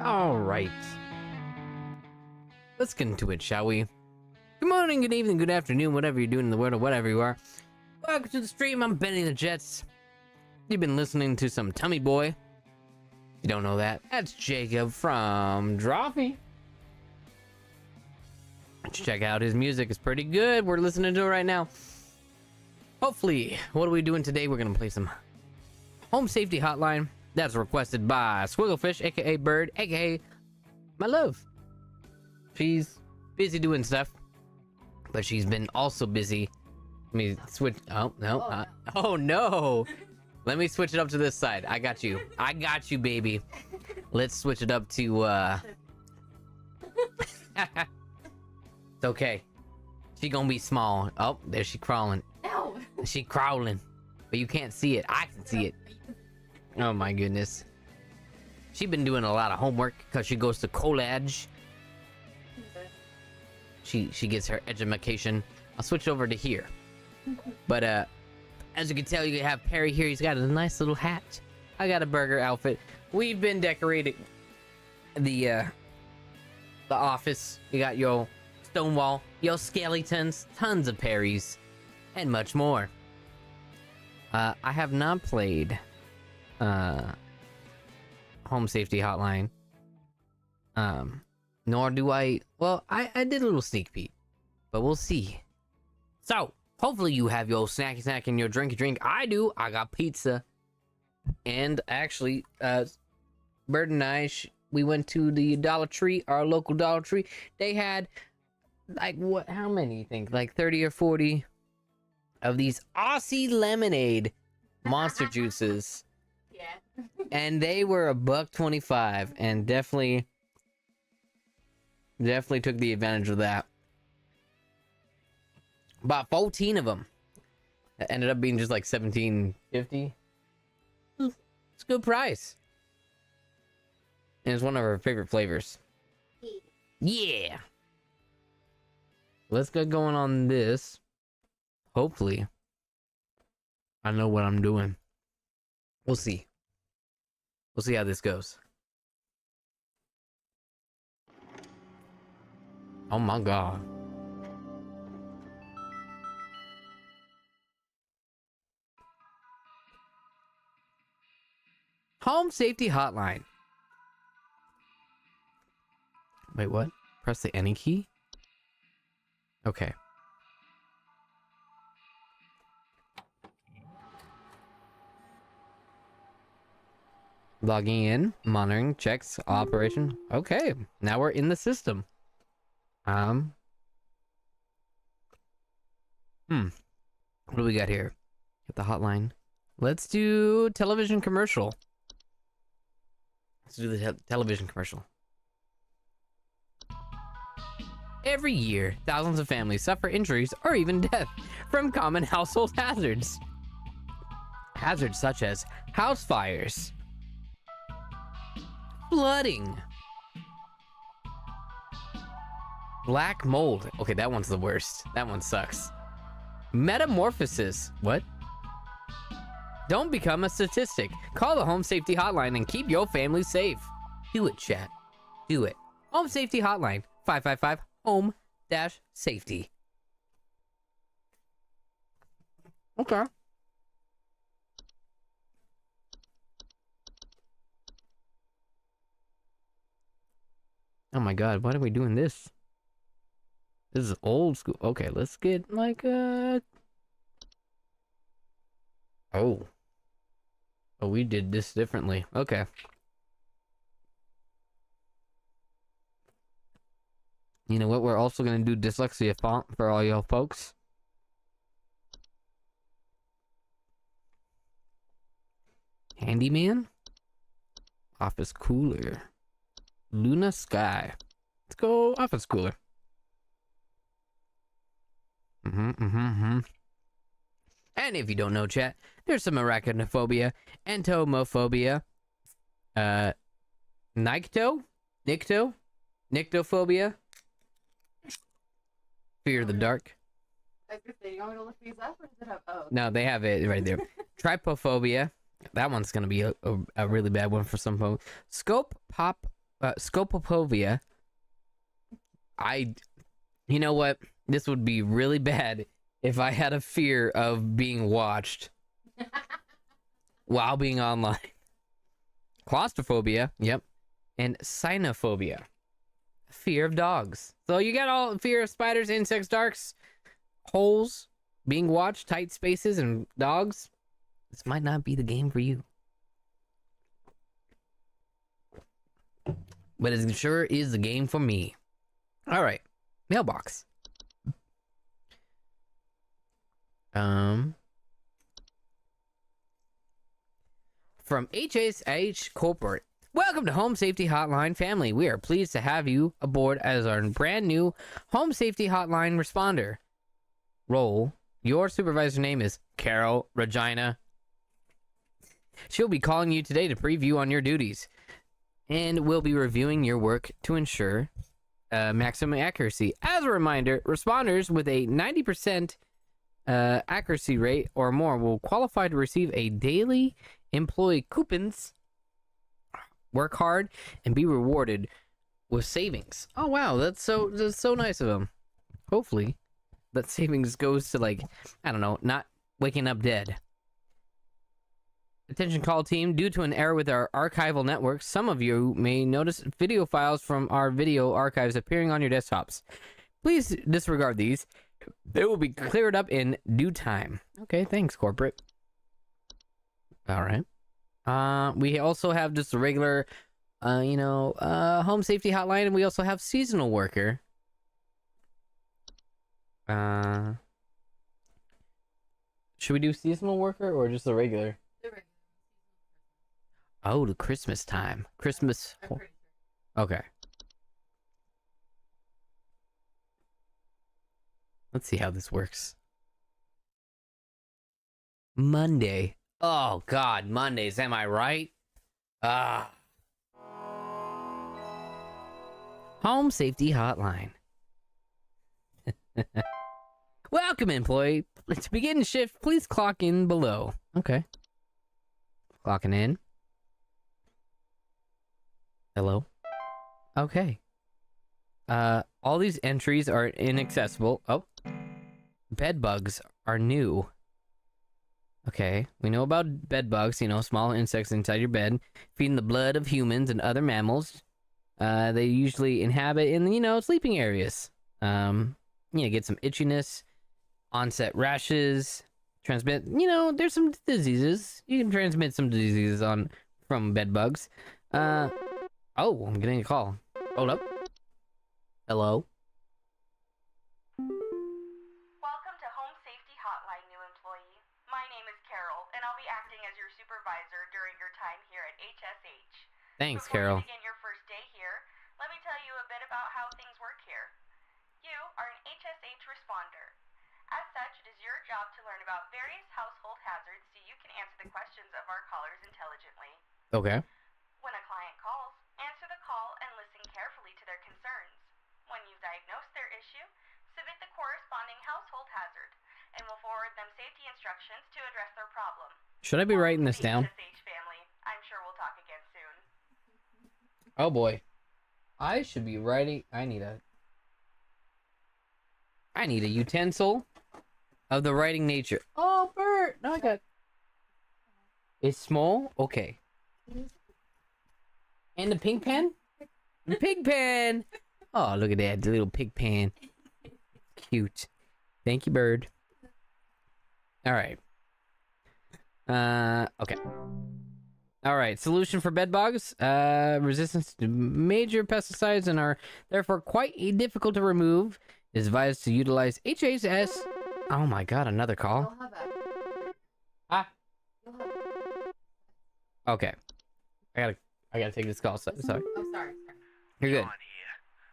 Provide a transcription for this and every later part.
All right. Let's get into it, shall we? Good morning, good evening, good afternoon, whatever you're doing in the world or whatever you are. Welcome to the stream. I'm Benny the Jets. You've been listening to some Tummy Boy. If you don't know that, that's Jacob from Drawfee. Check out his music. It's pretty good. We're listening to it right now. Hopefully, what are we doing today? We're going to play some Home Safety Hotline. That's requested by Squigglefish, aka Bird, aka my love. She's busy doing stuff, but she's been also busy. Let me switch. Oh, no. Oh, no. Let me switch it up to this side. I got you. I got you, baby. Let's switch it up to, It's okay. She gonna be small. Oh, there she crawling. No. She crawling. But you can't see it. I can see it. Oh my goodness. She been doing a lot of homework because she goes to college. She gets her education. I'll switch over to here. But as you can tell, you have Perry here. He's got a nice little hat. I got a burger outfit. We've been decorating the office. You got your Stonewall, your skeletons, tons of Perrys, and much more. I have not played Home Safety Hotline. Nor do I. Well, I did a little sneak peek, but we'll see. So hopefully you have your snacky snack and your drinky drink. I do. I got pizza, and actually, Bird and I we went to the Dollar Tree, our local Dollar Tree. They had like what? How many? You think like 30 or 40 of these Aussie lemonade monster juices. Yeah. And they were $1.25, and definitely took the advantage of that. Bought 14 of them. That ended up being just like $17.50. It's a good price. And it's one of our favorite flavors. Yeah. Let's get going on this. Hopefully, I know what I'm doing. We'll see. We'll see how this goes. Oh my god. Home Safety Hotline. Wait, what? Press the any key? Okay. Logging in, monitoring, checks, operation. Okay, now we're in the system. What do we got here? Get the hotline. Let's do television commercial. Let's do the television commercial. Every year, thousands of families suffer injuries or even death from common household hazards. Hazards such as house fires, flooding, black mold. Okay, that one's the worst. That one sucks. Metamorphosis. What? Don't become a statistic. Call the Home Safety Hotline and keep your family safe. Do it, chat. Do it. Home Safety Hotline. 555 Home-Safety. Okay. Oh my god, why are we doing this? This is old school. Okay, let's get like Oh, we did this differently. Okay. You know what? We're also gonna do dyslexia font for all y'all folks. Handyman? Office cooler. Luna Sky. Let's go office cooler. And if you don't know, chat, there's some arachnophobia, entomophobia, nyctophobia, fear of the dark. I was gonna say, you want me to look these up, or does it have? Oh. No, they have it right there. Trypophobia. That one's gonna be a really bad one for some folks. Scope scopophobia. You know what? This would be really bad if I had a fear of being watched while being online. Claustrophobia, yep. And cynophobia, fear of dogs. So you got all fear of spiders, insects, darks, holes, being watched, tight spaces, and dogs. This might not be the game for you. But it sure is the game for me. All right, mailbox. From HSH Corporate. Welcome to Home Safety Hotline family. We are pleased to have you aboard as our brand new Home Safety Hotline responder. Role. Your supervisor name is Carol Regina. She'll be calling you today to preview on your duties. And we'll be reviewing your work to ensure maximum accuracy. As a reminder, responders with a 90% accuracy rate or more will qualify to receive a daily employee coupons. Work hard and be rewarded with savings. Oh wow, that's so nice of them. Hopefully that savings goes to, like, I don't know, not waking up dead. Attention call team, due to an error with our archival network, some of you may notice video files from our video archives appearing on your desktops. Please disregard these. They will be cleared up in due time. Okay, thanks, corporate. All right. We also have just a regular, home safety hotline, and we also have seasonal worker. Should we do seasonal worker or just the regular? Oh, the Christmas time. Christmas. Okay. Let's see how this works. Monday. Oh, God, Mondays. Am I right? Home Safety Hotline. Welcome, employee. To begin shift, please clock in below. Okay. Clocking in. Hello? Okay. All these entries are inaccessible. Oh. Bed bugs are new. Okay, we know about bed bugs, small insects inside your bed, feeding the blood of humans and other mammals. They usually inhabit in, sleeping areas. Get some itchiness, onset rashes, transmit, there's some diseases. You can transmit some diseases from bed bugs. Oh, I'm getting a call. Hold up. Hello? Welcome to Home Safety Hotline, new employee. My name is Carol, and I'll be acting as your supervisor during your time here at HSH. Thanks, Before Carol. you begin your first day here, let me tell you a bit about how things work here. You are an HSH responder. As such, it is your job to learn about various household hazards so you can answer the questions of our callers intelligently. Okay. When a client calls, answer the call and listen carefully to their concerns. When you've diagnosed their issue, submit the corresponding household hazard, and we'll forward them safety instructions to address their problem. Should I be writing this down? HSH family, I'm sure we'll talk again soon. Oh boy. I should be writing. I need a utensil of the writing nature. Oh, Bert! No, I got. It's small? Okay. And the pink pen? The pig pen! Oh, look at that, the little pig pen. Cute. Thank you, bird. Alright. Okay. Alright, solution for bed bugs. Resistance to major pesticides and are therefore quite difficult to remove. It is advised to utilize HHS. Oh my god, another call. Ah. Okay. I gotta take this call. Sorry. Oh, sorry. You're good.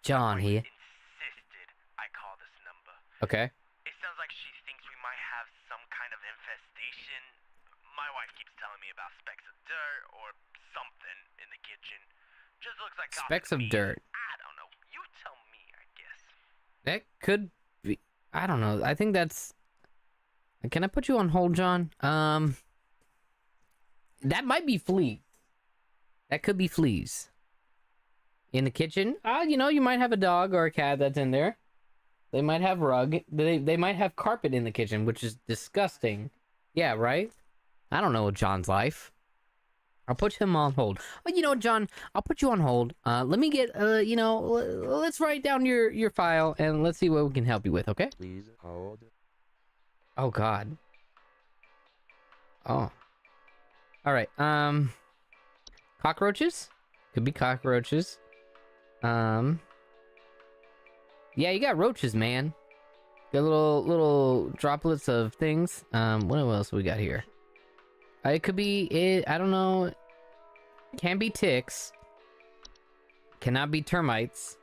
John here. Insisted I call this number. Okay. It sounds like she thinks we might have some kind of infestation. My wife keeps telling me about specks of dirt or something in the kitchen. Just looks like Specks of dirt. I don't know. You tell me, I guess. That could be. I don't know. I think that's. Can I put you on hold, John? That might be fleas. That could be fleas. in the kitchen. You know, you might have a dog or a cat that's in there. They might have rug. They might have carpet in the kitchen, which is disgusting. Yeah, right? I don't know John's life. I'll put him on hold. Oh, you know what, John? I'll put you on hold. Let me get, let's write down your file and let's see what we can help you with, okay? Please hold. Oh, God. Oh. All right. Cockroaches? Could be cockroaches. Yeah, you got roaches, man. Got little droplets of things. What else we got here? It could be I don't know. Can be ticks. Cannot be termites.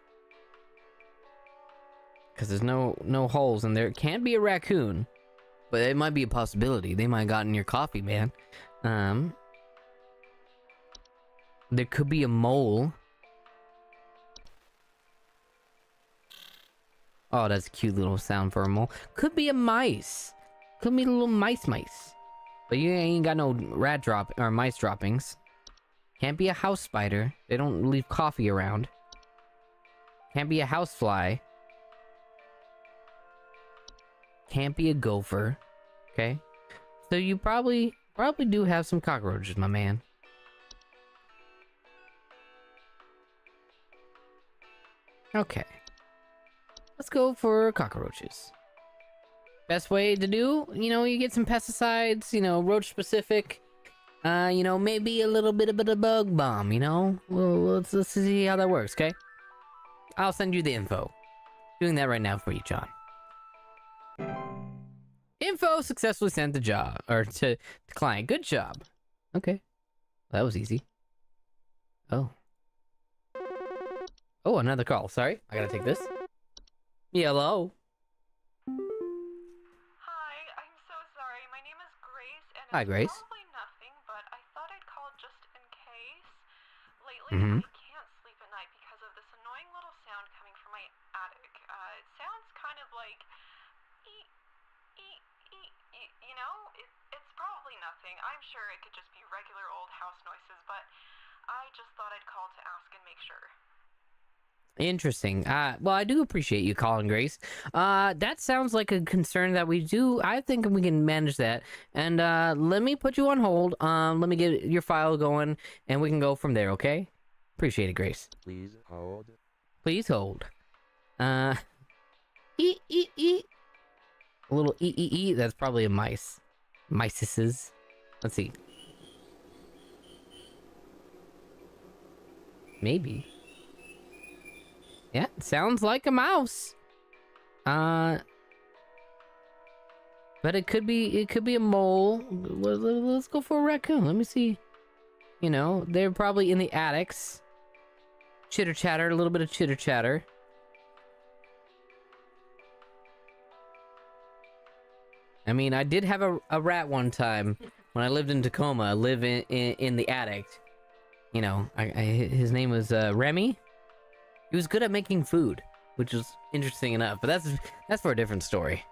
Because there's no holes in there. It can be a raccoon. But it might be a possibility. They might have gotten your coffee, man. There could be a mole. Oh, that's a cute little sound for a mole. Could be a mice. Could be little mice. But you ain't got no rat drop or mice droppings. Can't be a house spider. They don't leave coffee around. Can't be a housefly. Can't be a gopher. Okay. So you probably do have some cockroaches, my man. Okay. Let's go for cockroaches. Best way to do, you get some pesticides, roach specific. Maybe a little bit of a bug bomb, Well, let's see how that works, okay? I'll send you the info. Doing that right now for you, John. Info successfully sent to client. Good job. Okay. That was easy. Oh, another call. Sorry. I gotta take this. Hello. Hi, I'm so sorry. My name is Grace, and Hi, it's Grace. probably nothing, but I thought I'd call just in case. Lately, I can't sleep at night because of this annoying little sound coming from my attic. It sounds kind of like eek, eek, eek, eek, it's probably nothing. I'm sure it could just be regular old house noises, but I just thought I'd call to ask and make sure. Interesting. Well, I do appreciate you calling, Grace. That sounds like a concern that we do. I think we can manage that. And let me put you on hold. Let me get your file going, and we can go from there. Okay? Appreciate it, Grace. Please hold. Please hold. A little e. That's probably a mice. Miceses. Let's see. Maybe. Yeah, sounds like a mouse. But it could be a mole. Let's go for a raccoon. Let me see. They're probably in the attics. Chitter chatter, a little bit of chitter chatter. I mean, I did have a rat one time when I lived in Tacoma. I live in the attic. His name was Remy. He was good at making food, which was interesting enough, but that's for a different story.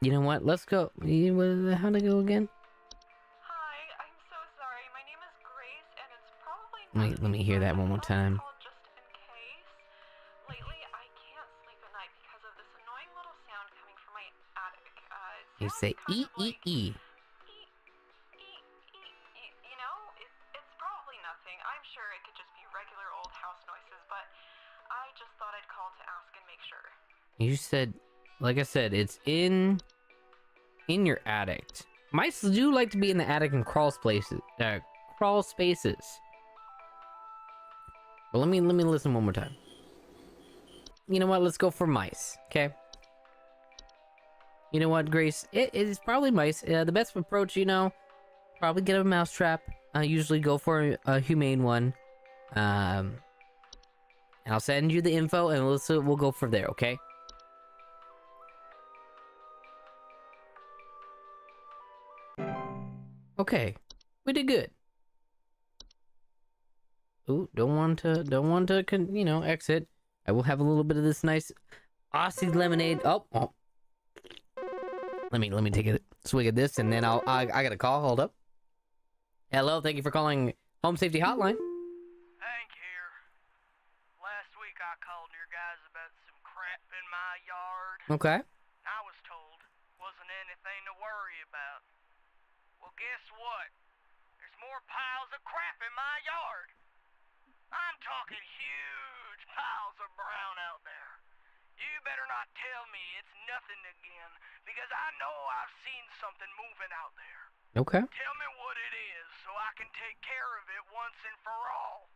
You know what? Let's go. How'd it go again? Hi, I'm so sorry. My name is Grace, and it's probably Let me hear that one more time. just in case. Lately, I can't sleep at night because of this annoying little sound coming from my attic. You say E. It's probably nothing. I'm sure it could just be regular old house noises, but I just thought I'd call to ask and make sure. You said, like I said, it's in your attic. Mice do like to be in the attic and crawl spaces. But let me listen one more time. You know what? Let's go for mice. Okay. You know what, Grace? It is probably mice. The best approach, probably get a mouse trap. I usually go for a humane one. And I'll send you the info, and we'll go from there. Okay. Okay, we did good. Ooh, don't want to, exit. I will have a little bit of this nice Aussie lemonade. Oh. Let me take a swig of this, and then I got a call. Hold up. Hello, thank you for calling Home Safety Hotline. Hank here. Okay. I was told wasn't anything to worry about. Well, guess what? There's more piles of crap in my yard. I'm talking huge piles of brown out there. You better not tell me it's nothing again, because I know I've seen something moving out there. Okay. Tell me what it is so I can take care of it once and for all.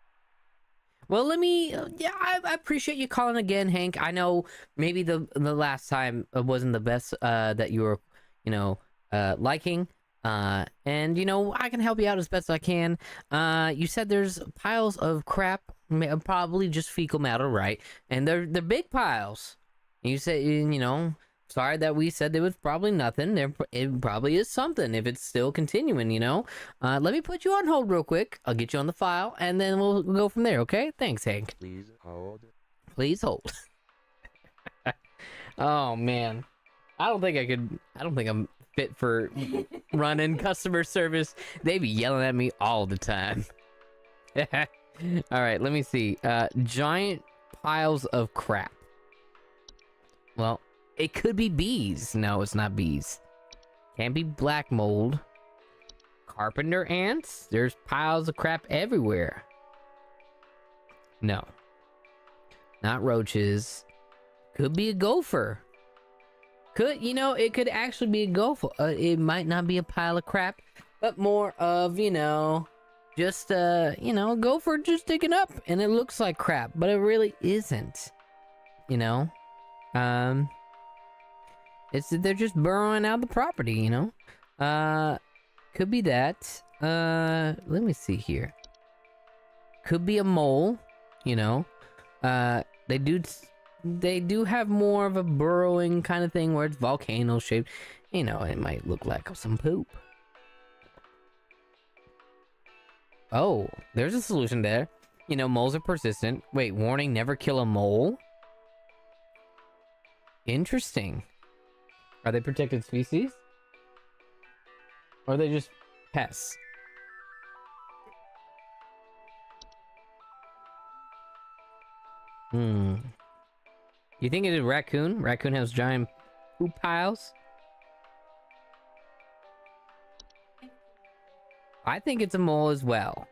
Well, let me. Yeah, I appreciate you calling again, Hank. I know maybe the last time wasn't the best that you were, liking. And I can help you out as best I can. You said there's piles of crap, probably just fecal matter, right? And they're big piles. You said, sorry that we said there was probably nothing. It probably is something if it's still continuing, Let me put you on hold real quick. I'll get you on the file, and then we'll go from there, okay? Thanks, Hank. Please hold. Please hold. Oh, man. I don't think I'm fit for running customer service. They be yelling at me all the time. All right, let me see. Giant piles of crap. Well, it could be bees. No, it's not bees. Can't be black mold. Carpenter ants. There's piles of crap everywhere. No. Not roaches. Could be a gopher. It could actually be a gopher. It might not be a pile of crap, but more of, just, a gopher just digging up, and it looks like crap, but it really isn't. They're just burrowing out the property, Could be that. Let me see here. Could be a mole, They do have more of a burrowing kind of thing where it's volcano shaped. It might look like some poop. Oh, there's a solution there. Moles are persistent. Wait, warning, never kill a mole? Interesting. Are they protected species? Or are they just pests? You think it's a raccoon? Raccoon has giant poop piles? I think it's a mole as well.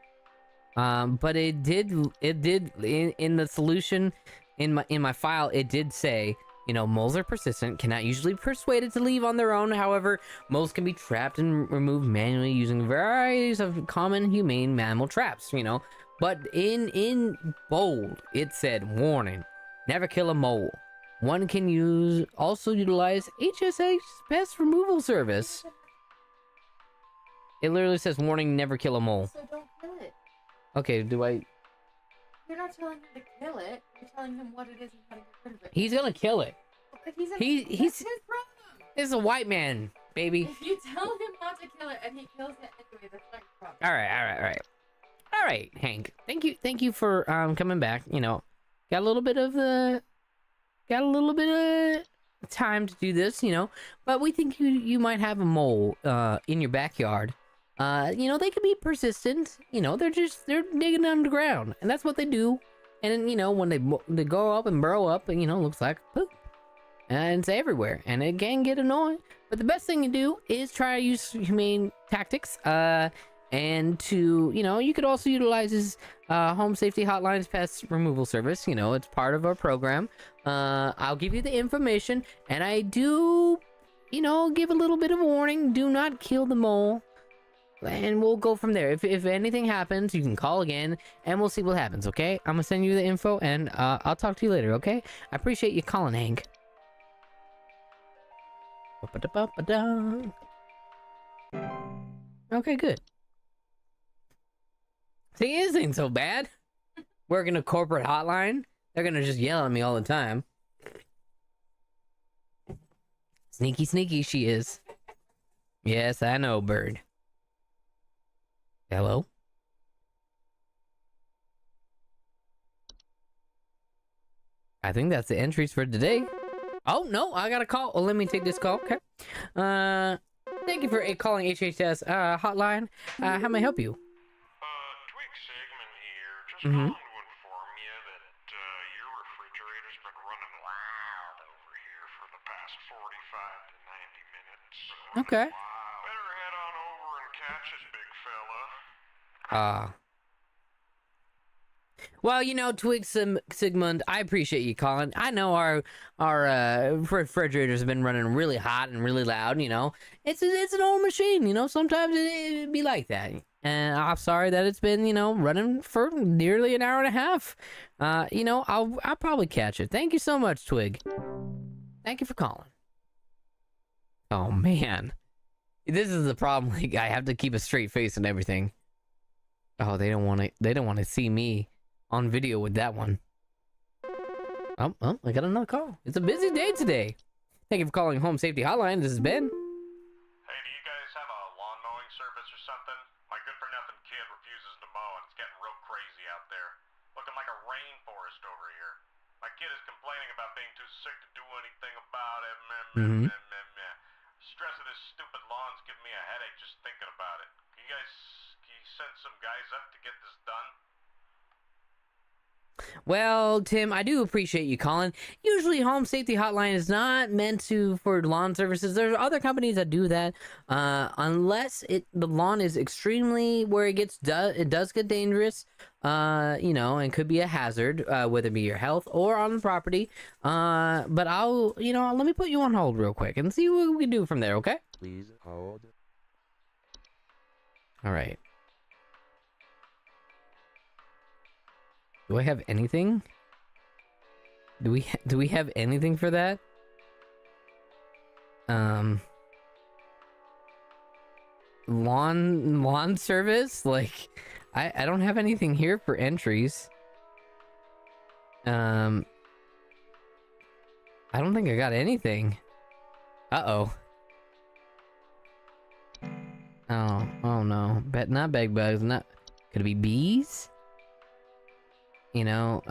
But it did in the solution in my file, it did say, moles are persistent, cannot usually be persuaded to leave on their own. However, moles can be trapped and removed manually using varieties of common humane mammal traps, But in bold, it said, warning, never kill a mole. One can also utilize HSA's pest removal service. It literally says, warning, never kill a mole. So don't kill it. Okay, You're not telling him to kill it. You're telling him what it is and how to get rid of it. He's gonna kill it. But he's that's his problem. This is a white man, baby. If you tell him not to kill it and he kills it anyway, that's not your problem. All right, Hank. Thank you for coming back. Got a little bit of time to do this, but we think you might have a mole in your backyard. They can be persistent. They're digging underground, and that's what they do. And then, when they go up and burrow up, and looks like poop, and it's everywhere, and it can get annoying. But the best thing to do is try to use humane tactics. And to, you could also utilize his Home Safety Hotline's pest removal service. It's part of our program. I'll give you the information, and I do, give a little bit of warning. Do not kill the mole, and we'll go from there. If anything happens, you can call again, and we'll see what happens, okay? I'm gonna send you the info, and I'll talk to you later, okay? I appreciate you calling, Hank. Okay, good. See, this ain't so bad. Working a corporate hotline, they're gonna just yell at me all the time. Sneaky she is. Yes, I know, bird. Hello? I think that's the entries for today. Oh, no, I got a call. Oh, let me take this call, okay? Thank you for calling HHS hotline. How may I help you? Twig Sigmund here. Just Mhm. calling to inform you that your refrigerator's been running loud over here for the Okay. Better head on over and catch it, big fella. Well, you know, Sigmund, I appreciate you calling. I know our refrigerators have been running really hot and really loud. You know, it's an old machine. You know, sometimes it'd be like that. And I'm sorry that it's been, you know, running for nearly an hour and a half. You know, I'll probably catch it. Thank you so much, Twig. Thank you for calling. Oh man, this is the problem. Like, I have to keep a straight face and everything. Oh, they don't want to see me on video with that one. Oh, I got another call. It's a busy day today. Thank you for calling Home Safety Hotline. This is Ben. Hey, do you guys have a lawn mowing service or something? My good-for-nothing kid refuses to mow, and it's getting real crazy out there. Looking like a rainforest over here. My kid is complaining about being too sick to do anything about it. Stress of this stupid lawn's giving me a headache just thinking about it. Can you send some guys up to get this done? Well, Tim, I do appreciate you calling. Usually, Home Safety Hotline is not meant for lawn services. There's other companies that do that, unless the lawn is extremely where it does get dangerous, you know, and could be a hazard, whether it be your health or on the property. But let me put you on hold real quick and see what we can do from there. Okay? Please hold. All right. Do I have anything? Do we have anything for that? Lawn service? Like, I don't have anything here for entries. I don't think I got anything. Uh-oh. Oh no. Not bed bugs, could it be bees? You know,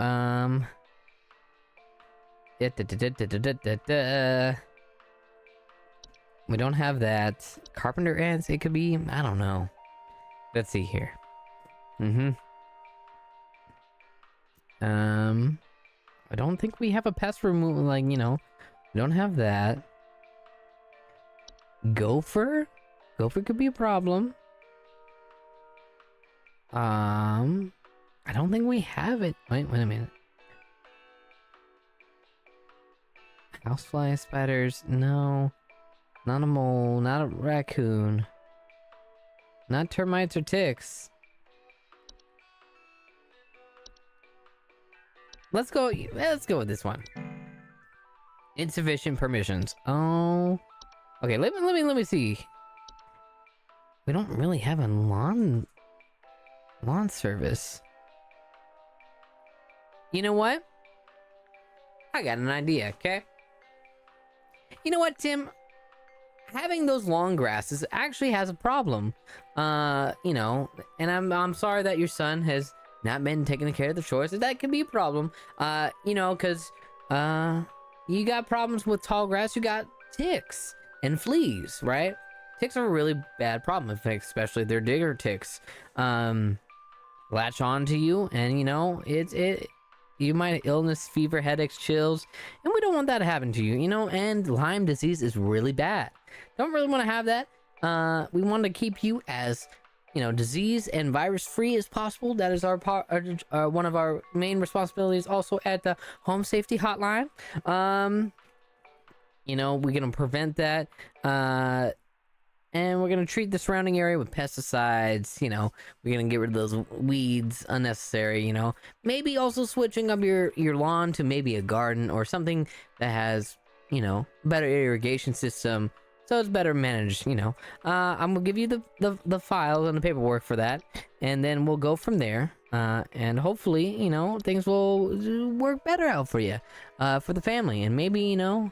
we don't have that. Carpenter ants, it could be, I don't know. Let's see here. I don't think we have a pest removal, like, you know, we don't have that. Gopher could be a problem. I don't think we have it. Wait a minute. Housefly, spiders, no. Not a mole, not a raccoon. Not termites or ticks. Let's go with this one. Insufficient permissions. Oh. Okay, let me see. We don't really have a lawn service. You know what? I got an idea, okay? You know what, Tim? Having those long grasses actually has a problem. You know, and I'm sorry that your son has not been taking care of the chores. That could be a problem. You know, because you got problems with tall grass. You got ticks and fleas, right? Ticks are a really bad problem, especially if they're digger ticks. Latch on to you, and you know, you might have illness, fever, headaches, chills, and we don't want that to happen to you, you know, and Lyme disease is really bad. Don't really want to have that. We want to keep you as, you know, disease and virus free as possible. That is our one of our main responsibilities also at the Home Safety Hotline. You know, we're going to prevent that. And we're going to treat the surrounding area with pesticides, you know, we're going to get rid of those weeds, unnecessary, you know, maybe also switching up your lawn to maybe a garden or something that has, you know, better irrigation system, so it's better managed, you know. I'm going to give you the files and the paperwork for that, and then we'll go from there, and hopefully, you know, things will work better out for you, for the family, and maybe, you know,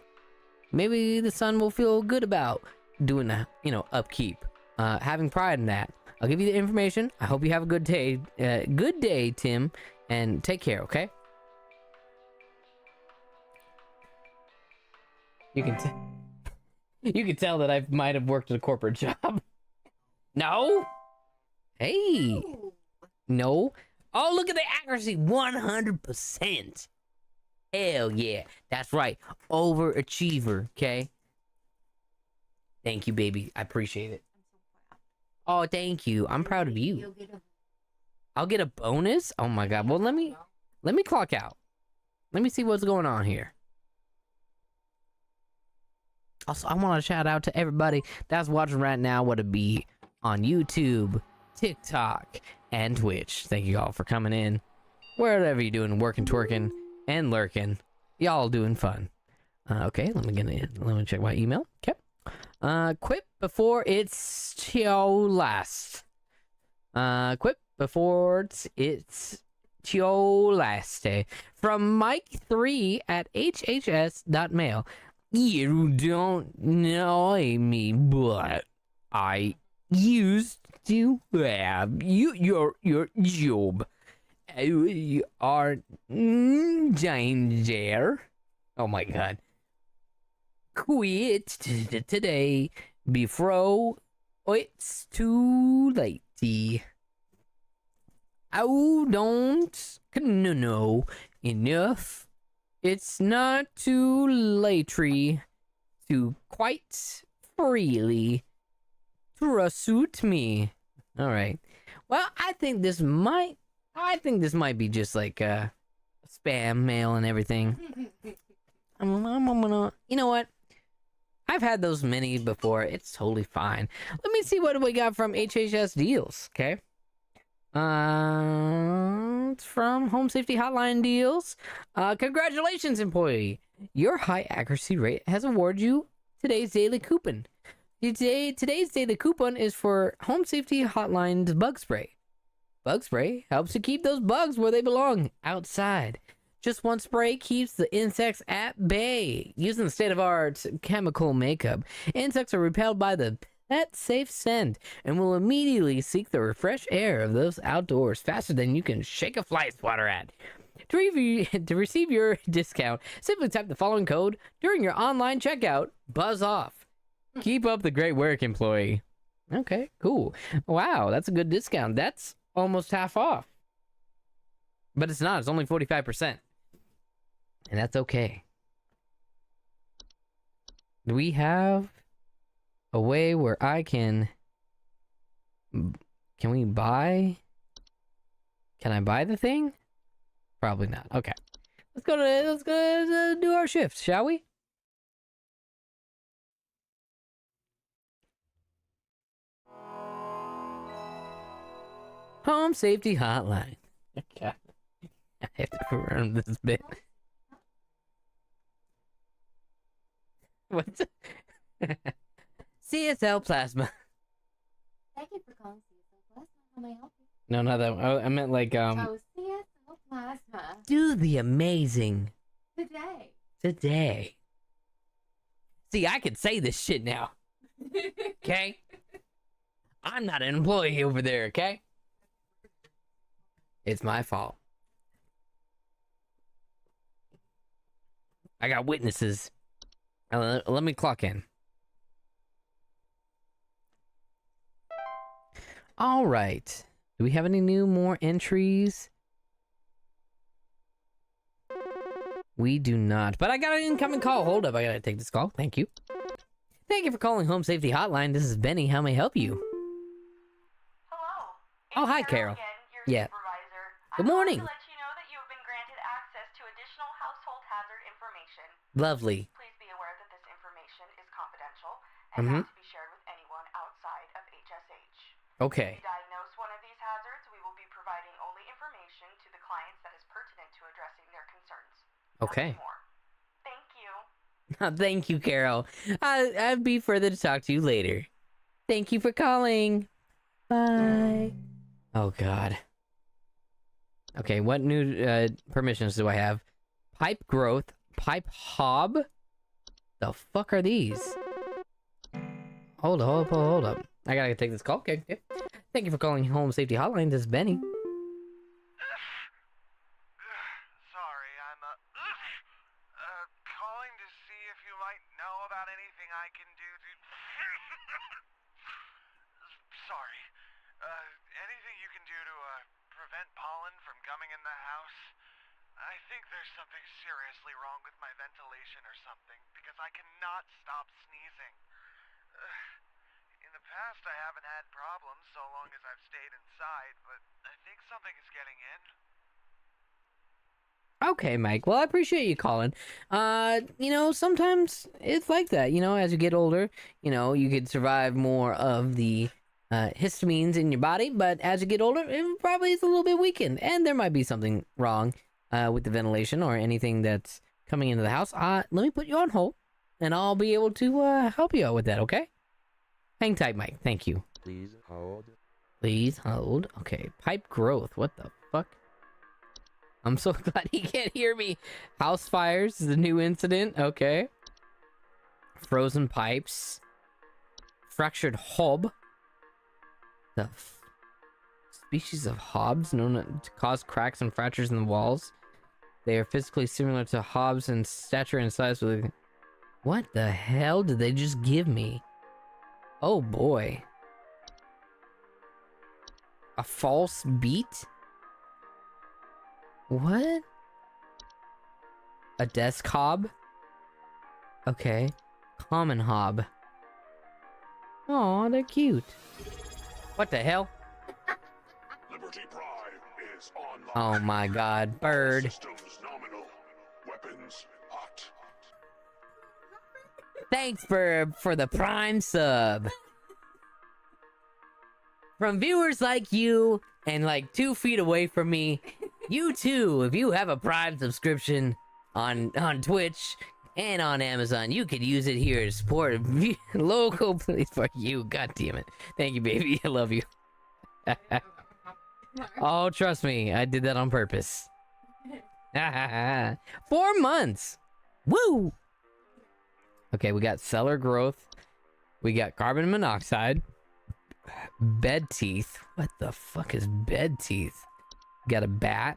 maybe the son will feel good about doing the, you know, upkeep, having pride in that. I'll give you the information. I hope you have a good day, Tim, and take care, okay? You can tell that I might have worked at a corporate job. No? Hey. No. Oh, look at the accuracy. 100%. Hell yeah. That's right. Overachiever, okay? Thank you, baby. I appreciate it. I'm so proud. Oh, thank you. I'm proud of you. You'll get a I'll get a bonus? Oh my god. Well, let me clock out. Let me see what's going on here. Also, I want to shout out to everybody that's watching right now, whether it be on YouTube, TikTok, and Twitch. Thank you all for coming in. Wherever you're doing, working, twerking, and lurking. Y'all doing fun. Okay, let me check my email. Okay. Quit before it's your last. Quit before it's your last day. From Mike3 at hhs.mail. You don't know me, but I used to have your job. You are danger. Oh my god. Quit today before it's too late. Oh, don't no enough. It's not too late to quite freely trust me. All right. Well, I think this might be just like spam mail and everything. I'm gonna, you know what? I've had those many before. It's totally fine. Let me see what we got from HHS Deals. Okay. It's from Home Safety Hotline Deals. Congratulations, employee. Your high accuracy rate has awarded you today's daily coupon. Today's daily coupon is for Home Safety Hotline's bug spray. Bug spray helps to keep those bugs where they belong, outside. Just one spray keeps the insects at bay. Using the state-of-art chemical makeup, insects are repelled by the pet-safe scent and will immediately seek the refreshed air of those outdoors faster than you can shake a fly swatter at. To receive your discount, simply type the following code during your online checkout. Buzz off. Keep up the great work, employee. Okay, cool. Wow, that's a good discount. That's almost half off. But it's not. It's only 45%. And that's okay. Do we have a way where I can we buy? Can I buy the thing? Probably not. Okay. Let's go do our shift, shall we? Home Safety Hotline. Okay. I have to run this bit. What's CSL Plasma? Thank you for calling CSL Plasma. How may I help you? No, not that one. Oh, I meant like Oh, CSL Plasma. do the amazing Today. See, I can say this shit now. Okay? I'm not an employee over there, okay? It's my fault. I got witnesses. Let me clock in. All right. Do we have any more entries? We do not. But I got an incoming call. Hold up. I gotta take this call. Thank you. Thank you for calling Home Safety Hotline. This is Benny. How may I help you? Hello. Oh, hi, It's Carol. Again, your Yeah. supervisor. Good I'm morning. calling to let you know that you have been granted access to additional household hazard information. Lovely. Please be aware that this information is confidential and Mm-hmm. not to be shared with anyone outside of HSH. Okay. If you diagnose one of these hazards, we will be providing only information to the clients that is pertinent to addressing their concerns. Okay. Nothing more. Thank you. Thank you, Carol. I'd be further to talk to you later. Thank you for calling. Bye. Oh, God. Okay, what new permissions do I have? Pipe growth, pipe hob? The fuck are these? Hold up. I gotta take this call. Okay. Thank you for calling Home Safety Hotline. This is Benny. Sorry, I'm calling to see if you might know about anything I can do to... Sorry. Anything you can do to prevent pollen from coming in the house? I think there's something seriously wrong with my ventilation or something, because I cannot stop sneezing. In the past, I haven't had problems so long as I've stayed inside, but I think something is getting in. Okay, Mike. Well, I appreciate you calling. Sometimes it's like that. As you get older, you could survive more of the histamines in your body, but as you get older, it probably is a little bit weakened, and there might be something wrong with the ventilation or anything that's coming into the house. Let me put you on hold, and I'll be able to help you out with that. Okay? Hang tight, Mike. Thank you. Please hold. Please hold. Okay, pipe growth. What the fuck? I'm so glad he can't hear me. House fires is a new incident. Okay. Frozen pipes. Fractured hob. The species of hobs known to cause cracks and fractures in the walls. They are physically similar to hobs in stature and size. What the hell did they just give me? Oh boy. A false beat? What? A desk hob? Okay. Common hob. Aw, they're cute. What the hell? Liberty Prime is online. Oh my god, bird. Systems nominal. Weapons hot. Thanks for the prime sub. From viewers like you and like 2 feet away from me, you too, if you have a prime subscription on Twitch and on Amazon, you could use it here to support local police for you. God damn it. Thank you, baby. I love you. Oh, trust me. I did that on purpose. 4 months. Woo! Okay, we got cellar growth. We got carbon monoxide. Bed teeth. What the fuck is bed teeth? Got a bat.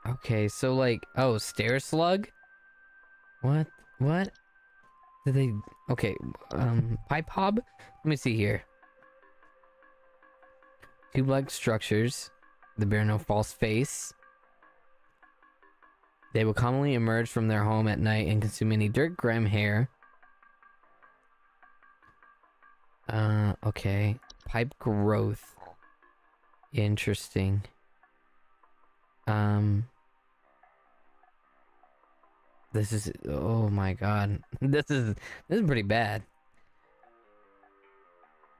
Okay, so like, oh, stair slug? What? Did they, okay, pipe hob? Let me see here. Tube-like structures. They bear no false face. They will commonly emerge from their home at night and consume any dirt, grime, hair. Okay. Pipe growth. Interesting. This is, oh my god. This is pretty bad.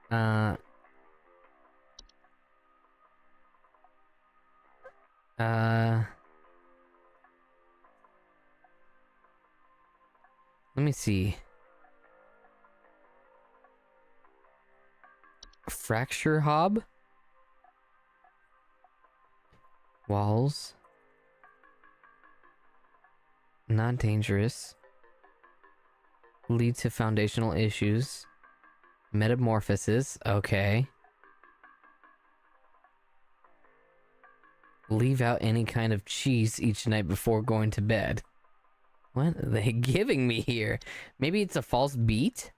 Let me see. Fracture hob. Walls. Not dangerous. Lead to foundational issues. Metamorphosis. Okay. Leave out any kind of cheese each night before going to bed. What are they giving me here? Maybe it's a false beat?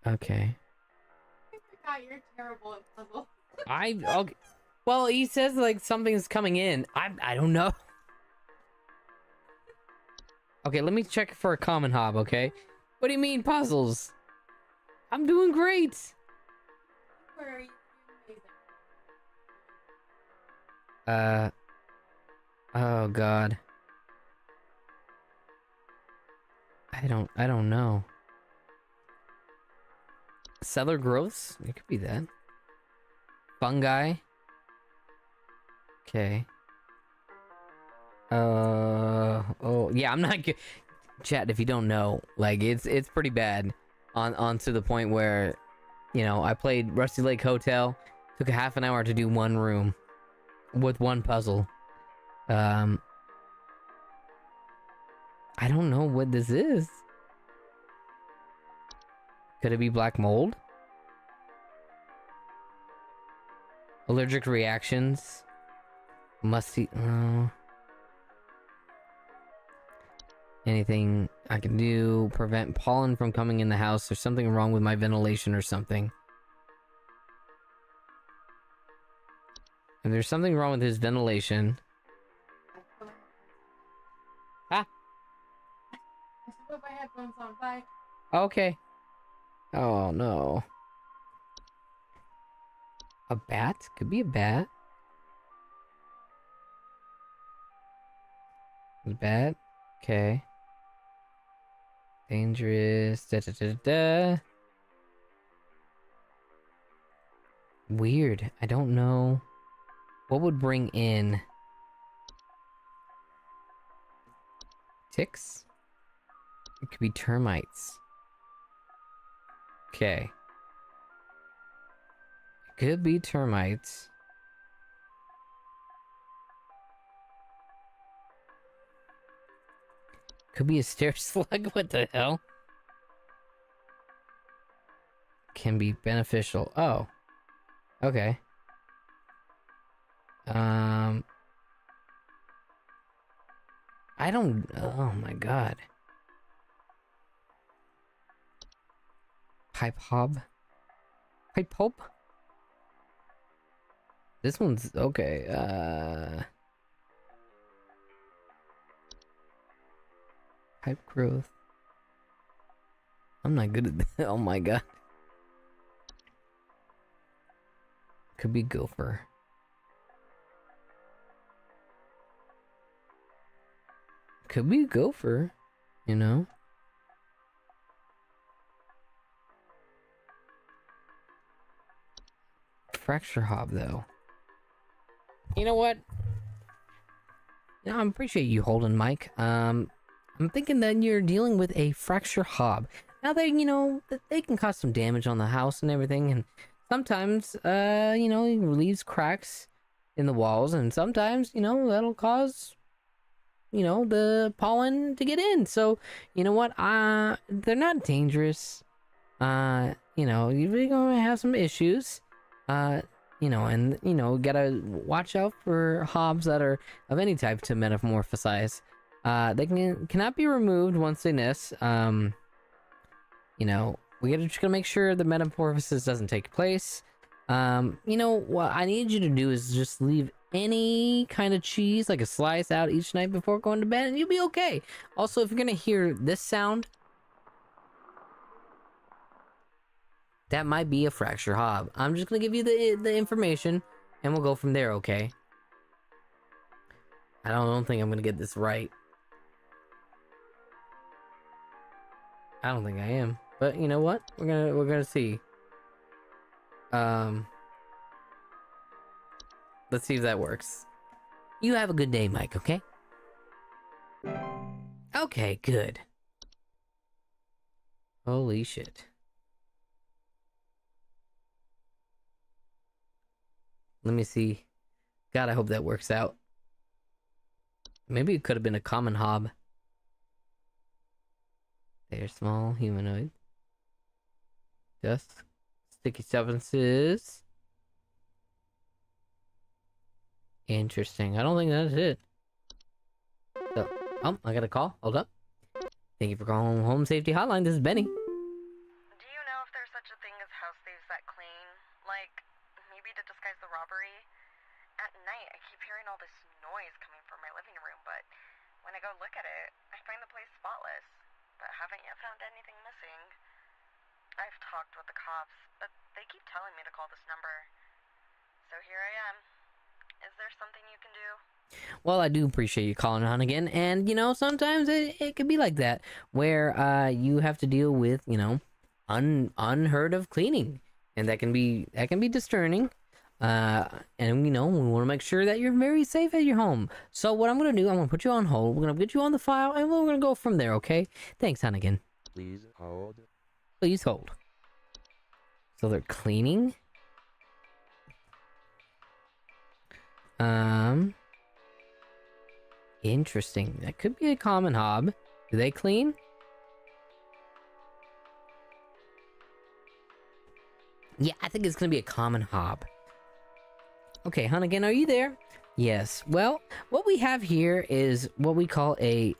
Okay. I forgot you're terrible at puzzles. Okay. Well, he says like something's coming in. I don't know. Okay, let me check for a common hob, okay? What do you mean puzzles? I'm doing great. Where are you amazing? Oh god. I don't know. Cellar growths? It could be that. Fungi. Okay. Oh yeah, I'm not good. Chat, if you don't know, like it's pretty bad on to the point where, I played Rusty Lake Hotel, took a half an hour to do one room with one puzzle. I don't know what this is. Could it be black mold? Allergic reactions. Musty. Anything I can do? Prevent pollen from coming in the house. There's something wrong with my ventilation or something. And there's something wrong with his ventilation. I should put my headphones on. Bye. Okay. Oh no. A bat? Could be a bat. A bat? Okay. Dangerous. Da, da, da, da. Weird. I don't know. What would bring in ticks? It could be termites. Okay. It could be termites. Could be a stair slug. What the hell? Can be beneficial. Oh. Okay. I don't. Oh my god. Pipe hob. Pipe hob. This one's okay. Pipe growth. I'm not good at that. Oh my god. Could be gopher. Could be gopher, you know? Fracture hob, though. You know what? You know, I appreciate you holding, Mike. I'm thinking that you're dealing with a fracture hob. Now they, you know, they can cause some damage on the house and everything, and sometimes, you know, it leaves cracks in the walls, and sometimes, you know, that'll cause, you know, the pollen to get in. So, you know what? They're not dangerous. You know, you're gonna have some issues. You know, and, you know, gotta watch out for hobs that are of any type to metamorphosize. They cannot be removed once they nest. You know, just gotta make sure the metamorphosis doesn't take place. You know, what I need you to do is just leave any kind of cheese, like a slice, out each night before going to bed, and you'll be okay. Also, if you're gonna hear this sound, that might be a fracture hob. I'm just gonna give you the information, and we'll go from there, okay? I don't think I'm gonna get this right. I don't think I am. But you know what? We're gonna see. Let's see if that works. You have a good day, Mike, okay? Okay, good. Holy shit. Let me see. God, I hope that works out. Maybe it could have been a common hob. They're small, humanoid. Dust. Sticky substances. Interesting. I don't think that's it. So, I got a call. Hold up. Thank you for calling Home Safety Hotline. This is Benny. Do you know if there's such a thing as house thieves that clean? Like, maybe to disguise the robbery? At night, I keep hearing all this noise coming from my living room, but when I go look at it, I find the place spotless, but haven't yet found anything missing. I've talked with the cops, but they keep telling me to call this number. So here I am. Is there something you can do? Well, I do appreciate you calling on again, and, you know, sometimes it could be like that, where, you have to deal with, you know, unheard of cleaning, and that can be discerning. And, you know, we want to make sure that you're very safe at your home. So what I'm going to do, I'm going to put you on hold. We're going to get you on the file, and we're going to go from there, okay? Thanks, Hannigan. Please hold. Please hold. So they're cleaning? Interesting. That could be a common hob. Do they clean? Yeah, I think it's gonna be a common hob. Okay, Hunnigan, are you there? Yes. Well, what we have here is what we call a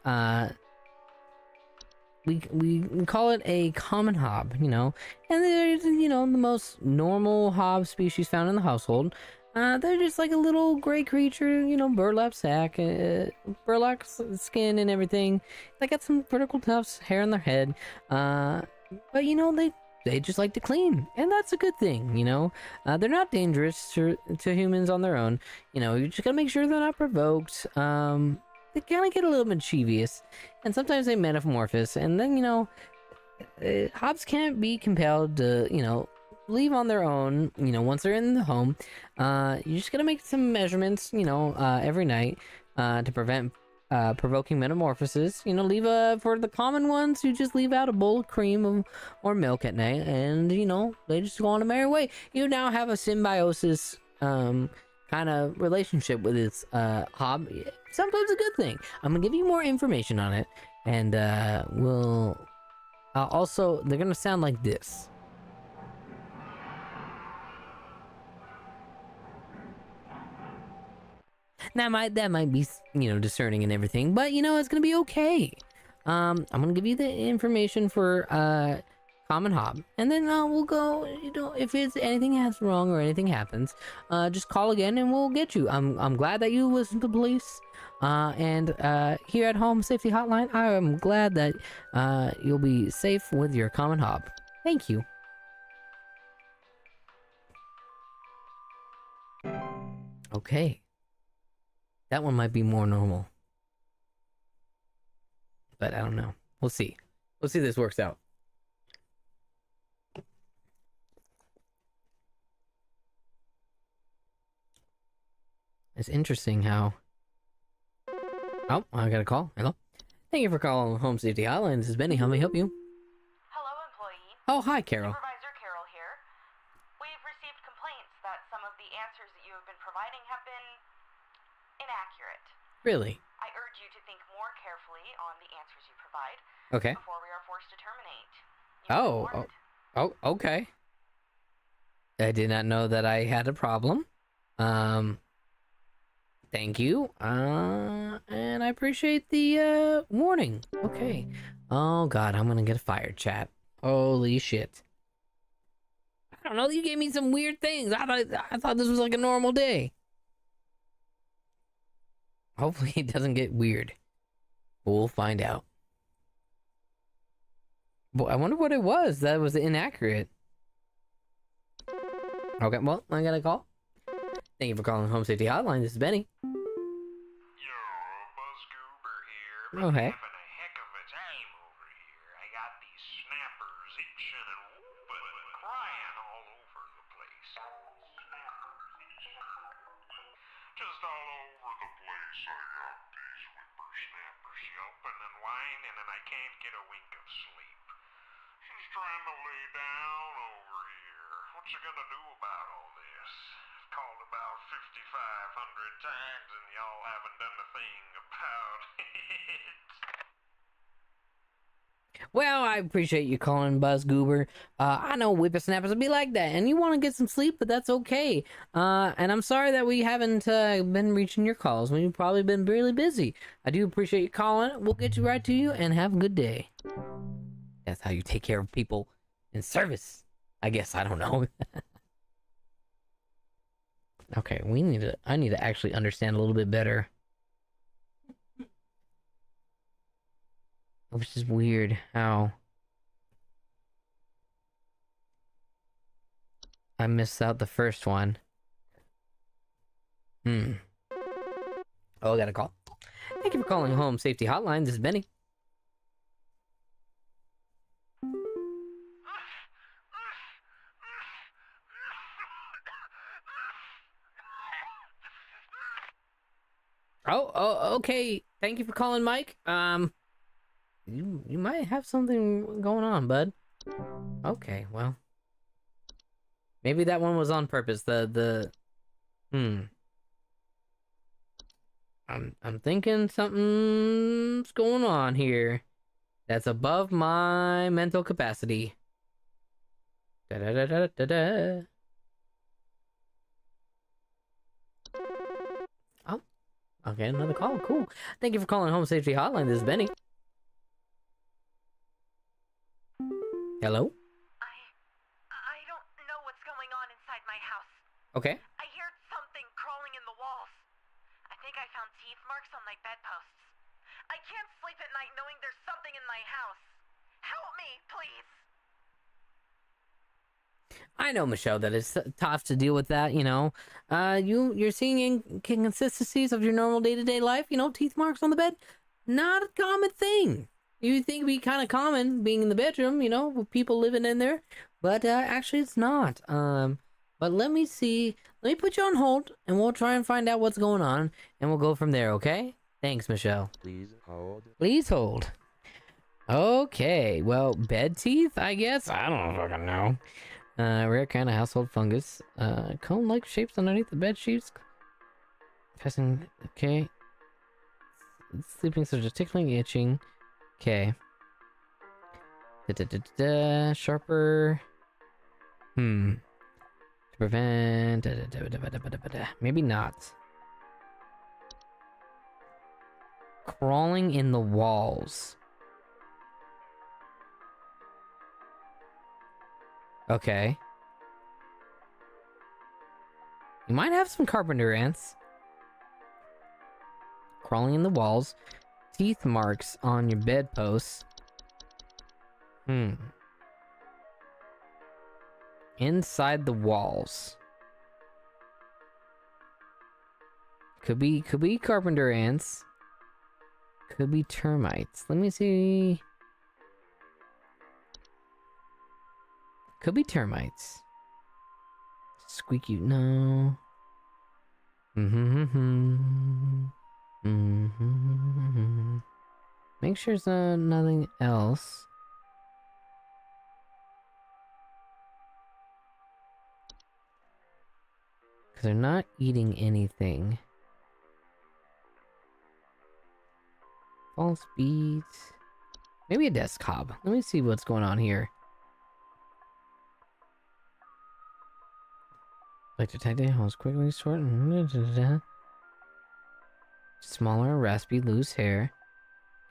we call it a common hob, you know, and there's, you know, the most normal hob species found in the household. They're just like a little gray creature, you know, burlap sack, burlap skin and everything. They got some vertical tufts, hair on their head. But you know, they just like to clean, and that's a good thing, you know. They're not dangerous to humans on their own. You know, you just gotta make sure they're not provoked. They kind of get a little mischievous, and sometimes they metamorphose, and then, you know, Hobbs can't be compelled to, you know, leave on their own, you know, once they're in the home. You just gotta make some measurements, you know, every night, to prevent provoking metamorphosis. You know, leave for the common ones, you just leave out a bowl of cream or milk at night, and, you know, they just go on a merry way. You now have a symbiosis kind of relationship with this Hob. Sometimes a good thing. I'm gonna give you more information on it, and we'll also, they're gonna sound like this. That might be, you know, discerning and everything, but you know, it's gonna be okay. I'm gonna give you the information for Common Hob, and then we'll go. You know, if it's anything has wrong or anything happens, just call again and we'll get you. I'm glad that you listened to the police. And here at Home Safety Hotline, I am glad that you'll be safe with your Common Hob. Thank you. Okay. That one might be more normal. But I don't know. We'll see. We'll see if this works out. It's interesting how... Oh, I got a call. Hello? Thank you for calling Home Safety Hotline. This is Benny. How may I help you? Hello, employee. Oh, hi, Carol. Supervisor Carol here. We've received complaints that some of the answers that you have been providing have been inaccurate. Really? I urge you to think more carefully on the answers you provide Okay. before we are forced to terminate. You have been warned. Okay. I did not know that I had a problem. Thank you. And I appreciate the warning. Okay. Oh God, I'm gonna get fired, chat. Holy shit. I don't know. You gave me some weird things. I thought this was like a normal day. Hopefully it doesn't get weird. We'll find out. But I wonder what it was that was inaccurate. Okay, well, I got a call. Thank you for calling Home Safety Hotline. This is Benny. Yo, Buzz Goober here. Oh, hey. Having a heck of a time over here. I got these snappers itching and whooping and crying all over the place. Just all over the place. I got these whippersnappers yelping and whining, and I can't get a wink of sleep. Just trying to lay down over here. What you gonna do about all this? I've called about 5,500 times and y'all haven't done a thing about it. Well, I appreciate you calling, Buzz Goober. I know whippersnappers will be like that, and you want to get some sleep, but that's okay. And I'm sorry that we haven't been reaching your calls. We've probably been really busy. I do appreciate you calling. We'll get you right to you, and have a good day. That's how you take care of people in service. I guess, I don't know. Okay, I need to actually understand a little bit better. Which is weird how I missed out the first one. Oh, I got a call. Thank you for calling Home Safety Hotline. This is Benny. Oh, okay. Thank you for calling, Mike. You might have something going on, bud. Okay, well. Maybe that one was on purpose. I'm thinking something's going on here that's above my mental capacity. Da-da-da-da-da-da. Oh, okay, another call. Cool. Thank you for calling Home Safety Hotline. This is Benny. Hello? I don't know what's going on inside my house. Okay. I hear something bedposts. I can't sleep at night knowing there's something in my house. Help me, please. I know, Michelle, that it's tough to deal with that, you know. You're seeing inconsistencies of your normal day-to-day life, you know, teeth marks on the bed. Not a common thing. You think it'd be kind of common being in the bedroom, you know, with people living in there, but actually it's not. But let me see. Let me put you on hold, and we'll try and find out what's going on, and we'll go from there, okay? Thanks, Michelle. Please hold. Please hold. Okay, well, bed teeth, I guess? I don't fucking know. Rare kind of household fungus. Cone-like shapes underneath the bed sheets. Passing, okay. Sleeping such as tickling, itching. Okay. Sharper. To prevent. Maybe not. Crawling in the walls. Okay. You might have some carpenter ants. Crawling in the walls. Teeth marks on your bedposts. Inside the walls. Could be carpenter ants. Could be termites. Let me see. Could be termites. Squeaky, no. Make sure there's nothing else. Because they're not eating anything. False beads. Maybe a desk hob. Let me see what's going on here. Like detecting holes quickly sort. Smaller, raspy, loose hair.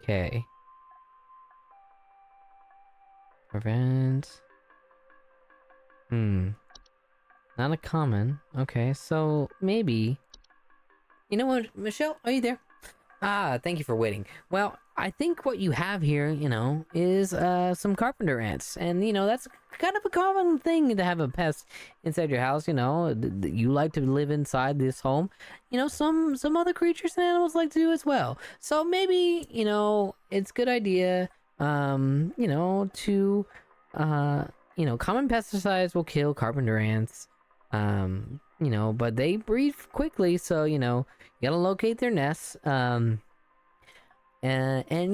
Okay. Prevent. Not a common. Okay, so maybe. You know what, Michelle? Are you there? Thank you for waiting. Well, I think what you have here, you know, is some carpenter ants. And, you know, that's kind of a common thing to have a pest inside your house, you know. You like to live inside this home. You know, some other creatures and animals like to do as well. So maybe, you know, it's a good idea, you know, to, you know, common pesticides will kill carpenter ants. You know, but they breed quickly, so, you know, you gotta locate their nests. And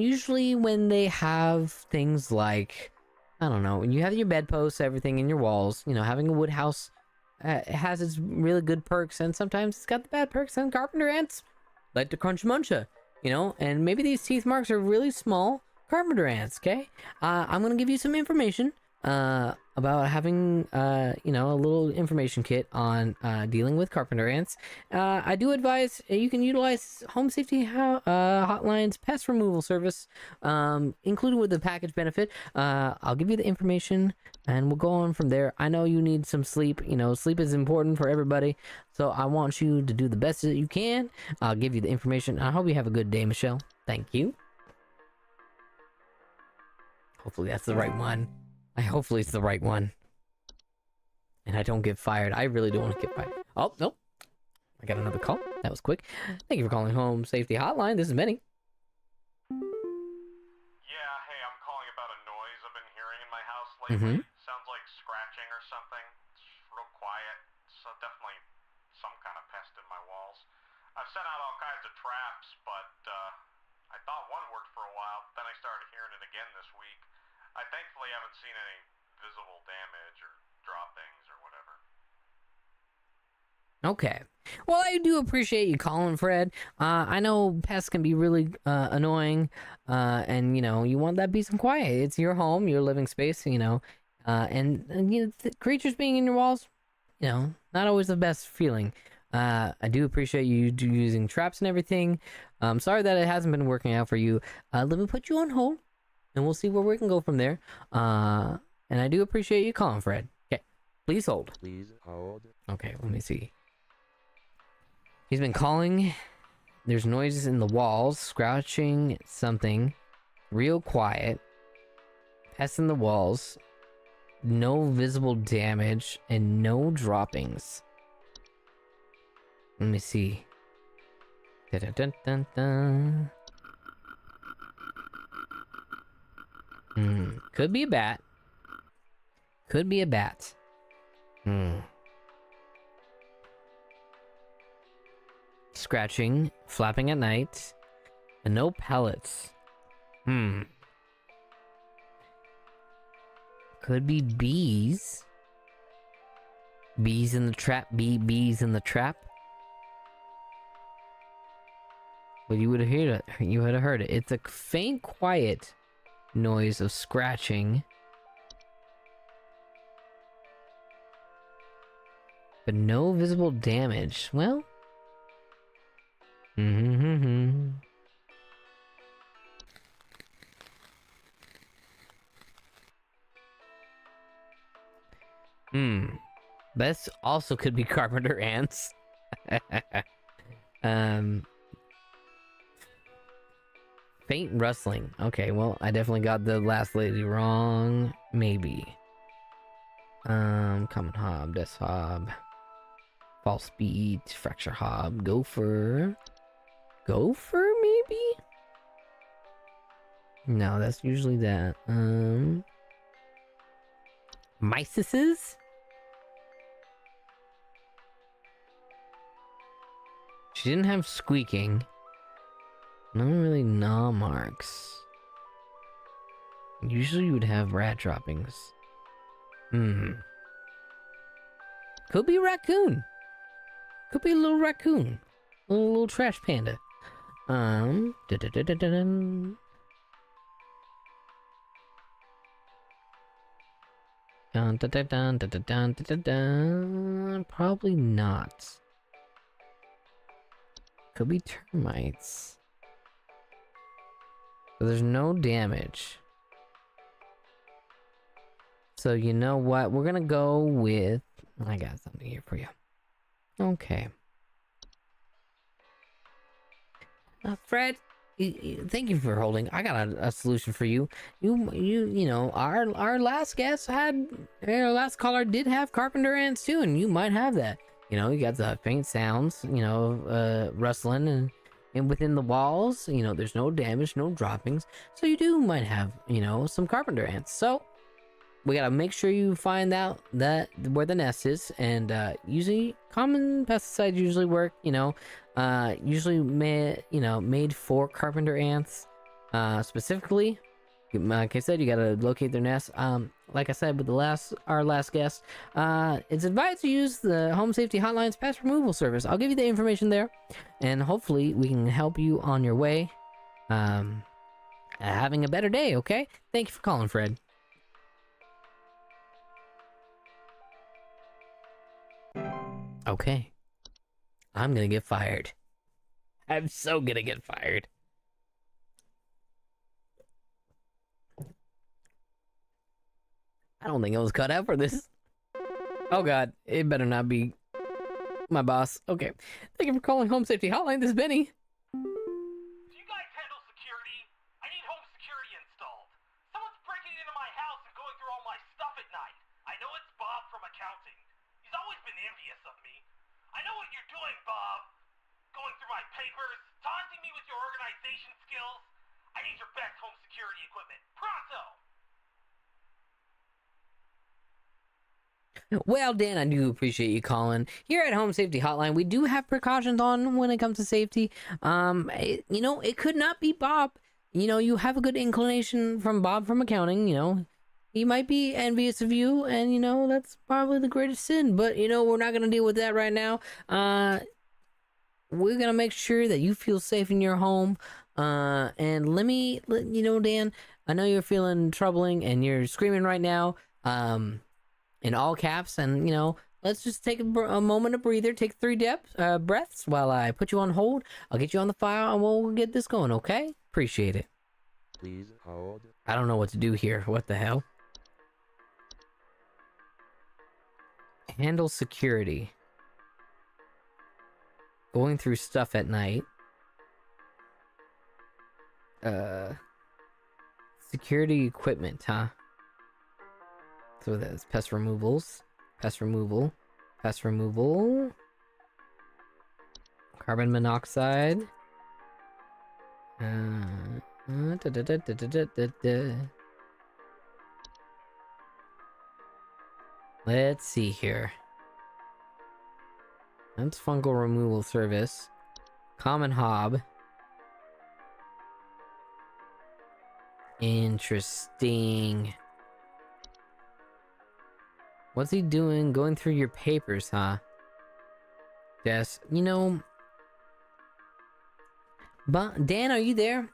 usually when they have things like, I don't know, when you have your bedposts, everything in your walls, you know, having a wood house has its really good perks, and sometimes it's got the bad perks, and carpenter ants like to crunch muncha, you know, and maybe these teeth marks are really small carpenter ants, okay? I'm gonna give you some information about having you know, a little information kit on dealing with carpenter ants. I do advise you can utilize Home Safety Hotline's pest removal service, included with the package benefit. I'll give you the information and we'll go on from there. I know you need some sleep. You know, sleep is important for everybody, so I want you to do the best that you can. I'll give you the information. I hope you have a good day, Michelle. Thank you. Hopefully that's the right one. Hopefully it's the right one. And I don't get fired. I really don't want to get fired. Oh, nope. I got another call. That was quick. Thank you for calling Home Safety Hotline. This is Benny. Yeah, hey, I'm calling about a noise I've been hearing in my house lately. Sounds like scratching or something. It's real quiet. So definitely some kind of pest in my walls. I've sent out all kinds of traps, but I thought one worked for a while. Then I started hearing it again this week. I thankfully haven't seen any visible damage or droppings or whatever. Okay. Well, I do appreciate you calling, Fred. I know pests can be really annoying, and, you know, you want that peace and quiet. It's your home, your living space, you know, and you know, the creatures being in your walls, you know, not always the best feeling. I do appreciate you using traps and everything. I'm sorry that it hasn't been working out for you. Let me put you on hold, and we'll see where we can go from there. And I do appreciate you calling, Fred. Okay, please hold. Please hold. Okay, let me see. He's been calling There's noises in the walls, scratching something, real quiet, pests in the walls, no visible damage, and no droppings. Let me see. Dun-dun-dun-dun. Could be a bat. Could be a bat. Scratching, flapping at night, and no pellets. Could be bees. Bees in the trap. Bees in the trap. Well, you would have heard it. You would have heard it. It's a faint, quiet noise of scratching, but no visible damage. Well, this also could be carpenter ants. Faint rustling. Okay, well, I definitely got the last lady wrong. Maybe. Common hob, death hob, false beat, fracture hob, gopher. Gopher, maybe? No, that's usually that. Mysises? She didn't have squeaking. No really gnaw marks. Usually you would have rat droppings. Could be a raccoon. Could be a little raccoon. A little trash panda. Dun-dun-dun-dun-dun. Dun-dun-dun-dun-dun-dun-dun-dun. Probably not. Could be termites. But there's no damage. So you know what? We're gonna go with... I got something here for you. Okay. Fred, thank you for holding. I got a solution for you. You know, our last guest had... Our last caller did have carpenter ants too, and you might have that. You know, you got the faint sounds, you know, rustling and within the walls, you know, there's no damage, no droppings. So you might have, you know, some carpenter ants. So we gotta make sure you find out that where the nest is, and usually common pesticides usually work, you know, usually made for carpenter ants, specifically. Like I said, you gotta locate their nest. Like I said with our last guest, it's advised to use the Home Safety Hotline's pest removal service. I'll give you the information there, and hopefully we can help you on your way, having a better day. Okay? Thank you for calling, Fred. Okay, I'm gonna get fired. I'm so gonna get fired. I don't think I was cut out for this. Oh god, it better not be my boss. Okay. Thank you for calling Home Safety Hotline. This is Benny. Do you guys handle security? I need home security installed. Someone's breaking into my house and going through all my stuff at night. I know it's Bob from accounting. He's always been envious of me. I know what you're doing, Bob. Going through my papers, taunting me with your organization skills. I need your best home security equipment. Pronto! Well, Dan, I do appreciate you calling. Here at Home Safety Hotline, we do have precautions on when it comes to safety. You know, it could not be Bob. You know, you have a good inclination from Bob from accounting, you know. He might be envious of you, and, you know, that's probably the greatest sin. But, you know, we're not going to deal with that right now. We're going to make sure that you feel safe in your home. And you know, Dan, I know you're feeling troubling, and you're screaming right now. In all caps, and you know, let's just take a moment of breather, take 3 breaths while I put you on hold. I'll get you on the file and we'll get this going, okay? Appreciate it. Please hold. I don't know what to do here. What the hell? Handle security. Going through stuff at night. security equipment, huh? So that's pest removals, pest removal, pest removal, carbon monoxide. Let's see here. That's fungal removal service. Common hob. Interesting. What's he doing? Going through your papers, huh? Yes. You know... But Dan, are you there?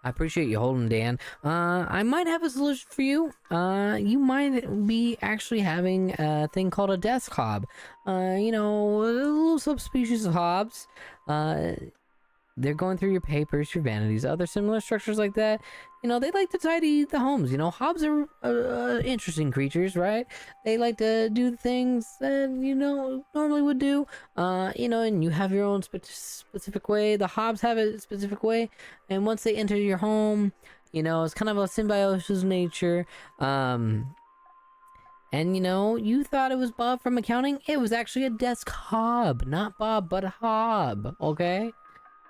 I appreciate you holding, Dan. I might have a solution for you. You might be actually having a thing called a desk hob. You know, a little subspecies of hobs. They're going through your papers, your vanities, other similar structures like that. You know, they like to tidy the homes. You know, hobs are interesting creatures, right? They like to do things that, you know, normally would do. You know, and you have your own specific way. The hobs have a specific way. And once they enter your home, you know, it's kind of a symbiosis of nature. And, you know, you thought it was Bob from accounting. It was actually a desk hob. Not Bob, but a hob. Okay?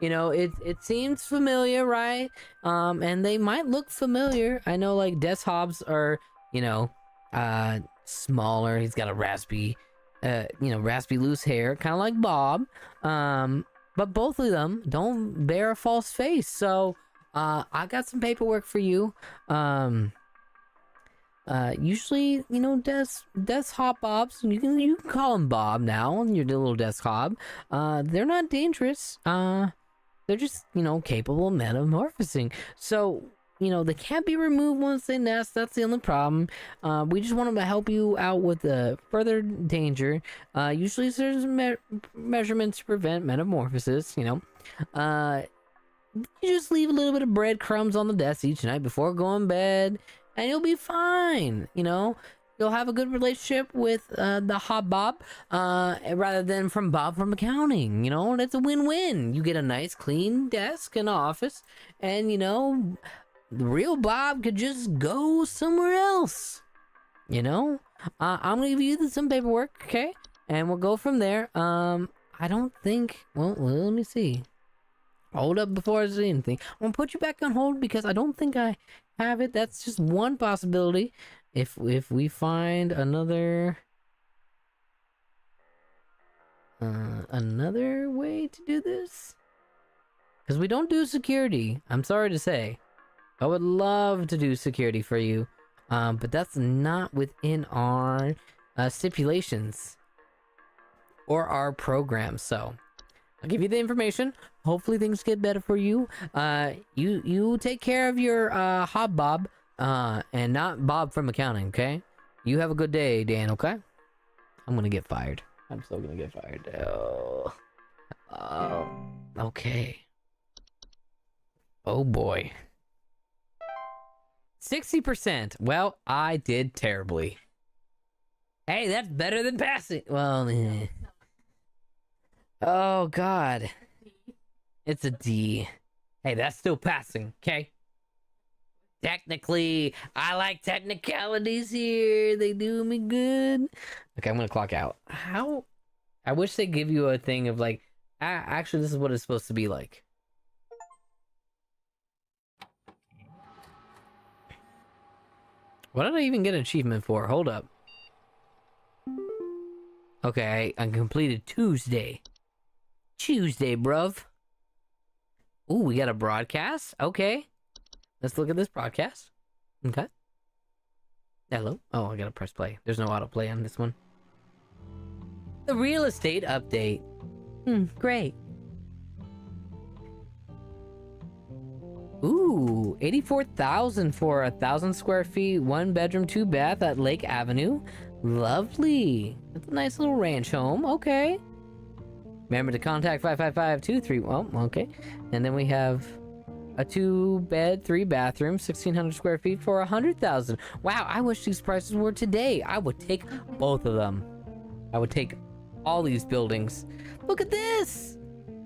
You know, it seems familiar, right? And they might look familiar. I know, like, desk hobs are, you know, smaller. He's got a raspy, you know, raspy loose hair, kind of like Bob. But both of them don't bear a false face. So, I got some paperwork for you. Usually, you know, desk hob bobs, you can call them Bob now, your little desk hob. They're not dangerous. They're just, you know, capable of metamorphosing. So, you know, they can't be removed once they nest. That's the only problem. We just want to help you out with the further danger. Usually there's measurements to prevent metamorphosis, you know. You just leave a little bit of breadcrumbs on the desk each night before going to bed, and you'll be fine, you know. You'll have a good relationship with the Hob Bob, rather than from Bob from accounting, you know. That's a win-win. You get a nice clean desk and office, and, you know, the real Bob could just go somewhere else, you know. I'm gonna give you some paperwork, okay, and we'll go from there. I don't think, well, let me see. Hold up before I say anything. I'm gonna put you back on hold because I don't think I have it. That's just one possibility. If we find another way to do this, because we don't do security. I'm sorry to say. I would love to do security for you, but that's not within our stipulations or our program. So I'll give you the information. Hopefully things get better for you. You take care of your Hob Bob, and not Bob from accounting, okay? You have a good day, Dan, okay? I'm gonna get fired. I'm still gonna get fired. Oh, okay. Oh boy. 60%. Well, I did terribly. Hey, that's better than passing. Well, oh God. It's a D. Hey, that's still passing, okay? Technically, I like technicalities here. They do me good. Okay, I'm gonna clock out. How? I wish they give you a thing of like, actually, this is what it's supposed to be like. What did I even get an achievement for? Hold up. Okay, I completed Tuesday. Tuesday, bruv. Ooh, we got a broadcast? Okay. Let's look at this broadcast. Okay. Hello. Oh, I gotta press play. There's no autoplay on this one. The real estate update. Great. Ooh, 84,000 for 1,000 square feet, 1 bedroom, 2 bath at Lake Avenue. Lovely. That's a nice little ranch home. Okay. Remember to contact 555-23. Well, okay. And then we have a 2-bed, 3-bathroom, 1,600 square feet for 100,000. Wow, I wish these prices were today. I would take both of them. I would take all these buildings. Look at this!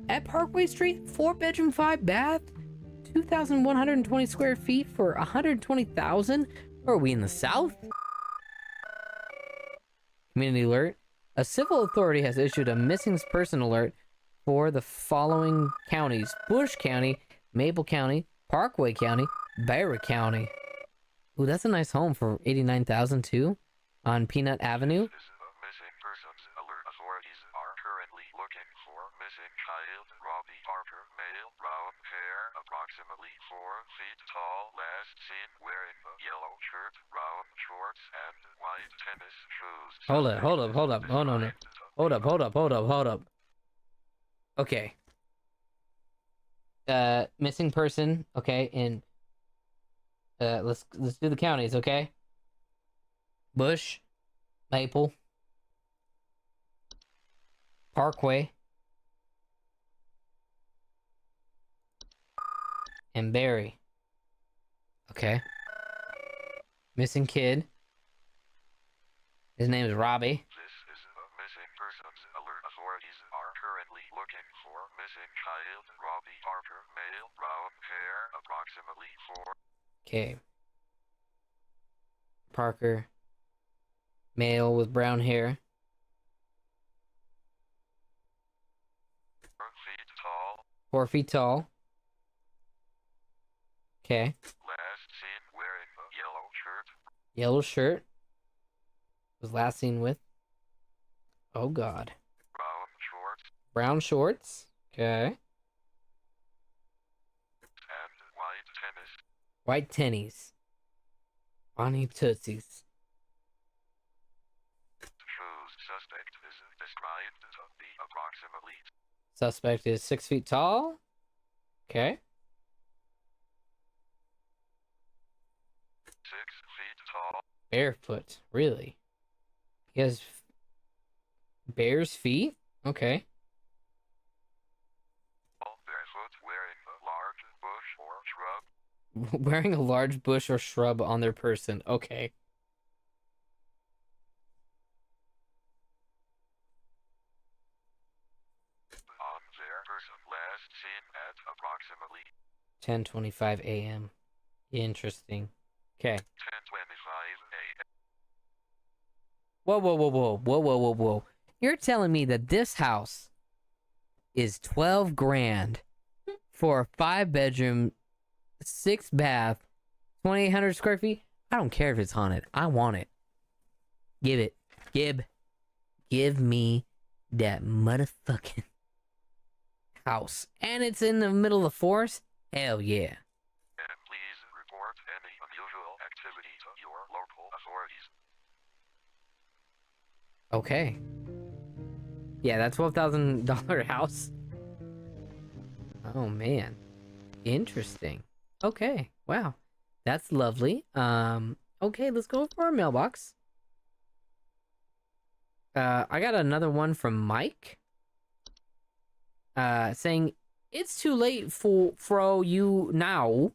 At Parkway Street, 4-bedroom, 5-bath, 2,120 square feet for 120,000? Are we in the South? Community alert. A civil authority has issued a missing person alert for the following counties: Bush County, Maple County, Parkway County, Barra County. Ooh, that's a nice home for 89,000 too, on Peanut Avenue. Missing persons alert. Authorities are currently looking for missing child Robbie Parker, male, brown hair, approximately 4 feet tall, last seen wearing a yellow shirt, brown shorts, and white tennis shoes. Hold up. Oh, no. Hold up. Okay. Missing person, okay, and let's do the counties, okay? Bush, Maple, Parkway, and Barry. Okay. Missing kid. His name is Robbie. This is a missing persons alert. Authorities are currently looking for missing child Robbie Parker, male, brown hair, approximately 4. Okay. Parker. Male with brown hair. 4 feet tall. 4 feet tall. Okay. Last seen wearing a yellow shirt. Yellow shirt. Was last seen with. Oh God. Brown shorts. Brown shorts. Okay. And white tennis. White tennies. Bonnie Tootsies. Shoes. Suspect is described to be approximately Suspect is 6 feet tall. Okay. 6 feet tall. Barefoot. Really? He has bear's feet? Okay. Barefoot, wearing a large bush or shrub. Wearing a large bush or shrub on their person. Okay. On their person, last seen at approximately 10:25 a.m. Interesting. Okay. 10:25 a.m. Whoa. You're telling me that this house is 12 grand for a 5-bedroom, 6-bath, 2,800 square feet? I don't care if it's haunted. I want it. Give it. Give me that motherfucking house. And it's in the middle of the forest? Hell yeah. And please report any unusual activity to your local authorities. Okay. Yeah, that $12,000 house. Oh man. Interesting. Okay. Wow. That's lovely. Okay, let's go for our mailbox. I got another one from Mike. Saying it's too late for you now.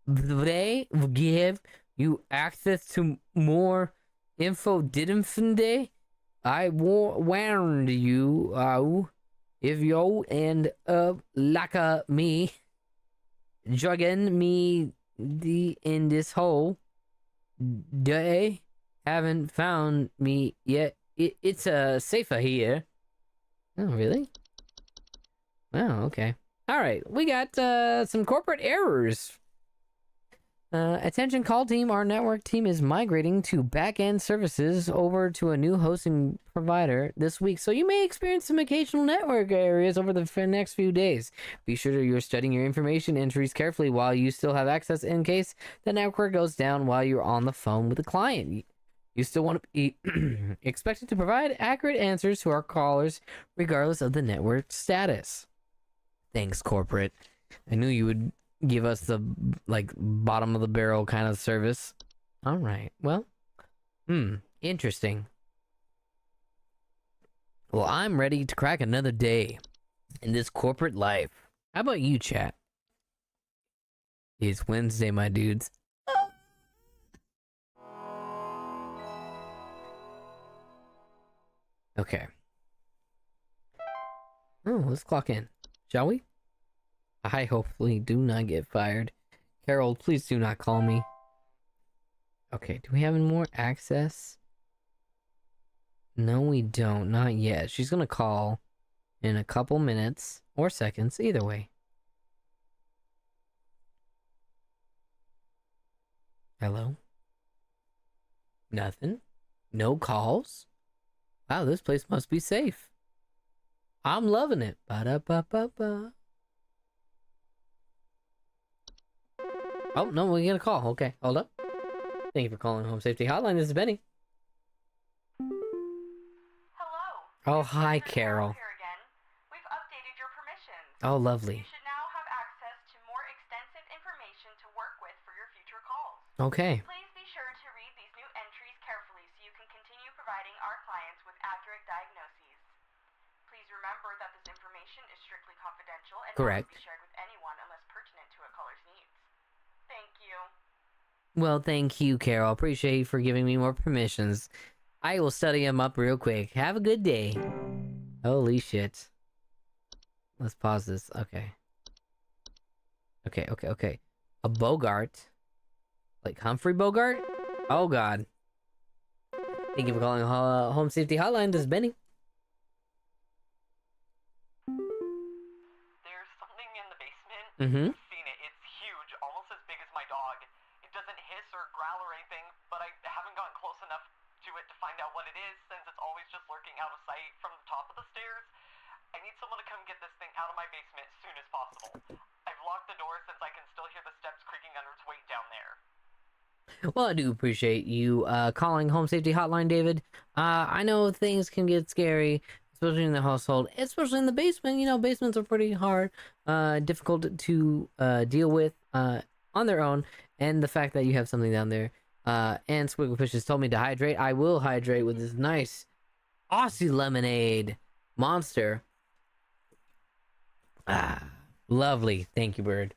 They give you access to more info, didn't they? I warned you, if you end up like me, dragging me in this hole, they haven't found me yet. It's safer here. Oh, really? Oh, okay. All right, we got some corporate errors. Attention call team, our network team is migrating to back-end services over to a new hosting provider this week, so you may experience some occasional network areas over the next few days. Be sure you're studying your information entries carefully while you still have access in case the network goes down while you're on the phone with the client. You still want to be expected to provide accurate answers to our callers regardless of the network status. Thanks, corporate. I knew you would give us the bottom of the barrel kind of service. All right. Well, interesting. Well, I'm ready to crack another day in this corporate life. How about you, chat? It's Wednesday, my dudes. Okay. Oh, let's clock in, shall we? I hopefully do not get fired. Carol, please do not call me. Okay, do we have any more access? No, we don't. Not yet. She's gonna call in a couple minutes or seconds, either way. Hello? Nothing? No calls? Wow, this place must be safe. I'm loving it. Ba-da-ba-ba-ba. Oh, no, we get a call. Okay, hold up. Thank you for calling Home Safety Hotline. This is Benny. Hello. Oh, hi, Mr. Carol. Here again. We've updated your permissions. Oh, lovely. You should now have access to more extensive information to work with for your future calls. Okay. Please be sure to read these new entries carefully so you can continue providing our clients with accurate diagnoses. Please remember that this information is strictly confidential and Correct. not to be shared with anyone unless pertinent to a caller's needs. Thank you. Well, thank you, Carol. Appreciate you for giving me more permissions. I will study them up real quick. Have a good day. Holy shit. Let's pause this. Okay. Okay. A Bogart. Like Humphrey Bogart? Oh, God. Thank you for calling Home Safety Hotline. This is Benny. There's something in the basement. Mm-hmm. I've seen it. It's huge, almost as big as my dog. It doesn't hiss or growl or anything, but I haven't gotten close enough to it to find out what it is since it's always just lurking out of sight from the top of the stairs. I need someone to come get this thing out of my basement as soon as possible. I've locked the door since I can still hear the steps creaking under its weight down there. Well, I do appreciate you calling Home Safety Hotline, David. I know things can get scary, especially in the household, especially in the basement. You know, basements are pretty hard, difficult to deal with on their own. And the fact that you have something down there, and Squigglefish has told me to hydrate. I will hydrate with this nice Aussie lemonade monster. Ah, lovely. Thank you, bird.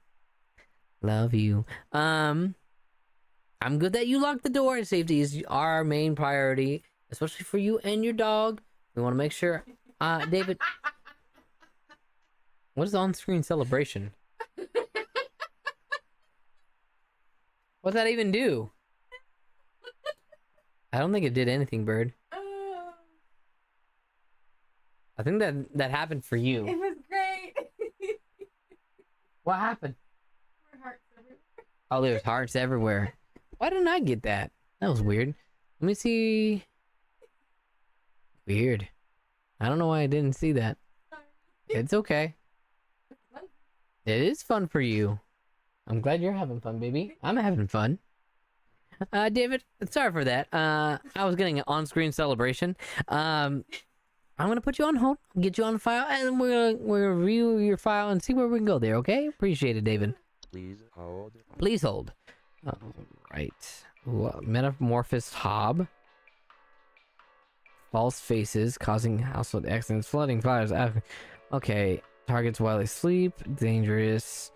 Love you. I'm good that you locked the door, and safety is our main priority, especially for you and your dog. We want to make sure, David. What is on-screen celebration? What's that even do? I don't think it did anything, bird. I think that happened for you. It was great. What happened? There were hearts everywhere. Oh, there's hearts everywhere. Why didn't I get that? That was weird. Let me see. Weird. I don't know why I didn't see that. It's okay. It is fun for you. I'm glad you're having fun, baby. I'm having fun. David, sorry for that. I was getting an on-screen celebration. I'm gonna put you on hold, get you on file, and we're gonna review your file and see where we can go there. Okay? Appreciate it, David. Please hold. Please hold. All right. Metamorphosed hob. False faces causing household accidents, flooding, fires. Okay. Targets while they sleep. Dangerous.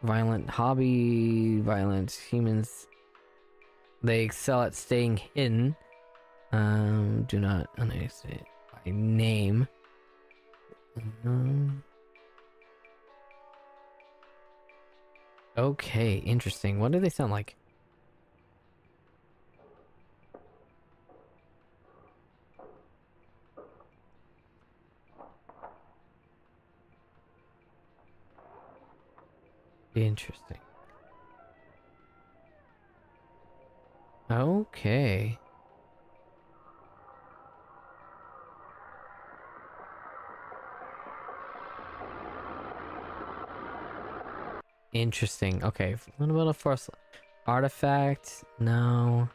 Violent hobby. Violent humans. They excel at staying hidden. Do not understand by name. Okay, interesting. What do they sound like? Interesting. Okay. Interesting. Okay. What about a first artifact? No.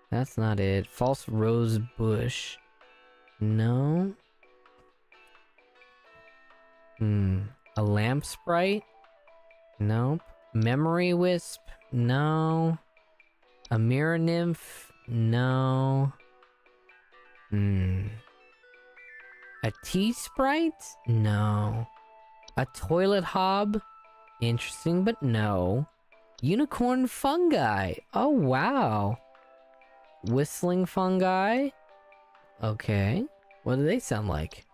That's not it. False rose bush. No. A lamp sprite? Nope. Memory wisp? No. A mirror nymph? No. A tea sprite? No. A toilet hob? Interesting, but no. Unicorn fungi? Oh, wow. Whistling fungi? Okay. What do they sound like?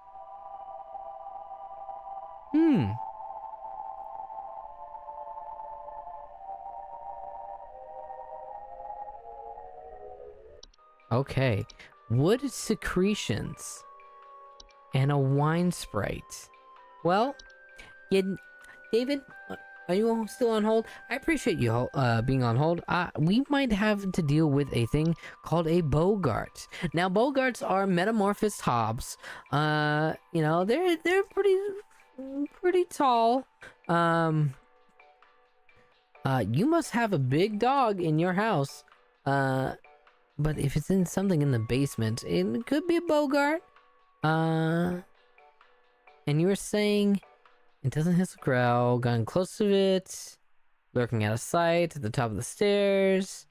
Okay. Wood secretions and a wine sprite. Well, David, are you all still on hold? I appreciate you being on hold. We might have to deal with a thing called a Bogart. Now, Bogarts are metamorphosed hobs. You know, they're pretty tall. You must have a big dog in your house. But if it's in something in the basement, it could be a Bogart. And you were saying it doesn't hiss or growl, gotten close to it, lurking out of sight at the top of the stairs.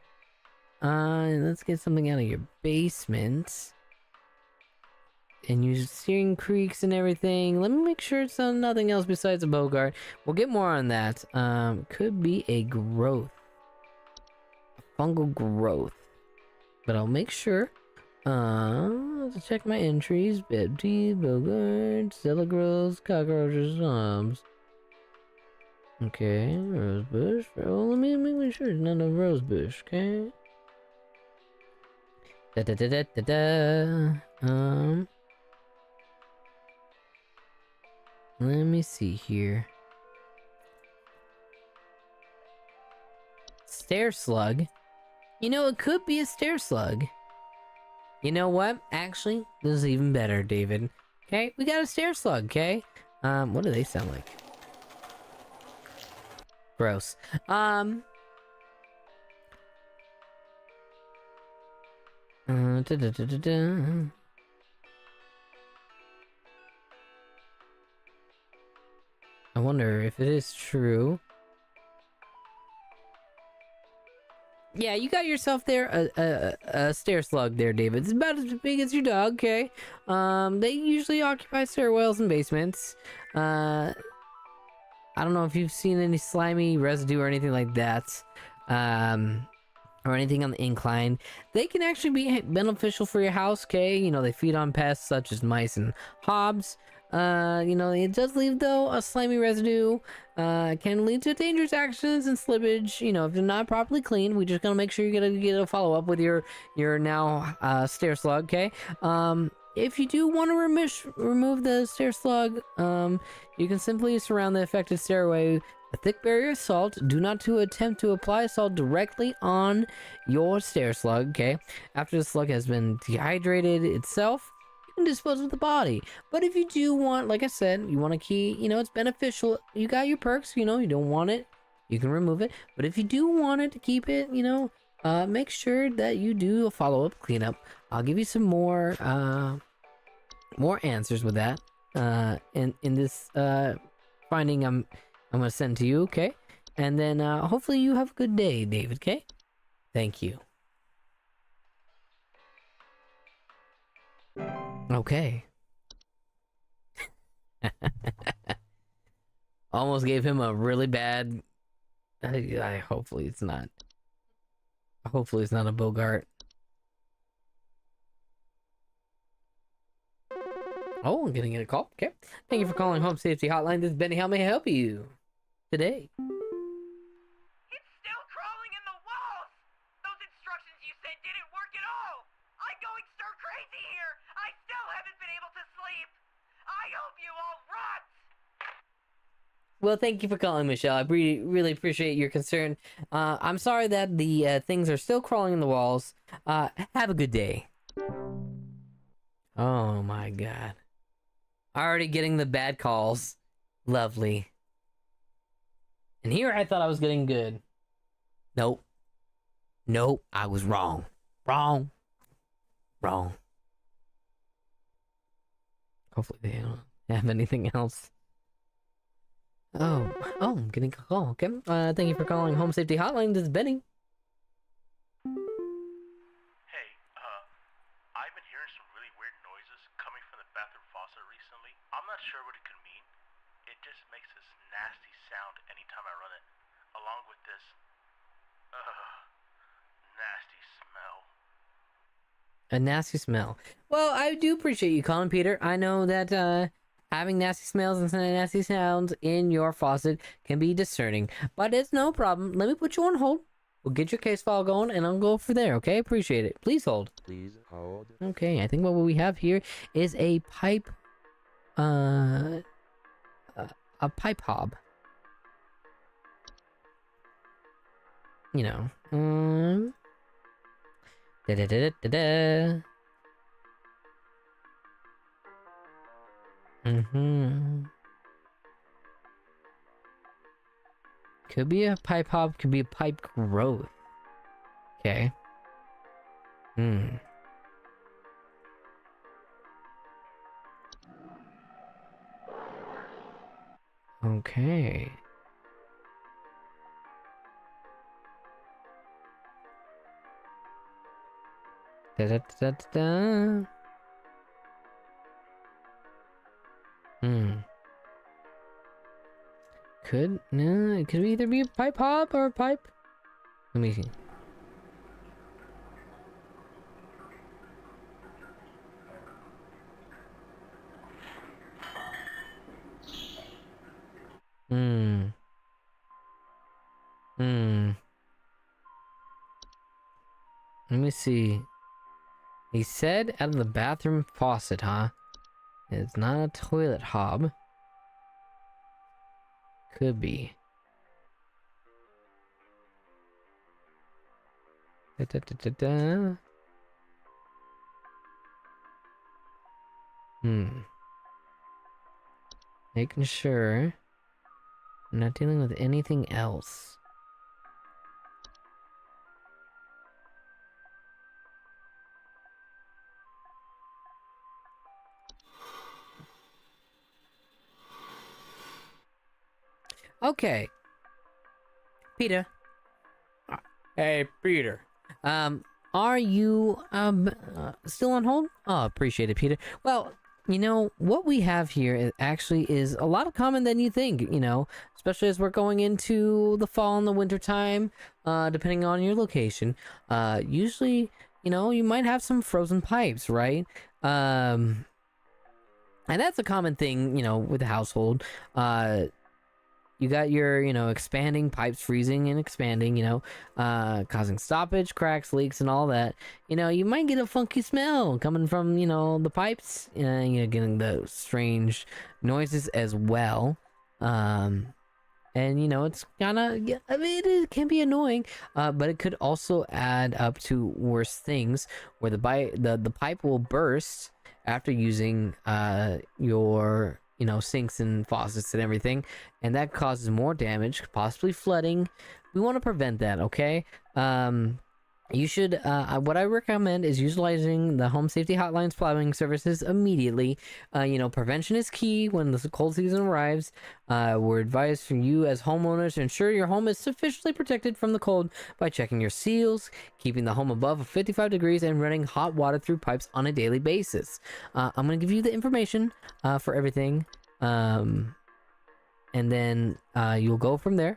Let's get something out of your basement. And you're hearing creaks and everything. Let me make sure it's nothing else besides a Bogart. We'll get more on that. Could be a growth. A fungal growth. But I'll make sure. To check my entries. Bed tea, Bogart, Stella Grills, cockroaches, hobs. Okay, rose bush. Oh, let me make sure it's not a rose bush, okay? Da da da da da da. Let me see here. Stair slug. You know, it could be a stair slug. You know what? Actually, this is even better, David. Okay, we got a stair slug, okay? What do they sound like? Gross. Da, da, da, da, da. I wonder if it is true. Yeah, you got yourself there a stair slug there, David. It's about as big as your dog, okay? They usually occupy stairwells and basements. I don't know if you've seen any slimy residue or anything like that. Or anything on the incline. They can actually be beneficial for your house, okay? You know, they feed on pests such as mice and hobs. You know, it does leave, though, a slimy residue. Can lead to dangerous accidents and slippage. You know, if they're not properly cleaned, we just gotta make sure you get a follow-up with your now stair slug, okay? If you do want to remove the stair slug, you can simply surround the affected stairway with a thick barrier of salt. Do not attempt to apply salt directly on your stair slug, okay? After the slug has been dehydrated itself, you can dispose of the body. But if you do want, like I said, you want to keep, you know, it's beneficial. You got your perks, you know, you don't want it, you can remove it. But if you do want it to keep it, you know, make sure that you do a follow-up cleanup. I'll give you some more answers with that in this finding I'm gonna send to you, okay? And then hopefully you have a good day, David, okay? Thank you. Okay. Almost gave him a really bad. Hopefully it's not. Hopefully it's not a Bogart. Oh, I'm getting a call. Okay. Thank you for calling Home Safety Hotline. This is Benny. How may I help you today? It's still crawling in the walls! Those instructions you said didn't work at all! I'm going stir crazy here! I still haven't been able to sleep! I hope you all rot! Well, thank you for calling, Michelle. I really appreciate your concern. I'm sorry that the things are still crawling in the walls. Have a good day. Oh my god. Already getting the bad calls. Lovely. And here I thought I was getting good. Nope. Nope, I was wrong. Wrong. Hopefully they don't have anything else. Oh, I'm getting a call. Okay. Thank you for calling Home Safety Hotline. This is Benny. Hey, I've been hearing some really weird noises coming from the bathroom faucet recently. I'm not sure what it could mean. It just makes this nasty sound anytime I run it, along with this, nasty smell. A nasty smell. Well, I do appreciate you calling, Peter. I know that, having nasty smells and nasty sounds in your faucet can be discerning, but it's no problem. Let me put you on hold. We'll get your case file going, and I'll go for there, okay? Appreciate it. Please hold. Please hold. Okay, I think what we have here is a pipe, a pipe hob. You know, da da da da da. Could be a pipe hob, could be a pipe growth. Okay. Okay. Da da da da da. It could either be a pipe hob or a pipe. Let me see. Let me see. He said out of the bathroom faucet, huh? It's not a toilet hob. Could be. Da, da, da, da, da. Making sure I'm not dealing with anything else. Okay. Peter. Hey, Peter. Are you, still on hold? Oh, appreciate it, Peter. Well, you know, what we have here is a lot of common than you think, you know, especially as we're going into the fall and the winter time, depending on your location. Usually, you know, you might have some frozen pipes, right? And that's a common thing, you know, with the household. You got your, you know, expanding pipes freezing and expanding, you know, causing stoppage, cracks, leaks, and all that. You know, you might get a funky smell coming from, you know, the pipes. You know, getting the strange noises as well. And, you know, it's kind of, I mean, it can be annoying, but it could also add up to worse things where the pipe will burst after using your, you know, sinks and faucets and everything, and that causes more damage, possibly flooding. We want to prevent that, okay? You should, what I recommend is utilizing the Home Safety Hotline's plumbing services immediately. You know, prevention is key when the cold season arrives. We're advised for you as homeowners to ensure your home is sufficiently protected from the cold by checking your seals, keeping the home above 55 degrees, and running hot water through pipes on a daily basis. I'm going to give you the information for everything, and then you'll go from there.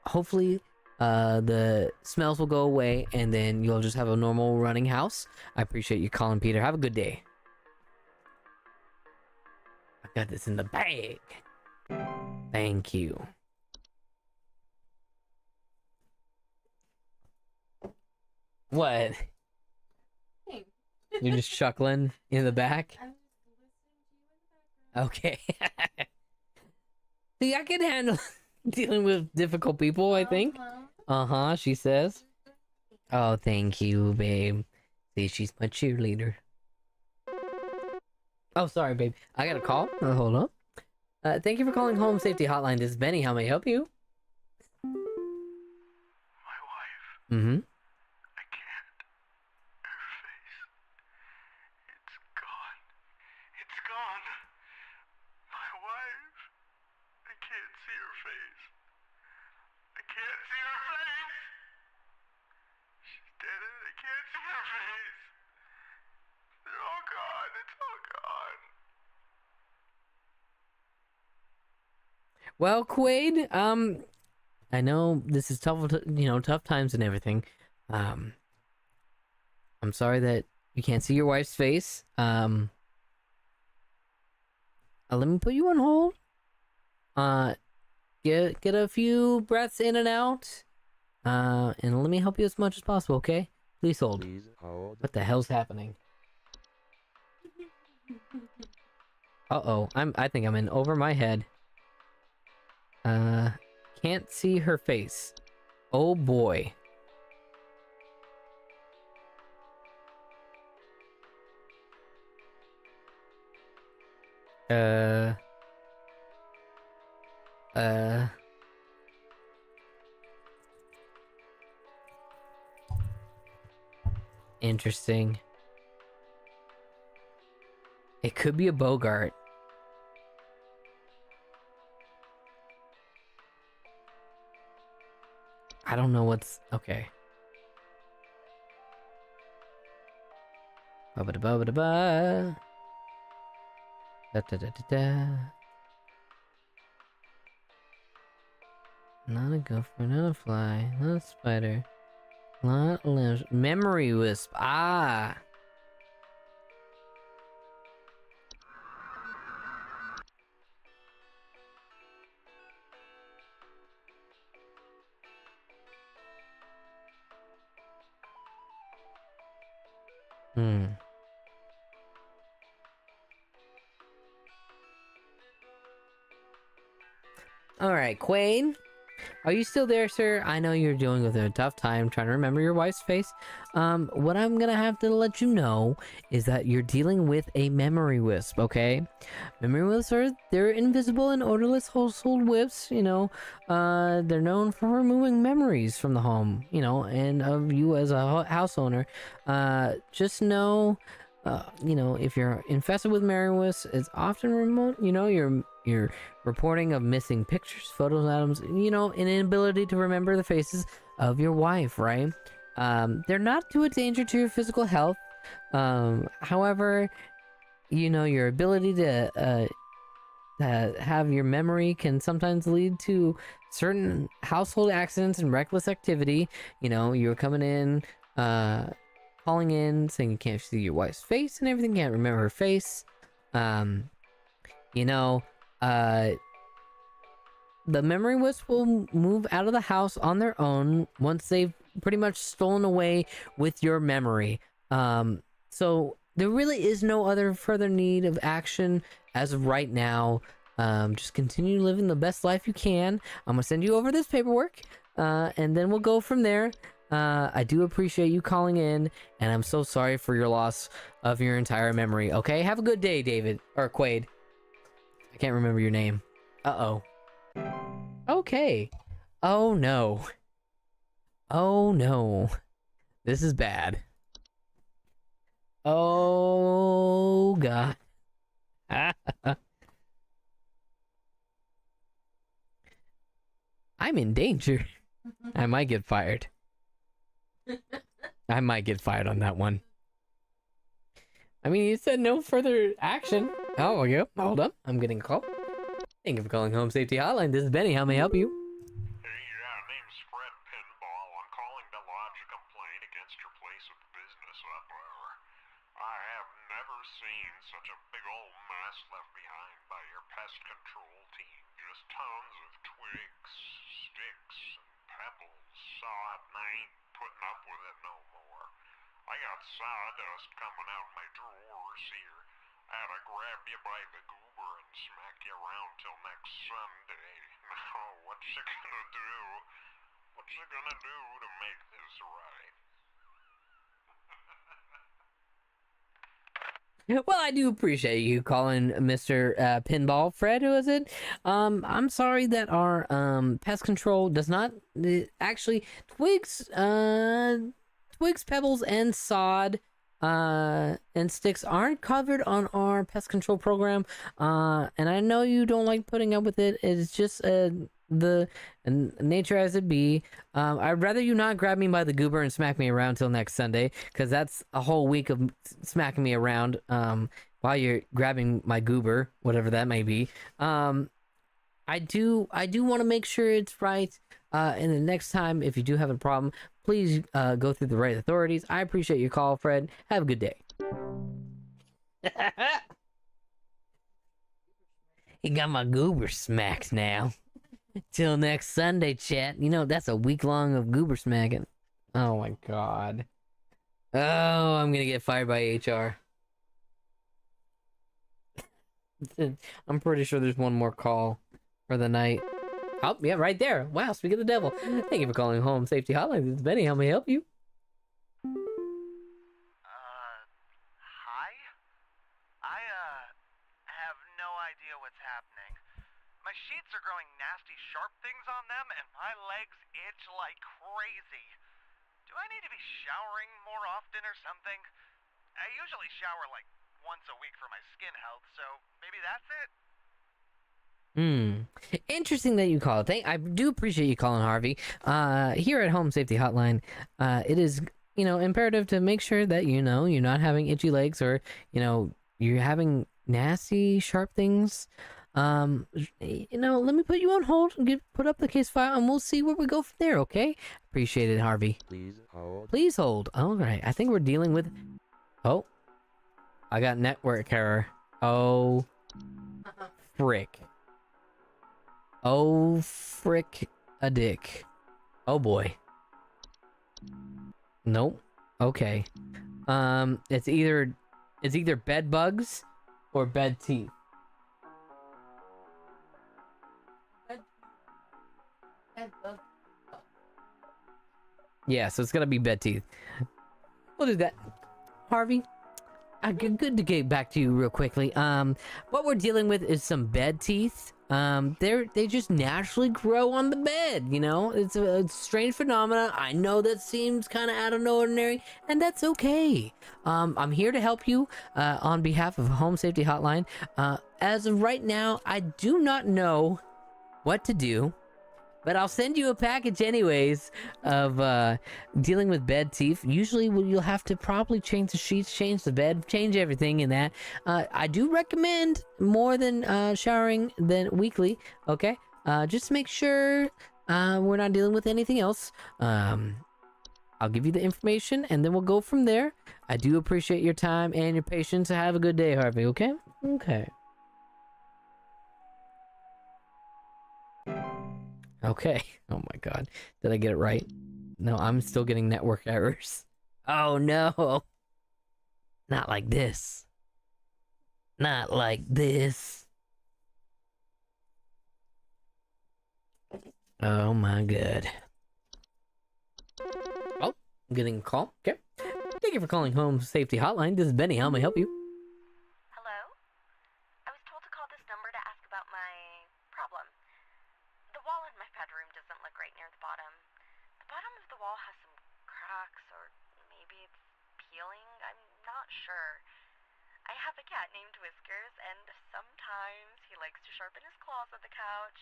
Hopefully, the smells will go away, and then you'll just have a normal running house. I appreciate you calling, Peter. Have a good day. I got this in the bag. Thank you. What? You're just chuckling in the back? Okay. See, I can handle dealing with difficult people, I think. She says. Oh, thank you, babe. See, she's my cheerleader. Oh, sorry, babe. I got a call. Hold up. Thank you for calling Home Safety Hotline. This is Benny. How may I help you? My wife. Mm-hmm. I can't. Her face. It's gone. It's gone. My wife. I can't see her face. I can't see her face. She's dead and I can't see her face. They're all gone. It's all gone. Well, Quaid, I know this is tough, you know, tough times and everything. I'm sorry that you can't see your wife's face. Let me put you on hold. Get a few breaths in and out. And let me help you as much as possible, okay? Please hold. What the hell's happening? Uh-oh, I think I'm in over my head. Can't see her face. Oh boy. Interesting. It could be a Bogart. I don't know what's... Okay. Ba-ba-da-ba-ba-da-ba. Da-da-da-da-da. Not a gopher, not a fly, not a spider. Not a limbs. Memory wisp. Ah. All right, Quaid. Are you still there, sir? I know you're dealing with a tough time trying to remember your wife's face. What I'm gonna have to let you know is that you're dealing with a memory wisp, okay? Memory wisps they're invisible and odorless household wisps, you know. They're known for removing memories from the home, you know, and of you as a house owner. Just know, you know, if you're infested with memory wisps, it's often remote, you know, you're reporting of missing pictures, photos, items, you know, an inability to remember the faces of your wife, right? They're not to a danger to your physical health. However, you know, your ability to have your memory can sometimes lead to certain household accidents and reckless activity. You know, you're coming in, calling in, saying you can't see your wife's face and everything, can't remember her face. You know, the memory wisp will move out of the house on their own once they've pretty much stolen away with your memory. So there really is no other further need of action as of right now. Just continue living the best life you can. I'm gonna send you over this paperwork, and then we'll go from there. I do appreciate you calling in, and I'm so sorry for your loss of your entire memory. Okay, have a good day, David, or Quaid. I can't remember your name. Uh-oh. Okay. Oh no. Oh no. This is bad. Oh god. I'm in danger. I might get fired. I might get fired on that one. I mean, you said no further action. Oh, yeah. Hold up. I'm getting a call. Thank you for calling Home Safety Hotline. This is Benny. How may I help you? Hey, name's Fred Pinball. I'm calling to lodge a complaint against your place of business up there. I have never seen such a big old mess left behind by your pest control team. Just tons of twigs, sticks, and pebbles. Sod, and I ain't putting up with it no more. I got sawdust coming out of my drawers here. I'd have grabbed you by the goober and smacked you around till next Sunday. Now, what's you gonna do? What's you gonna do to make this right? Well, I do appreciate you calling Mr. Pinball. Fred, who is it? I'm sorry that our pest control does not actually twigs, pebbles, and sod and sticks aren't covered on our pest control program. And I know you don't like putting up with it. It's just the nature as it be. I'd rather you not grab me by the goober and smack me around till next Sunday, because that's a whole week of smacking me around while you're grabbing my goober, whatever that may be. I do want to make sure it's right. And the next time, if you do have a problem, please go through the right authorities. I appreciate your call, Fred. Have a good day. He got my goober smacks now. Till next Sunday, chat. You know, that's a week long of goober smacking. Oh my god. Oh, I'm gonna get fired by HR. I'm pretty sure there's one more call for the night. Oh, yeah, right there. Wow, speak of the devil. Thank you for calling Home Safety Hotline. This is Benny. How may I help you? Hi? I, have no idea what's happening. My sheets are growing nasty sharp things on them, and my legs itch like crazy. Do I need to be showering more often or something? I usually shower like once a week for my skin health, so maybe that's it? Interesting that you call. I do appreciate you calling, Harvey. Here at Home Safety Hotline, it is, imperative to make sure that, you're not having itchy legs or, you're having nasty, sharp things. Let me put you on hold and put up the case file and we'll see where we go from there, okay? Appreciate it, Harvey. Please hold. Please hold. All right. I think we're dealing with... Oh. I got network error. Oh. Frick. Oh, frick a dick. Oh, boy. Nope. Okay. It's either bed bugs or bed teeth. Yeah, so it's gonna be bed teeth. We'll do that. Harvey, good to get back to you real quickly. What we're dealing with is some bed teeth. They just naturally grow on the bed, It's a strange phenomenon. I know that seems kind of out of the ordinary, and that's okay. I'm here to help you on behalf of Home Safety Hotline. As of right now, I do not know what to do, but I'll send you a package anyways of dealing with bed teeth. Usually you'll have to probably change the sheets, change the bed, change everything in that. I do recommend more than showering than weekly, okay? Just to make sure we're not dealing with anything else. I'll give you the information and then we'll go from there. I do appreciate your time and your patience. Have a good day, Harvey, okay? Okay. Okay. Oh my god. Did I get it right? No, I'm still getting network errors. Oh no. Not like this. Not like this. Oh my god. Oh, I'm getting a call. Okay. Thank you for calling Home Safety Hotline. This is Benny. How may I help you? Hello? I was told to call this number to ask about my problem. The wall in my bedroom doesn't look right near the bottom. The bottom of the wall has some cracks, or maybe it's peeling. I'm not sure. I have a cat named Whiskers, and sometimes he likes to sharpen his claws at the couch,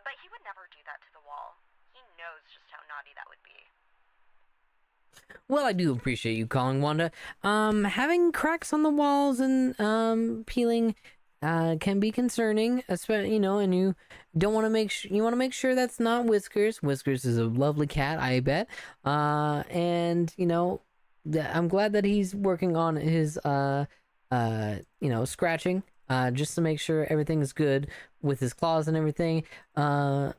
but he would never do that to the wall. He knows just how naughty that would be. Well, I do appreciate you calling, Wanda. Having cracks on the walls and peeling can be concerning, especially, and you don't want to make sure that's not Whiskers. Whiskers is a lovely cat, I bet. And I'm glad that he's working on his scratching, just to make sure everything is good with his claws and everything. I'm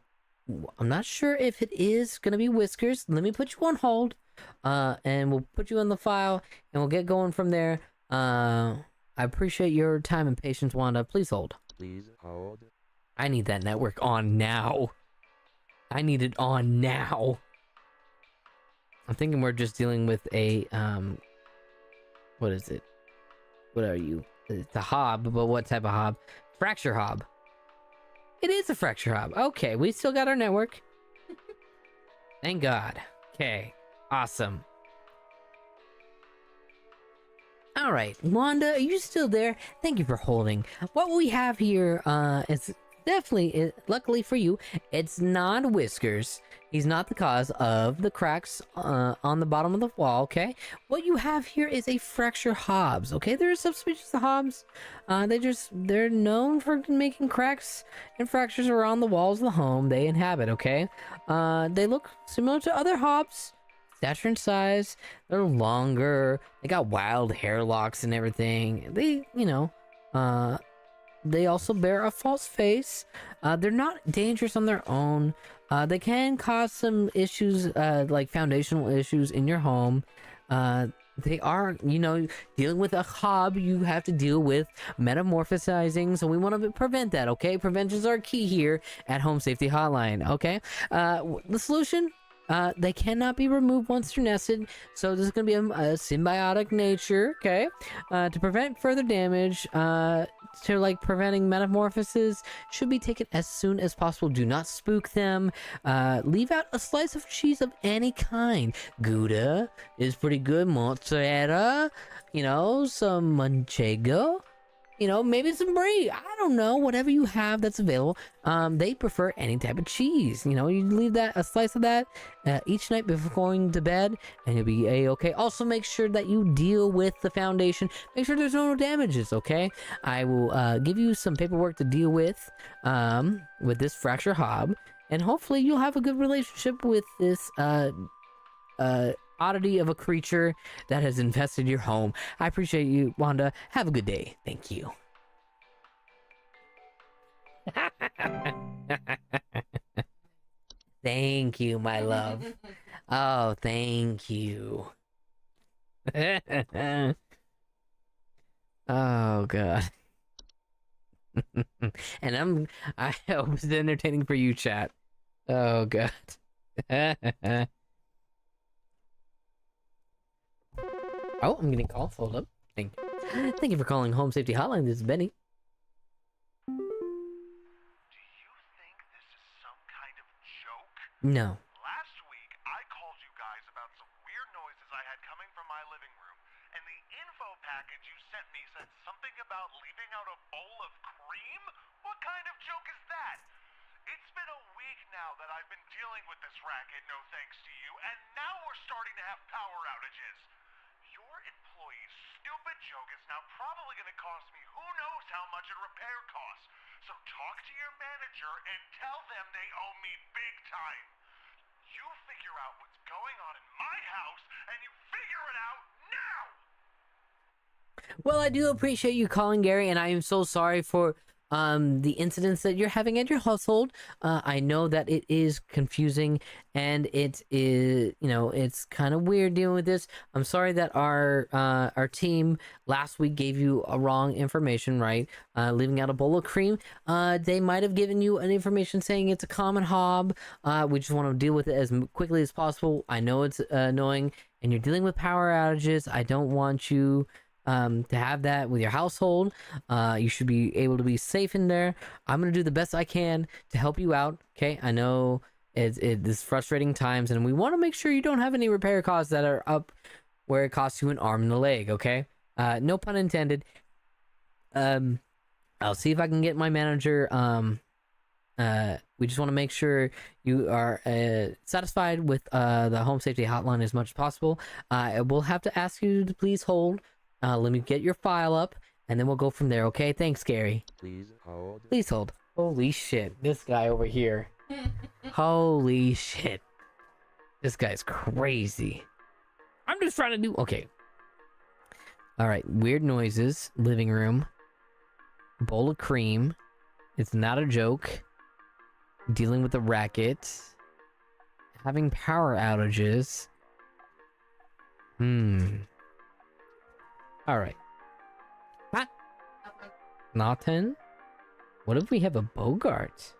not sure if it is gonna be Whiskers. Let me put you on hold, and we'll put you in the file, and we'll get going from there. I appreciate your time and patience, Wanda. Please hold. Please hold. I need that network on now. I need it on now. I'm thinking we're just dealing with a, what is it? What are you? It's a hob, but what type of hob? Fracture hob. It is a fracture hob. Okay, we still got our network. Thank God. Okay, awesome. All right, Wanda, are you still there? Thank you for holding. What we have here is definitely, luckily for you, it's not Whiskers. He's not the cause of the cracks on the bottom of the wall, okay? What you have here is a fracture hobs, okay? There are subspecies of hobs. They're known for making cracks and fractures around the walls of the home they inhabit, okay? They look similar to other hobs. Stature and size, they're longer, they got wild hair locks and everything. They, they also bear a false face. They're not dangerous on their own. They can cause some issues, like foundational issues in your home. They are, dealing with a hob, you have to deal with metamorphosizing, so we want to prevent that, okay? Preventions are key here at Home Safety Hotline, okay? The solution, they cannot be removed once they're nested, so this is going to be a symbiotic nature, okay? To prevent further damage, to like preventing metamorphosis, should be taken as soon as possible. Do not spook them. Leave out a slice of cheese of any kind. Gouda is pretty good. Mozzarella, some manchego. Maybe some brie. I don't know. Whatever you have that's available. They prefer any type of cheese. You leave a slice of that each night before going to bed, and you'll be a-okay. Also, make sure that you deal with the foundation. Make sure there's no damages, okay? I will give you some paperwork to deal with this fracture hob, and hopefully you'll have a good relationship with this oddity of a creature that has infested your home. I appreciate you, Wanda. Have a good day. Thank you. Thank you, my love. Oh, thank you. Oh, God. And I hope it's entertaining for you, chat. Oh, God. Oh, I'm getting a call. Hold up. Thank you for calling Home Safety Hotline. This is Benny. Do you think this is some kind of joke? No. Last week, I called you guys about some weird noises I had coming from my living room, and the info package you sent me said something about leaving out a bowl of cream? What kind of joke is that? It's been a week now that I've been dealing with this racket, no thanks to you, and now we're starting to have power outages. Your employee's stupid joke is now probably going to cost me who knows how much in repair costs. So talk to your manager and tell them they owe me big time. You figure out what's going on in my house, and you figure it out now! Well, I do appreciate you calling, Gary, and I am so sorry for the incidents that you're having at your household. I know that it is confusing, and it is, it's kind of weird dealing with this. I'm sorry that our team last week gave you a wrong information, right? Leaving out a bowl of cream. They might have given you an information saying it's a common hob. We just want to deal with it as quickly as possible. I know it's annoying, and you're dealing with power outages. I don't want you to have that with your household. You should be able to be safe in there. I'm gonna do the best I can to help you out. Okay, I know it's frustrating times, and we want to make sure you don't have any repair costs that are up where it costs you an arm and a leg. Okay, no pun intended. I'll see if I can get my manager. We just want to make sure you are satisfied with the Home Safety Hotline as much as possible. I will have to ask you to please hold. Let me get your file up, and then we'll go from there, okay? Thanks, Gary. Please hold. Please hold. Holy shit, this guy over here. Holy shit. This guy's crazy. I'm just trying to do... Okay. Alright, weird noises. Living room. Bowl of cream. It's not a joke. Dealing with the racket. Having power outages. Alright. Nothing? What if we have a Bogart?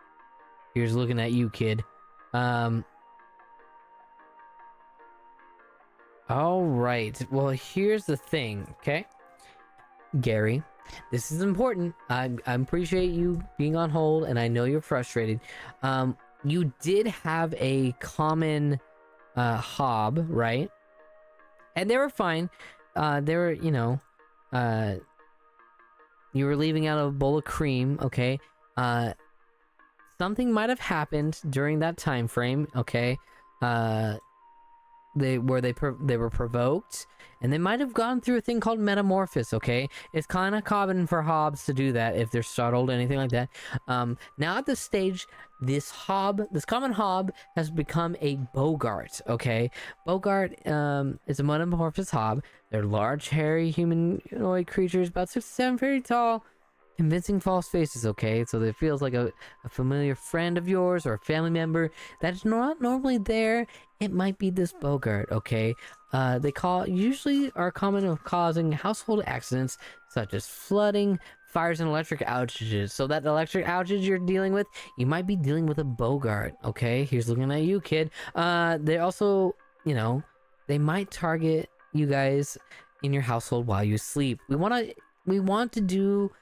Here's looking at you, kid. Alright. Well, here's the thing, okay? Gary, this is important. I appreciate you being on hold, and I know you're frustrated. You did have a common hob, right? And they were fine. They were, you were leaving out a bowl of cream, okay? Something might have happened during that time frame, okay? They were provoked, and they might have gone through a thing called metamorphosis, okay? It's kind of common for hobs to do that if they're startled, anything like that. Now at this stage, this common hob has become a Bogart, okay? Bogart is a metamorphosis hob. They're large, hairy, humanoid creatures, about 6 to 7 feet tall. convincing false faces, okay? So it feels like a familiar friend of yours or a family member that's not normally there. It might be this Bogart, okay? They usually are common of causing household accidents such as flooding, fires, and electric outages. So that electric outage you're dealing with, you might be dealing with a Bogart, okay? Here's looking at you, kid. They also, you know, they might target you guys in your household while you sleep. We want to do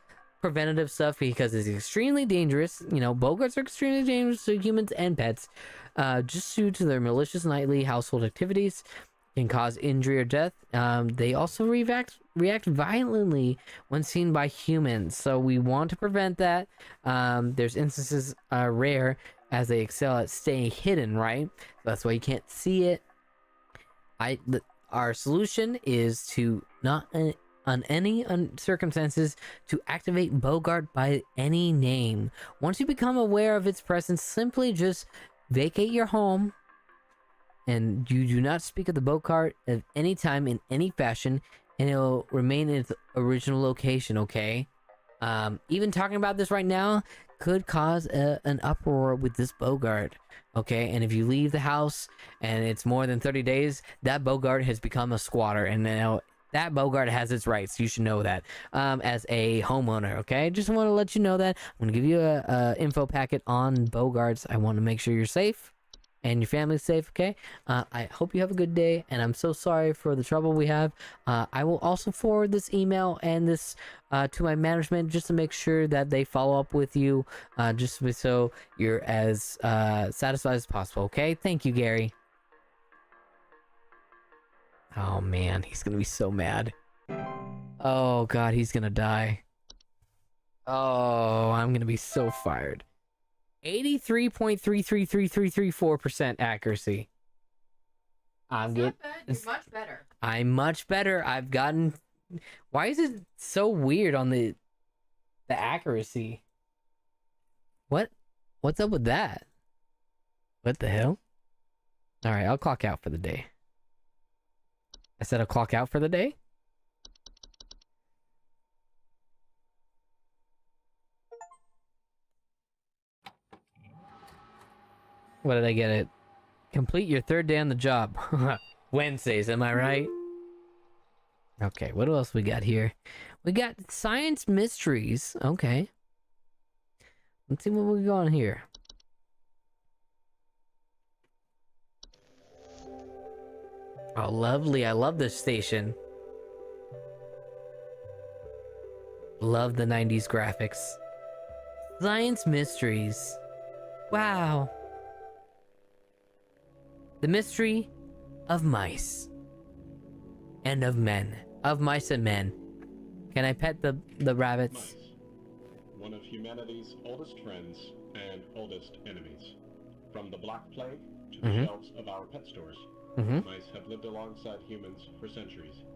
preventative stuff because it's extremely dangerous. You know, Bogarts are extremely dangerous to humans and pets, just due to their malicious nightly household activities, can cause injury or death. They also react violently when seen by humans, so we want to prevent that. There's instances rare as they excel at staying hidden, right? So that's why you can't see it. Our solution is to not on any circumstances to activate Bogart by any name. Once you become aware of its presence, simply just vacate your home, and you do not speak of the Bogart at any time in any fashion, and it'll remain in its original location, okay? Even talking about this right now could cause an uproar with this Bogart, okay? And if you leave the house and it's more than 30 days, that Bogart has become a squatter, and now that Bogart has its rights. You should know that as a homeowner, okay? Just want to let you know that. I'm going to give you a info packet on Bogarts. I want to make sure you're safe and your family's safe, okay? I hope you have a good day, and I'm so sorry for the trouble we have. I will also forward this email and this to my management just to make sure that they follow up with you, just so you're as satisfied as possible, okay? Thank you, Gary. Oh man, he's gonna be so mad. Oh god, he's gonna die. Oh, I'm gonna be so fired. 83.333334% accuracy. I'm good. You're much better. I'm much better. I've gotten. Why is it so weird on the accuracy? What's up with that? What the hell? All right, I'll clock out for the day. I said I'll clock out for the day? What did I get it? Complete your third day on the job. Wednesdays, am I right? Okay, what else we got here? We got science mysteries. Okay. Let's see what we got on here. Oh, lovely. I love this station. Love the 90s graphics. Science mysteries. Wow. The mystery of mice. And of men. Of mice and men. Can I pet the rabbits? Mice. One of humanity's oldest friends and oldest enemies. From the Black Plague to the shelves of our pet stores. Mice have lived alongside humans for centuries.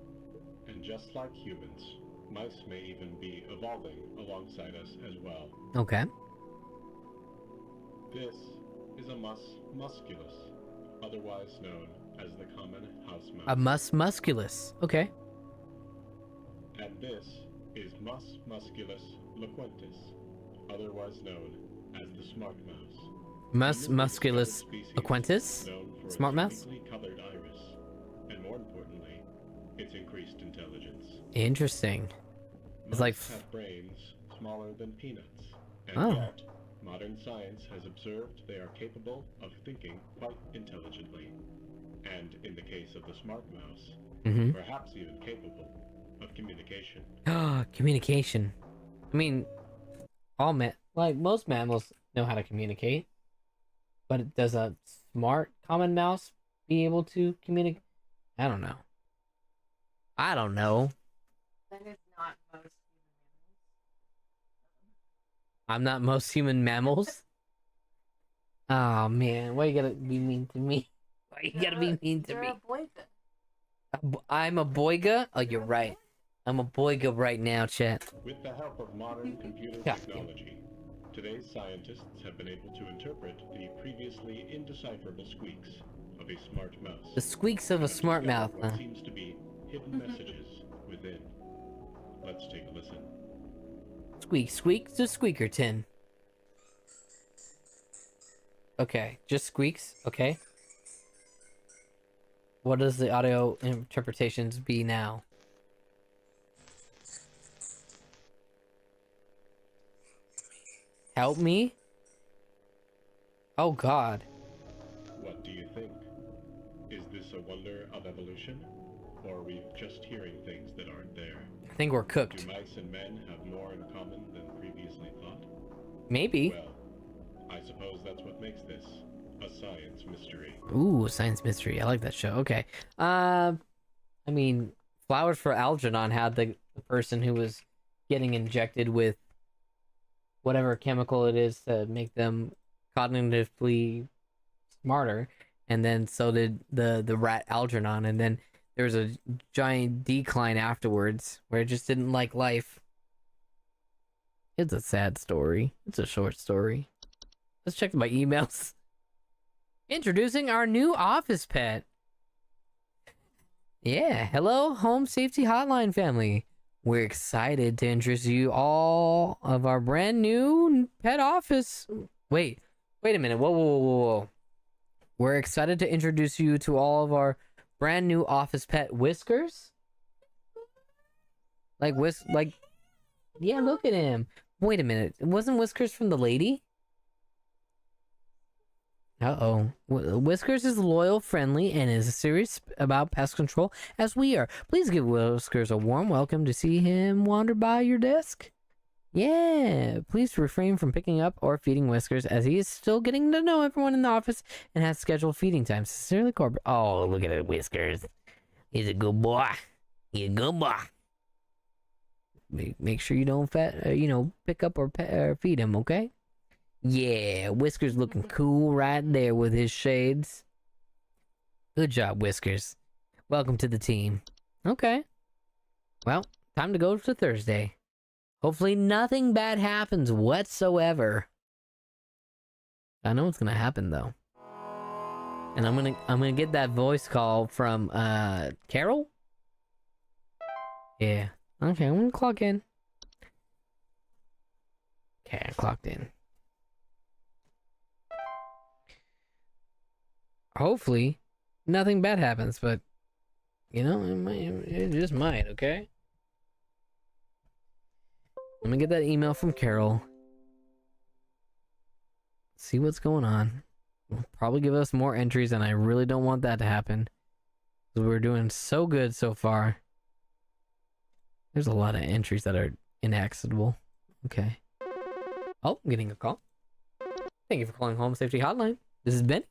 And just like humans, mice may even be evolving alongside us as well. Okay. This is a mus musculus, otherwise known as the common house mouse. A mus musculus. Okay. And this is mus musculus loquentis, otherwise known as the smart mouse. Mus musculus loquentis? Smart mouse? Colored iris, and more importantly, its increased intelligence. Interesting. It's Mice like have brains smaller than peanuts, and Oh. yet modern science has observed they are capable of thinking quite intelligently, and in the case of the smart mouse, perhaps even capable of communication. communication. I mean, like most mammals know how to communicate, but does a smart common mouse be able to communicate? I don't know. I don't know. That is not most I'm not most human mammals. Oh man, why you gotta be mean to me? Why you gotta be mean to You're me? a boyga. I'm a boyga? Oh, you're right. I'm a boyga right now, chat. With the help of modern computer Yeah. technology, today's scientists have been able to interpret the previously indecipherable squeaks of a smart mouse. The squeaks of a and smart discover mouth, what huh? seems to be hidden messages within. Let's take a listen. Squeak, squeak to Squeakerton. Okay, just squeaks. Okay. What does the audio interpretations be now? Help me? Oh God. What do you think? Is this a wonder of evolution? Or are we just hearing things that aren't there? I think we're cooked. Do mice and men have more in common than previously thought? Maybe. Well, I suppose that's what makes this a science mystery. Ooh, science mystery. I like that show. Okay. I mean, Flowers for Algernon had the person who was getting injected with whatever chemical it is to make them cognitively smarter, and then so did the rat Algernon, and then there was a giant decline afterwards where it just didn't like life. It's a sad story. It's a short story. Let's check my emails. Introducing our new office pet. Yeah, hello, Home Safety Hotline family. We're excited to introduce you all of our brand new pet office. Wait a minute. Whoa. We're excited to introduce you to all of our brand new office pet Whiskers. Yeah, look at him. Wait a minute. Wasn't Whiskers from the lady? Uh-oh. Whiskers is loyal, friendly, and is serious about pest control as we are. Please give Whiskers a warm welcome to see him wander by your desk. Yeah, please refrain from picking up or feeding Whiskers as he is still getting to know everyone in the office and has scheduled feeding times. Sincerely, Corbett. Oh, look at it, Whiskers. He's a good boy. He's a good boy. Make sure you don't pick up or feed him, okay? Yeah, Whiskers looking cool right there with his shades. Good job, Whiskers. Welcome to the team. Okay. Well, time to go to Thursday. Hopefully nothing bad happens whatsoever. I know what's gonna happen though. And I'm gonna get that voice call from Carol? Yeah. Okay, I'm gonna clock in. Okay, I clocked in. Hopefully, nothing bad happens, but it just might, okay? Let me get that email from Carol. See what's going on. Will probably give us more entries, and I really don't want that to happen. Because we're doing so good so far. There's a lot of entries that are inaccessible. Okay. Oh, I'm getting a call. Thank you for calling Home Safety Hotline. This is Ben.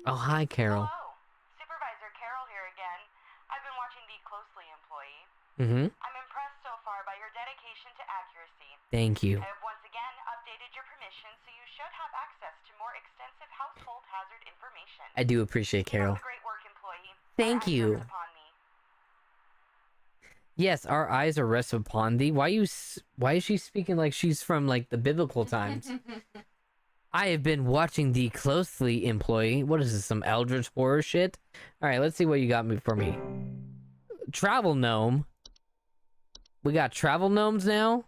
Oh, hi, Carol. Hello. Supervisor Carol here again. I've been watching the closely, employee. Mm-hmm. I'm impressed so far by your dedication to accuracy. Thank you. I have once again updated your permission, so you should have access to more extensive household hazard information. I do appreciate Carol. Keep up the great work, employee. Thank you. Upon me. Yes, our eyes are rested upon thee. Why is she speaking like she's from like the biblical times? I have been watching thee closely, employee. What is this, some eldritch horror shit? Alright, let's see what you got for me. Travel gnome. We got travel gnomes now?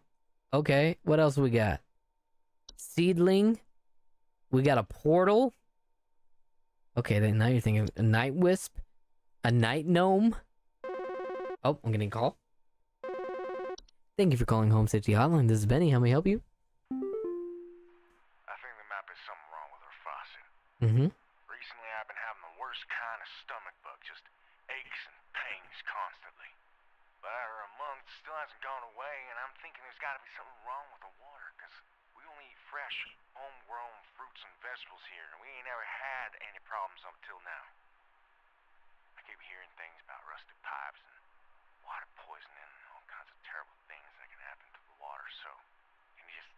Okay, what else we got? Seedling. We got a portal. Okay, then now you're thinking a night wisp. A night gnome. Oh, I'm getting a call. Thank you for calling Home Safety Hotline. This is Benny. How may I help you? I think there might be something wrong with her faucet. Mm-hmm. Recently, I've been having the worst kind of stomach bug, just aches and pains constantly. But after a month, it still hasn't gone away, and I'm thinking there's got to be something wrong with the water, because we only eat fresh, homegrown fruits and vegetables here, and we ain't ever had any problems up till now. I keep hearing things about rusted pipes and water poisoning and all kinds of terrible things that can happen to the water, so can you just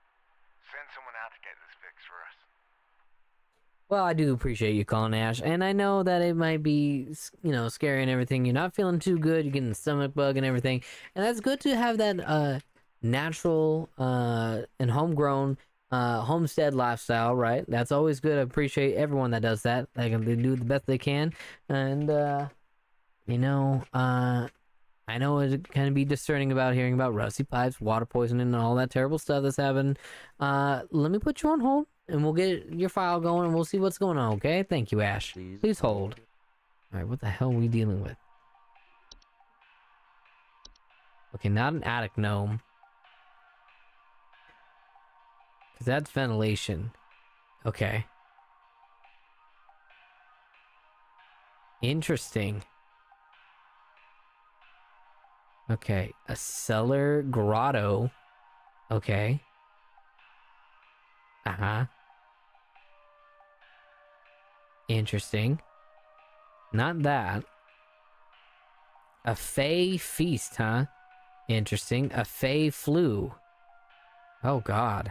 send someone out to get this fixed for us? Well, I do appreciate you calling, Ash, and I know that it might be, scary and everything. You're not feeling too good. You're getting the stomach bug and everything, and that's good to have that natural and homegrown homestead lifestyle, right? That's always good. I appreciate everyone that does that. They do the best they can, and I know it can be discerning about hearing about rusty pipes, water poisoning, and all that terrible stuff that's happened. Let me put you on hold, and we'll get your file going, and we'll see what's going on, okay? Thank you, Ash. Please hold. Alright, what the hell are we dealing with? Okay, not an attic gnome. Because that's ventilation. Okay. Interesting. Okay, a cellar grotto. Okay. Uh-huh. Interesting. Not that. A fey feast, huh? Interesting. A fey flu. Oh, God.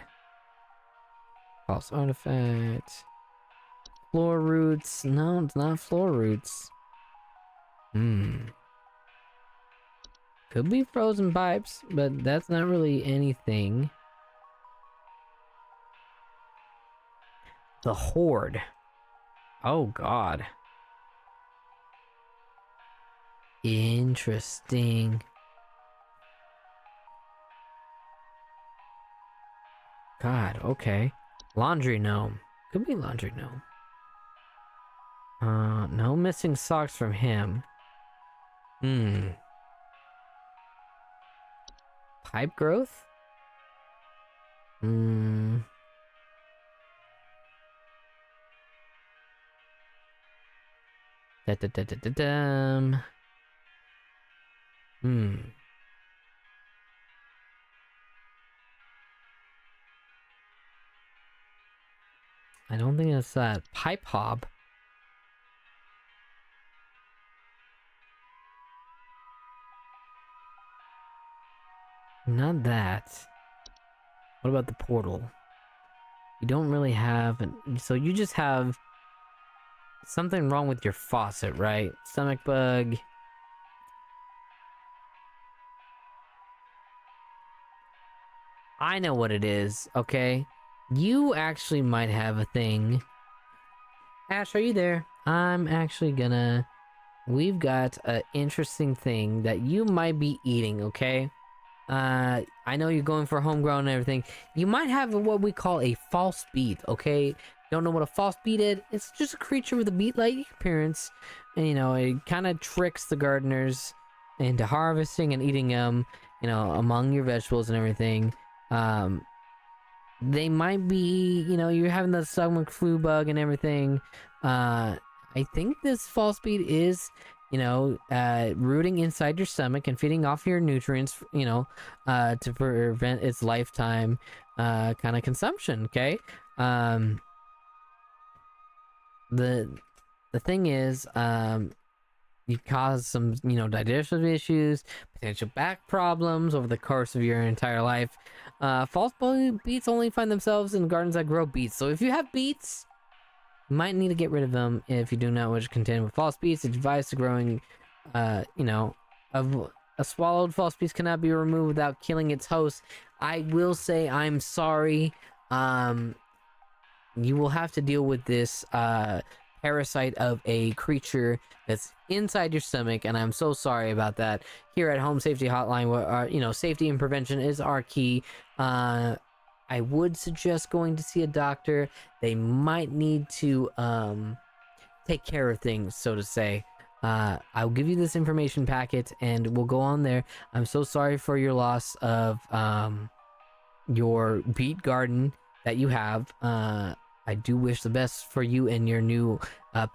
False artifact. Floor roots. No, it's not floor roots. Could be frozen pipes, but that's not really anything. The Horde. Oh, God. Interesting. God, okay. Laundry gnome. Could be laundry gnome. No missing socks from him. Pipe growth? Da-da-da-da-da-dum. I don't think it's that. Pipe hob. Not that. What about the portal? You don't really have... So you just have... something wrong with your faucet, right? Stomach bug. I know what it is, okay? You actually might have a thing. Ash, are you there? I'm actually gonna... We've got an interesting thing that you might be eating, okay? I know you're going for homegrown and everything. You might have what we call a false beet, okay? Don't know what a false beet is? It's just a creature with a beet-like appearance. And, you know, it kind of tricks the gardeners into harvesting and eating them, you know, among your vegetables and everything. They might be, you know, you're having the stomach flu bug and everything. I think this false beet is, you know, rooting inside your stomach and feeding off your nutrients, you know, to prevent its lifetime kind of consumption, okay? The thing is, you cause some, you know, digestive issues, potential back problems over the course of your entire life. False beets only find themselves in gardens that grow beets. So if you have beets, you might need to get rid of them if you do not wish to contend with false beets. It's advised to growing, you know, a swallowed false beet cannot be removed without killing its host. I will say I'm sorry. You will have to deal with this parasite of a creature that's inside your stomach, and I'm so sorry about that. Here at Home Safety Hotline, where you know, safety and prevention is our key. I would suggest going to see a doctor. They might need to take care of things, so to say. I'll give you this information packet, and we'll go on there. I'm so sorry for your loss of your beet garden that you have. I do wish the best for you and your new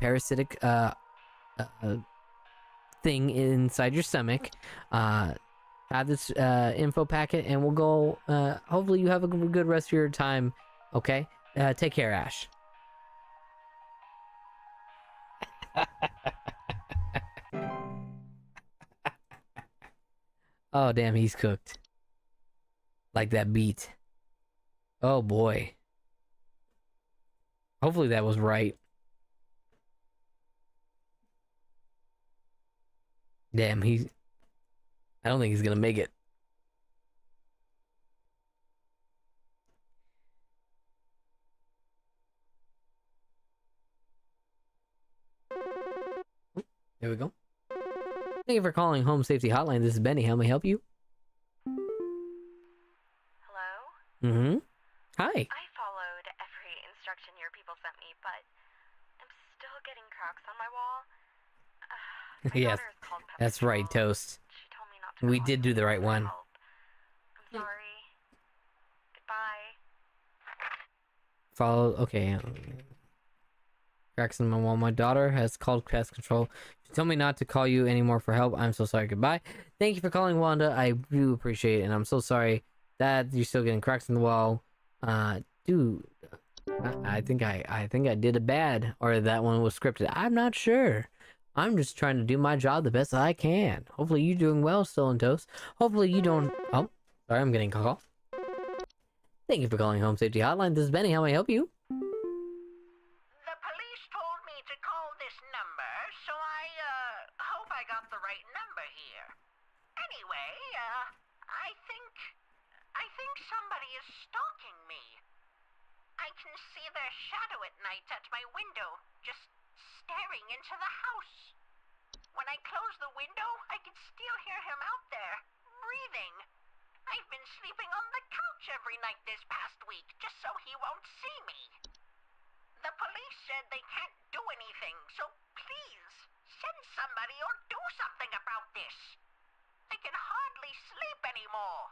parasitic thing inside your stomach. Have this info packet, and we'll go. Hopefully you have a good rest of your time. Okay? Take care, Ash. Oh, damn, he's cooked. Like that beat. Oh, boy. Hopefully that was right. Damn, I don't think he's gonna make it. There we go. Thank you for calling Home Safety Hotline. This is Benny. How may I help you? Hello? Mm-hmm. Hi. I followed every instruction your people sent me, but I'm still getting cracks on my wall. My Yes, daughter is called Pest that's right, Control. Toast. She told me not to We call did you do the right for one. help. I'm sorry. Goodbye. Follow. Okay. Cracks in my wall. My daughter has called pest control. She told me not to call you anymore for help. I'm so sorry. Goodbye. Thank you for calling, Wanda. I do appreciate it, and I'm so sorry that you're still getting cracks in the wall. Dude, I think I did a bad, or that one was scripted. I'm not sure. I'm just trying to do my job the best I can. Hopefully you're doing well, still in Toast. Hopefully you don't. Oh, sorry, I'm getting a call. Thank you for calling Home Safety Hotline. This is Benny. How may I help you? The police told me to call this number, so I hope I got the right number here. Anyway, I think somebody is stalking me. I can see their shadow at night at my window, just staring into the house. When I close the window, I can still hear him out there, breathing. I've been sleeping on the couch every night this past week, just so he won't see me. The police said they can't do anything, so please, send somebody or do something about this. I can hardly sleep anymore.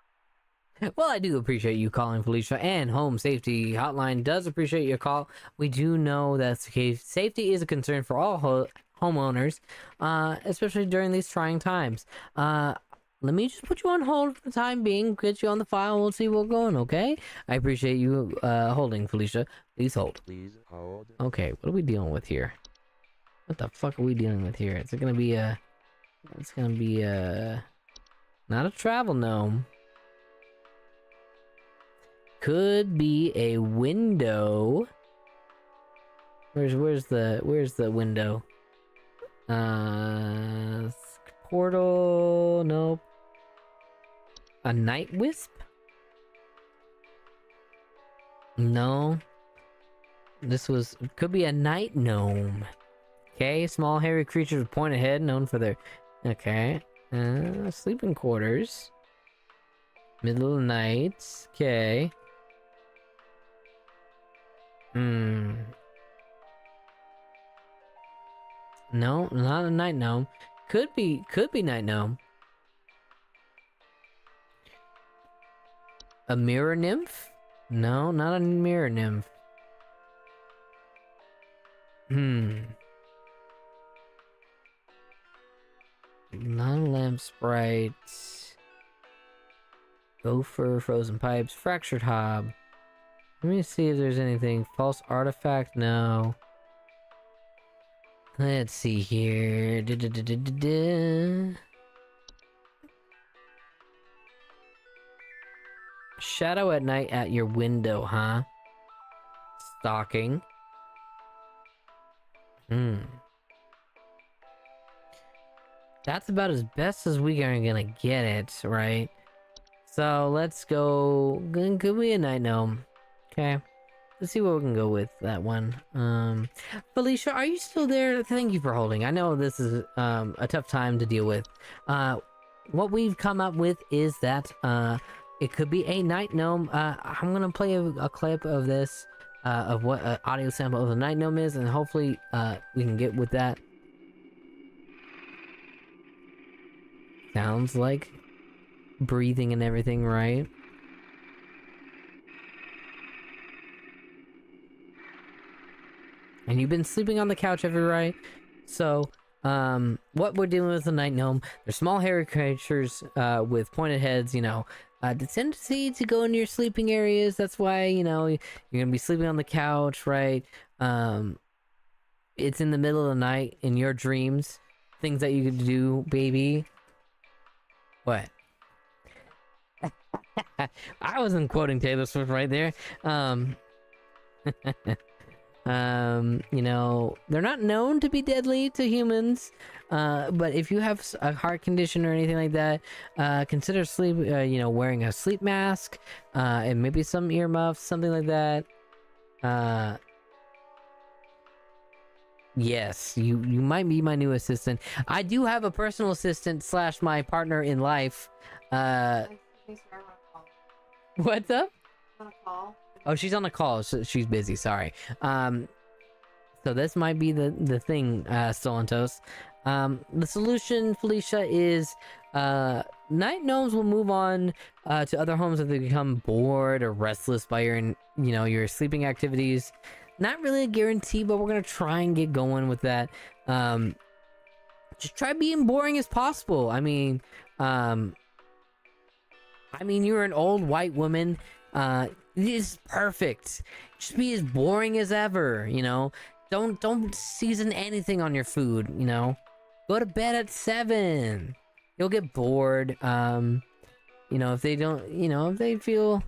Well, I do appreciate you calling, Felicia, and Home Safety Hotline does appreciate your call. We do know that's the case. Safety is a concern for all homeowners, especially during these trying times. Let me just put you on hold for the time being, get you on the file, and we'll see what's going, okay? I appreciate you holding, Felicia. Please hold. Please hold. Okay, what are we dealing with here? What the fuck are we dealing with here? It's gonna be not a travel gnome. Could be a window. Where's the window? Portal. Nope. A night wisp? No. Could be a night gnome. Okay, small hairy creatures with pointed head, known for their. Okay. Sleeping quarters. Middle of the night. Okay. No, not a night gnome. Could be night gnome. A mirror nymph? No, not a mirror nymph. Not a lamp sprite. Gopher, frozen pipes, fractured hob. Let me see if there's anything. False artifact? No. Let's see here. Shadow at night at your window, huh? Stalking. That's about as best as we are gonna get it, right? So let's go. Could be a night gnome. Okay. Let's see what we can go with that one. Felicia, are you still there? Thank you for holding. I know this is a tough time to deal with. What we've come up with is that it could be a night gnome. I'm gonna play a clip of this, of what an audio sample of the night gnome is, and hopefully we can get with that. Sounds like breathing and everything, right? And you've been sleeping on the couch every right. So, what we're dealing with the night gnome, they're small hairy creatures with pointed heads, you know. The tendency to go into your sleeping areas, that's why, you know, you're gonna be sleeping on the couch, right? It's in the middle of the night in your dreams. Things that you could do, baby. What? I wasn't quoting Taylor Swift right there. You know, they're not known to be deadly to humans, but if you have a heart condition or anything like that, consider wearing a sleep mask, and maybe some earmuffs, something like that. Yes, you might be my new assistant. I do have a personal assistant slash my partner in life. Excuse me, sir, I want to call. What's up? I want to call. Oh, she's on a call. So she's busy. Sorry. So this might be the thing, Stolen Toast. The solution, Felicia, is night gnomes will move on to other homes if they become bored or restless by your sleeping activities. Not really a guarantee, but we're gonna try and get going with that. Just try being boring as possible. I mean, you're an old white woman. It is perfect. Just be as boring as ever. Don't season anything on your food. Go to bed at 7. You'll get bored. If they don't, if they feel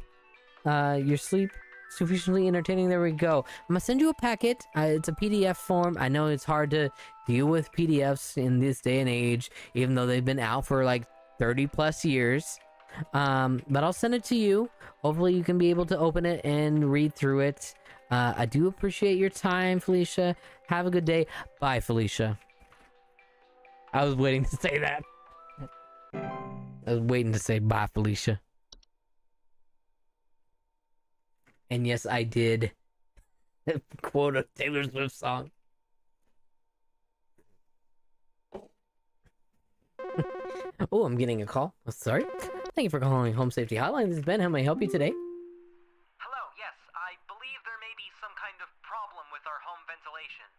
your sleep sufficiently entertaining, there we go. I'm gonna send you a packet. It's a PDF form. I know it's hard to deal with PDFs in this day and age, even though they've been out for like 30 plus years. But I'll send it to you. Hopefully you can be able to open it and read through it. I do appreciate your time, Felicia. Have a good day. Bye, Felicia. I was waiting to say that. I was waiting to say bye, Felicia. And yes, I did quote a Taylor Swift song. Oh, I'm getting a call. Oh, sorry. Thank you for calling Home Safety Hotline. This is Ben. How may I help you today? Hello, yes, I believe there may be some kind of problem with our home ventilation.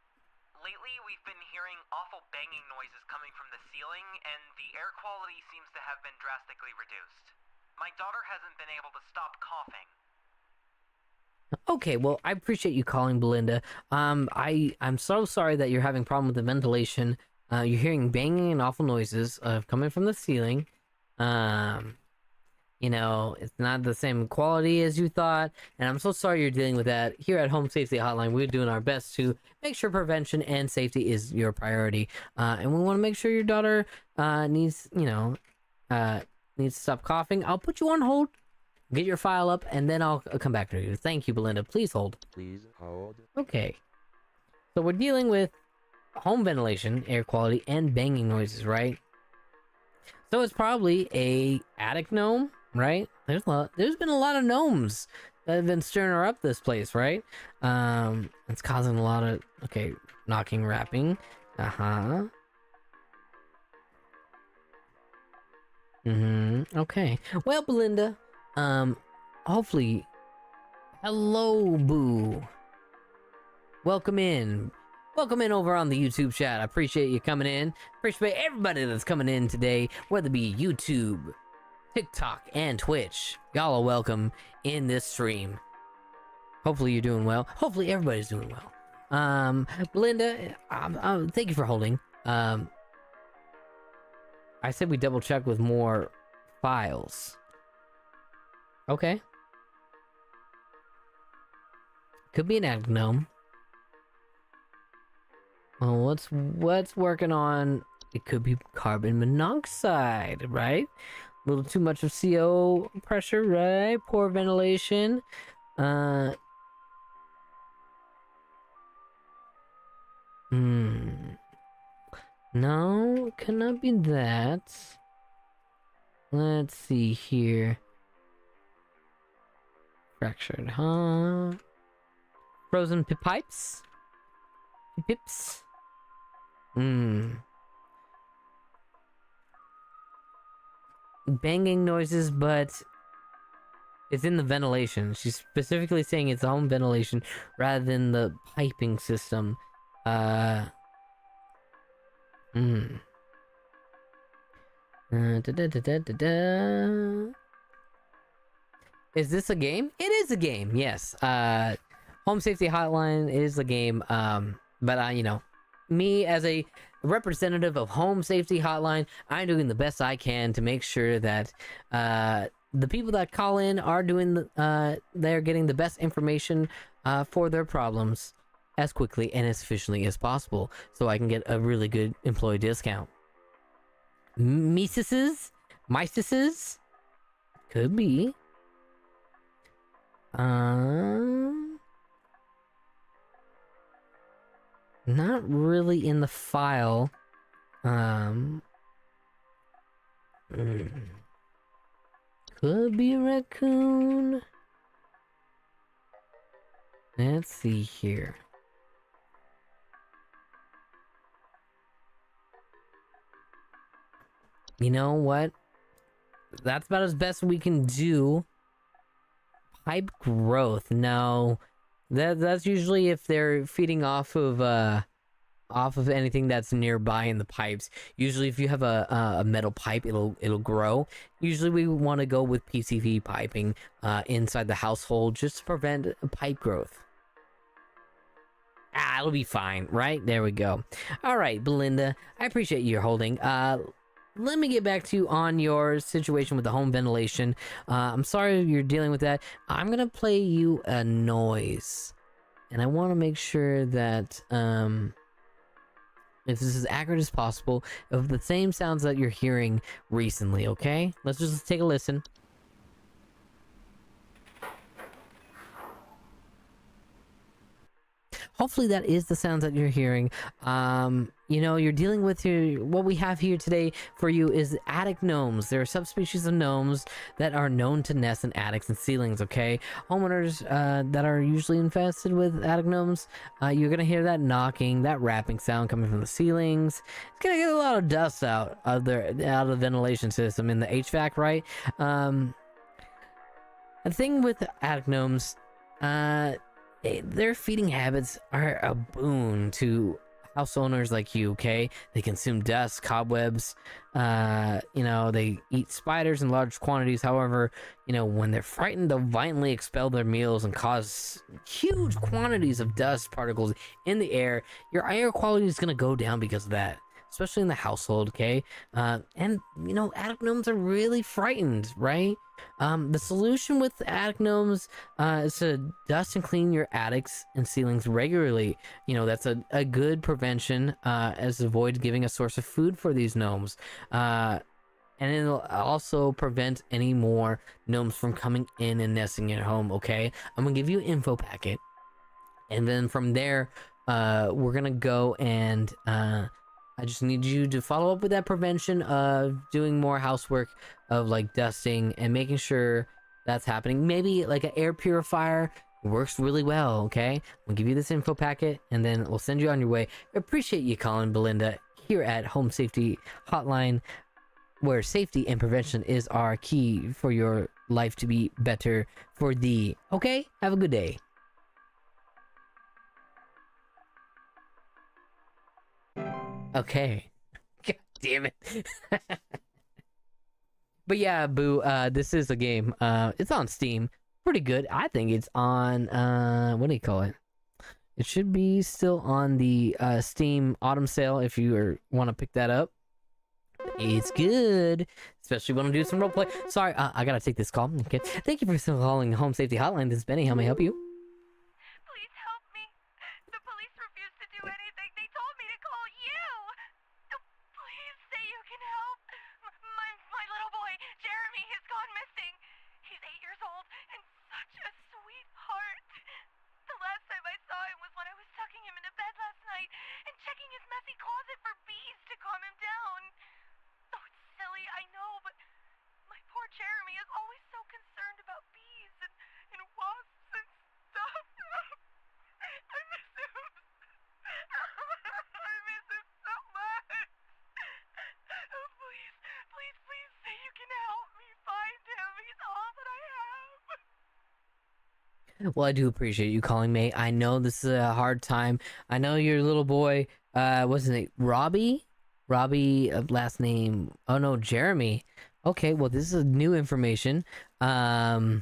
Lately, we've been hearing awful banging noises coming from the ceiling, and the air quality seems to have been drastically reduced. My daughter hasn't been able to stop coughing. Okay, well, I appreciate you calling, Belinda. I'm so sorry that you're having a problem with the ventilation. You're hearing banging and awful noises coming from the ceiling. It's not the same quality as you thought, and I'm so sorry you're dealing with that. Here at Home Safety Hotline, we're doing our best to make sure prevention and safety is your priority. And we want to make sure your daughter needs to stop coughing. I'll put you on hold. Get your file up, and then I'll come back to you. Thank you, Belinda. Please hold. Please hold. Okay. So we're dealing with home ventilation, air quality, and banging noises, right? So it's probably a attic gnome, right? There's been a lot of gnomes that have been stirring up this place, right? It's causing a lot of knocking, rapping. Okay. Well, Belinda, hopefully, hello, Boo. Welcome in over on the YouTube chat. I appreciate you coming in. Appreciate everybody that's coming in today, whether it be YouTube, TikTok, and Twitch. Y'all are welcome in this stream. Hopefully you're doing well. Hopefully everybody's doing well. Belinda, thank you for holding. I said we double check with more files. Okay. Could be an attic gnome. Well, what's working on? It could be carbon monoxide, right? A little too much of CO pressure, right? Poor ventilation. No, cannot be that. Let's see here. Fractured, huh? Frozen pipes? Pips? Banging noises, but it's in the ventilation. She's specifically saying it's the home ventilation rather than the piping system. Is this a game? It is a game, yes. Home Safety Hotline is a game, but me as a representative of Home Safety Hotline, I'm doing the best I can to make sure that the people that call in are they're getting the best information for their problems as quickly and as efficiently as possible, so I can get a really good employee discount. Mystices? Could be. not really in the file. Could be a raccoon. Let's see here. You know what? That's about as best we can do. Pipe growth. No, that's usually if they're feeding off of anything that's nearby in the pipes. Usually, if you have a metal pipe, it'll grow. Usually, we want to go with PCV piping inside the household just to prevent pipe growth. It'll be fine, right? There we go. All right, Belinda, I appreciate your holding. Let me get back to you on your situation with the home ventilation. I'm sorry you're dealing with that. I'm gonna play you a noise, and I want to make sure that if this is accurate as possible, of the same sounds that you're hearing recently. Okay, let's just take a listen. Hopefully that is the sounds that you're hearing. You know, you're dealing with what we have here today for you is attic gnomes. There are subspecies of gnomes that are known to nest in attics and ceilings, okay? Homeowners that are usually infested with attic gnomes, you're gonna hear that knocking, that rapping sound coming from the ceilings. It's gonna get a lot of dust out of the ventilation system in the HVAC, right? The thing with attic gnomes, their feeding habits are a boon to house owners like you, okay? They consume dust, cobwebs, you know, they eat spiders in large quantities. However, you know, when they're frightened, they'll violently expel their meals and cause huge quantities of dust particles in the air. Your air quality is going to go down because of that, especially in the household, okay? And, you know, attic gnomes are really frightened, right? The solution with attic gnomes is to dust and clean your attics and ceilings regularly. You know, that's a good prevention as avoid giving a source of food for these gnomes. And it'll also prevent any more gnomes from coming in and nesting in your home, okay? I'm gonna give you an info packet. And then from there, we're gonna go and I just need you to follow up with that prevention of doing more housework of like dusting and making sure that's happening. Maybe like an air purifier works really well, okay? We'll give you this info packet and then we'll send you on your way. I appreciate you calling, Belinda, here at Home Safety Hotline, where safety and prevention is our key for your life to be better for thee. Okay? Have a good day. Okay. God damn it. But yeah, Boo, this is a game. It's on Steam. Pretty good. I think it's on, what do you call it? It should be still on the Steam Autumn Sale if you want to pick that up. It's good. Especially when I do some roleplay. Sorry, I gotta take this call. Okay. Thank you for calling Home Safety Hotline. This is Benny. How may I help you? Please help me. The police refuse to do anything. They told me to call you. Please say you can help. My little boy, Jeremy, has gone missing. He's 8 years old and such a sweetheart. The last time I saw him was when I was tucking him into bed last night and checking his messy closet for bees to calm him down. Oh, it's silly, I know, but my poor Jeremy is always so concerned about bees and wasps and stuff. I miss him. I miss him so much. Oh, please say you can help me find him. He's all that I have. Well, I do appreciate you calling me. I know this is a hard time. I know your little boy, wasn't it Robbie? Robbie, last name, oh no, Jeremy. Okay, well, this is new information. I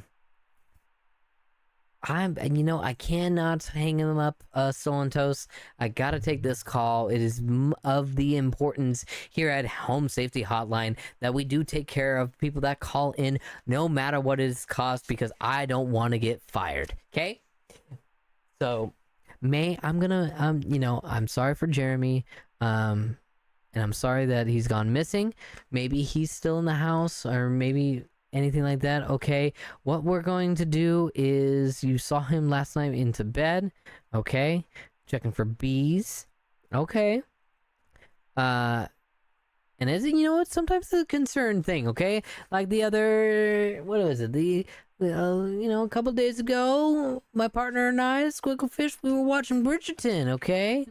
cannot hang him up, Solantos. I gotta take this call. It is of the importance here at Home Safety Hotline that we do take care of people that call in, no matter what it costs, because I don't want to get fired. Okay? So, I'm gonna, I'm sorry for Jeremy, and I'm sorry that he's gone missing. Maybe he's still in the house, or maybe anything like that. Okay, what we're going to do is, you saw him last night into bed. Okay, checking for bees. Okay. And as you know, it's sometimes a concern thing, okay? Like the other, what was it? A couple days ago, my partner and I, Squigglefish, we were watching Bridgerton, okay?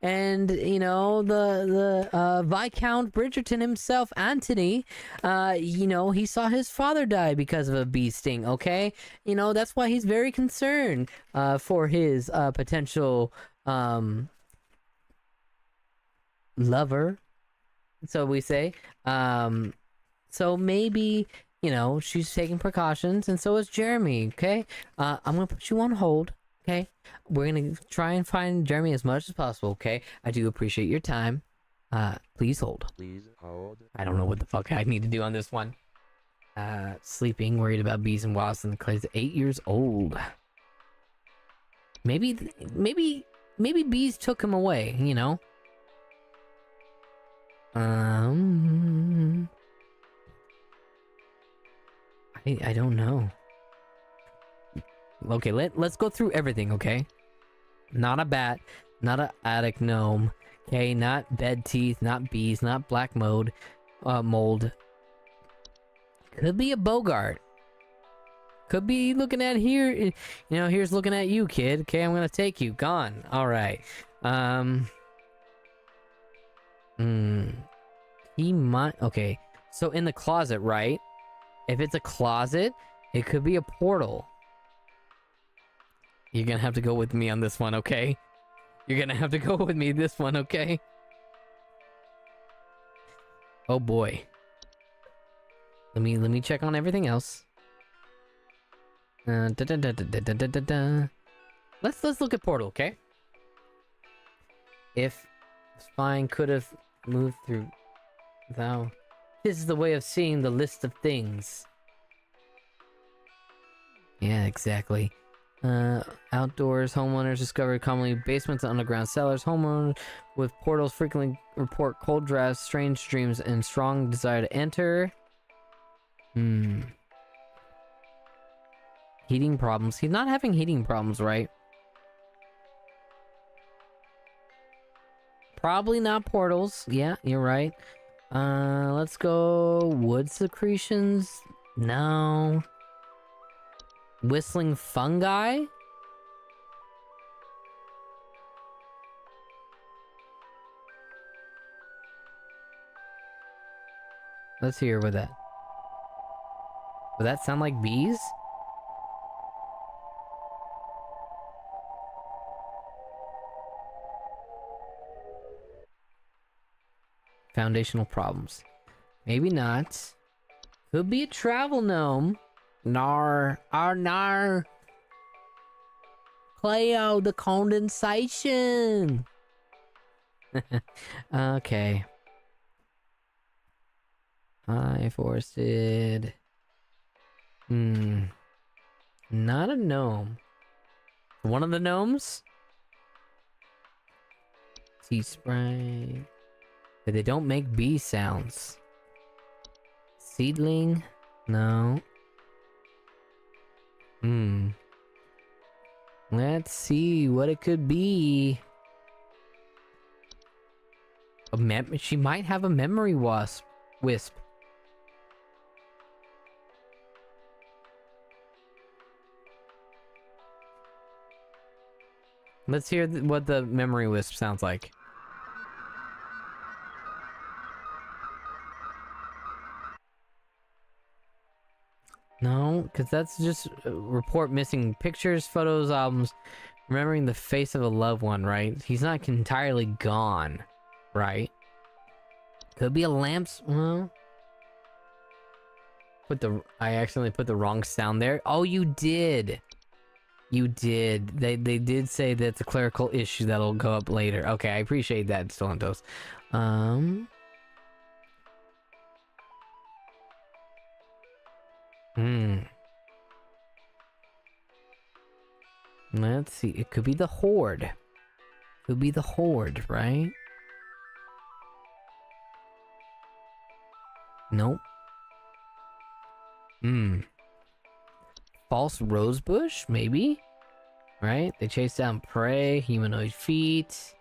And the Viscount Bridgerton himself, Anthony, he saw his father die because of a bee sting, okay? That's why he's very concerned for his potential lover, so we say. So maybe, she's taking precautions, and so is Jeremy, okay? I'm gonna put you on hold, okay? We're gonna try and find Jeremy as much as possible, okay? I do appreciate your time. Please hold. Please hold. I don't know what the fuck I need to do on this one. Sleeping, worried about bees and wasps, and Clay's 8 years old. Maybe bees took him away, I don't know. Okay, let's go through everything, okay? Not a bat, not a attic gnome, okay? Not bed teeth, not bees, not black mold. Could be a Bogart. Could be looking at here. Here's looking at you, kid. Okay, I'm gonna take you. Gone. All right. He might. Okay, so in the closet, right? If it's a closet, it could be a portal. You're gonna have to go with me on this one, okay? You're gonna have to go with me this one, okay? Oh boy. Let me check on everything else. Let's look at portal, okay? If spine could have moved through thou. This is the way of seeing the list of things. Yeah, exactly. Outdoors, homeowners discovered commonly basements and underground cellars. Homeowners with portals frequently report cold drafts, strange dreams, and strong desire to enter. Heating problems. He's not having heating problems, right? Probably not portals. Yeah, you're right. Let's go wood secretions. No. Whistling fungi? Let's hear what that. Would that sound like bees? Foundational problems. Maybe not. Could be a travel gnome. Nar. Cleo, the condensation. Okay. I forested. Not a gnome. One of the gnomes? Sea spray. But they don't make bee sounds. Seedling? No. Let's see what it could be. She might have a memory wisp. Let's hear what the memory wisp sounds like. No, because that's just report missing pictures, photos, albums, remembering the face of a loved one, right? He's not entirely gone, right? Could be a lamps. Well, I accidentally put the wrong sound there. Oh, you did. You did. They did say that's a clerical issue that'll go up later. Okay, I appreciate that, Stolentos. Let's see. It could be the Horde. Could be the Horde, right? Nope. False rosebush, maybe? Right? They chase down prey, humanoid feet.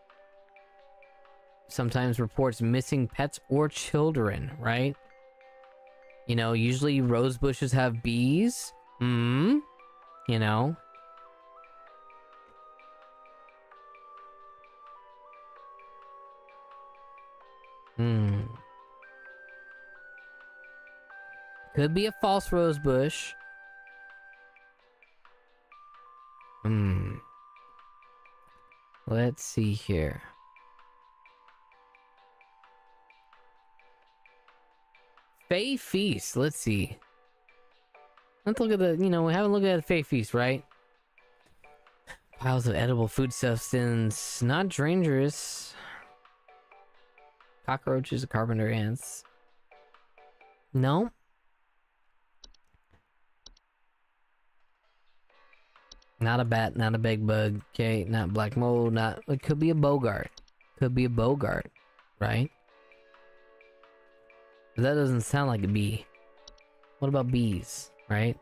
sometimes reports missing pets or children, right? You know, usually rose bushes have bees. You know. Could be a false rose bush. Let's see here. Fey Feast. Let's see. Let's look at the, you know, we haven't looked at the Fey Feast, right? Piles of edible food substance. Not dangerous. Cockroaches, carpenter ants. No. Not a bat, not a big bug. Okay, not black mold, not... It could be a bogart. Could be a bogart, right? But that doesn't sound like a bee. What about bees, right?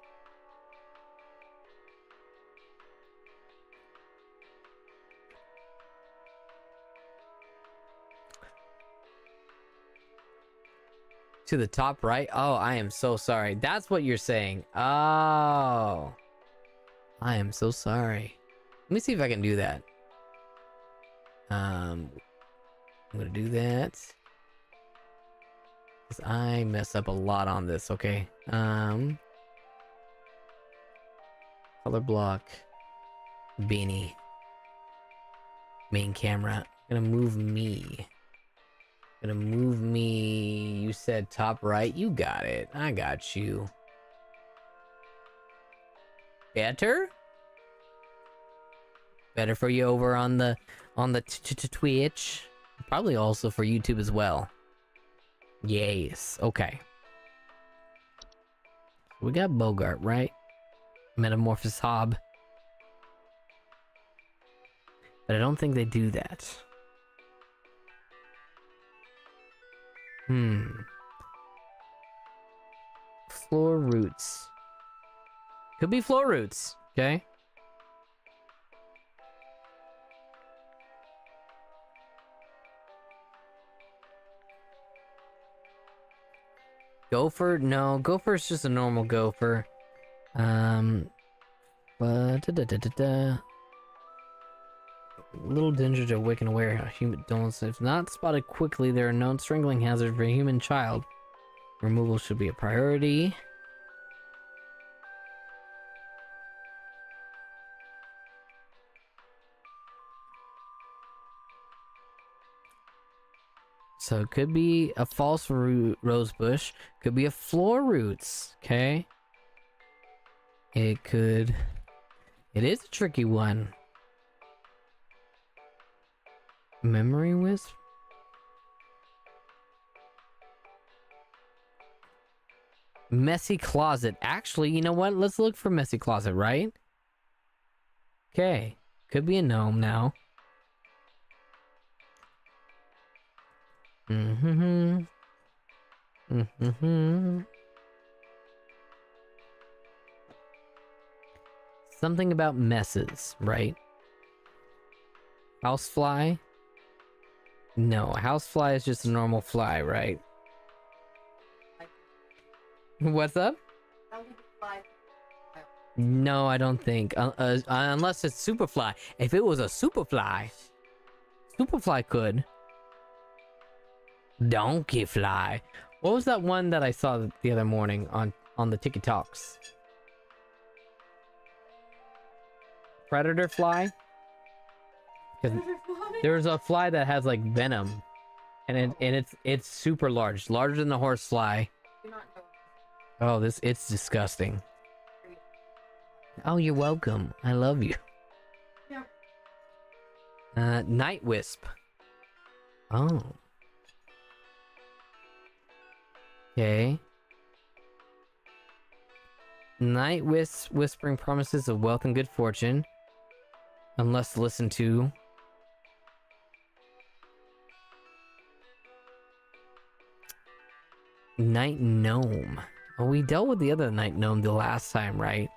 To the top right? Oh, I am so sorry. That's what you're saying. Oh. I am so sorry. Let me see if I can do that. I'm gonna do that. 'Cause I mess up a lot on this, okay? Color block. Beanie. Main camera. Gonna move me. You said top right. You got it. I got you. Better for you over on the Twitch. Probably also for YouTube as well. Yes. Okay. We got Bogart, right? Metamorphosis Hob. But I don't think they do that. Floor roots. Could be floor roots, okay? Gopher? No, gopher is just a normal gopher. Little dangers are waking aware how human don'ts. If not spotted quickly, there are known strangling hazards for a human child. Removal should be a priority. So it could be a false rose bush. Could be a floor roots. Okay. It is a tricky one. Memory wisp? Messy closet. Actually, you know what? Let's look for messy closet, right? Okay. Could be a gnome now. Something about messes, right? Housefly? No, housefly is just a normal fly, right? What's up? No, I don't think. Unless it's Superfly. If it was a Superfly could. Donkey fly. What was that one that I saw the other morning on the TikToks? Predator fly? There's a fly that has like venom, and it's super large, larger than the horsefly. Oh, it's disgusting. Oh, you're welcome. I love you. Night wisp. Oh. Okay. Night wisp whispering promises of wealth and good fortune, unless listened to. Night gnome. Well, we dealt with the other night gnome the last time, right?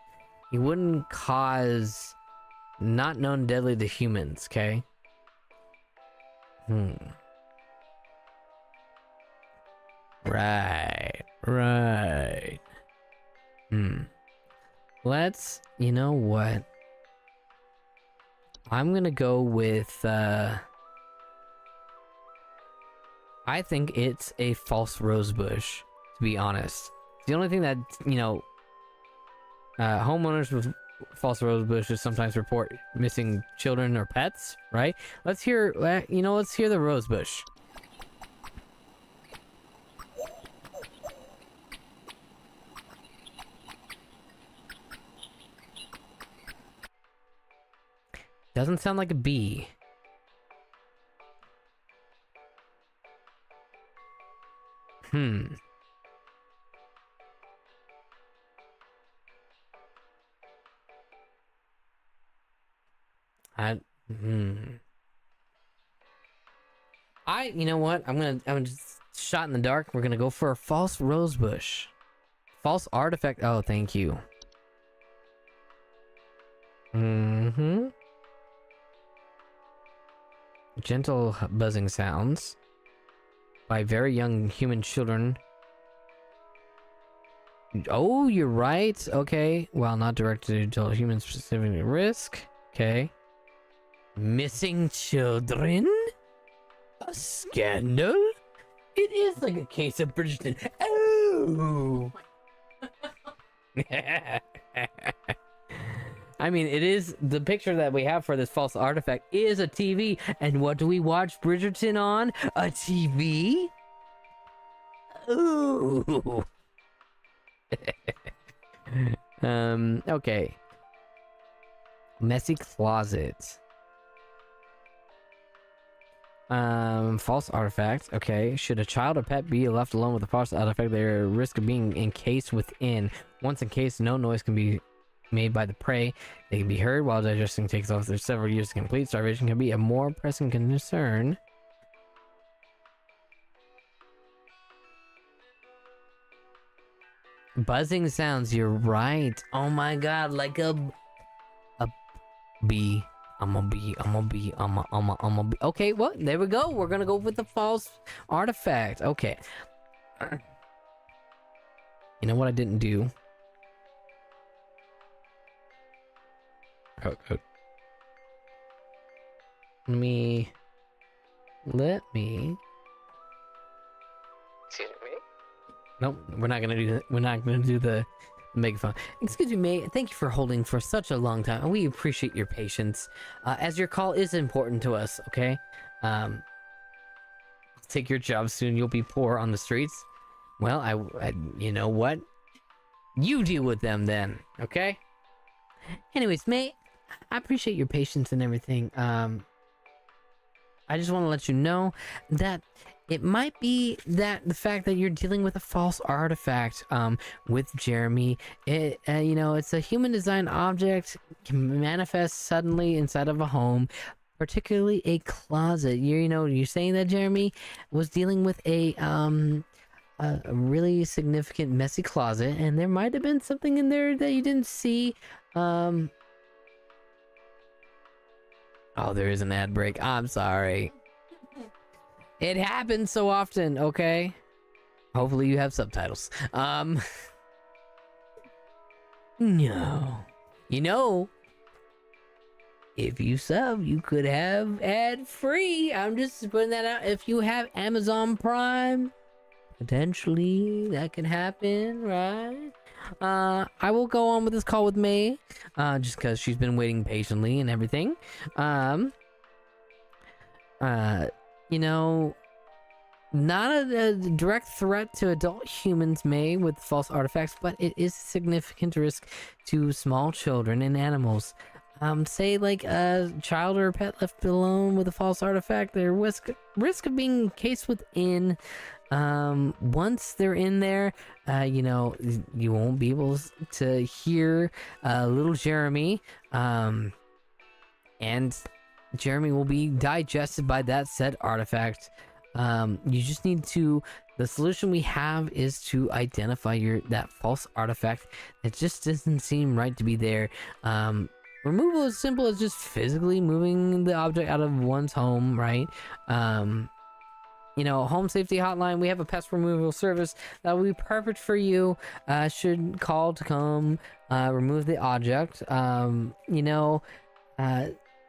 He wouldn't cause not known deadly to humans, okay? Right. Right. Let's, you know what? I'm gonna go with, I think it's a false rose bush, to be honest. The only thing that, you know, homeowners with false rose bushes sometimes report missing children or pets, right? Let's hear, let's hear the rose bush. Doesn't sound like a bee. You know what? I'm just shot in the dark. We're gonna go for a false rose bush. False artifact. Oh, thank you. Gentle buzzing sounds by very young human children. Oh, you're right. Okay. While not directed to humans specifically at risk. Okay. Missing children? A scandal? It is like a case of Bridgerton. Oh! I mean, it is, the picture that we have for this false artifact is a TV. And what do we watch Bridgerton on? A TV? Ooh. Okay. Messy closet. False artifact. Okay. Should a child or pet be left alone with a false artifact, they're at risk of being encased within. Once encased, no noise can be made by the prey. They can be heard while digesting takes off. There's several years to complete. Starvation can be a more pressing concern. Buzzing sounds, you're right. Oh my god, like a bee. I'm a bee. Okay, well, there we go. We're gonna go with the false artifact. Okay. You know what I didn't do? Let me. Excuse me? Nope, we're not gonna do that. We're not gonna do the megaphone. Excuse me, mate. Thank you for holding for such a long time, and we appreciate your patience. As your call is important to us, okay? Take your job soon. You'll be poor on the streets. Well, I you know what? You deal with them then, okay? Anyways, mate, I appreciate your patience and everything. I just want to let you know that it might be that the fact that you're dealing with a false artifact with Jeremy, it's a human design object, can manifest suddenly inside of a home, particularly a closet. You're saying that Jeremy was dealing with a really significant messy closet, and there might have been something in there that you didn't see. Oh, there is an ad break. I'm sorry. It happens so often, okay? Hopefully you have subtitles. No. If you sub, you could have ad-free. I'm just putting that out. If you have Amazon Prime, potentially that can happen, right? I will go on with this call with May, just because she's been waiting patiently and everything. Not a direct threat to adult humans, May, with false artifacts, but it is a significant risk to small children and animals. Say like a child or a pet left alone with a false artifact, their risk of being encased within. Once they're in there, you won't be able to hear little Jeremy, and Jeremy will be digested by that said artifact. You just need to, the solution we have is to identify that false artifact that just doesn't seem right to be there. Removal is simple as just physically moving the object out of one's home, right? Home Safety Hotline, we have a pest removal service that will be perfect for you. Should call to come remove the object.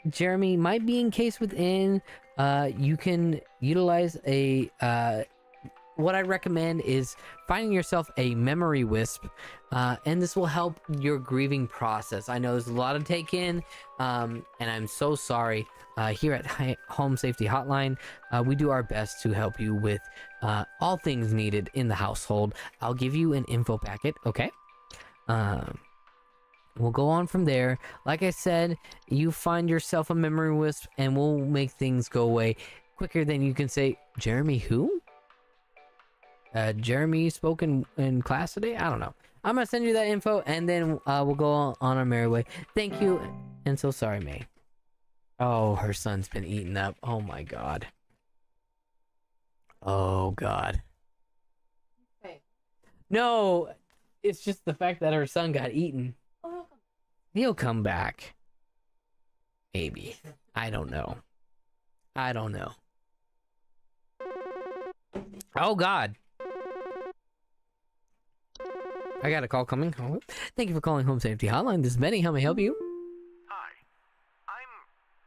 Jeremy might be encased within. You can utilize what I recommend is finding yourself a memory wisp, and this will help your grieving process. I know there's a lot to take in, and I'm so sorry. Here at Home Safety Hotline, we do our best to help you with all things needed in the household. I'll give you an info packet, okay? We'll go on from there. Like I said, you find yourself a memory wisp, and we'll make things go away quicker than you can say, Jeremy who? Jeremy spoke in class today? I don't know. I'm gonna send you that info, and then we'll go on our merry way. Thank you, and so sorry, May. Oh, her son's been eaten up. Oh my god. Oh god. Hey. No, it's just the fact that her son got eaten. He'll come back. Maybe. I don't know. Oh god. I got a call coming. Oh, thank you for calling Home Safety Hotline. This is Benny. How may I help you? Hi. I'm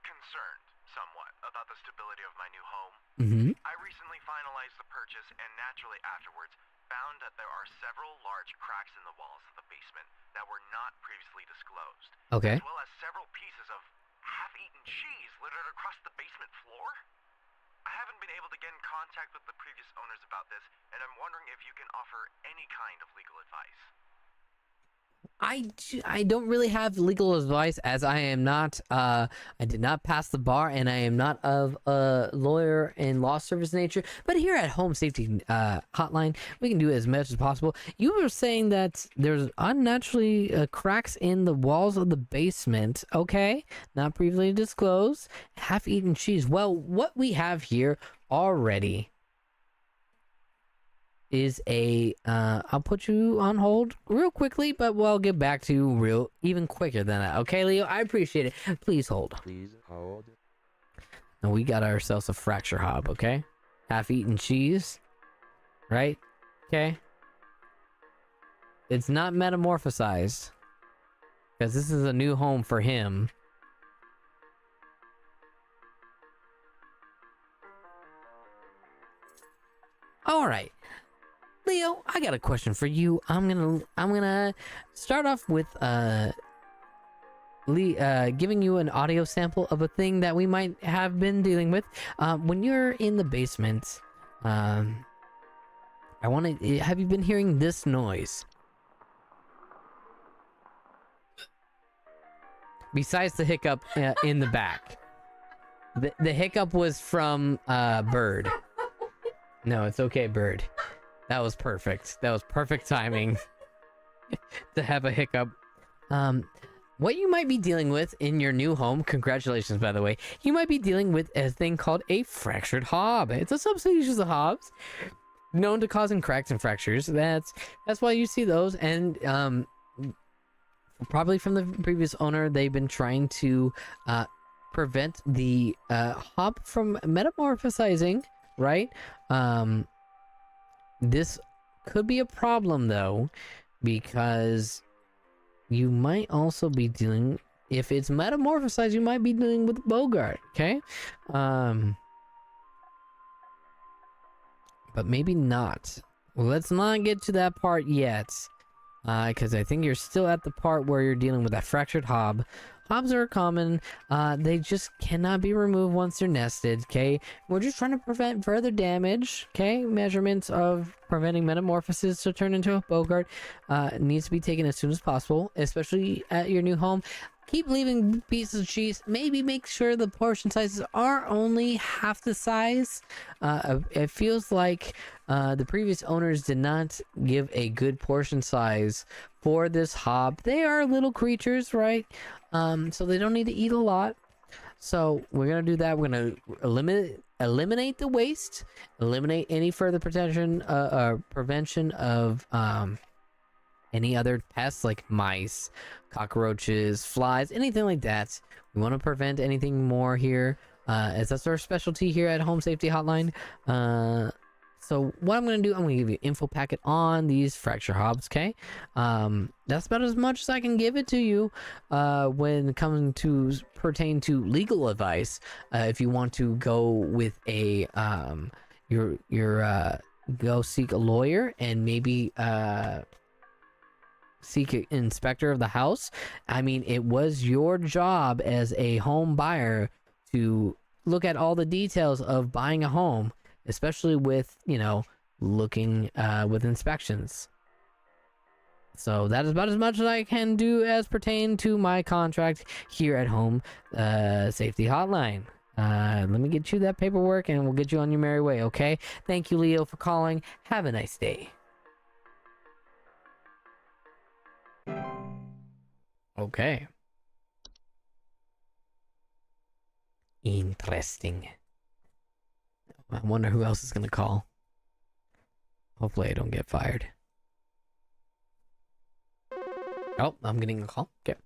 concerned somewhat about the stability of my new home. Mm-hmm. I recently finalized the purchase and naturally afterwards found that there are several large cracks in the walls of the basement that were not previously disclosed. Okay. As well as several pieces of half-eaten cheese littered across the basement floor. I haven't been able to get in contact with the previous owners about this, and I'm wondering if you can offer any kind of legal advice. I don't really have legal advice, as I am not I did not pass the bar, and I am not of a lawyer and law service nature, but here at Home Safety Hotline we can do as much as possible. You were saying that there's unnaturally cracks in the walls of the basement, okay, not previously disclosed, half-eaten cheese. Well, what we have here already is I'll put you on hold real quickly, but we'll get back to you even quicker than that. Okay, Leo? I appreciate it. Please hold. Please hold. Now we got ourselves a fracture hob, okay? Half-eaten cheese, right? Okay. It's not metamorphosized, because this is a new home for him. All right. Leo, I got a question for you. I'm gonna start off with giving you an audio sample of a thing that we might have been dealing with. When you're in the basement, have you been hearing this noise? Besides the hiccup in the back. The hiccup was from Bird. No, it's okay, Bird. That was perfect. That was perfect timing to have a hiccup. What you might be dealing with in your new home, congratulations, by the way, you might be dealing with a thing called a fractured hob. It's a subspecies of hobs known to causing cracks and fractures. That's why you see those. And probably from the previous owner, they've been trying to prevent the hob from metamorphosizing, right? This could be a problem, though, because you might also be dealing, if it's metamorphosized, you might be dealing with Bogart, okay? But maybe not. Well, let's not get to that part yet, because I think you're still at the part where you're dealing with that fractured hob. Hobs are common. They just cannot be removed once they're nested, okay? We're just trying to prevent further damage, okay? Measurements of preventing metamorphosis to turn into a Bogart needs to be taken as soon as possible, especially at your new home. Keep leaving pieces of cheese. Maybe make sure the portion sizes are only half the size. It feels like the previous owners did not give a good portion size for this hob. They are little creatures, right? So they don't need to eat a lot. So we're gonna do that. We're gonna eliminate the waste, eliminate any further prevention of any other pests like mice, cockroaches, flies, anything like that. We want to prevent anything more here. as that's our specialty here at Home Safety Hotline. So what I'm going to do, I'm going to give you an info packet on these fracture hobs, okay? That's about as much as I can give it to you when it comes to pertain to legal advice. If you want to go with a go seek a lawyer and maybe seek an inspector of the house. I mean, it was your job as a home buyer to look at all the details of buying a home, especially with, you know, looking with inspections. So that is about as much as I can do as pertain to my contract here at Home Safety Hotline. Let me get you that paperwork and we'll get you on your merry way, okay? Thank you, Leo, for calling. Have a nice day. Okay. Interesting. I wonder who else is gonna call. Hopefully I don't get fired. Oh, I'm getting a call. Okay.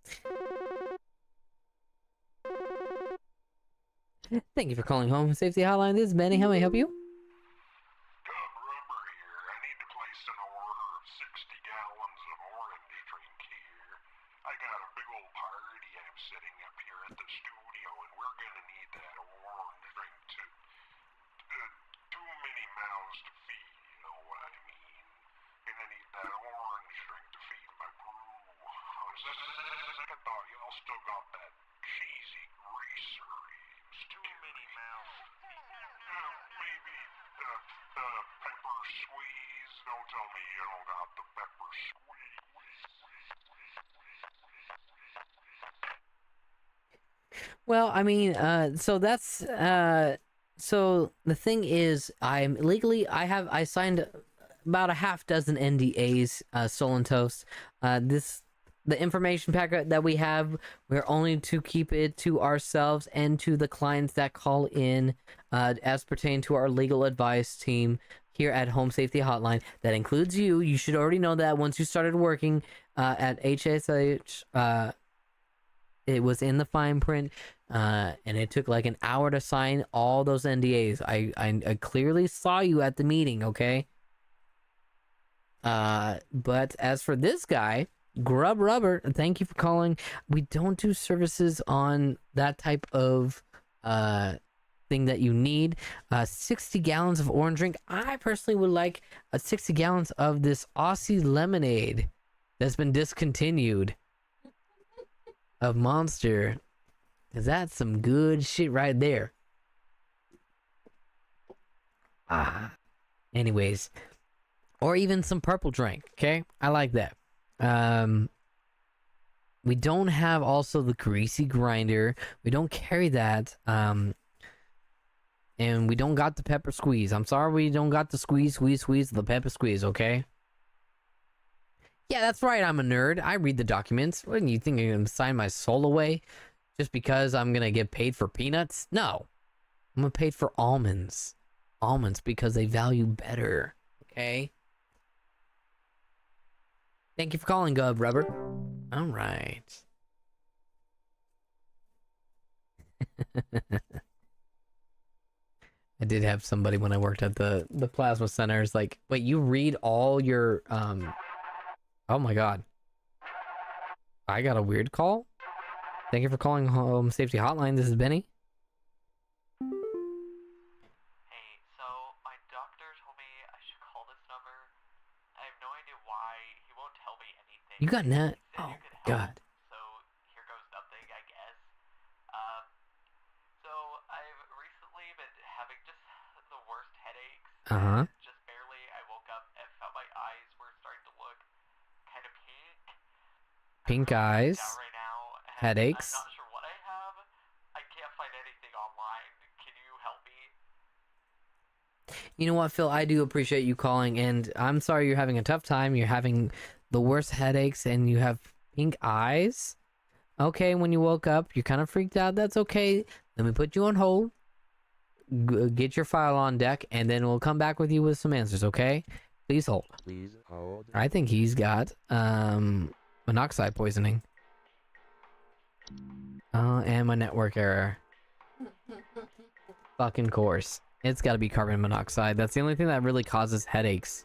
Thank you for calling Home Safety Hotline. This is Benny. How may I help you? Rubber here. I need to place an order of 60 gallons of orange drink here. I got a big old party I'm setting up here at the studio, and we're gonna need that orange drink to too many mouths to feed, you know what I mean? Gonna need that orange drink to feed my brew. Second thought, y'all still got that cheesy greaser. Too many mouths. Maybe pepper squeeze. Don't tell me you don't got the pepper squeeze. Well, I mean, so that's so the thing is, I signed about a half dozen NDAs, Stolen Toast. The information packet that we have, we're only to keep it to ourselves and to the clients that call in, as pertain to our legal advice team here at Home Safety Hotline. That includes you. You should already know that once you started working at HSH, it was in the fine print, and it took like an hour to sign all those NDAs. I clearly saw you at the meeting, okay? But as for this guy, Grub Rubber, thank you for calling. We don't do services on that type of thing that you need. 60 gallons of orange drink. I personally would like 60 gallons of this Aussie lemonade that's been discontinued of Monster. 'Cause that's some good shit right there. Anyways, or even some purple drink, okay? I like that. We don't have also the greasy grinder. We don't carry that. And we don't got the pepper squeeze. I'm sorry we don't got the squeeze, the pepper squeeze, okay? Yeah, that's right, I'm a nerd. I read the documents. What do you think, I'm gonna sign my soul away just because I'm gonna get paid for peanuts? No. I'm gonna pay for almonds. Almonds because they value better, okay? Thank you for calling, Gov Rubber. All right. I did have somebody when I worked at the plasma center. It's like, wait, you read all your oh my god. I got a weird call. Thank you for calling Home Safety Hotline. This is Benny. Hey, so my doctor told me I should call this number. I have no idea why. He won't tell me anything. You got net? He said Oh you could help. god. So here goes nothing, I guess. So I've recently been having just the worst headaches. Uh-huh. Just barely. I woke up and felt my eyes were starting to look kind of pink. Pink I'm really eyes. down right now, and Headaches. I'm not sure what I have. I can't find anything online. Can you help me? You know what, Phil? I do appreciate you calling, and I'm sorry you're having a tough time. You're having the worst headaches, and you have pink eyes. Okay, when you woke up, you're kind of freaked out. That's okay. Let me put you on hold. Get your file on deck, and then we'll come back with you with some answers, okay? Please hold. Please hold. I think he's got monoxide poisoning. And my network error. fucking course. It's got to be carbon monoxide. That's the only thing that really causes headaches.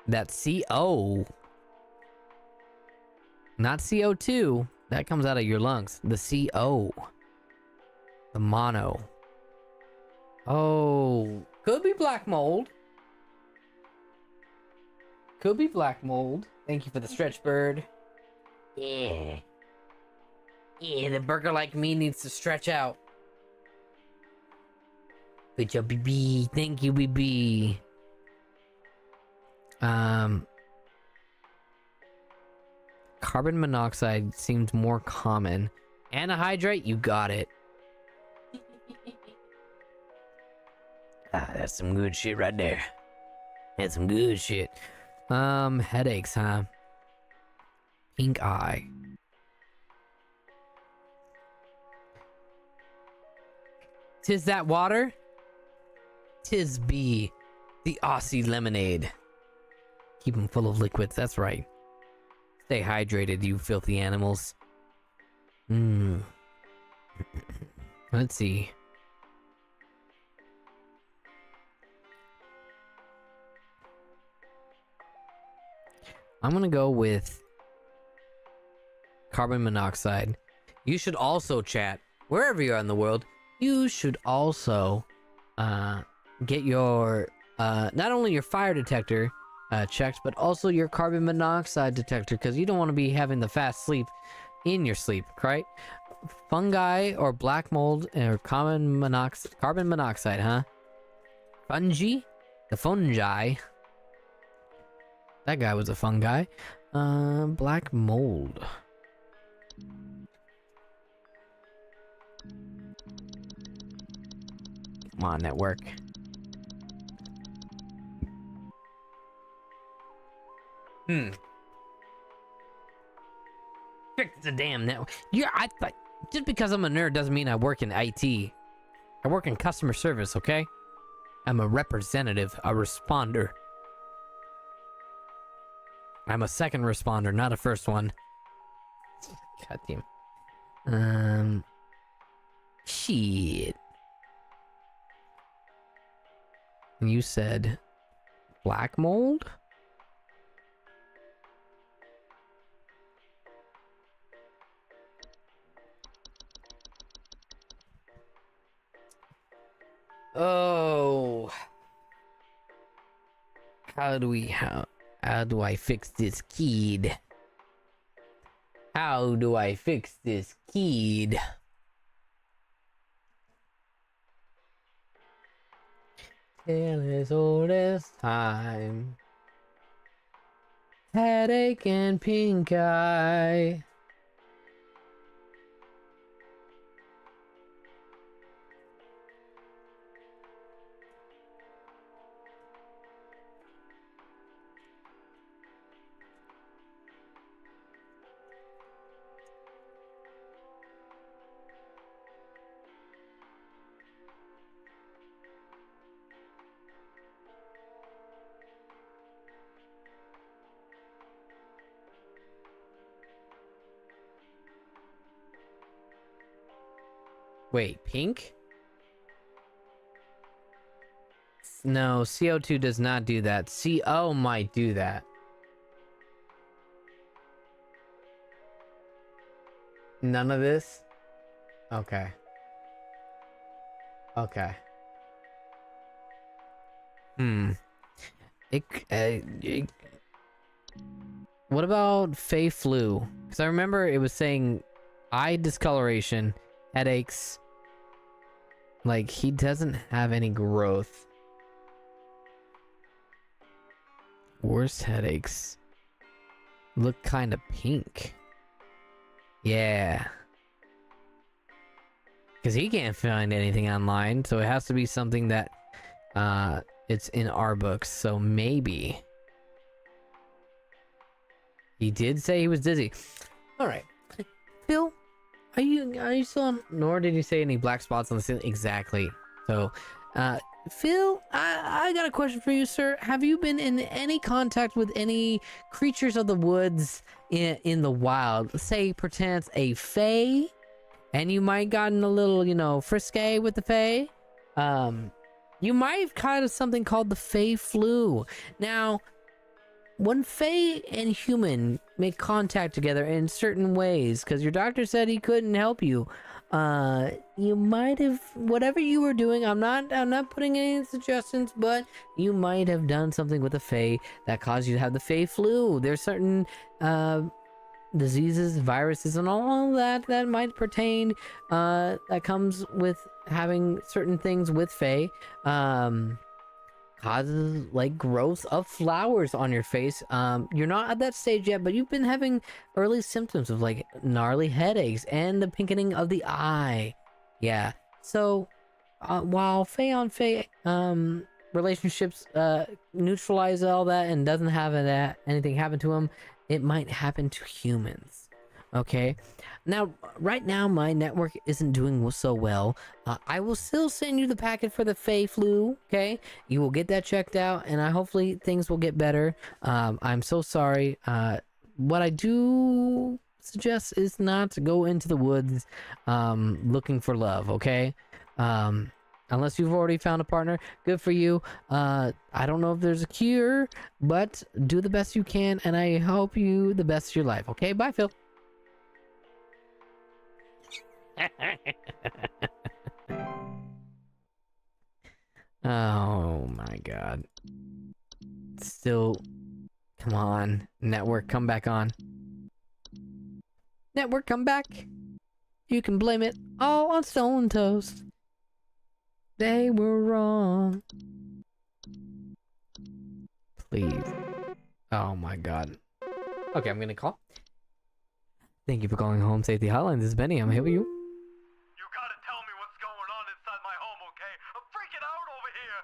That CO. Not CO2. That comes out of your lungs. The CO. The mono. Oh. Could be black mold. Could be black mold. Thank you for the stretch bird. Yeah. Yeah, the burger like me needs to stretch out. Good job, BB. Thank you, BB. Carbon monoxide seems more common. Anhydrite, you got it. That's some good shit right there. That's some good shit. Headaches, huh? Pink eye. Tis that water? Tis be the Aussie lemonade. Keep them full of liquids, that's right. Stay hydrated, you filthy animals. Let's see. I'm gonna go with carbon monoxide. You should also, chat, wherever you are in the world, you should also get your not only your fire detector checked, but also your carbon monoxide detector, because you don't want to be having the fast sleep in your sleep, right? Fungi or black mold or carbon monoxide, huh? Fungi? The fungi. That guy was a fungi. Black mold. Come on, network. Fix the damn network. Yeah, I thought just because I'm a nerd doesn't mean I work in IT. I work in customer service, okay? I'm a representative, a responder. I'm a second responder, not a first one. God damn. Shit. You said black mold? Oh. How do I fix this kid? How do I fix this kid? Tale as old as time. Headache and pink eye. Wait, pink? No, CO2 does not do that. CO might do that. None of this? Okay. Okay. What about Fey flu? Because I remember it was saying eye discoloration, headaches. Like, he doesn't have any growth. Worst headaches. Look kind of pink. Yeah. Because he can't find anything online, so it has to be something that it's in our books. So maybe he did say he was dizzy. All right, Phil, are you still on? Nor did you say any black spots on the ceiling. Exactly. So, Phil, I got a question for you, sir. Have you been in any contact with any creatures of the woods in the wild? Say, perchance a fae, and you might gotten a little, you know, frisky with the Fae. You might have caught something called the Fae flu. Now, when Fae and human make contact together in certain ways, because your doctor said he couldn't help you, you might have, whatever you were doing, I'm not putting any suggestions, but you might have done something with the Fae that caused you to have the Fae flu. There's certain diseases, viruses, and all that might pertain, that comes with having certain things with Fae. Causes like growth of flowers on your face. You're not at that stage yet, but you've been having early symptoms of like gnarly headaches and the pinkening of the eye. Yeah. So while Fae on Fae relationships neutralize all that and doesn't have anything happen to them, it might happen to humans. Okay. Now, right now, my network isn't doing so well. I will still send you the packet for the Fae flu, okay? You will get that checked out, and hopefully things will get better. I'm so sorry. What I do suggest is not to go into the woods looking for love, okay? Unless you've already found a partner, good for you. I don't know if there's a cure, but do the best you can, and I hope you the best of your life, okay? Bye, Phil. Oh my god. Still, come on. Network, come back on. Network, come back. You can blame it all on Stolen Toast. They were wrong. Please. Oh my god. Okay, I'm gonna call. Thank you for calling Home Safety Hotline. This is Benny. I'm here with you. You gotta tell me what's going on inside my home, okay? I'm freaking out over here.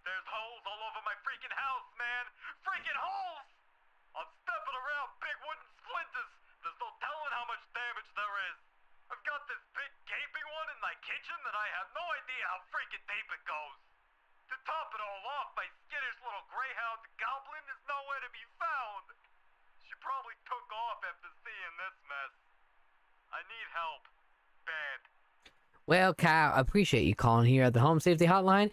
There's holes all over my freaking house, man. Freaking holes! I'm stepping around big wooden splinters. There's no telling how much damage there is. I've got this big gaping one in my kitchen that I have no idea how freaking deep it goes. To top it all off, my skittish little greyhound goblin is nowhere to be found. She probably took off after seeing this mess. I need help. Bad. Well, Kyle, I appreciate you calling here at the Home Safety Hotline,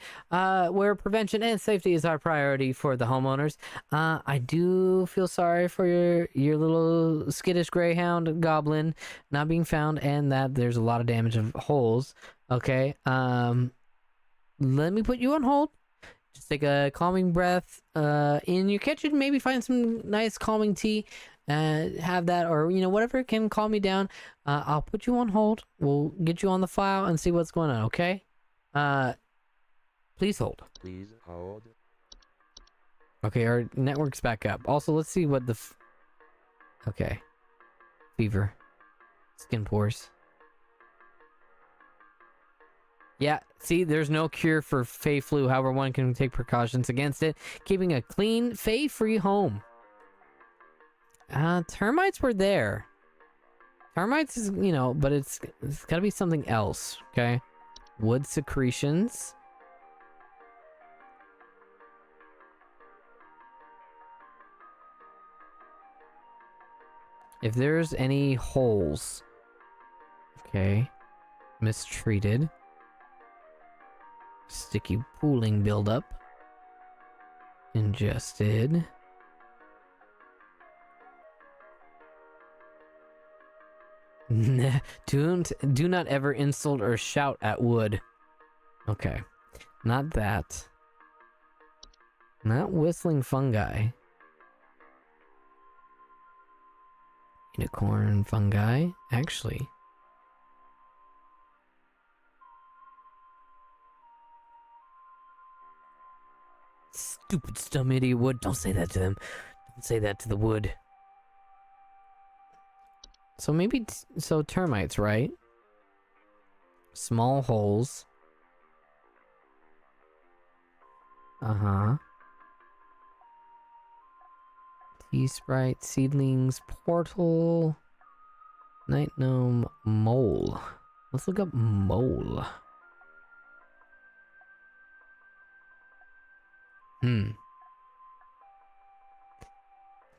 where prevention and safety is our priority for the homeowners. I do feel sorry for your little skittish greyhound goblin not being found, and that there's a lot of damage of holes. Okay, let me put you on hold. Just take a calming breath in your kitchen. Maybe find some nice calming tea. Have that, or whatever can calm me down. I'll put you on hold. We'll get you on the file and see what's going on. Okay. Please hold. Please hold. Okay, our network's back up. Also, let's see what the okay. Fever, skin pores. Yeah, see, there's no cure for Fae flu. However, one can take precautions against it, keeping a clean, Fae-free home. Termites were there. Termites is, but it's got to be something else, okay? Wood secretions. If there's any holes, okay, mistreated. Sticky pooling buildup. Ingested. Do not ever insult or shout at wood. Okay. Not that. Not whistling fungi. Unicorn fungi. Actually. Stupid, dumb idiot wood. Don't say that to them. Don't say that to the wood. So maybe, so termites, right? Small holes. Uh-huh. Tea sprite, seedlings, portal, night gnome, mole. Let's look up mole.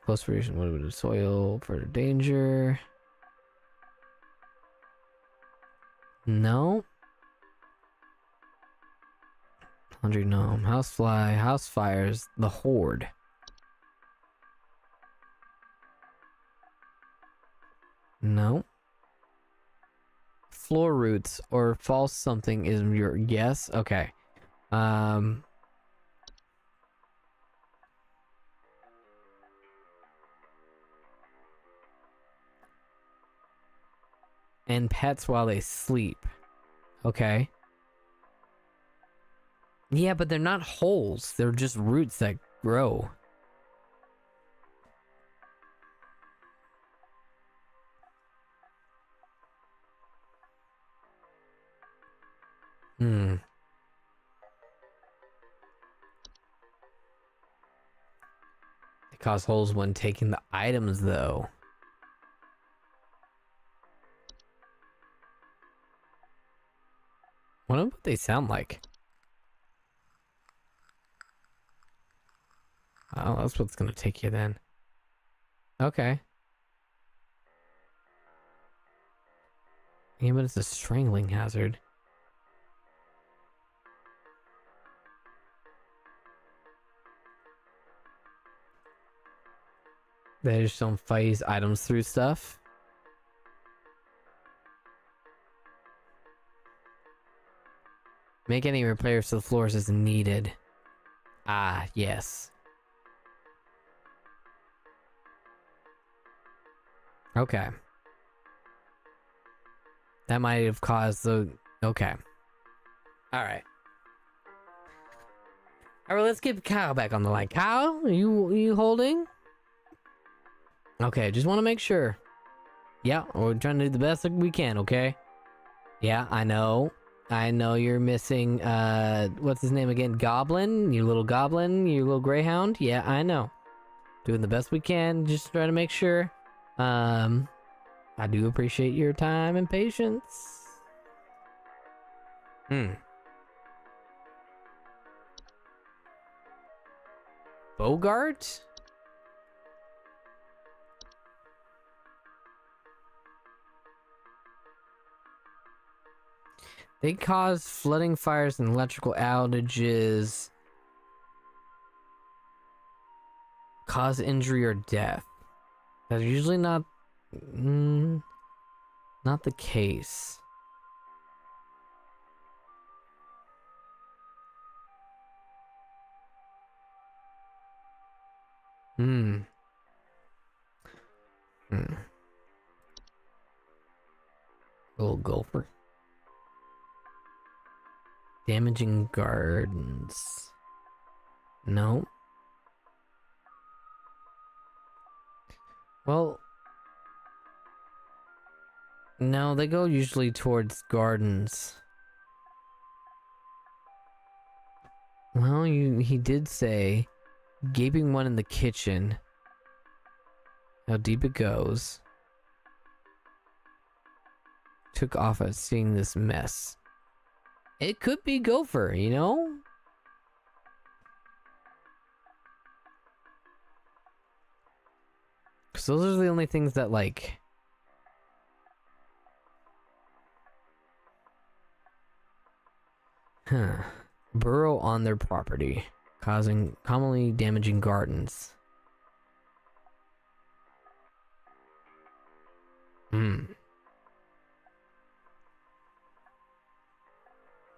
Close variation, what soil for danger. No. Laundry gnome, housefly, house fires, the horde. No. Floor roots or false something is your guess. Okay. And pets while they sleep. Okay. Yeah, but they're not holes. They're just roots that grow. Hmm. They cause holes when taking the items, though. Wonder what they sound like. Oh, that's what's gonna take you then. Okay. Yeah, but it's a strangling hazard. They just don't phase items through stuff. Make any repairs to the floors as needed. Ah, yes. Okay. That might have caused the... Okay. Alright. Alright, let's get Kyle back on the line. Kyle, are you holding? Okay, just want to make sure. Yeah, we're trying to do the best that we can, okay? Yeah, I know. I know you're missing, what's his name again? Goblin? You little goblin? You little greyhound? Yeah, I know. Doing the best we can, just trying to make sure. I do appreciate your time and patience. Bogart? They cause flooding, fires, and electrical outages. Cause injury or death. That's usually not the case. Little gopher. Damaging gardens. No. Well, no, they go usually towards gardens. Well, he did say gaping one in the kitchen. How deep it goes. Took off at seeing this mess. It could be gopher, you know? Because those are the only things that, like... burrow on their property, causing commonly damaging gardens.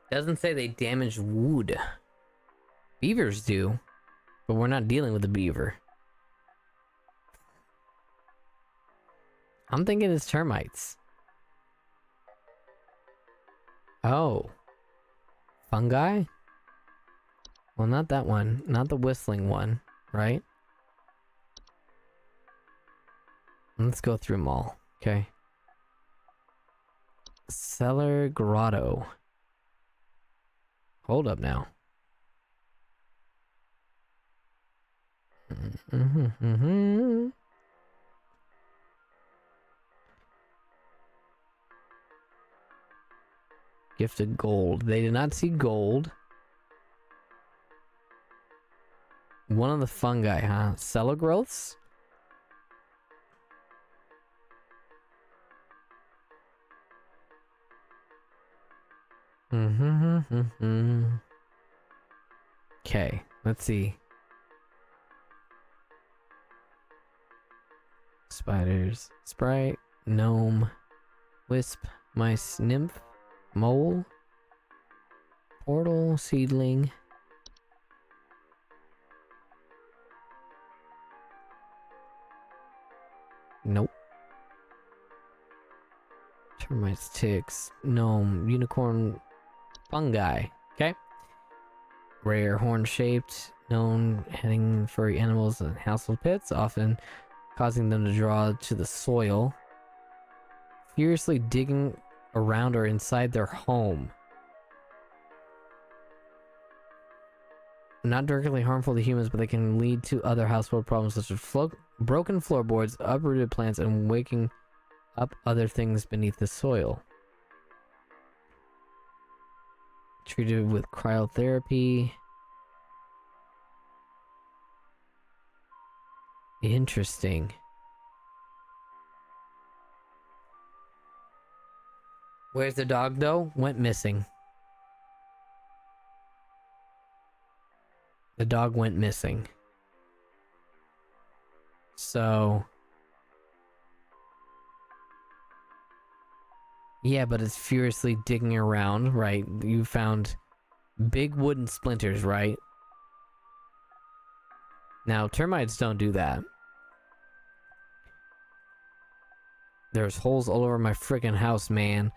Doesn't say they damage wood. Beavers do, but we're not dealing with a beaver. I'm thinking it's termites. Oh. Fungi? Well, not that one. Not the whistling one, right? Let's go through them all, okay? Cellar grotto. Hold up now. Gifted gold. They did not see gold. One of the fungi, huh? Cellar growths? Okay, let's see. Spiders, sprite, gnome, wisp, mice, nymph, mole, portal, seedling. Nope. Termites, ticks, gnome, unicorn, fungi. Okay. Rare, horn-shaped, known heading furry animals and household pets, often causing them to draw to the soil. Furiously digging around or inside their home. Not directly harmful to humans, but they can lead to other household problems such as broken floorboards, uprooted plants, and waking up other things beneath the soil. Treated with cryotherapy. Interesting. Where's the dog though? Went missing. The dog went missing. So... yeah, but it's furiously digging around, right? You found big wooden splinters, right? Now, termites don't do that. There's holes all over my freaking house, man.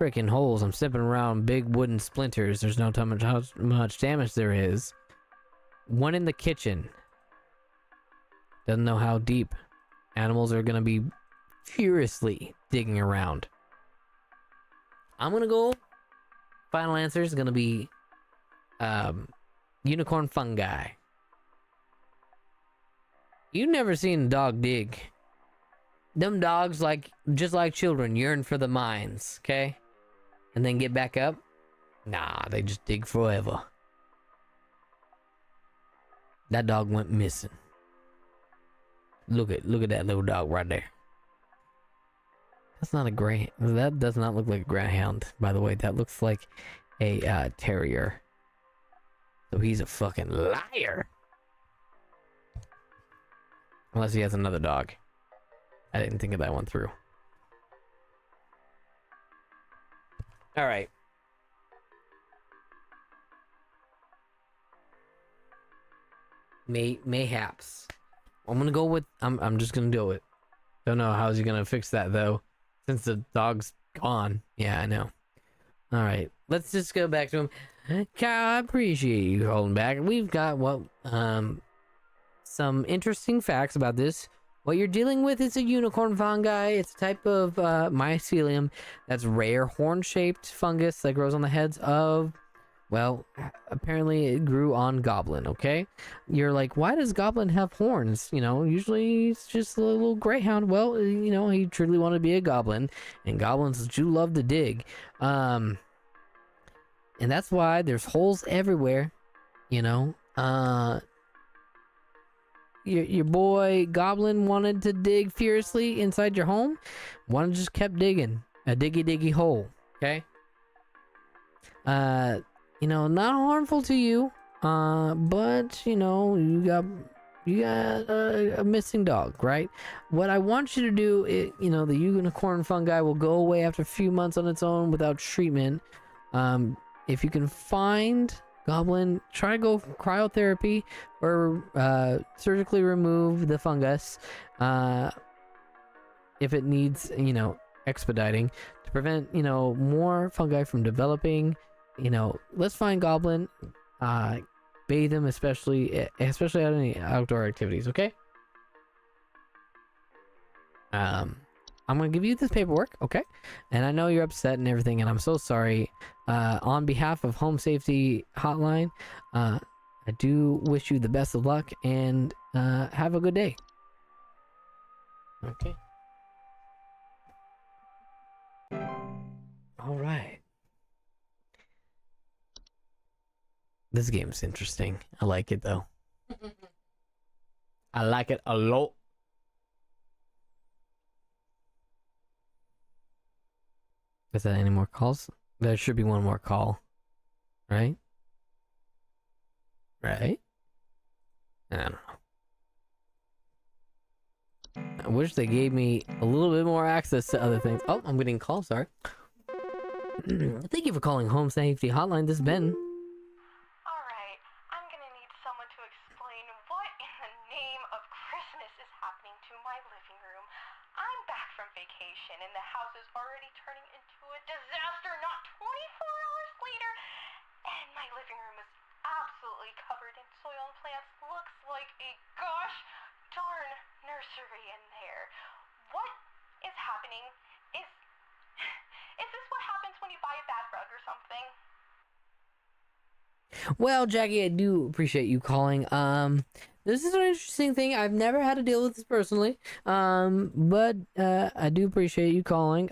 Freaking holes. I'm stepping around big wooden splinters. There's no telling how much damage there is. One in the kitchen. Doesn't know how deep. Animals are gonna be furiously digging around. I'm gonna go. Final answer is gonna be unicorn fungi. You've never seen a dog dig. Them dogs, like just like children, yearn for the mines, okay? And then get back up. Nah, they just dig forever. That dog went missing. Look at that little dog right there. That's not a grey. That does not look like a greyhound, by the way. That looks like a terrier. So he's a fucking liar. Unless he has another dog. I didn't think of that one through. Alright. Mayhaps. I'm gonna go with... I'm just gonna do it. Don't know how's he gonna fix that, though. Since the dog's gone. Yeah, I know. Alright. Let's just go back to him. Kyle, I appreciate you holding back. We've got, some interesting facts about this. What you're dealing with is a unicorn fungi. It's a type of mycelium that's rare horn-shaped fungus that grows on the heads of, well, apparently it grew on Goblin, okay? You're like, why does Goblin have horns? You know, usually it's just a little greyhound. Well, you know, he truly wanted to be a goblin, and goblins do love to dig. And that's why there's holes everywhere, you know? Your boy Goblin wanted to dig furiously inside your home. One just kept digging. A diggy hole. Okay? You know, not harmful to you. But, you know, you got a missing dog, right? What I want you to do is, you know, the unicorn fungi will go away after a few months on its own without treatment. If you can find Goblin, try to go cryotherapy or surgically remove the fungus if it needs, you know, expediting to prevent, you know, more fungi from developing. You know, let's find Goblin, bathe him, especially at any outdoor activities. Okay. I'm gonna give you this paperwork, okay? And I know you're upset and everything, and I'm so sorry. On behalf of Home Safety Hotline, I do wish you the best of luck and have a good day. Okay. All right. This game's interesting. I like it though. I like it a lot. Is that any more calls? There should be one more call. Right? Right? I don't know. I wish they gave me a little bit more access to other things. Oh, I'm getting a call, sorry. Thank you for calling Home Safety Hotline. This is Ben. Alright, I'm gonna need someone to explain what in the name of Christmas is happening to my living room. I'm back from vacation and the house is already turning into a disaster not 24 hours later. And my living room is absolutely covered in soil and plants. Looks like a gosh darn nursery in there. What is happening? Is this what happens when you buy a bad rug or something? Well, Jackie, I do appreciate you calling. This is an interesting thing. I've never had to deal with this personally. But I do appreciate you calling.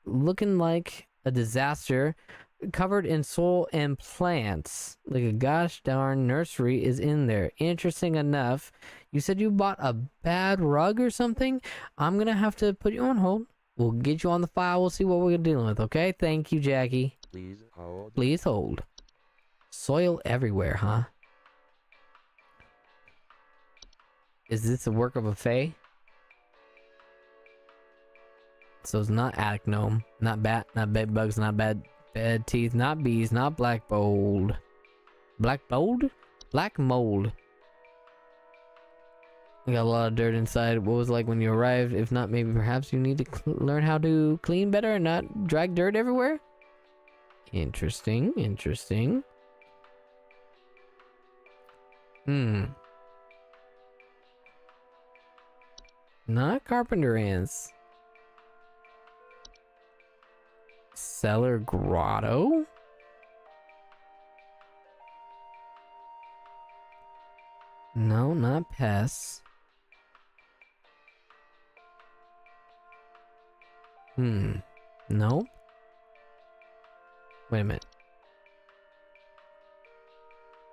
Looking like a disaster, covered in soil and plants. Like a gosh darn nursery is in there. Interesting enough. You said you bought a bad rug or something? I'm gonna have to put you on hold. We'll get you on the file. We'll see what we're dealing with, okay? Thank you, Jackie. Please hold. Please hold. Soil everywhere, huh? Is this a work of a fae? So it's not attic gnome, not bat, not bed bugs, not bad teeth, not bees, not black mold. Black mold? Black mold. We got a lot of dirt inside. What was it like when you arrived? If not, maybe perhaps you need to learn how to clean better and not drag dirt everywhere? Interesting, interesting. Not carpenter ants. Cellar grotto? No, not pests. Nope. Wait a minute.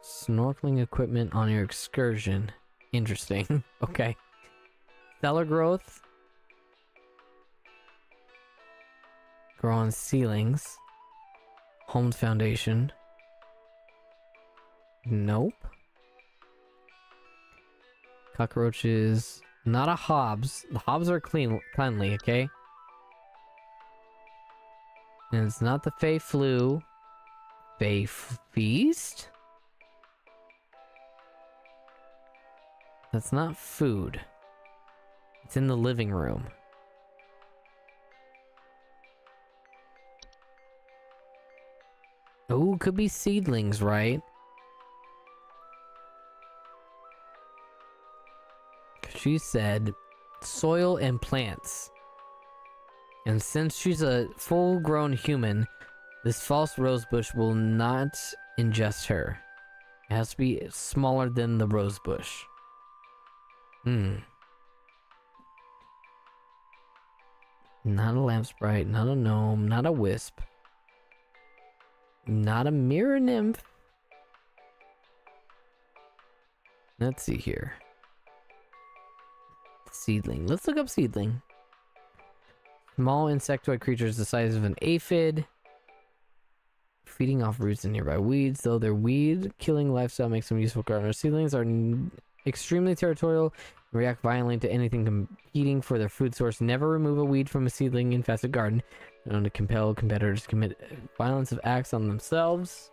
Snorkeling equipment on your excursion. Interesting. Okay. Cellar growth. Grow on ceilings. Home's foundation. Nope. Cockroaches. Not a hobs. The hobs are cleanly, okay? And it's not the Fey flu. Fey feast? That's not food. It's in the living room. Oh, could be seedlings, right? She said soil and plants. And since she's a full-grown human, this false rosebush will not ingest her. It has to be smaller than the rosebush. Not a lamp sprite, not a gnome, not a wisp. Not a mirror nymph. Let's see here. Seedling. Let's look up seedling. Small insectoid creatures the size of an aphid. Feeding off roots and nearby weeds. Though their weed-killing lifestyle makes them useful gardeners, seedlings are extremely territorial and react violently to anything competing for their food source. Never remove a weed from a seedling-infested garden. Known to compel competitors to commit violence of acts on themselves.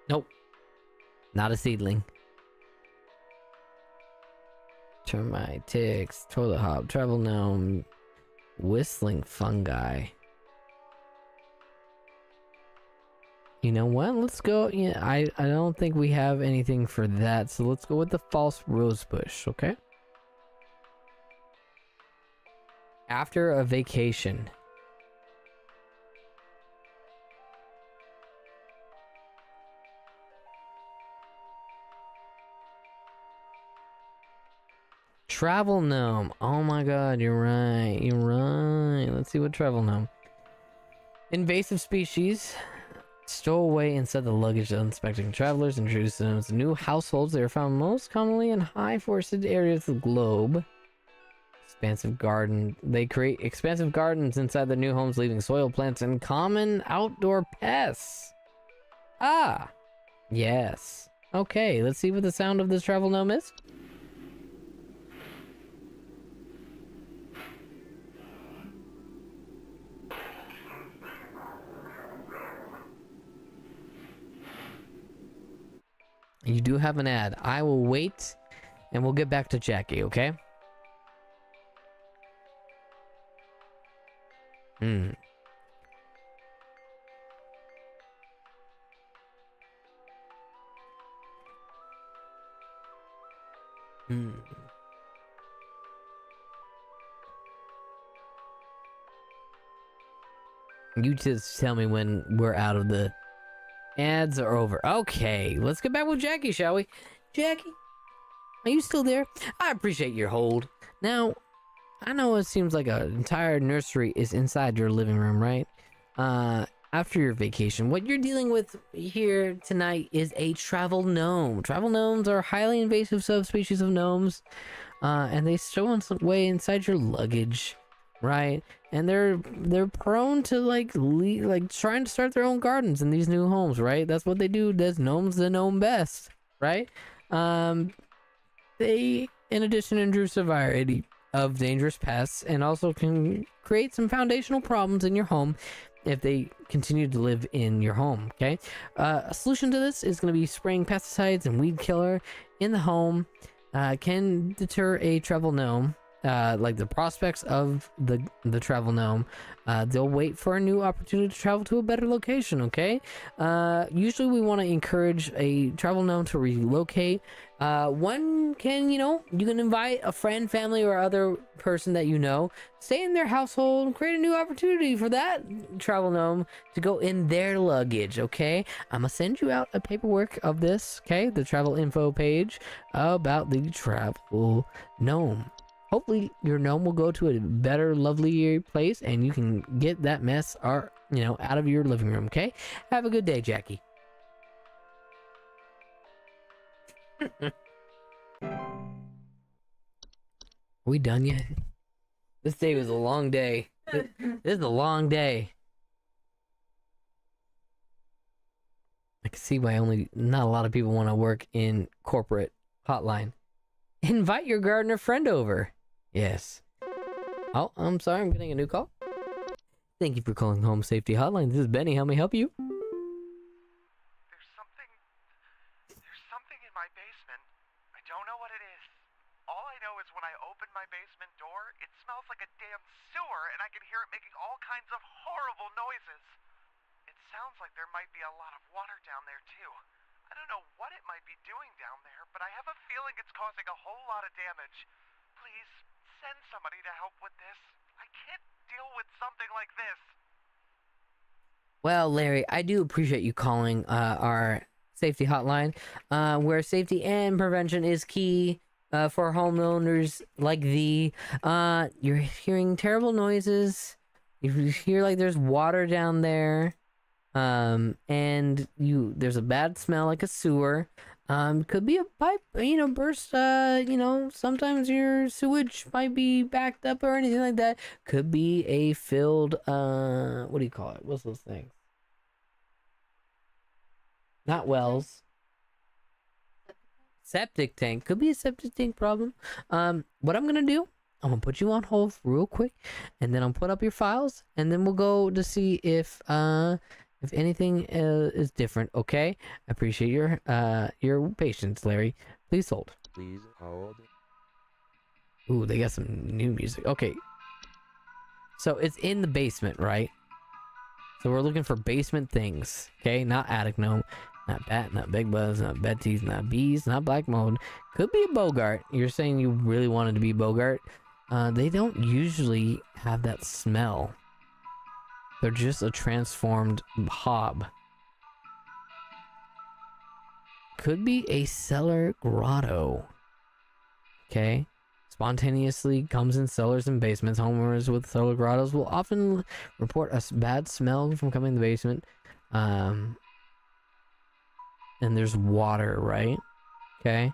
Nope. Not a seedling. Termite, ticks, toilet hop, travel gnome, whistling fungi. You know what? Let's go. Yeah, I don't think we have anything for that, so let's go with the false rosebush, okay? After a vacation. Travel gnome. Oh my god, you're right. You're right. Let's see what travel gnome. Invasive species. Stow away inside the luggage of unsuspecting travelers, introduce them to new households. They are found most commonly in high forested areas of the globe. expansive garden. They create expansive gardens inside their new homes, leaving soil plants and common outdoor pests. Ah, yes. Okay, let's see what the sound of this travel gnome is. You do have an ad. I will wait and we'll get back to Jackie, okay? Hmm. You just tell me when we're out of the ads are over. Okay, let's get back with Jackie, shall we? Jackie, are you still there? I appreciate your hold. Now, I know it seems like an entire nursery is inside your living room, right? After your vacation, what you're dealing with here tonight is a travel gnome. Travel gnomes are highly invasive subspecies of gnomes, and they stow away inside your luggage, right? And they're prone to like trying to start their own gardens in these new homes, right? That's what they do. Does gnomes the gnome best, right? They, in addition, introduce a variety of dangerous pests and also can create some foundational problems in your home if they continue to live in your home, okay? A solution to this is going to be spraying pesticides and weed killer in the home. Can deter a travel gnome. Like the prospects of the travel gnome, they'll wait for a new opportunity to travel to a better location, okay? Usually we want to encourage a travel gnome to relocate. One can, you can invite a friend, family, or other person that you know, stay in their household, and create a new opportunity for that travel gnome to go in their luggage, okay? I'm gonna send you out a paperwork of this, okay? The travel info page about the travel gnome. Hopefully your gnome will go to a better, lovelier place and you can get that mess out of your living room, okay? Have a good day, Jackie. Are we done yet? This day was a long day. This is a long day. I can see why not a lot of people want to work in corporate hotline. Invite your gardener friend over. Yes. Oh, I'm sorry. I'm getting a new call. Thank you for calling Home Safety Hotline. This is Benny. How may I help you? There's something in my basement. I don't know what it is. All I know is when I open my basement door, it smells like a damn sewer, and I can hear it making all kinds of horrible noises. It sounds like there might be a lot of water down there, too. I don't know what it might be doing down there, but I have a feeling it's causing a whole lot of damage. Please, send somebody to help with this. I can't deal with something like this. Well, Larry, I do appreciate you calling our safety hotline, where safety and prevention is key for homeowners like thee. You're hearing terrible noises. You hear like there's water down there. And there's a bad smell like a sewer. Could be a pipe, burst, sometimes your sewage might be backed up or anything like that. Could be a filled, what do you call it? What's those things? Not wells. Septic tank. Could be a septic tank problem. What I'm gonna do, I'm gonna put you on hold real quick, and then I'll put up your files, and then we'll go to see if anything is different, okay? I appreciate your patience, Larry. Please hold. Please hold. Ooh, they got some new music. Okay. So it's in the basement, right? So we're looking for basement things, okay? Not attic gnome, not bat, not big buzz, not Betty's, not bees, not black mold. Could be a Bogart. You're saying you really wanted to be Bogart. They don't usually have that smell. They're just a transformed hob. Could be a cellar grotto. Okay. Spontaneously comes in cellars and basements. Homeowners with cellar grottos will often report a bad smell from coming in the basement. And there's water, right? Okay.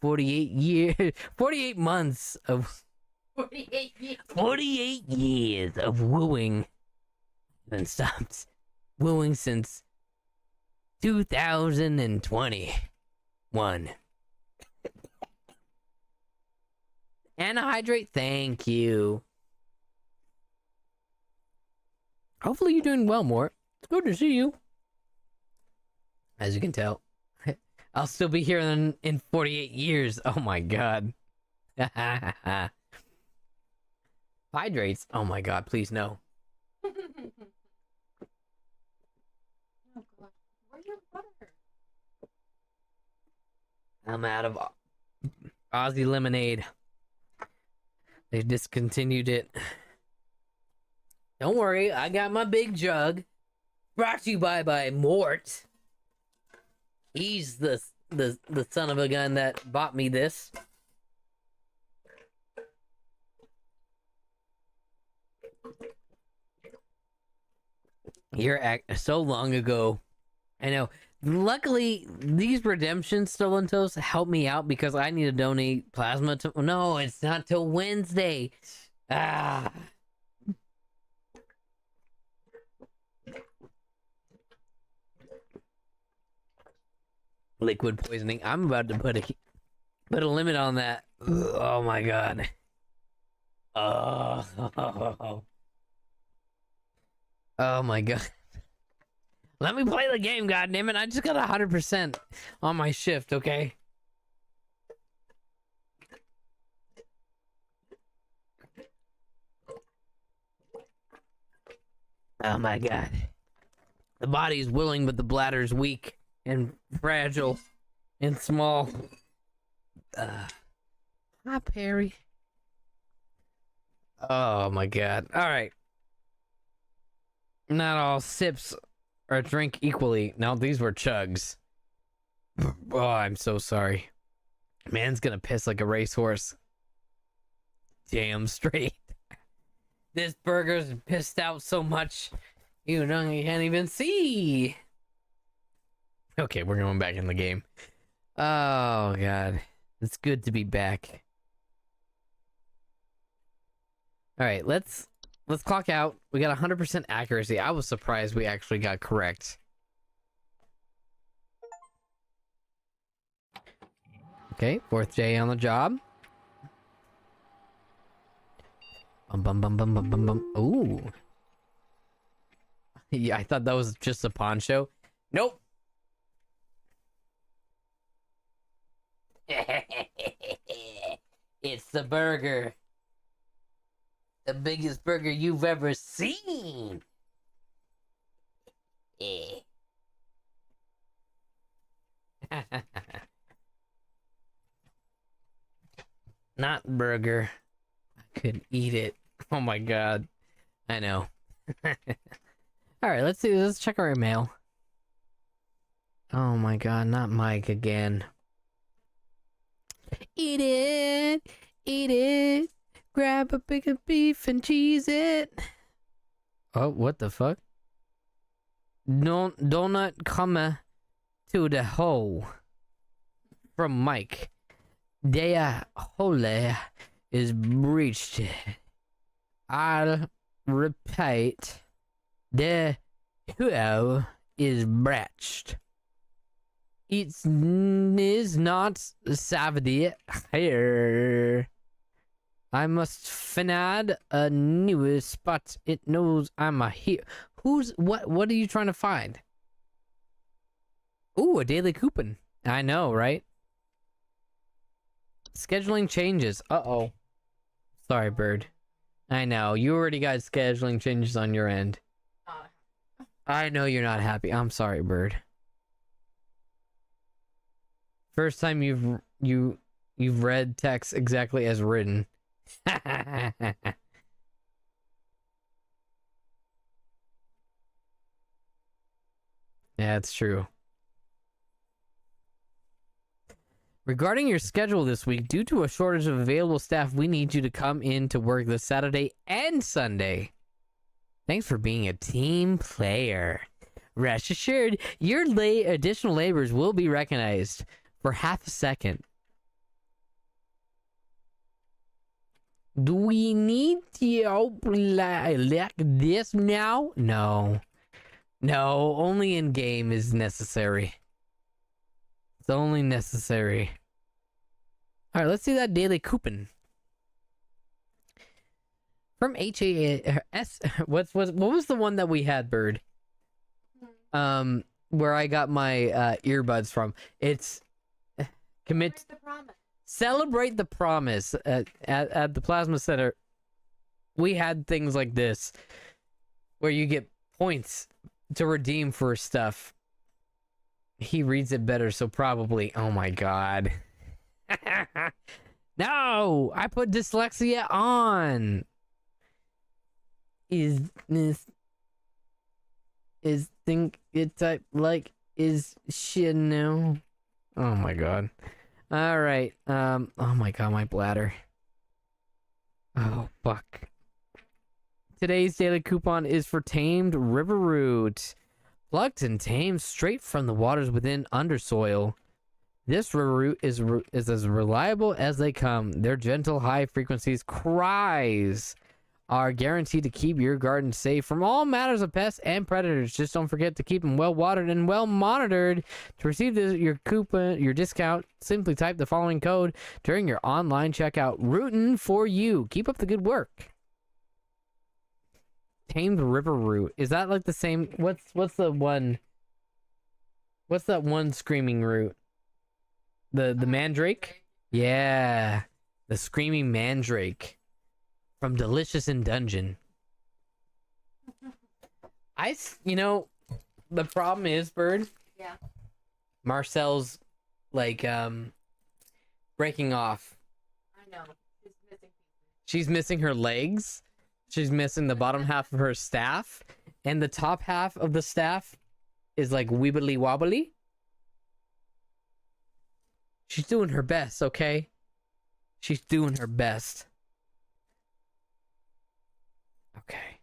48 years, 48 months of 48 years. 48 years of wooing. Been stopped wooing since 2021. Anna Hydrate, thank you. Hopefully you're doing well, Mort. It's good to see you. As you can tell, I'll still be here in 48 years. Oh my god. Hydrates. Oh my god, please no. Oh gosh. Where's your butter? I'm out of Aussie lemonade. They discontinued it. Don't worry, I got my big jug. Brought to you by Mort. He's the son of a gun that bought me this. So long ago. I know. Luckily, these redemption stolen toes help me out because I need to donate plasma to. No, it's not till Wednesday. Ah. Liquid poisoning. I'm about to put a limit on that. Oh my god. Oh. Oh my god. Let me play the game, goddammit. I just got 100% on my shift, okay? Oh my god. The body's willing, but the bladder's weak and fragile and small. Hi, Perry. Oh my god. Alright. Not all sips or drink equally. No, these were chugs. Oh, I'm so sorry. Man's gonna piss like a racehorse. Damn straight. This burger's pissed out so much you can't even see. Okay, we're going back in the game. Oh god. It's good to be back. Alright, let's clock out. We got 100% accuracy. I was surprised we actually got correct. Okay, fourth day on the job. Bum bum bum bum bum bum. Ooh. Yeah, I thought that was just a pawn show. Nope. It's the burger. The biggest burger you've ever seen. Not burger. I could eat it. Oh my god. I know. Alright, let's see. Let's check our email. Oh my god, not Mike again. Eat it. Eat it. Grab a big of beef and cheese it. Oh, what the fuck? Donut come to the hole. From Mike. Dea hole is breached. I'll repeat. The hole is breached. It is not safety here. I must find a new spot. It knows I'm a here. What are you trying to find? Ooh, a daily coupon. I know, right? Scheduling changes. Uh-oh. Sorry, Bird. I know. You already got scheduling changes on your end. I know you're not happy. I'm sorry, Bird. First time you've read text exactly as written. Yeah, it's true. Regarding your schedule this week, due to a shortage of available staff, we need you to come in to work this Saturday and Sunday. Thanks for being a team player. Rest assured, your additional labors will be recognized for half a second. Do we need to open like this now? No. No, only in game is necessary. It's only necessary. All right, let's see that daily coupon. From HAS, what was the one that we had, Bird? Where I got my earbuds from. It's commit. Celebrate the promise. At the Plasma Center, we had things like this, where you get points to redeem for stuff. He reads it better, so probably. Oh my god. No, I put dyslexia on. Is think it type like is shit no. Oh my god. All right. Oh my god, my bladder. Oh fuck. Today's daily coupon is for tamed river root. Plucked and tamed straight from the waters within undersoil. This river root is as reliable as they come. Their gentle high frequencies cries are guaranteed to keep your garden safe from all matters of pests and predators. Just don't forget to keep them well watered and well monitored. To receive your coupon, your discount, simply type the following code during your online checkout. Rootin' for you. Keep up the good work. Tamed river root. Is that like the same? What's the one? What's that one screaming root? The mandrake? Yeah, the screaming mandrake. From Delicious in Dungeon. You know, the problem is, Bird. Yeah. Marcel's, like, breaking off. I know. She's missing. She's missing her legs. She's missing the bottom half of her staff. And the top half of the staff is, like, wibbly wobbly. She's doing her best, okay? She's doing her best. Okay.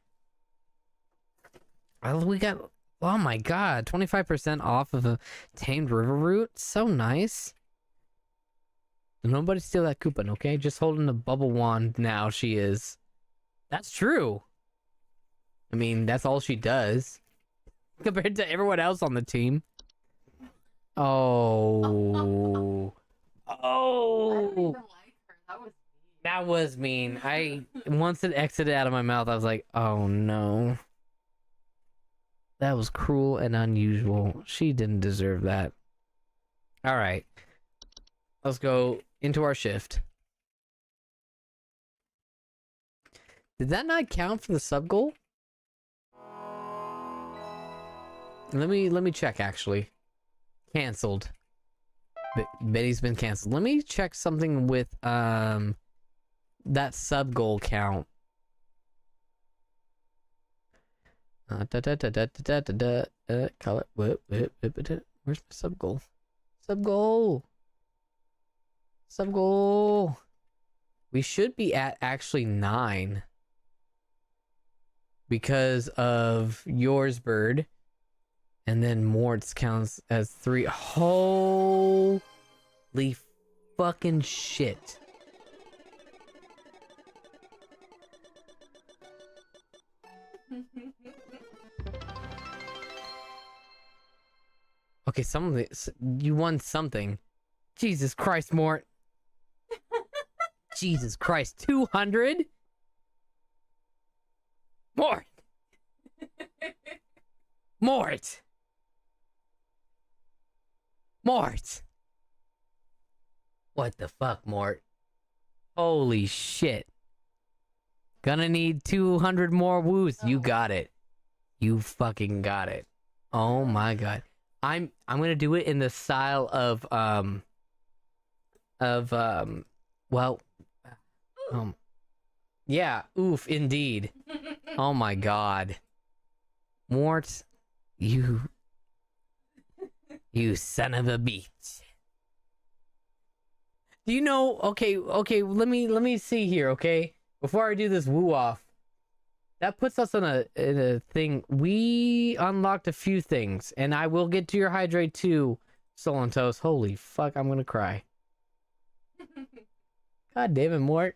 We got, oh my god, 25% off of a tamed river root. So nice. Nobody steal that coupon, okay? Just holding the bubble wand now, she is. That's true. I mean, that's all she does. Compared to everyone else on the team. Oh. Oh. That was mean. Once it exited out of my mouth, I was like, oh no. That was cruel and unusual. She didn't deserve that. All right. Let's go into our shift. Did that not count for the sub goal? Let me check actually. Cancelled. Betty's been canceled. Let me check something with that sub goal count. Call it. Where's my sub goal? Sub goal. Sub goal. We should be at actually 9 because of yours, Bird, and then Mort's counts as 3. Holy fucking shit. Okay, you won something. Jesus Christ, Mort. Jesus Christ, 200? Mort! Mort! Mort! What the fuck, Mort? Holy shit. Gonna need 200 more woos. You got it. You fucking got it. Oh my god. I'm gonna do it in the style of yeah, oof, indeed. Oh my god. Mort, you son of a bitch. Do you know, okay, let me see here, okay? Before I do this woo off. That puts us in a thing. We unlocked a few things, and I will get to your hydrate too, Stolen Toast. Holy fuck, I'm gonna cry. God damn it, Mort.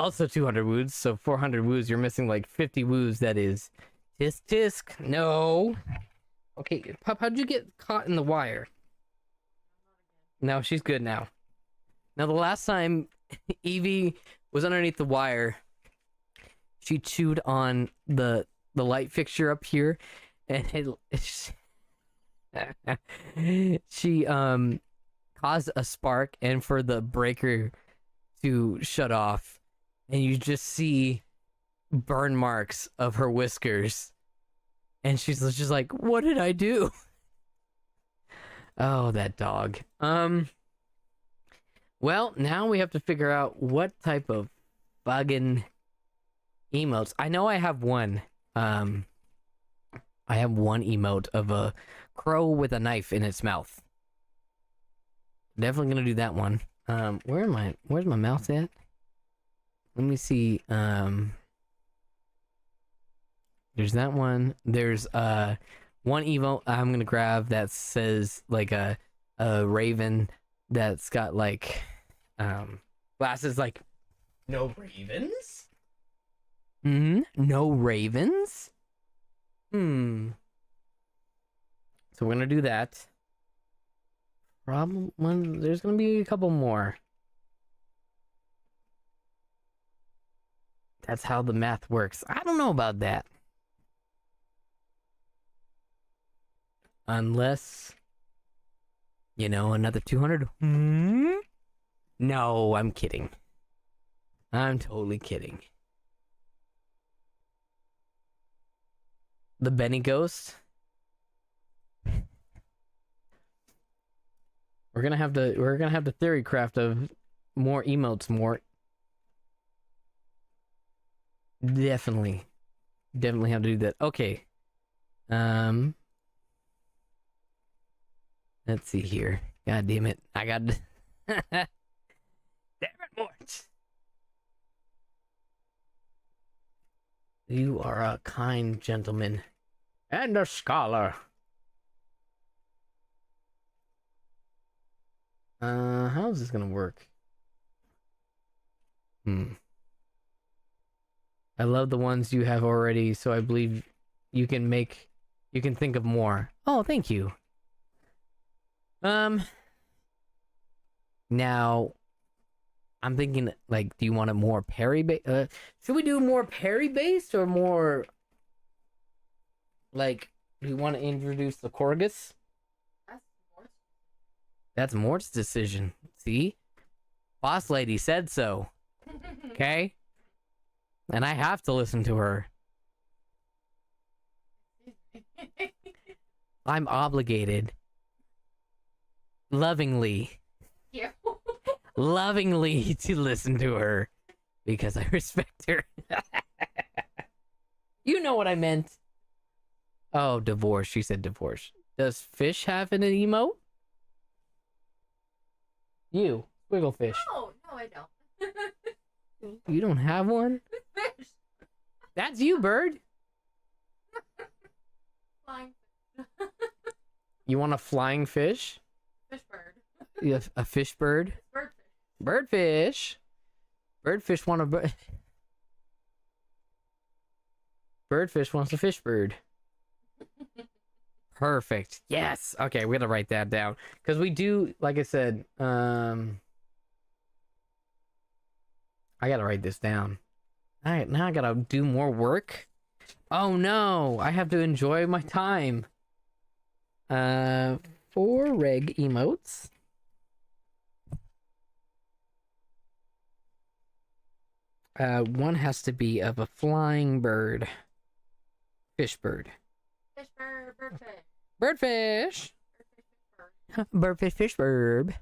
Also 200 woos, so 400 woos. You're missing like 50 woos. That is tisk tisk. No. Okay, Pup, how'd you get caught in the wire? No, she's good now. Now, the last time Evie was underneath the wire, she chewed on the light fixture up here, and she caused a spark, and for the breaker to shut off, and you just see burn marks of her whiskers, and she's just like, "What did I do?" Oh, that dog. Well, now we have to figure out what type of buggin' emotes. I know I have one. I have one emote of a crow with a knife in its mouth. Definitely gonna do that one. Where's my mouse at? Let me see. There's that one. There's one emote I'm gonna grab that says like a raven that's got like glasses, like no ravens. No ravens. So we're gonna do that. There's gonna be a couple more. That's how the math works. I don't know about that. Unless, another 200. No, I'm kidding. I'm totally kidding. The Benny Ghost. We're gonna have the theory craft of more emotes, Mort. Definitely have to do that. Okay. Let's see here. God damn it. I got damn it, Mort. You are a kind gentleman and a scholar. How's this gonna work? I love the ones you have already, so I believe you can think of more. Oh, thank you. Now, I'm thinking, like, do you want it more parry-based? Should we do more parry-based or more, like, do you want to introduce the Corgus? That's Mort's decision. See? Boss lady said so. Okay? And I have to listen to her. I'm obligated. Lovingly to listen to her because I respect her. You know what I meant. Oh, divorce. She said divorce. Does Fish have an emote? You, Squigglefish. No, I don't. You don't have one? Fish. That's you, Bird. Flying. You want a flying fish? Fish bird. You have a fish bird? Birdfish. Birdfish want a bird. Birdfish wants a fish bird. Perfect. Yes. Okay, we gotta write that down. Because we do, like I said, I gotta write this down. Alright, now I gotta do more work. Oh no, I have to enjoy my time. 4 reg emotes. One has to be of a flying bird. Fish bird. Fish bird, birdfish. Birdfish. Birdfish, Fish bird.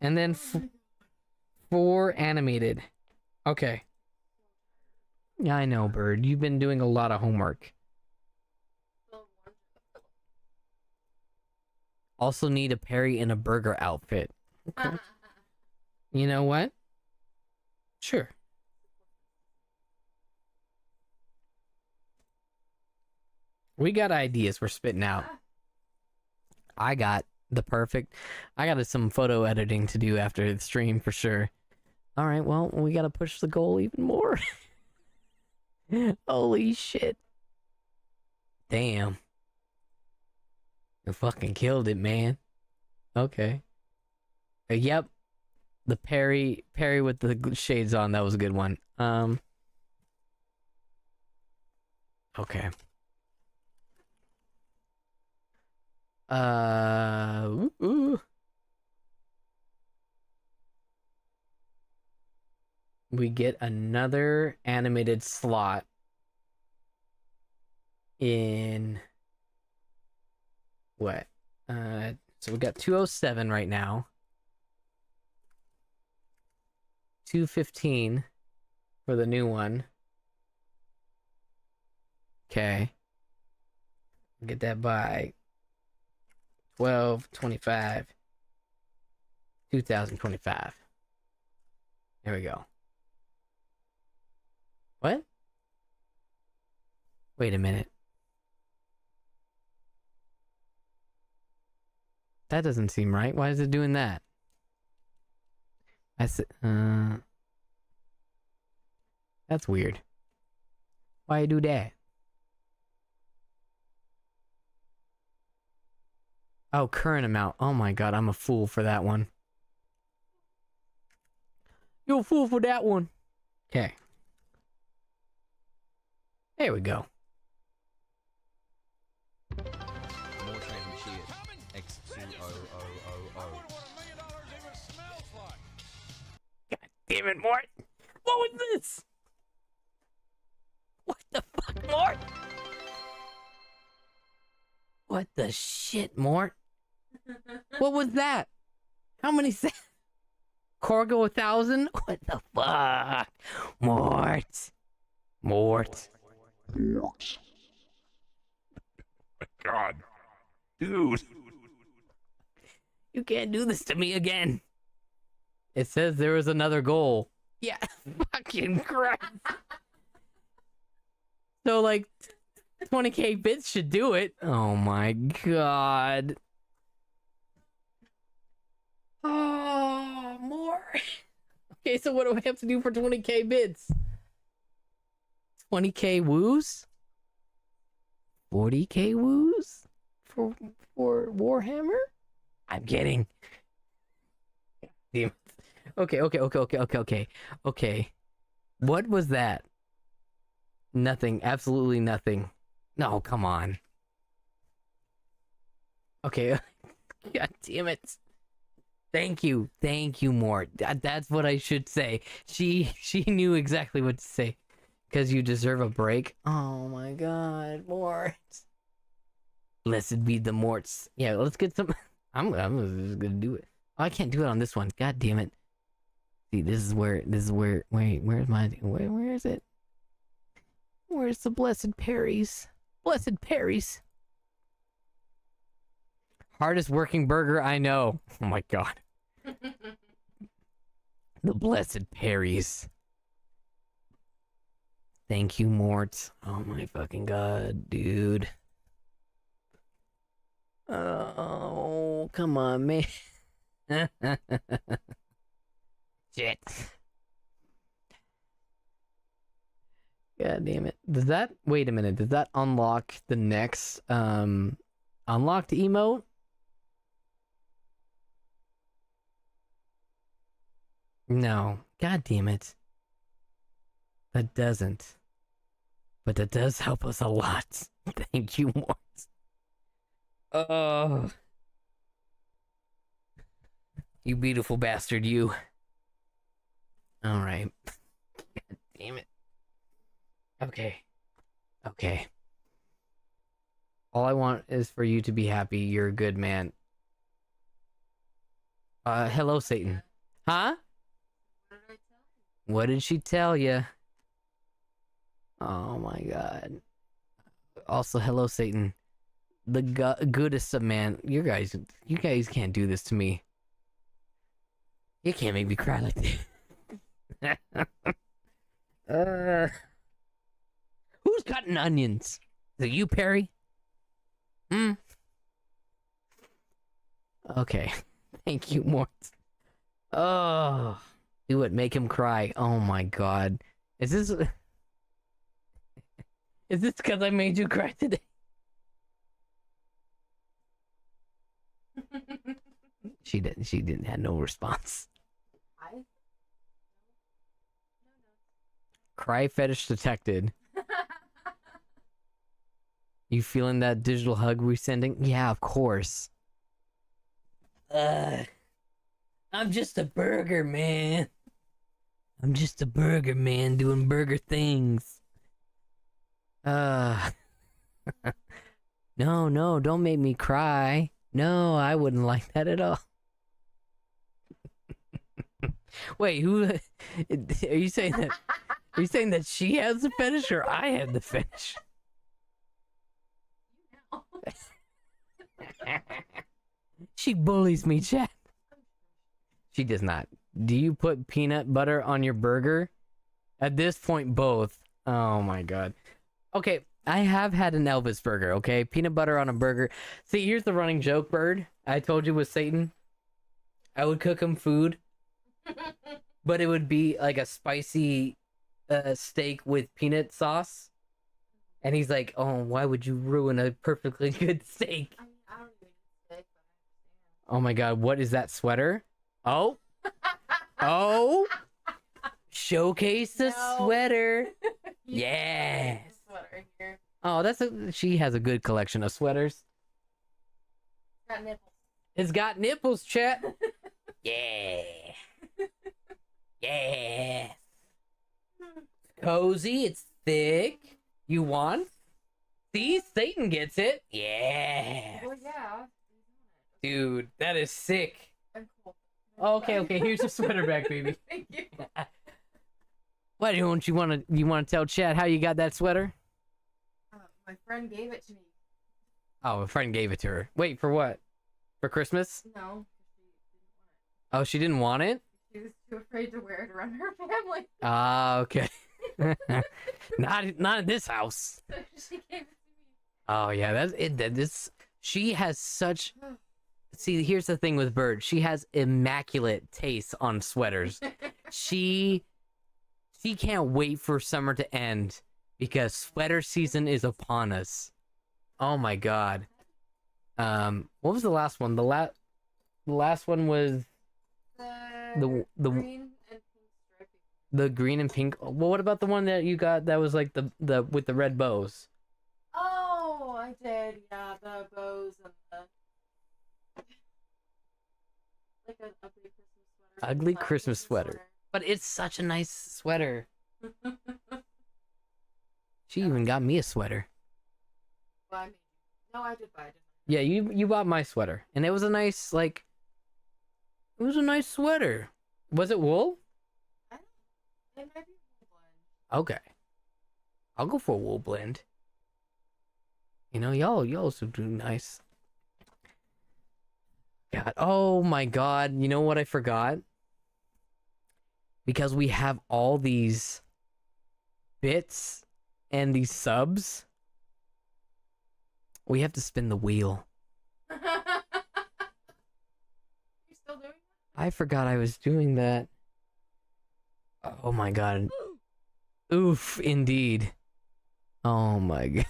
And then 4 animated. Okay. Yeah, I know, Bird. You've been doing a lot of homework. Also need a Perry and a burger outfit. Okay. You know what? Sure. We got ideas we're spitting out. I got the perfect. I got some photo editing to do after the stream for sure. All right, well, we gotta push the goal even more. Holy shit. Damn. You fucking killed it, man. Okay. Yep. The Perry with the shades on, that was a good one. Okay. We get another animated slot in what? So we got 207 right now. 215 for the new one. Okay. Get that by 12/25 2025. There we go. What? Wait a minute. That doesn't seem right. Why is it doing that? That's weird. Why you do that? Oh, current amount. Oh my god, I'm a fool for that one. You're a fool for that one. Okay. There we go. More trading shit. X2000. God damn it, Mort! What was this? What the fuck, Mort? What the shit, Mort? What was that? How many Corgo 1000? What the fuck? Mort. Mort. God. Dude. You can't do this to me again. It says there was another goal. Yeah, fucking Christ. So, like, 20k bits should do it. Oh my god. Oh, more. Okay, so what do I have to do for 20k bits? 20k woos? 40k woos? For Warhammer? I'm kidding. Damn it. Okay. What was that? Nothing. Absolutely nothing. No, come on. Okay. God damn it. Thank you, Mort. That's what I should say. She knew exactly what to say. Because you deserve a break. Oh my god, Mort. Blessed be the Morts. Yeah, let's get some. I'm just gonna do it. Oh, I can't do it on this one. God damn it. See, this is where. Wait, where's my? Where is it? Where's the blessed Perry's? Blessed Perry's. Hardest working burger I know. Oh my god. The blessed Perry's. Thank you, Mort. Oh my fucking god, dude. Oh, come on, man. Shit. God damn it. Does that... Wait a minute. Does that unlock the next, unlocked emote? No. God damn it. That doesn't. But that does help us a lot. Thank you, Mort. Oh. You beautiful bastard, you. Alright. God damn it. Okay. All I want is for you to be happy. You're a good man. Hello, Satan. Huh? What did she tell you? Oh my god. Also, hello, Satan. The goodest of man. You guys can't do this to me. You can't make me cry like this. Who's cutting onions? Is it you, Perry? Okay. Thank you, Mort. Oh, do it. Make him cry. Oh my god. Is this because I made you cry today? She didn't have no response. Cry fetish detected. You feeling that digital hug we're sending? Yeah, of course. I'm just a burger man. I'm just a burger man doing burger things. No, don't make me cry. No, I wouldn't like that at all. Wait, who are you saying that? Are you saying that she has the fetish or I have the fetish? She bullies me, chat. She does not. Do you put peanut butter on your burger? At this point, both. Oh my god. Okay, I have had an Elvis burger, okay? Peanut butter on a burger. See, here's the running joke, Bird. I told you with Satan. I would cook him food, but it would be like a spicy steak with peanut sauce. And he's like, oh, why would you ruin a perfectly good steak? I don't even steak, Oh my god, what is that sweater? Oh. Oh. Showcase the sweater. Yes. Sweater here. Oh, she has a good collection of sweaters. Got nipples. It's got nipples, chat. Yeah. Yeah. Cozy, it's thick. You want? See, Satan gets it. Yeah. Well, yeah. Dude, that is sick. I'm cool. Okay, here's your sweater back, baby. Thank you. Why don't you want to tell Chad how you got that sweater? My friend gave it to me. Oh, a friend gave it to her. Wait, for what? For Christmas? No. Oh, she didn't want it? She was too afraid to wear it around her family. Ah, okay. not in this house. So she gave it to me. Oh yeah, that's it. She has such. See, here's the thing with Bird. She has immaculate taste on sweaters. she can't wait for summer to end because sweater season is upon us. Oh my god. What was the last one? The last one was the green and pink striping. The green and pink. Well, what about the one that you got that was like the with the red bows? Oh, I did. Yeah, the bows and the like an ugly Christmas sweater. Ugly Christmas sweater. But it's such a nice sweater. She even got me a sweater. Well, I mean, no, I did buy it. Yeah, you bought my sweater, and it was a nice it was a nice sweater. Was it wool? It might be a blend. Okay, I'll go for a wool blend. You know, y'all also do nice. God, oh my god, you know what I forgot? Because we have all these bits and these subs, we have to spin the wheel. You still doing that? I forgot I was doing that. Oh my god. Oof, indeed. Oh my god.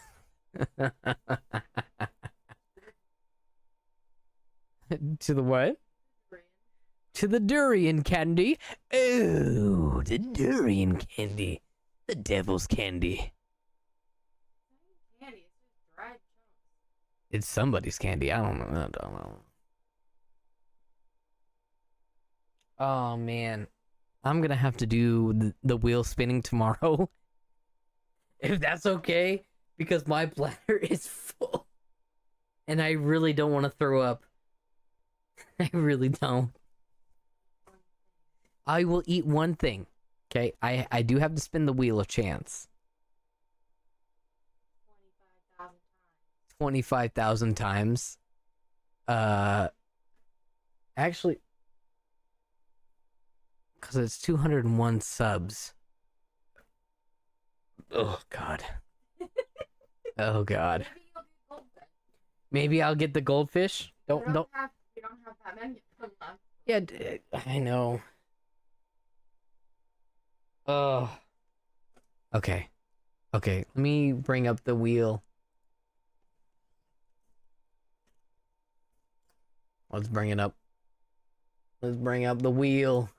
To the what? To the durian candy. Oh, the durian candy. The devil's candy. Candy, it's just dried chunks. It's somebody's candy. I don't know. Oh man. I'm gonna have to do the wheel spinning tomorrow. If that's okay. Because my bladder is full. And I really don't want to throw up. I really don't. I will eat one thing. Okay, I do have to spin the wheel of chance. 25,000 times. Actually, because it's 201 subs. Oh god. Oh god. Maybe you'll get goldfish. Maybe I'll get the goldfish. You Don't. have to We don't have that many of them left. Yeah, I know. Oh. Okay. Okay, let me bring up the wheel. Let's bring it up. Let's bring up the wheel.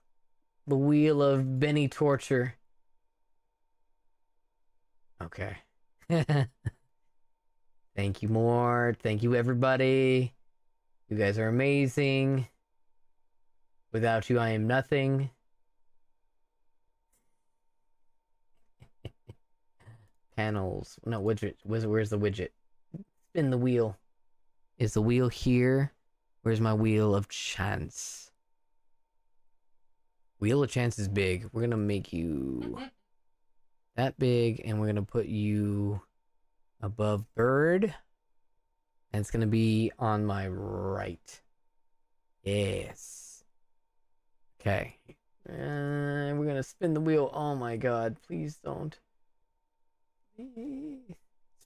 The wheel of Benny torture. Okay. Thank you, Mort. Thank you, everybody. You guys are amazing. Without you, I am nothing. Panels. No, widget. Where's the widget? Spin the wheel. Is the wheel here? Where's my wheel of chance? Wheel of chance is big. We're gonna make you that big, and we're gonna put you above bird. And it's gonna be on my right. Yes. Okay. And we're gonna spin the wheel. Oh my god, please don't. Spin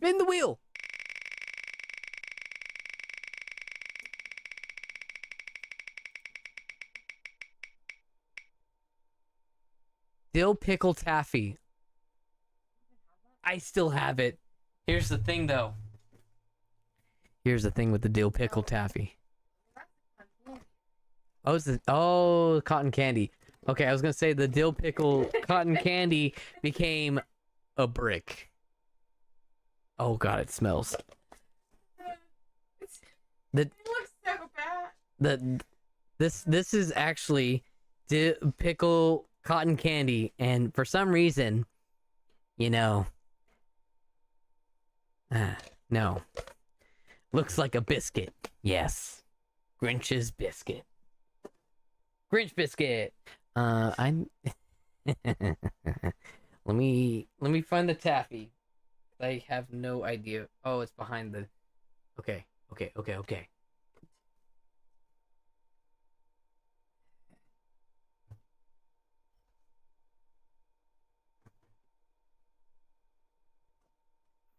the wheel! Dill pickle taffy. I still have it. Here's the thing though. Here's the thing with the dill pickle taffy. Oh, cotton candy. Okay, I was gonna say the dill pickle cotton candy became a brick. Oh god, it smells. It looks so bad. This is actually pickle cotton candy, and for some reason, you know, no, looks like a biscuit. Yes, Grinch's biscuit. Grinch biscuit. I'm. Let me find the taffy. I have no idea. Oh, it's behind the. Okay.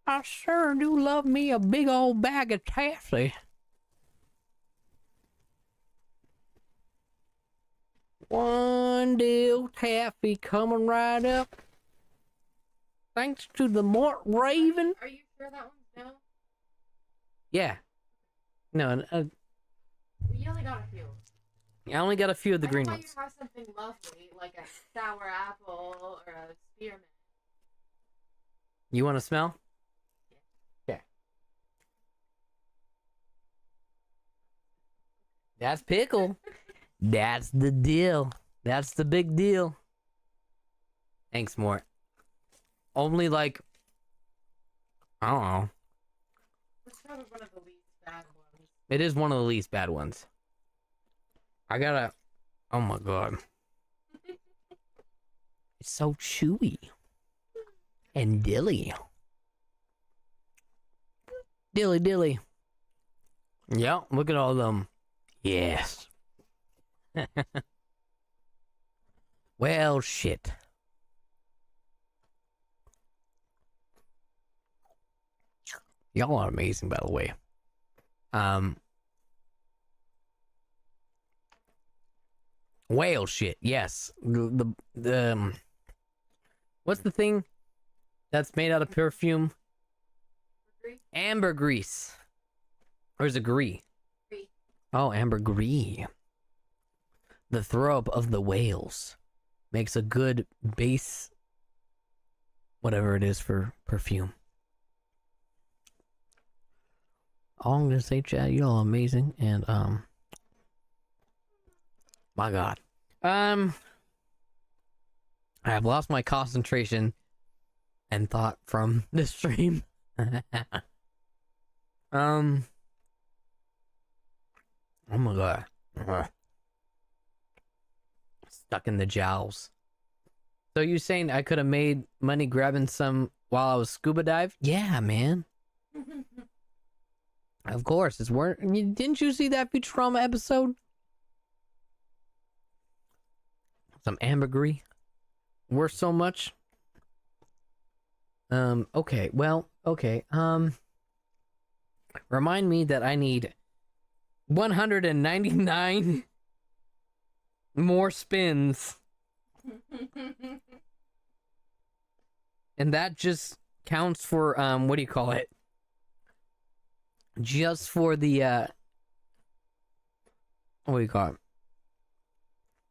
I sure do love me a big old bag of taffy. One deal taffy coming right up. Thanks to the Mort Raven. Are you sure that one's no? Yeah. No, You only got a few. I only got a few of the green I ones. you have something lovely, like a sour apple or a spearmint. You want to smell? Yeah. That's pickle. That's the deal. That's the big deal. Thanks, Mort. Only like, I don't know. It's probably one of the least bad ones. It is one of the least bad ones. I gotta, oh my god. It's so chewy. And dilly. Dilly. Yep, look at all of them. Yes. Well, shit. Y'all are amazing, by the way. Whale shit. Yes. The what's the thing that's made out of perfume? Ambergris. Or is it gris? Oh, ambergris. The throw up of the whales makes a good base, whatever it is, for perfume. All I'm gonna say, Chad, y'all are amazing, and my God, I have lost my concentration and thought from the stream. Oh my God, stuck in the jowls. So you saying I could have made money grabbing some while I was scuba dive? Yeah, man. Of course, it's worth. Didn't you see that Futurama episode? Some ambergris. Worth so much. Okay, well, okay. Remind me that I need 199 more spins. And that just counts for, what do you call it? Just for the, what do you call it?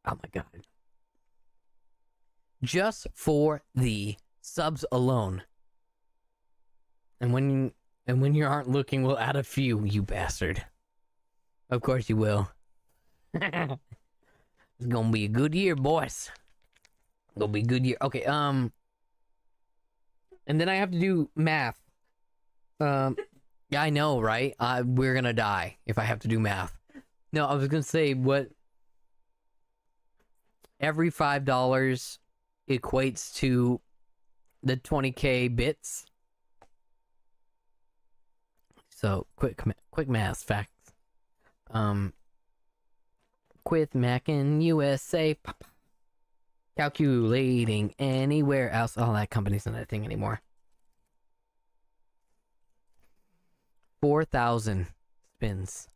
Oh my god. Just for the subs alone. And when you aren't looking, we'll add a few, you bastard. Of course you will. It's gonna be a good year, boys. Gonna be a good year. Okay, and then I have to do math. Yeah, I know, right? We're gonna die if I have to do math. No, I was gonna say what every $5 equates to the 20k bits. So quick math facts. Quit Mackin' USA. Calculating anywhere else. Oh, that company's not a thing anymore. 4,000 spins.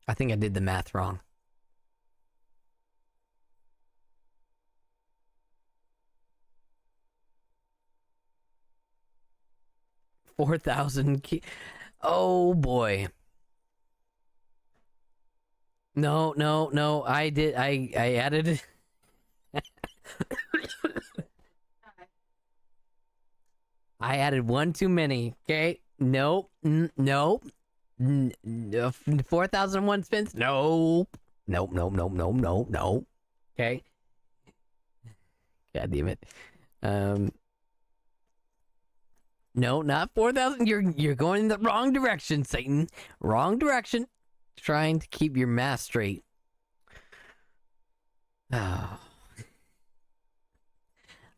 I think I did the math wrong. $4,000. Oh boy. No. I added it. I added one too many. Okay. Nope. Nope. 4,001 spins. Nope. Nope. Okay. God damn it. No, not 4,000. You're going in the wrong direction, Satan. Wrong direction. Trying to keep your math straight. Oh.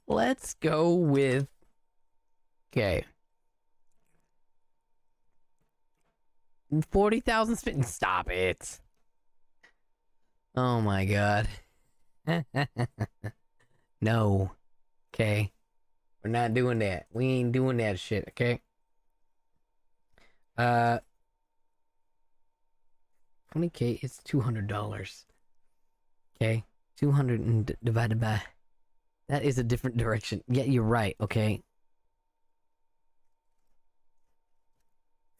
Let's go with... Okay. 40,000 spins. Stop it. Oh my god. No. Okay. We're not doing that. We ain't doing that shit, okay? 20k is $200. Okay? 200 and divided by... That is a different direction. Yeah, you're right, okay?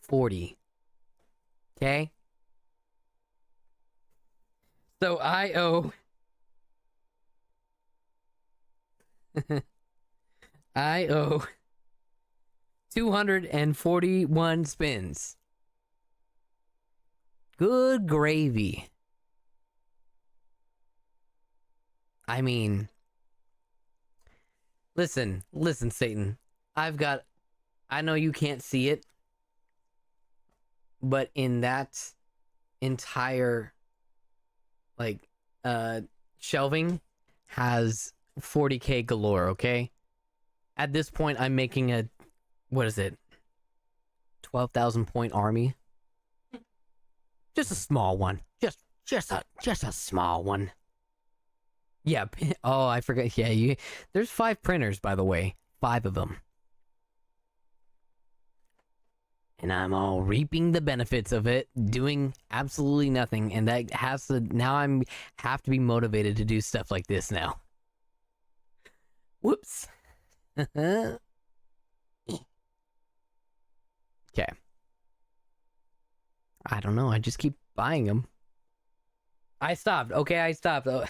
40. Okay? So I owe... I owe 241 spins. Good gravy. I mean, listen, Satan. I know you can't see it, but in that entire, shelving has 40k galore, okay? At this point, I'm making a, 12,000 point army. Just a small one. Just a small one. Yeah. Oh, I forgot. Yeah, there's 5 printers, by the way. 5 of them. And I'm all reaping the benefits of it, doing absolutely nothing, and that has to, now I'm have to be motivated to do stuff like this now. Whoops. Okay. I don't know. I just keep buying them. I stopped. Okay, I stopped. Oh.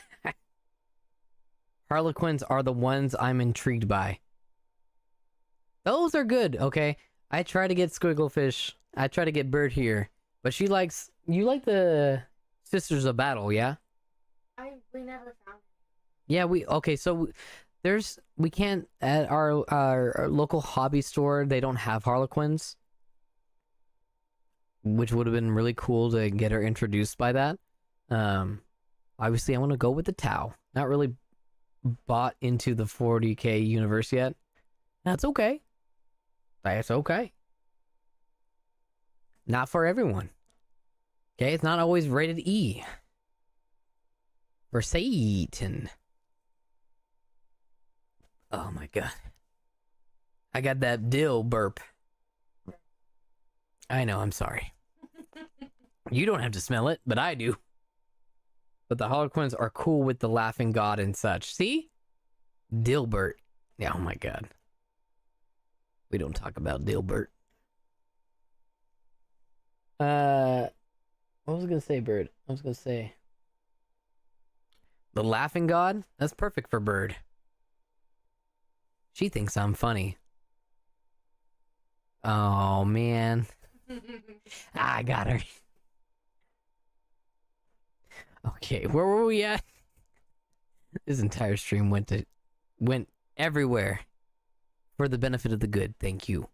Harlequins are the ones I'm intrigued by. Those are good, okay? I try to get Squigglefish. I try to get Bird here. But she likes... You like the Sisters of Battle, yeah? We never found... Yeah, okay, so... We can't... At our local hobby store, they don't have Harlequins. Which would have been really cool to get her introduced by that. Obviously, I want to go with the Tau. Not really bought into the 40k universe yet. That's okay. That's okay. Not for everyone. Okay, it's not always rated E. For Satan. Oh my god. I got that dill burp. I know, I'm sorry. You don't have to smell it, but I do. But the Harlequins are cool with the laughing god and such. See? Dilbert. Yeah, oh my god. We don't talk about Dilbert. What was I gonna say, Bird? I was gonna say the laughing god? That's perfect for Bird. She thinks I'm funny. Oh man. I got her. Okay, where were we at? This entire stream went everywhere for the benefit of the good. Thank you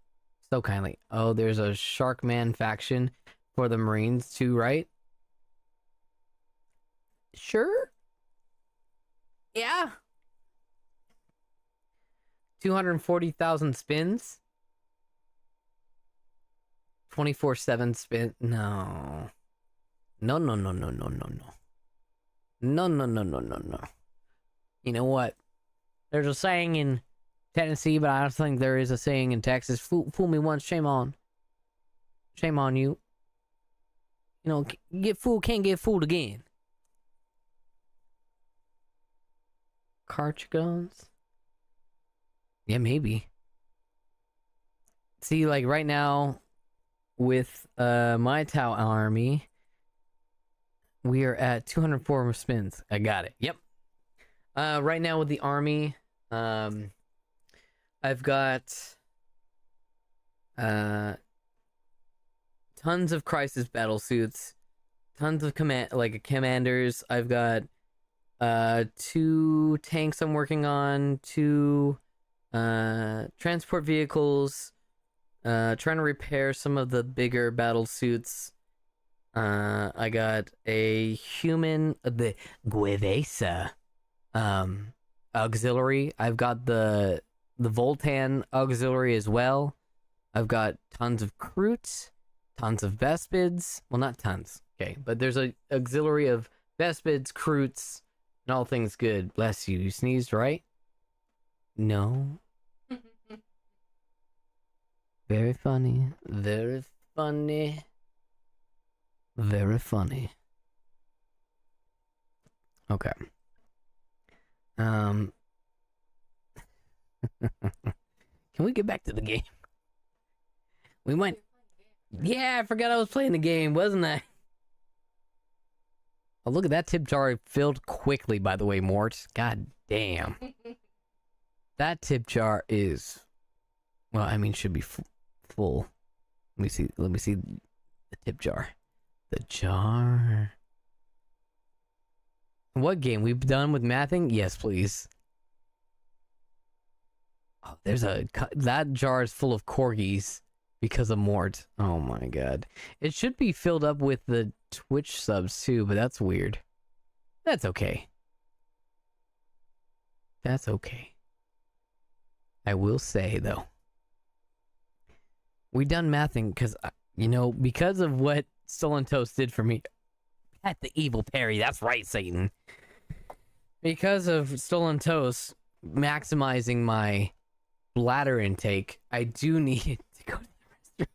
so kindly. Oh, there's a Sharkman faction for the Marines too, right? Sure. Yeah. 240,000 spins. 24/7 spin. No. No, no, no, no, no, no, no. No, no, no, no, no, no. You know what? There's a saying in Tennessee, but I don't think there is a saying in Texas. Fool me once, shame on. Shame on you. You know, get fooled, can't get fooled again. Cartridge guns? Yeah, maybe. See, like right now, with my Tau army, we are at 204 spins. I got it. Yep. Right now with the army, I've got tons of crisis battle suits, tons of commanders. I've got 2 tanks I'm working on, 2 transport vehicles, trying to repair some of the bigger battle suits. I got a human, the Guevesa auxiliary. I've got the Voltan auxiliary as well. I've got tons of Croots, tons of Vespids. Well, not tons, okay, but there's a auxiliary of Vespids, Croots, and all things good. Bless you. You sneezed, right? No. Very funny. Very funny. Very funny. Okay. Can we get back to the game? We went. Yeah, I forgot I was playing the game, wasn't I? Oh, look at that tip jar filled quickly, by the way, Mort. God damn. That tip jar is, well, I mean, should be full. Let me see the tip jar. The jar. What game? We've done with mathing? Yes, please. Oh, that jar is full of corgis because of Mort. Oh my god. It should be filled up with the Twitch subs too, but that's weird. That's okay. That's okay. I will say though, we done mathing because, because of what Stolen Toast did for me. At the evil Perry, that's right, Satan. Because of Stolen Toast maximizing my bladder intake, I do need to go to the restroom.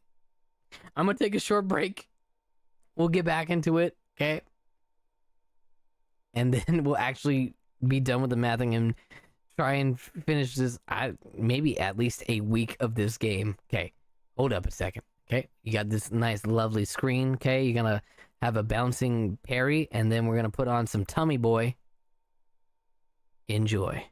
I'm gonna take a short break. We'll get back into it, okay? And then we'll actually be done with the mathing and try and finish this. Maybe at least a week of this game. Okay, hold up a second. Okay, you got this nice, lovely screen. Okay, you're gonna have a bouncing parry, and then we're gonna put on some Tummy Boy. Enjoy.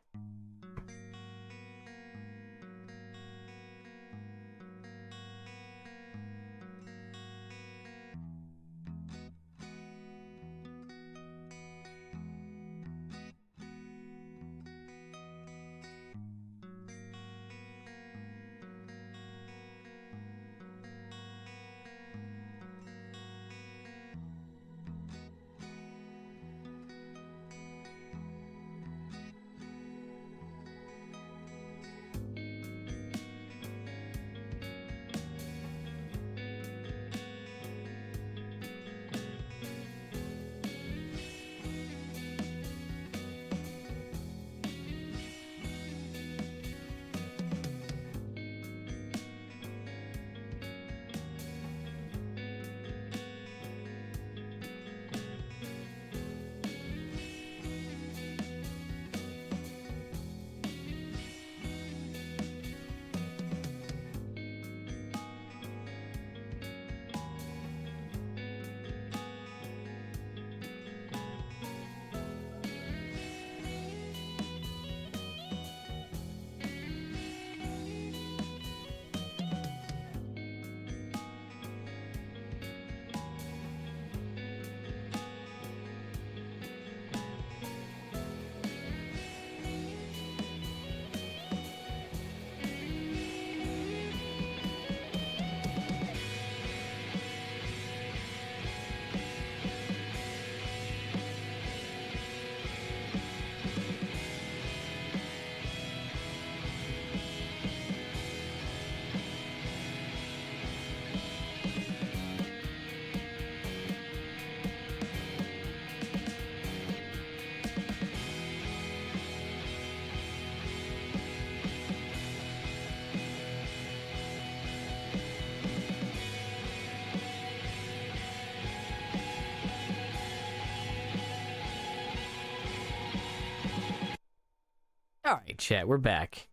All right, chat, we're back.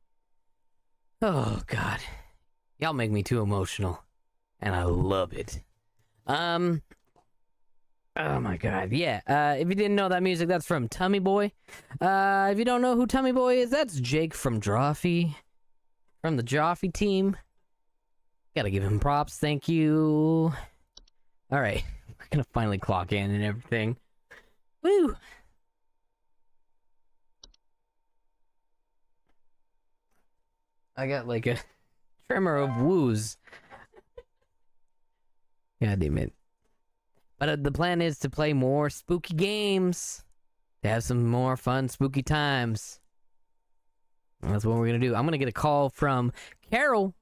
Oh God, y'all make me too emotional, and I love it. Oh my God, yeah. If you didn't know that music, that's from Tummy Boy. If you don't know who Tummy Boy is, that's Jake from Drawfee, from the Drawfee team. Gotta give him props. Thank you. All right, we're gonna finally clock in and everything. Woo! I got like a tremor of woos. God damn it. But the plan is to play more spooky games. To have some more fun, spooky times. And that's what we're gonna do. I'm gonna get a call from Carol,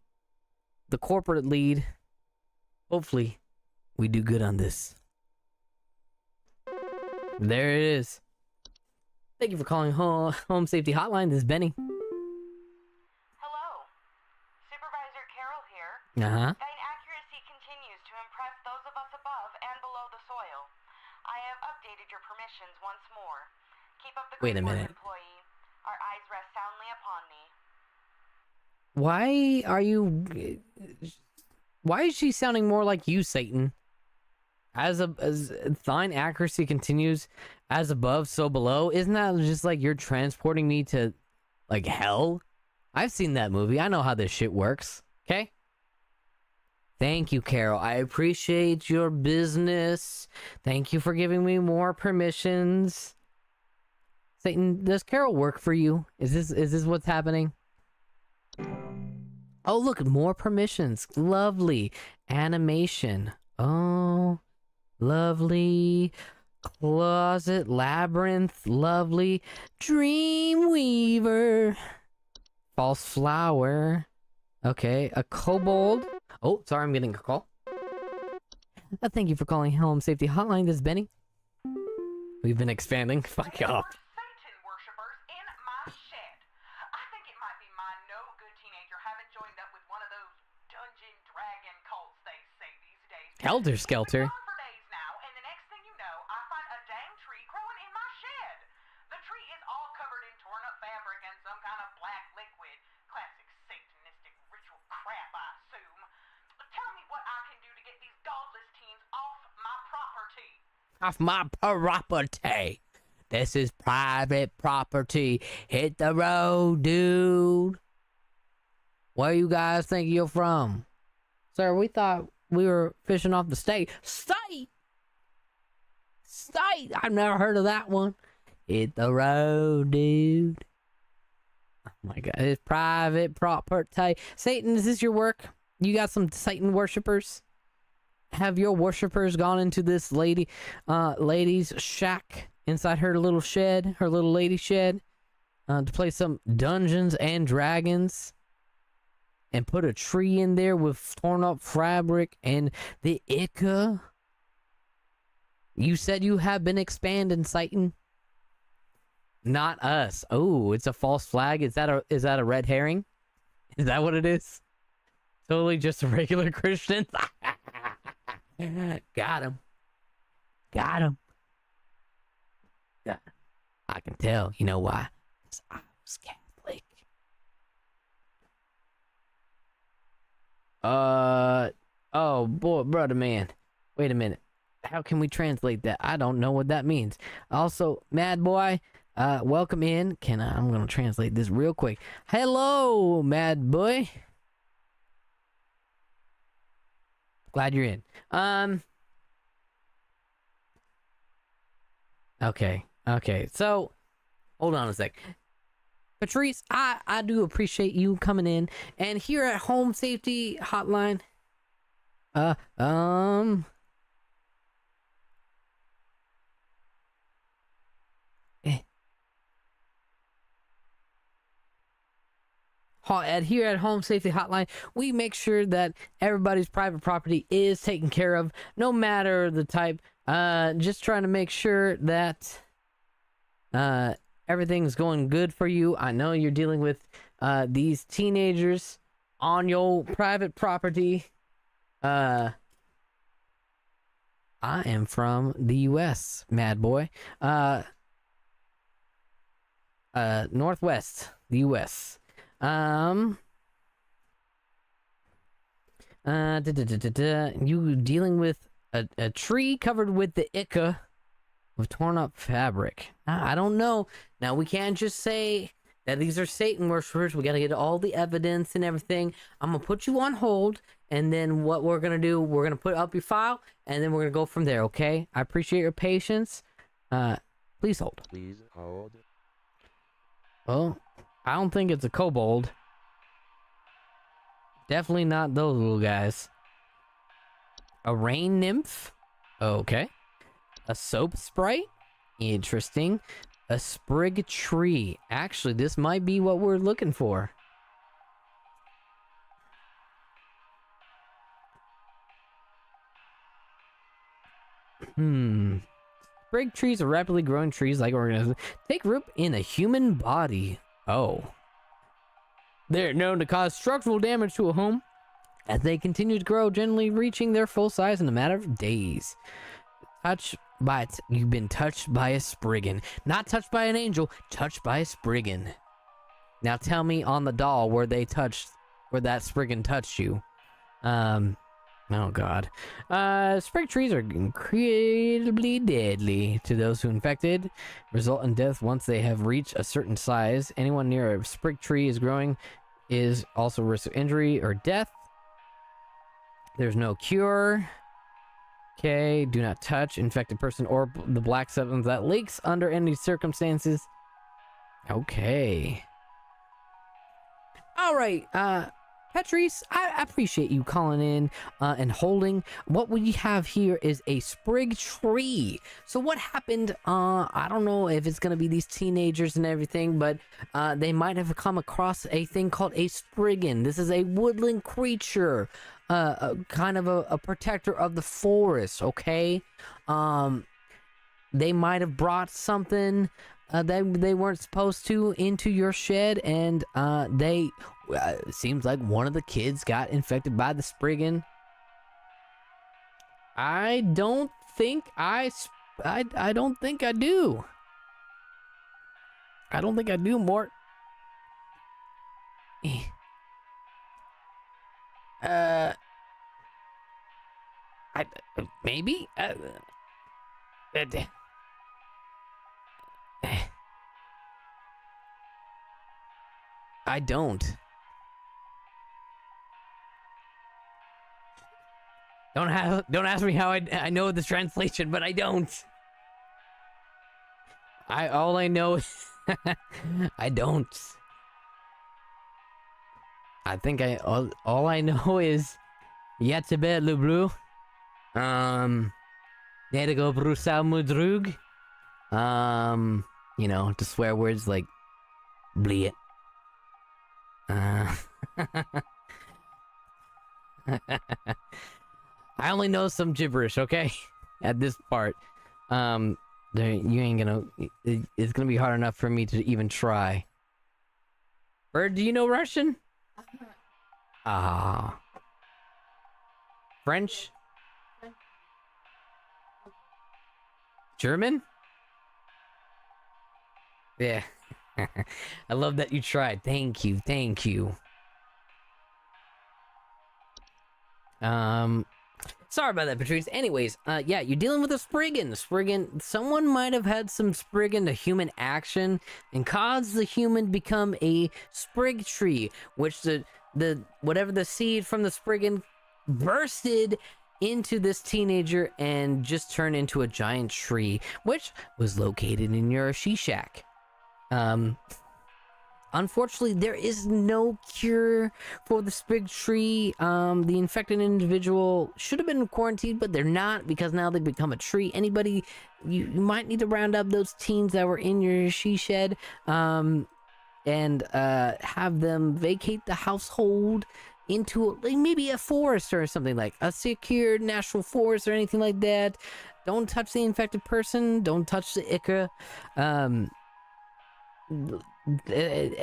the corporate lead. Hopefully, we do good on this. There it is. Thank you for calling Home Safety Hotline. This is Benny. Hello. Supervisor Carroll here. Uh-huh. Thine accuracy continues to impress those of us above and below the soil. I have updated your permissions once more. Keep up the Wait a good work, minute. employee. Our eyes rest soundly upon thee. Why are you... Why is she sounding more like you, Satan? As thine accuracy continues, as above, so below. Isn't that just like you're transporting me to, like, hell? I've seen that movie. I know how this shit works. Okay? Thank you, Carol. I appreciate your business. Thank you for giving me more permissions. Satan, does Carol work for you? Is this what's happening? Oh, look, more permissions. Lovely. Animation. Oh, lovely. Closet Labyrinth. Lovely. Dreamweaver. False Flower. Okay, a kobold. Oh, sorry, I'm getting a call. Thank you for calling Home Safety Hotline. This is Benny. We've been expanding. Fuck off. Satan worshippers in my shed. I think it might be my no-good teenager having joined up with one of those dungeon dragon cults they say these days. Helter Skelter. He's been gone for days now, and the next thing you know, I find a dang tree growing in my shed. The tree is all covered in torn-up fabric and some kind of black liquid. Classic satanistic ritual crap, I assume. Tell me what I can do to get these godless teens off my property. Off my property. This is private property. Hit the road, dude. Where you guys think you're from? Sir, we thought we were fishing off the state. State! State! I've never heard of that one. Hit the road, dude. Oh my God, it's private property. Satan, is this your work? You got some Satan worshippers? Have your worshippers gone into this lady's shack inside her little shed, her little lady shed, to play some Dungeons and Dragons, and put a tree in there with torn up fabric and the Ica? You said you have been expanding, Satan. Not us. Oh, it's a false flag. Is that a red herring? Is that what it is? Totally just a regular Christian. Got him. Got him. Yeah. I can tell. You know why? 'Cause I was Catholic. Oh, boy, brother man. Wait a minute. How can we translate that? I don't know what that means. Also, Mad Boy, welcome in. I'm going to translate this real quick. Hello, Mad Boy. Glad you're in. Okay. So, hold on a sec. Patrice, I do appreciate you coming in. And here at Home Safety Hotline, here at Home Safety Hotline, we make sure that everybody's private property is taken care of, no matter the type. Just trying to make sure that everything's going good for you. I know you're dealing with these teenagers on your private property. I am from the U.S., Mad Boy. Northwest. the U.S. You dealing with a tree covered with the Ica of torn up fabric. I don't know. Now, we can't just say that these are Satan worshippers. We got to get all the evidence and everything. I'm going to put you on hold, and then what we're going to do, we're going to put up your file, and then we're going to go from there, okay? I appreciate your patience. Please hold. Please hold. Oh, I don't think it's a kobold. Definitely not those little guys. A rain nymph? Okay. A soap sprite? Interesting. A sprig tree. Actually, this might be what we're looking for. Sprig trees are rapidly growing trees like organisms. Take root in a human body. Oh. They're known to cause structural damage to a home as they continue to grow, generally reaching their full size in a matter of days. You've been touched by a spriggan. Not touched by an angel, touched by a spriggan. Now tell me on the doll where that spriggan touched you. Oh god. Sprig trees are incredibly deadly to those who infected, result in death once they have reached a certain size. Anyone near a sprig tree is growing is also risk of injury or death. There's no cure. Okay, do not touch infected person or the black substance that leaks under any circumstances. Okay. All right, Patrice, I appreciate you calling in and holding. What we have here is a sprig tree. So what happened, I don't know if it's going to be these teenagers and everything, but they might have come across a thing called a spriggan. This is a woodland creature, kind of a protector of the forest, okay? They might have brought something that they weren't supposed to into your shed, and it seems like one of the kids got infected by the spriggan. I don't think I don't think I do. I don't think I do, Mort. Maybe. I don't. Don't ask me how I know the translation, but I don't. All I know is I don't. I think all I know is Yatsebe Lublu. Nedigo Brusa Mudrug. To swear words like bleat. I only know some gibberish, okay? At this part. You ain't gonna... It's gonna be hard enough for me to even try. Bird, do you know Russian? Ah. French? German? Yeah. I love that you tried. Thank you. Sorry about that, Patrice. Anyways, yeah, you're dealing with a spriggan. Someone might have had some spriggan to human action and caused the human to become a sprig tree, which the whatever the seed from the spriggan bursted into this teenager and just turned into a giant tree, which was located in your she shack. Unfortunately, there is no cure for the sprig tree. The infected individual should have been quarantined, but they're not because now they've become a tree. Anybody, you might need to round up those teens that were in your she shed, and have them vacate the household into maybe a forest or something, like a secured national forest or anything like that. Don't touch the infected person. Don't touch the Ica.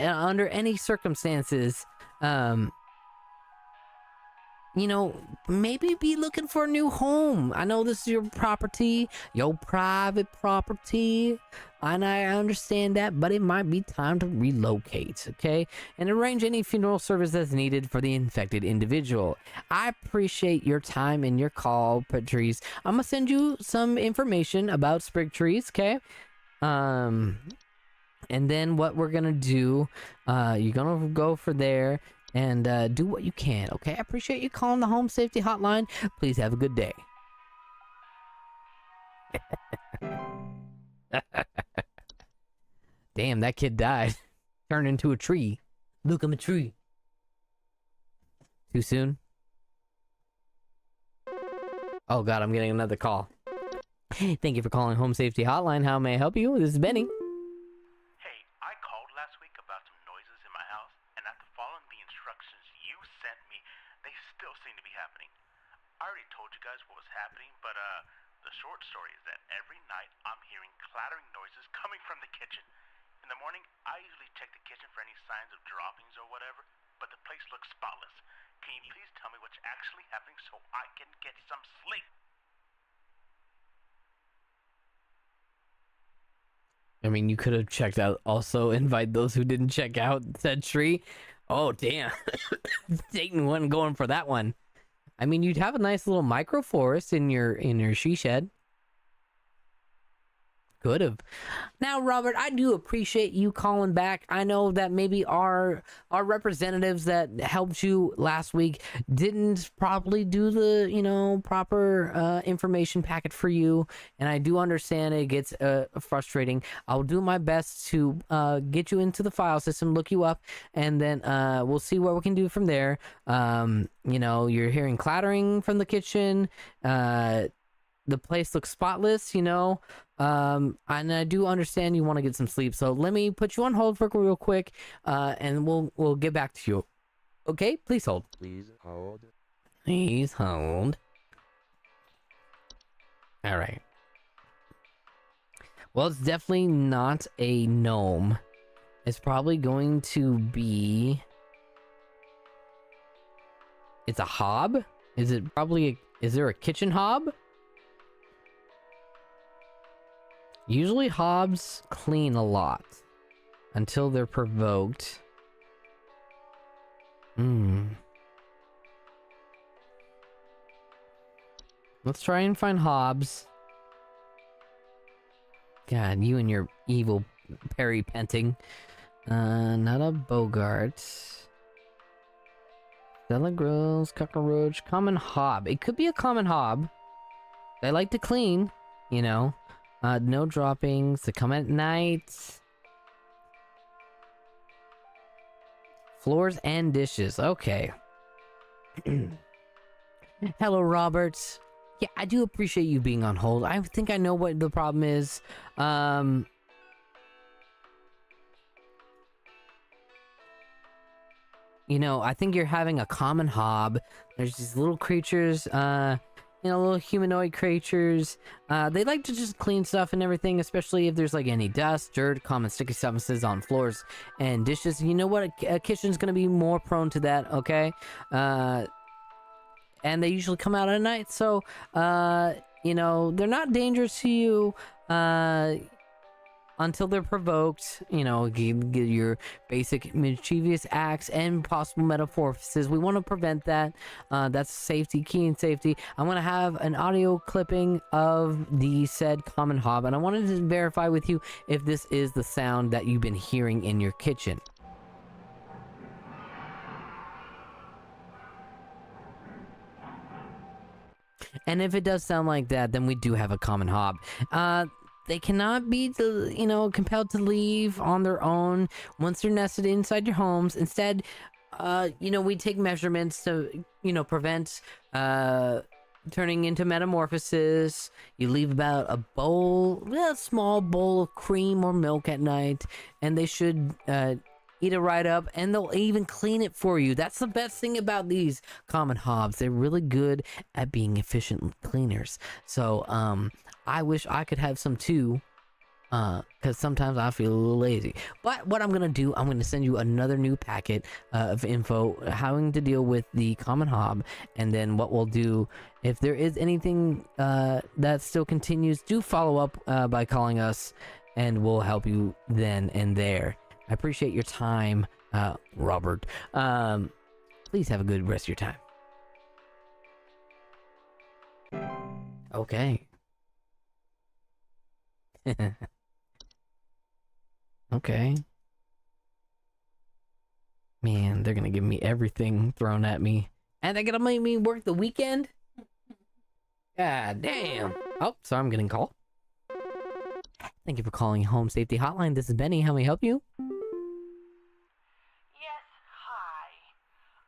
Under any circumstances, you know, maybe be looking for a new home. I know this is your property, your private property, and I understand that, but it might be time to relocate, okay? And arrange any funeral service that's needed for the infected individual. I appreciate your time and your call, Patrice. I'm gonna send you some information about Sprig Trees, okay? And then what we're gonna do, you're gonna go for there and do what you can, okay? I appreciate you calling the Home Safety Hotline. Please have a good day. Damn, that kid died. Turned into a tree. Look, I'm a tree. Too soon? Oh god, I'm getting another call. Thank you for calling Home Safety Hotline. How may I help you? This is Benny. Hey, I called last week about some noises in my house, and after following the instructions you sent me, they still seem to be happening. I already told you guys what was happening, but the short story is that every night I'm hearing clattering noises coming from the kitchen. In the morning, I usually check the kitchen for any signs of droppings or whatever, but the place looks spotless. Can you please tell me what's actually happening so I can get some sleep? I mean, you could have checked out. Also, invite those who didn't check out said tree. Oh, damn. Satan wasn't going for that one. I mean, you'd have a nice little micro forest in your she shed. Could have. Now, Robert, I do appreciate you calling back. I know that maybe our representatives that helped you last week didn't probably do the, you know, proper information packet for you, and I do understand it gets frustrating. I'll do my best to get you into the file system, look you up, and then we'll see what we can do from there. You know, you're hearing clattering from the kitchen. The place looks spotless, you know, and I do understand you want to get some sleep. So let me put you on hold for real quick, and we'll get back to you. Okay, please hold. Please hold. Please hold. All right. Well, it's definitely not a gnome. It's probably going to be. It's a hob. Is it probably? Is there a kitchen hob? Usually hobs clean a lot until they're provoked. Let's try and find hobs. God, you and your evil peripenting. Not a Bogart. Stella Grills, cockroach, common hob. It could be a common hob. They like to clean, you know. No droppings. They come at night. Floors and dishes. Okay. Hello, Robert. Yeah, I do appreciate you being on hold. I think I know what the problem is. You know, I think you're having a common hob. There's these little creatures, you know, little humanoid creatures. They like to just clean stuff and everything, especially if there's like any dust, dirt, common sticky substances on floors and dishes. You know what? A kitchen's gonna be more prone to that, okay? And they usually come out at night, so you know, they're not dangerous to you until they're provoked. You know, get your basic mischievous acts and possible metamorphoses. We want to prevent that. That's safety, key and safety. I'm going to have an audio clipping of the said common hob, and I wanted to verify with you if this is the sound that you've been hearing in your kitchen. And if it does sound like that, then we do have a common hob. They cannot be, you know, compelled to leave on their own once they're nested inside your homes. Instead, you know, we take measurements to, you know, prevent turning into metamorphosis. You leave about a bowl, a small bowl of cream or milk at night, and they should eat it right up, and they'll even clean it for you. That's the best thing about these common hobs. They're really good at being efficient cleaners. So, I wish I could have some too. because sometimes I feel a little lazy. But what I'm gonna do, I'm gonna send you another new packet of info having to deal with the common hob, and then what we'll do, if there is anything that still continues, do follow up by calling us, and we'll help you then and there. I appreciate your time, Robert. Please have a good rest of your time. Okay. Okay. Man, they're gonna give me everything thrown at me. And they're gonna make me work the weekend? God damn. Oh, sorry, I'm getting a call. Thank you for calling Home Safety Hotline. This is Benny. How may I help you? Yes, hi.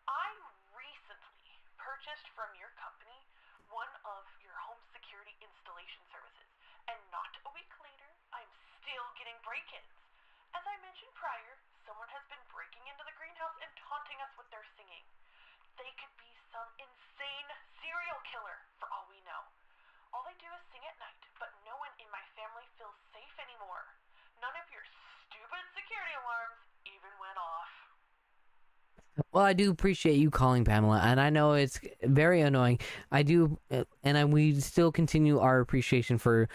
I recently purchased from your company one of your home security installation services, and not a week later, I'm still getting break-ins. As I mentioned prior, someone has been breaking into the greenhouse and taunting us with their singing. They could be some insane serial killer, for all we know. All they do is sing at night, but no one in my family feels safe anymore. None of your stupid security alarms even went off. Well, I do appreciate you calling, Pamela, and I know it's very annoying. I do, we still continue our appreciation for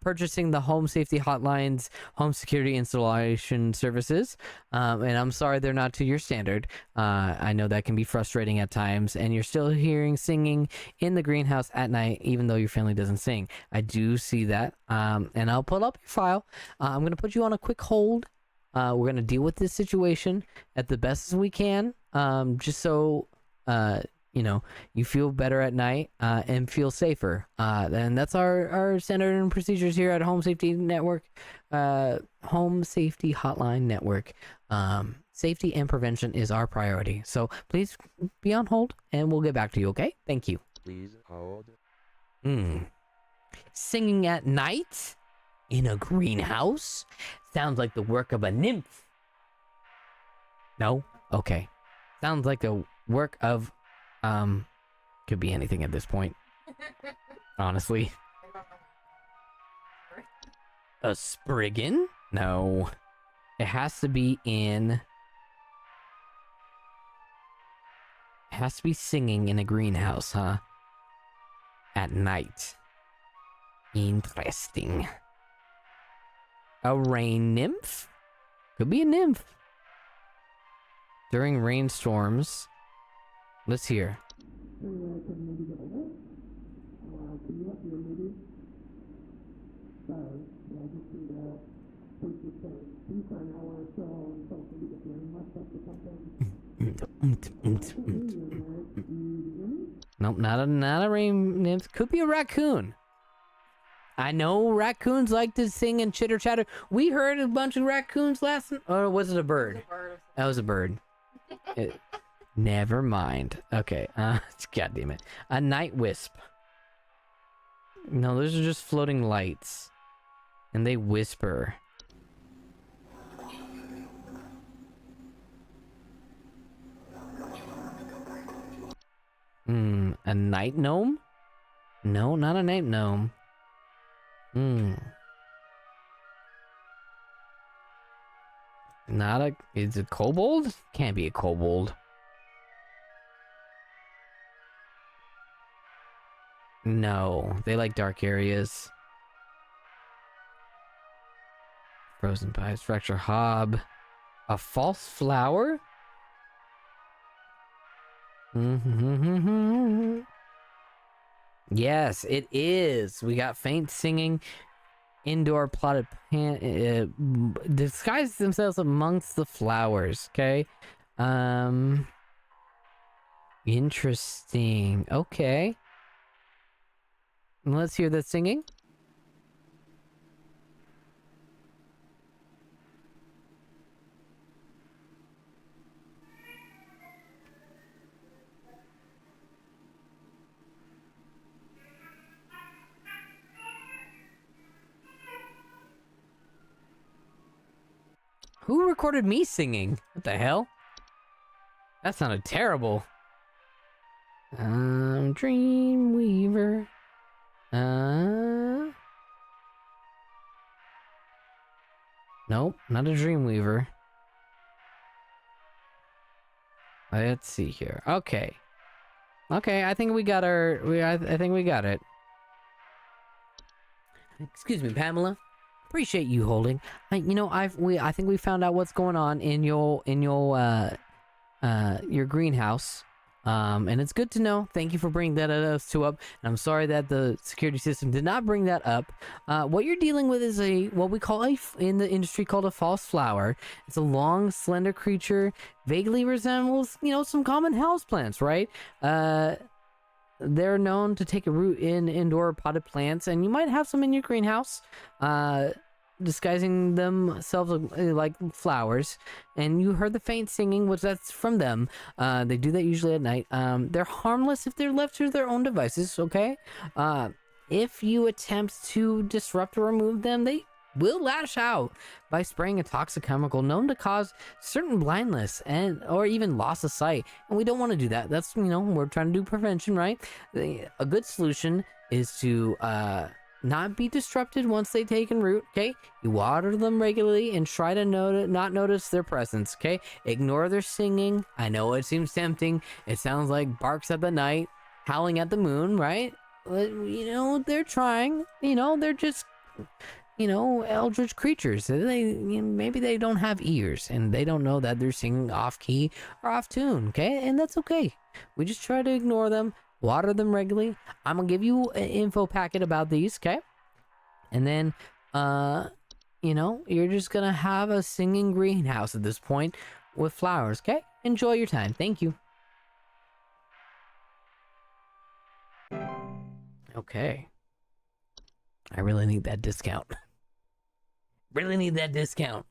purchasing the Home Safety Hotline's home security installation services. And I'm sorry they're not to your standard. I know that can be frustrating at times, and you're still hearing singing in the greenhouse at night, even though your family doesn't sing. I do see that, and I'll pull up your file. I'm going to put you on a quick hold. We're going to deal with this situation at the best as we can, just so, you feel better at night and feel safer. And that's our standard and procedures here at Home Safety Network, Home Safety Hotline Network. Safety and prevention is our priority. So please be on hold, and we'll get back to you, okay? Thank you. Please hold. Singing at night in a greenhouse? Sounds like the work of a nymph. No? Okay. Sounds like the work of, could be anything at this point. Honestly. A Spriggan? No. It has to be in... It has to be singing in a greenhouse, huh? At night. Interesting. A rain nymph? Could be a nymph. During rainstorms. Let's hear. Nope, not a rain nymph. Could be a raccoon. I know raccoons like to sing and chitter chatter. We heard a bunch of raccoons last night. Or was it a bird? That was a bird. Never mind. Okay. God damn it. A night wisp. No, those are just floating lights. And they whisper. A night gnome? No, not a night gnome. Not a... Is it kobold? Can't be a kobold. No, they like dark areas. Frozen pipes, fracture hob. A false flower? Yes, it is. We got faint singing. Indoor plotted disguise themselves amongst the flowers. Okay. Interesting. Okay. Let's hear the singing. Who recorded me singing? What the hell? That sounded terrible. Dreamweaver. Nope, not a Dreamweaver. Let's see here. Okay. Okay, I think we got our... I think we got it. Excuse me, Pamela. Appreciate you holding. I think we found out what's going on in your greenhouse. And it's good to know. Thank you for bringing that up. And I'm sorry that the security system did not bring that up. What you're dealing with is what we call in the industry called a false flower. It's a long, slender creature, vaguely resembles, some common houseplants, right? They're known to take a root in indoor potted plants, and you might have some in your greenhouse, disguising themselves like flowers. And you heard the faint singing, which that's from them. They do that usually at night. They're harmless if they're left to their own devices, okay? If you attempt to disrupt or remove them, they will lash out by spraying a toxic chemical known to cause certain blindness or even loss of sight. And we don't want to do that. That's, we're trying to do prevention, right? A good solution is to not be disrupted once they take in root, okay? You water them regularly and try to not notice their presence, okay? Ignore their singing. I know it seems tempting. It sounds like barks at the night, howling at the moon, right? But, they're trying. They're just... eldritch creatures. Maybe they don't have ears and they don't know that they're singing off key or off tune, okay? And that's okay. We just try to ignore them, water them regularly. I'm gonna give you an info packet about these, okay? And then, you're just gonna have a singing greenhouse at this point with flowers, okay? Enjoy your time. Thank you. Okay. I really need that discount. Really need that discount.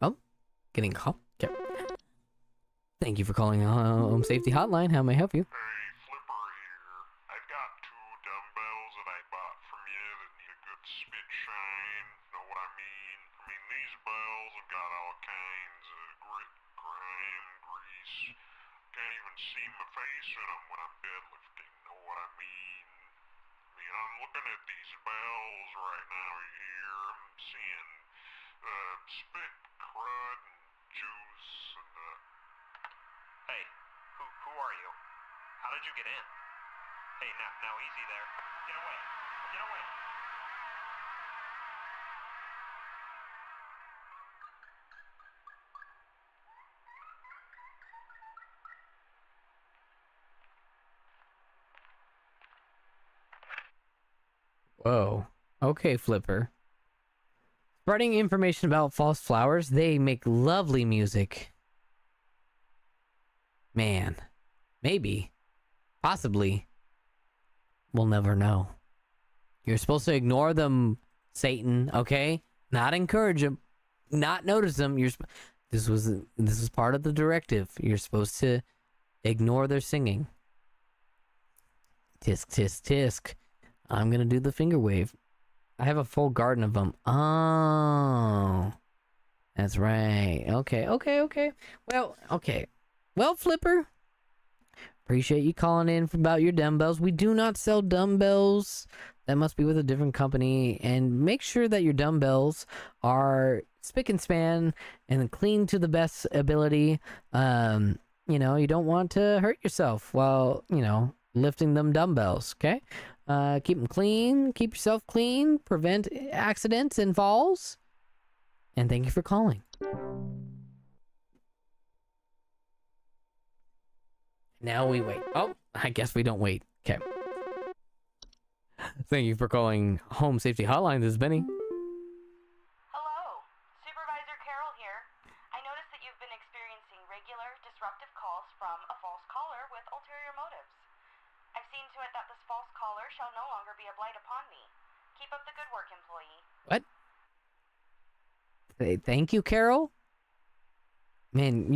Oh, getting a call. Okay. Thank you for calling Home Safety Hotline. How may I help you? Hey, Flipper here. I've got 2 dumbbells that I bought from you that need a good spit shine. Know what I mean? These bells have got all kinds of grit, grime, grease. Can't even see my face in them when I'm deadlifting. Know what I mean? I'm looking at these bells right now here. I'm seeing spit, crud, and juice, and Hey, who are you? How did you get in? Hey, now easy there. Get away. Get away. Whoa. Okay, Flipper. Spreading information about false flowers, they make lovely music. Man. Maybe. Possibly. We'll never know. You're supposed to ignore them, Satan, okay? Not encourage them. Not notice them. This was part of the directive. You're supposed to ignore their singing. Tisk, tisk, tisk. I'm gonna do the finger wave. I have a full garden of them. Oh, that's right. Okay. Well, Flipper, appreciate you calling in about your dumbbells. We do not sell dumbbells. That must be with a different company. And make sure that your dumbbells are spick and span and clean to the best ability. You don't want to hurt yourself while, lifting them dumbbells, okay? Keep them clean, keep yourself clean, prevent accidents and falls. And thank you for calling. Now we wait. Oh, I guess we don't wait. Okay. Thank you for calling Home Safety Hotline. This is Benny. Hello, Supervisor Carroll here. I noticed that you've been experiencing regular, disruptive calls from a false caller with ulterior motives. I've seen to it that this false caller shall no longer be a blight upon me. Keep up the good work, employee. What? Thank you, Carol? Man,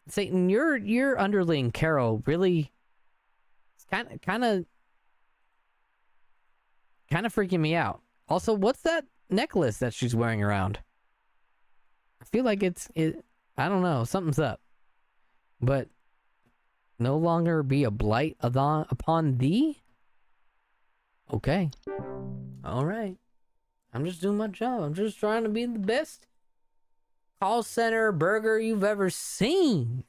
Satan, your underling, Carol, really... It's kind of freaking me out. Also, what's that necklace that she's wearing around? I feel like I don't know, something's up. But no longer be a blight upon thee? Okay. All right. I'm just doing my job. I'm just trying to be the best call center burger you've ever seen.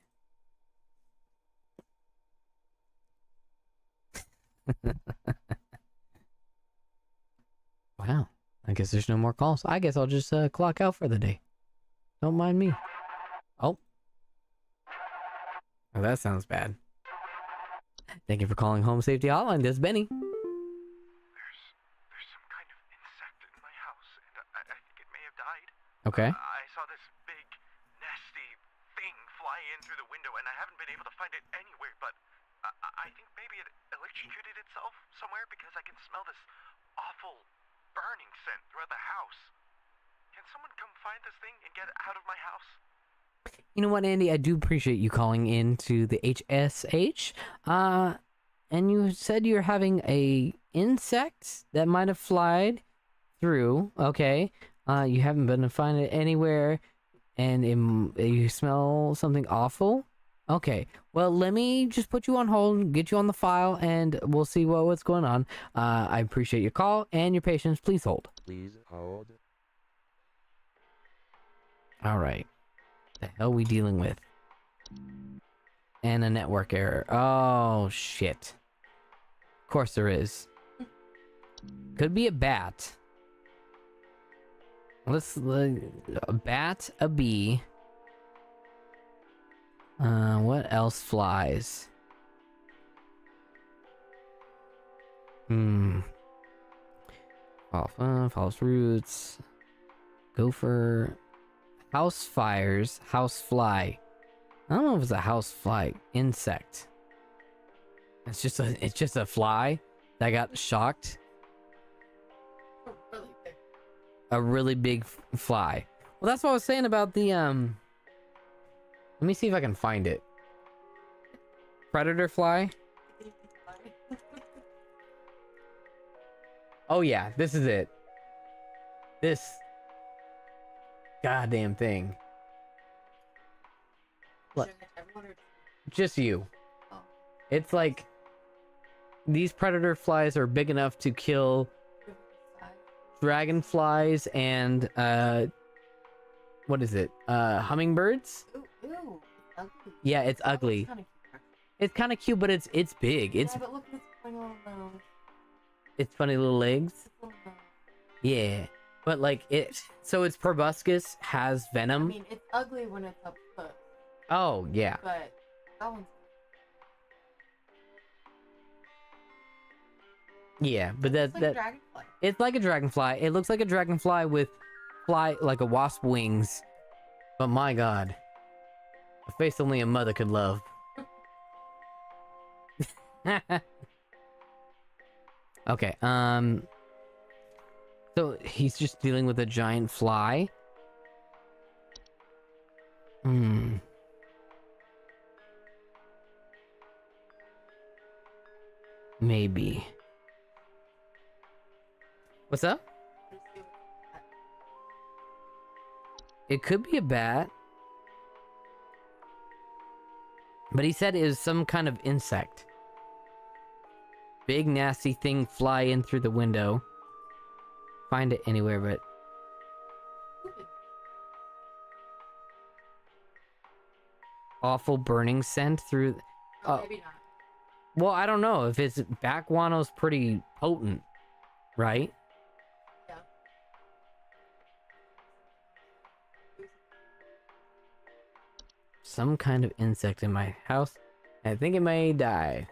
Wow. I guess there's no more calls. I guess I'll just clock out for the day. Don't mind me. Oh. Oh, that sounds bad. Thank you for calling Home Safety Hotline. This is Benny. There's some kind of insect in my house, and I think it may have died. Okay. I saw this big, nasty thing fly in through the window, and I haven't been able to find it anywhere, but I think maybe it electrocuted itself somewhere because I can smell this awful burning scent throughout the house. Can someone come find this thing and get it out of my house? You know what, Andy? I do appreciate you calling in to the HSH. And you said you're having a insect that might have flied through. Okay. You haven't been able to find it anywhere, and you smell something awful. Okay. Well, let me just put you on hold, get you on the file, and we'll see what's going on. I appreciate your call and your patience. Please hold. Please hold. All right. The hell we dealing with? And a network error. Oh, shit. Of course there is. Could be a bat. A bat, a bee. What else flies? False roots. Gopher. House fires. House fly. I don't know if it's a house fly. Insect. It's just a fly that got shocked. A really big fly. Well, that's what I was saying about the let me see if I can find it. Predator fly. Oh yeah, this is it. This goddamn thing. What? Just you. It's like these predator flies are big enough to kill dragonflies and what is it? Hummingbirds? Ew. Ugly. Yeah, it's ugly. It's kind of cute, but it's big. It's Yeah, but look at its funny little nose. Its funny little legs. Its little nose. Yeah, but like so its proboscis has venom. I mean, it's ugly when it's up close. Oh yeah. But that one's. Yeah, but It's like a dragonfly. It's like a dragonfly. It looks like a dragonfly with like a wasp wings. But my god. A face only a mother could love. Okay, so he's just dealing with a giant fly. Maybe. What's up? It could be a bat. But he said it was some kind of insect. Big nasty thing fly in through the window. Find it anywhere, but... Awful burning scent through... Maybe not. Well, I don't know. If it's bat guano's pretty potent, right? Yeah. Some kind of insect in my house. I think it may die.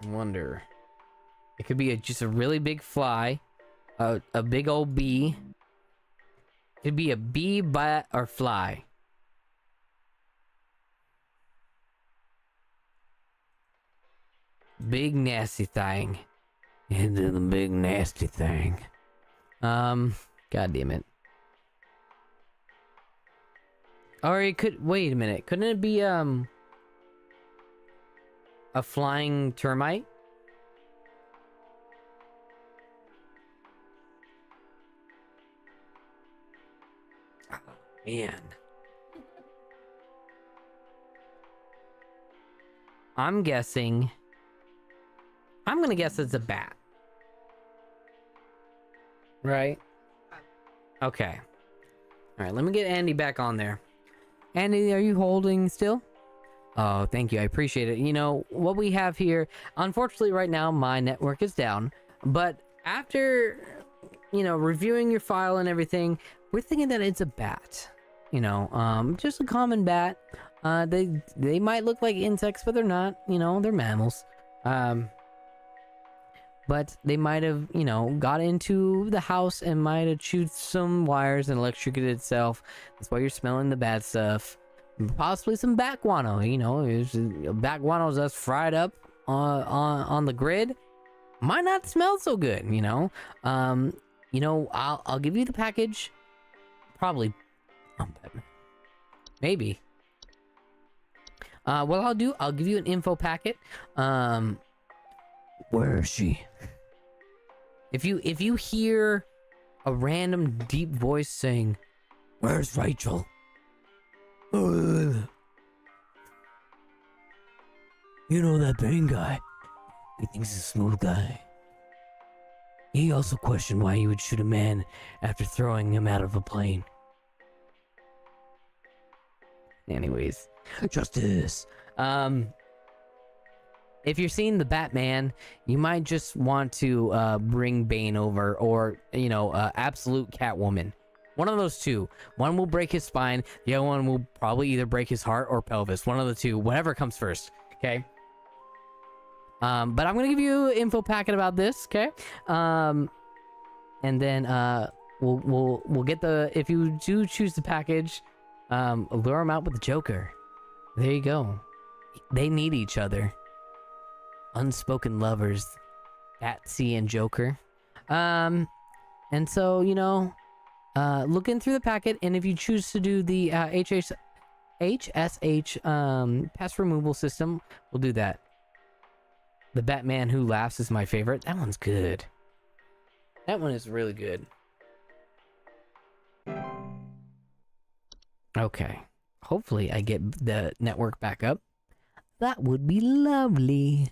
Wonder. It could be just a really big fly. A big old bee. It could be a bee, bat, or fly. Big nasty thing. Into the big nasty thing. God damn it. Or it could, wait a minute. Couldn't it be, a flying termite? Oh, man. I'm guessing I'm gonna guess it's a bat. Right? Okay. All right, let me get Andy back on there. Andy, are you holding still? Oh, thank you. I appreciate it. You know, what we have here, unfortunately right now, my network is down. But after, you know, reviewing your file and everything, we're thinking that it's a bat. You know, just a common bat. They might look like insects, but they're not. You know, they're mammals. But they might have, you know, got into the house and might have chewed some wires and electrocuted itself. That's why you're smelling the bad stuff. Possibly some bat guano, you know, bat guano that's fried up on the grid. Might not smell so good, you know. I'll give you the package. Probably, maybe. What I'll give you an info packet. Where is she? If you hear a random deep voice saying, "Where's Rachel?" You know that Bane guy? He thinks he's a smooth guy. He also questioned why you would shoot a man after throwing him out of a plane. Anyways, justice. If you're seeing the Batman, you might just want to bring Bane over, or, you know, Absolute Catwoman. One of those two. One will break his spine. The other one will probably either break his heart or pelvis. One of the two. Whatever comes first. Okay? But I'm going to give you an info packet about this. Okay? And then we'll get the... If you do choose the package, lure him out with the Joker. There you go. They need each other. Unspoken lovers. Batsy and Joker. And so, you know... looking through the packet, and if you choose to do the HSH pest removal system, we'll do that. The Batman Who Laughs is my favorite. That one's good. That one is really good. Okay. Hopefully I get the network back up. That would be lovely.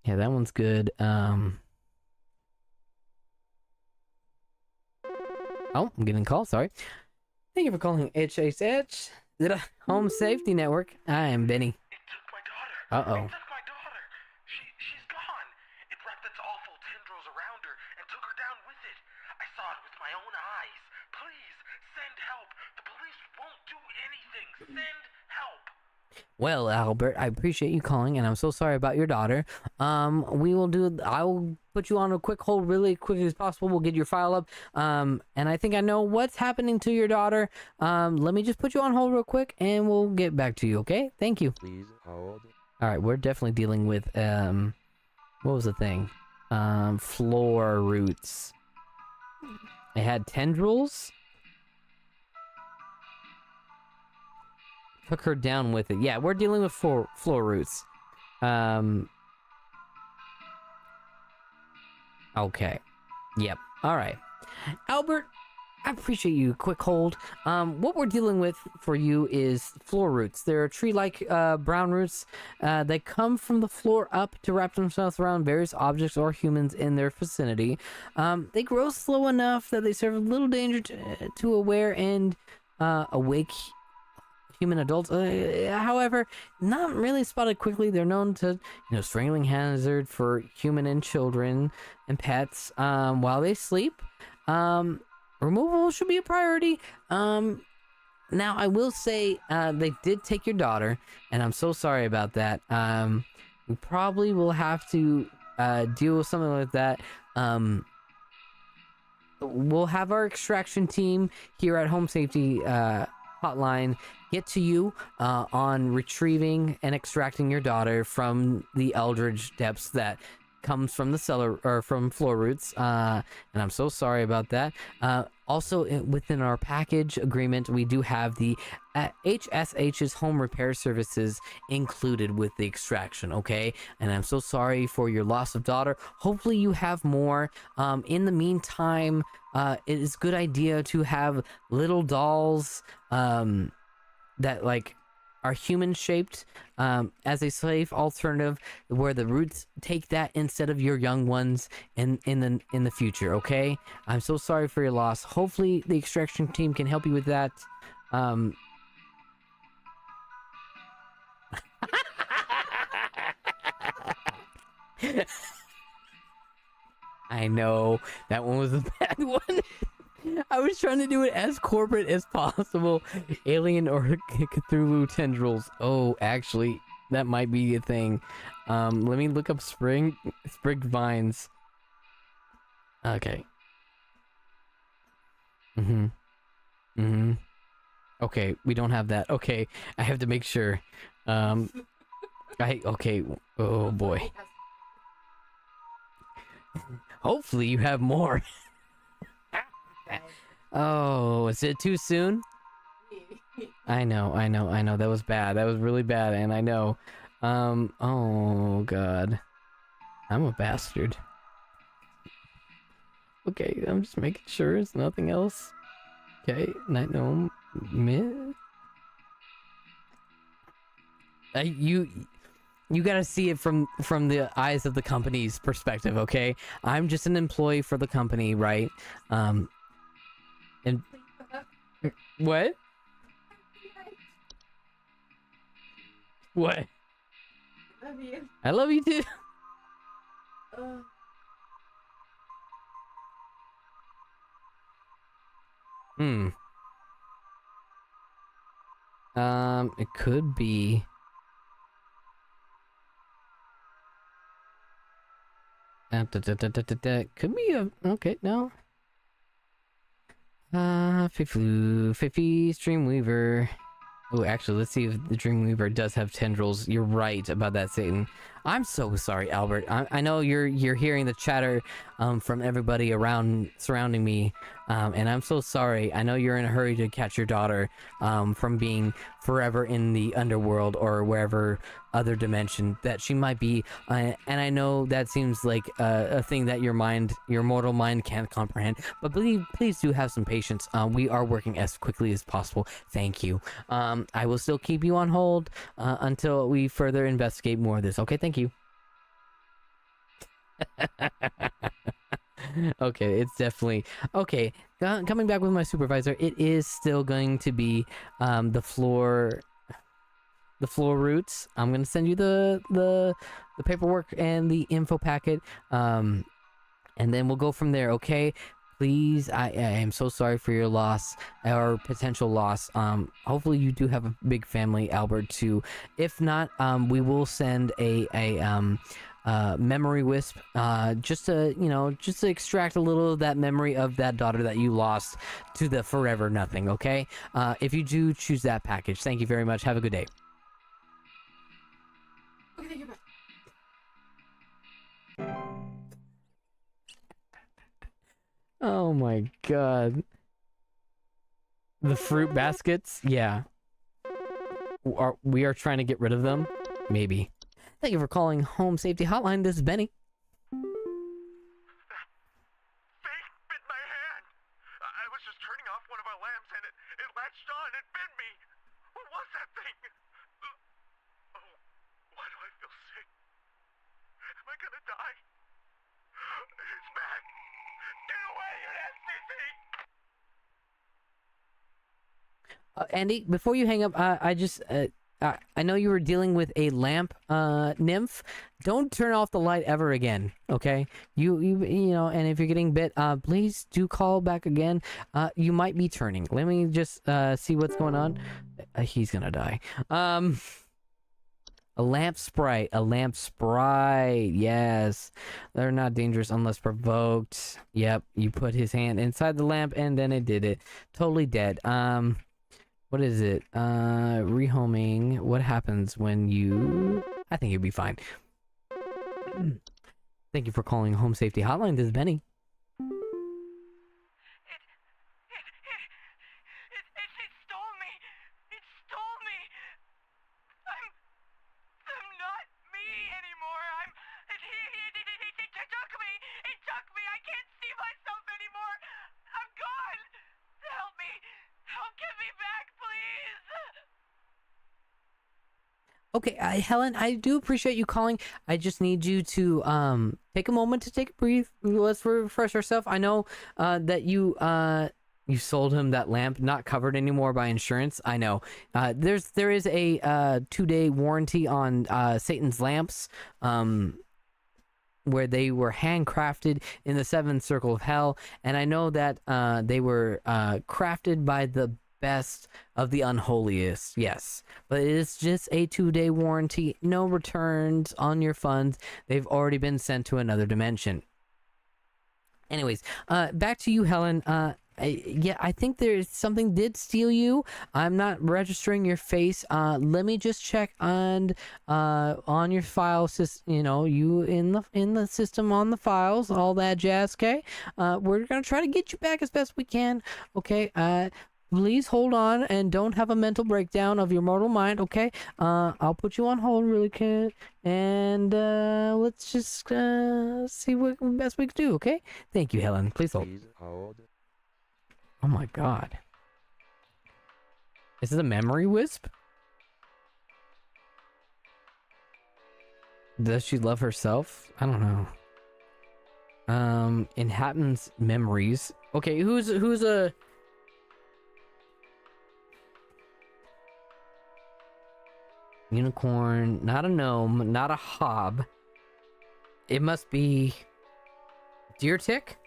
Yeah, that one's good. Oh, I'm getting a call, sorry. Thank you for calling HSH, the Home Safety Network. I am Benny. It took my daughter. Uh-oh. It took my daughter. She's gone. It wrapped its awful tendrils around her and took her down with it. I saw it with my own eyes. Please, send help. The police won't do anything. Send help. Well, Albert, I appreciate you calling, and I'm so sorry about your daughter. I will put you on a quick hold really quickly as possible. We'll get your file up. And I think I know what's happening to your daughter. Let me just put you on hold real quick, and we'll get back to you, okay? Thank you. Please hold. Alright, we're definitely dealing with, what was the thing? Floor roots. It had tendrils? Took her down with it. Yeah, we're dealing with floor roots. Okay. Yep. Alright. Albert, I appreciate you. Quick hold. What we're dealing with for you is floor roots. They're tree-like brown roots that come from the floor up to wrap themselves around various objects or humans in their vicinity. They grow slow enough that they serve little danger to aware and awake human adults. However, not really spotted quickly. They're known to, strangling hazard for human and children and pets while they sleep. Removal should be a priority. Now, I will say they did take your daughter, and I'm so sorry about that. We probably will have to deal with something like that. We'll have our extraction team here at Home Safety Hotline get to you on retrieving and extracting your daughter from the eldritch depths that comes from the cellar or from floor roots, and I'm so sorry about that. Also, within our package agreement, we do have the HSH's home repair services included with the extraction, okay? And I'm so sorry for your loss of daughter. Hopefully you have more. In the meantime, it is a good idea to have little dolls, that like are human shaped, as a slave alternative, where the roots take that instead of your young ones in the future. Okay, I'm so sorry for your loss. Hopefully the extraction team can help you with that. I know that one was a bad one. I was trying to do it as corporate as possible. Alien or Cthulhu tendrils. Oh, actually, that might be a thing. Let me look up sprig vines. Okay. Okay, we don't have that. Okay, I have to make sure. Okay. Oh boy. Hopefully you have more. Oh, is it too soon? I know. That was bad. That was really bad, and I know. Oh god. I'm a bastard. Okay, I'm just making sure it's nothing else. Okay, night gnome. You gotta see it from the eyes of the company's perspective, okay? I'm just an employee for the company, right? And what? What? Love you. I love you too. It could be. Could be a. Okay, no. 50 Dreamweaver. Oh, actually, let's see if the Dreamweaver does have tendrils. You're right about that, Satan. I'm so sorry, Albert. I know you're hearing the chatter from everybody around surrounding me, and I'm so sorry. I know you're in a hurry to catch your daughter from being forever in the underworld or wherever other dimension that she might be, and I know that seems like a thing that your mortal mind can't comprehend. But please do have some patience. We are working as quickly as possible. Thank you. I will still keep you on hold until we further investigate more of this. Okay, thank you. Okay, it's definitely okay. Coming back with my supervisor, it is still going to be the floor roots. I'm gonna send you the paperwork and the info packet, and then we'll go from there. Okay. Please, I am so sorry for your loss or potential loss. Hopefully you do have a big family, Albert, too. If not, we will send a memory wisp, just to extract a little of that memory of that daughter that you lost to the forever nothing. Okay. If you do choose that package, thank you very much. Have a good day. Okay, goodbye. Oh my god. The fruit baskets? Yeah. We are trying to get rid of them? Maybe. Thank you for calling Home Safety Hotline. This is Benny. That thing bit my hand. I was just turning off one of our lamps and it latched on. It bit me. What was that thing? Oh, why do I feel sick? Am I gonna die? It's back. Get away, you nasty thing! Andy, before you hang up, I know you were dealing with a lamp nymph. Don't turn off the light ever again, okay? You know, and if you're getting bit, please do call back again. You might be turning. Let me just see what's going on. He's gonna die. A lamp sprite. Yes. They're not dangerous unless provoked. Yep. You put his hand inside the lamp and then it did it. Totally dead. What is it? Rehoming. What happens when you... I think you'll be fine. Thank you for calling Home Safety Hotline. This is Benny. It stole me. It stole me. I'm not me anymore. It took me. It took me. I can't see myself anymore. I'm gone. Help me. Help get me back, please. Okay, Helen, I do appreciate you calling. I just need you to take a moment to take a breathe. Let's refresh ourselves. I know that you sold him that lamp, not covered anymore by insurance. I know. There is a 2-day warranty on Satan's lamps. Where they were handcrafted in the seventh circle of hell, and I know that they were crafted by the best of the unholiest, yes, but it is just a 2-day warranty, no returns on your funds. They've already been sent to another dimension. Anyways, back to you, Helen. I think there's something did steal you. I'm not registering your face. Let me just check on your file system. You know, you in the system on the files, all that jazz. Okay. We're gonna try to get you back as best we can. Okay. Please hold on and don't have a mental breakdown of your mortal mind. Okay. I'll put you on hold really quick, and let's just see what best we can do. Okay. Thank you, Helen. Please hold. Oh my god. Is it a memory wisp? Does she love herself? I don't know. Inhabitants memories. Okay, who's a unicorn, not a gnome, not a hob. It must be deer tick?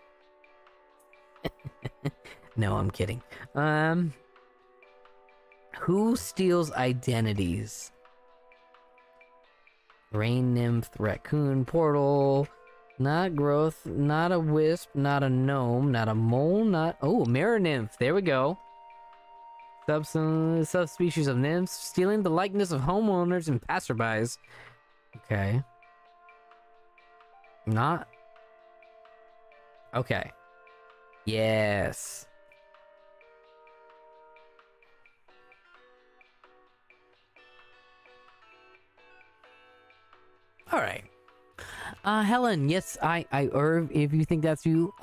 No, I'm kidding. Who steals identities? Rain nymph, raccoon, portal, not growth, not a wisp, not a gnome, not a mole, not... Oh, mirror nymph. There we go. Subspecies of nymphs, stealing the likeness of homeowners and passerbys. Okay. Not... Okay. Yes. All right. Helen, yes, or if you think that's you,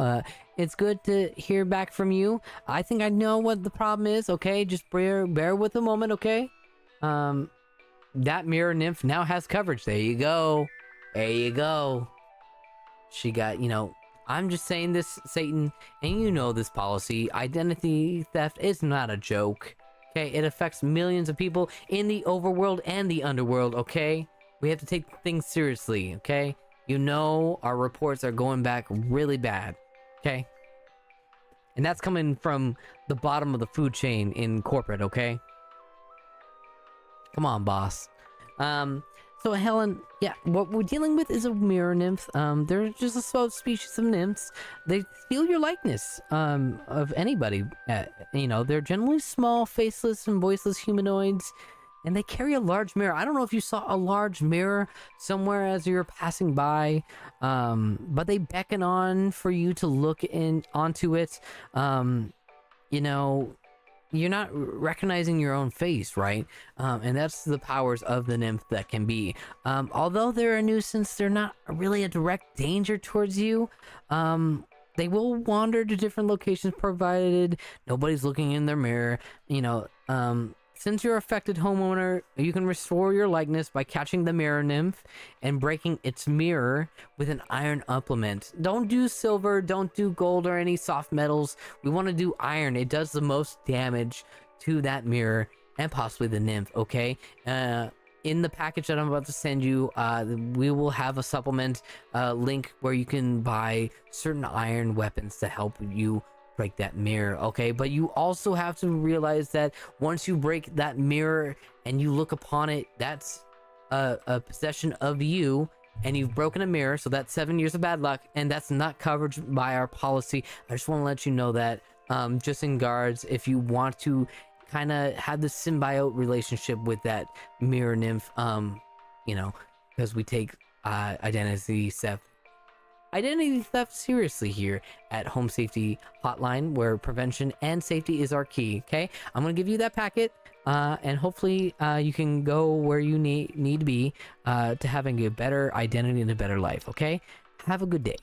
it's good to hear back from you. I think I know what the problem is, okay? Just bear with a moment, okay? That mirror nymph now has coverage. There you go. There you go. She got, I'm just saying this, Satan, and you know this policy. Identity theft is not a joke, okay? It affects millions of people in the overworld and the underworld, okay? We have to take things seriously, okay? You know our reports are going back really bad, okay? And that's coming from the bottom of the food chain in corporate, okay? Come on, boss. So Helen, yeah, what we're dealing with is a mirror nymph. They're just a species of nymphs. They steal your likeness, of anybody. They're generally small, faceless, and voiceless humanoids. And they carry a large mirror. I don't know if you saw a large mirror somewhere as you're passing by, but they beckon on for you to look onto it. You're not recognizing your own face, right? And that's the powers of the nymph that can be. Although they're a nuisance, they're not really a direct danger towards you. They will wander to different locations provided nobody's looking in their mirror. Since you're affected homeowner, you can restore your likeness by catching the mirror nymph and breaking its mirror with an iron implement. Don't do silver, don't do gold or any soft metals. We want to do iron. It does the most damage to that mirror and possibly the nymph, okay? In the package that I'm about to send you, we will have a supplement link where you can buy certain iron weapons to help you break that mirror, okay? But you also have to realize that once you break that mirror and you look upon it, that's a possession of you, and you've broken a mirror, so that's 7 years of bad luck, and that's not covered by our policy. I just want to let you know that, just in guards, if you want to kind of have the symbiote relationship with that mirror nymph, because we take identity theft seriously here at Home Safety Hotline, where prevention and safety is our key, okay? I'm gonna give you that packet, and hopefully you can go where you need to be to having a better identity and a better life, okay? Have a good day.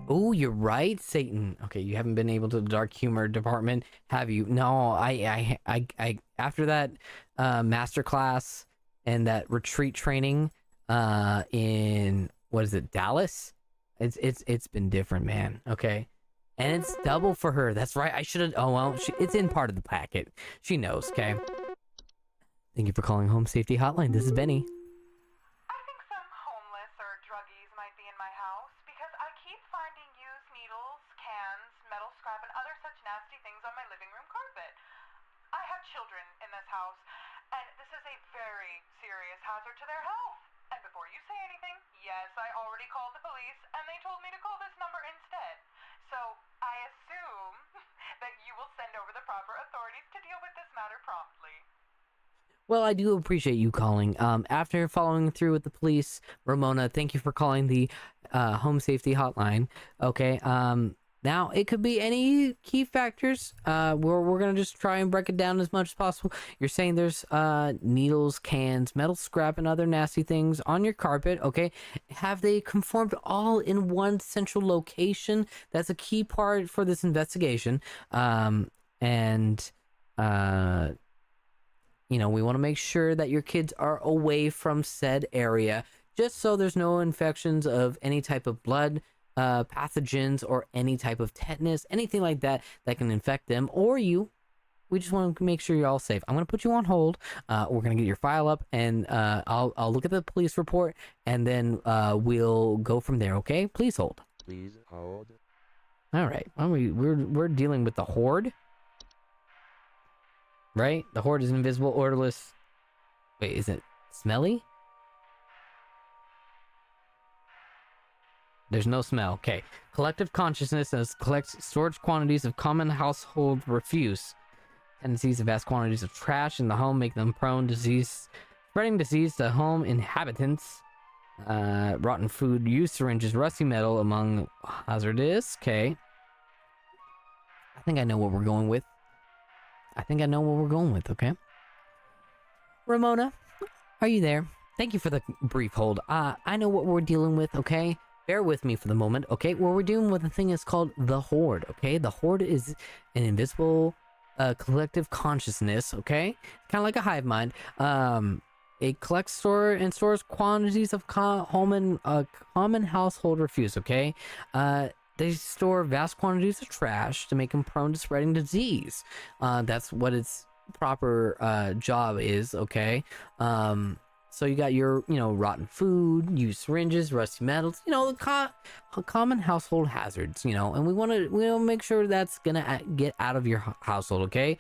Oh, you're right, Satan. Okay, you haven't been able to the dark humor department, have you? No, I after that master class and that retreat training in what is it, Dallas? It's been different, man. Okay. And it's double for her. That's right. I should have. Oh well, it's in part of the packet. She knows. Okay. Thank you for calling Home Safety Hotline. This is Benny. I think some homeless or druggies might be in my house because I keep finding used needles, cans, metal scrap, and other such nasty things on my living room carpet. I have children in this house, and this is a very serious hazard to their health. And before you say anything, yes, I already called the police, and they told me to call this number instead. So I assume that you will send over the proper authorities to deal with this matter promptly. Well, I do appreciate you calling. After following through with the police, Ramona, thank you for calling the Home Safety Hotline. Okay. Now it could be any key factors. We're gonna just try and break it down as much as possible. You're saying there's needles, cans, metal scrap, and other nasty things on your carpet. Okay, have they conformed all in one central location? That's a key part for this investigation. You know, we want to make sure that your kids are away from said area, just so there's no infections of any type of blood pathogens or any type of tetanus, anything like that that can infect them or you. We just want to make sure you're all safe. I'm going to put you on hold. We're going to get your file up, and I'll look at the police report, and then we'll go from there. Okay, please hold. Please hold. All right. We're dealing with the horde, right? The horde is an invisible, odorless. Wait, is it smelly? There's no smell. Okay. Collective consciousness as collects storage quantities of common household refuse. Tendencies of vast quantities of trash in the home make them prone to disease, spreading disease to home inhabitants. Rotten food, used syringes, rusty metal among hazardous. Okay. I think I know what we're going with. Okay. Ramona, are you there? Thank you for the brief hold. I know what we're dealing with, okay? Bear with me for the moment, okay? What we're dealing with a thing is called the Horde, okay? The Horde is an invisible collective consciousness, okay? Kind of like a hive mind. It collects, stores quantities of common household refuse, okay? They store vast quantities of trash to make them prone to spreading disease. That's what its proper job is, okay? So you got your, rotten food, used syringes, rusty metals, the common household hazards, and we want to make sure that's gonna get out of your household, okay?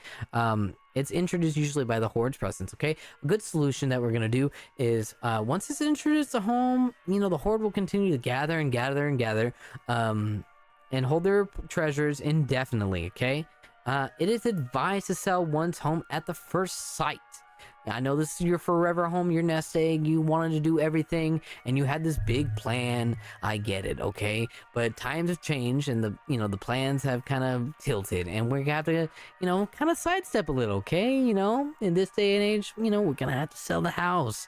It's introduced usually by the Horde's presence, okay? A good solution that we're gonna do is once it's introduced to home, the Horde will continue to gather and gather and gather, and hold their treasures indefinitely, okay? It is advised to sell one's home at the first sight. I know this is your forever home, your nest egg, you wanted to do everything, and you had this big plan. I get it, okay? But times have changed, and the plans have kind of tilted, and we're gonna have to, kind of sidestep a little, okay? In this day and age, we're gonna have to sell the house,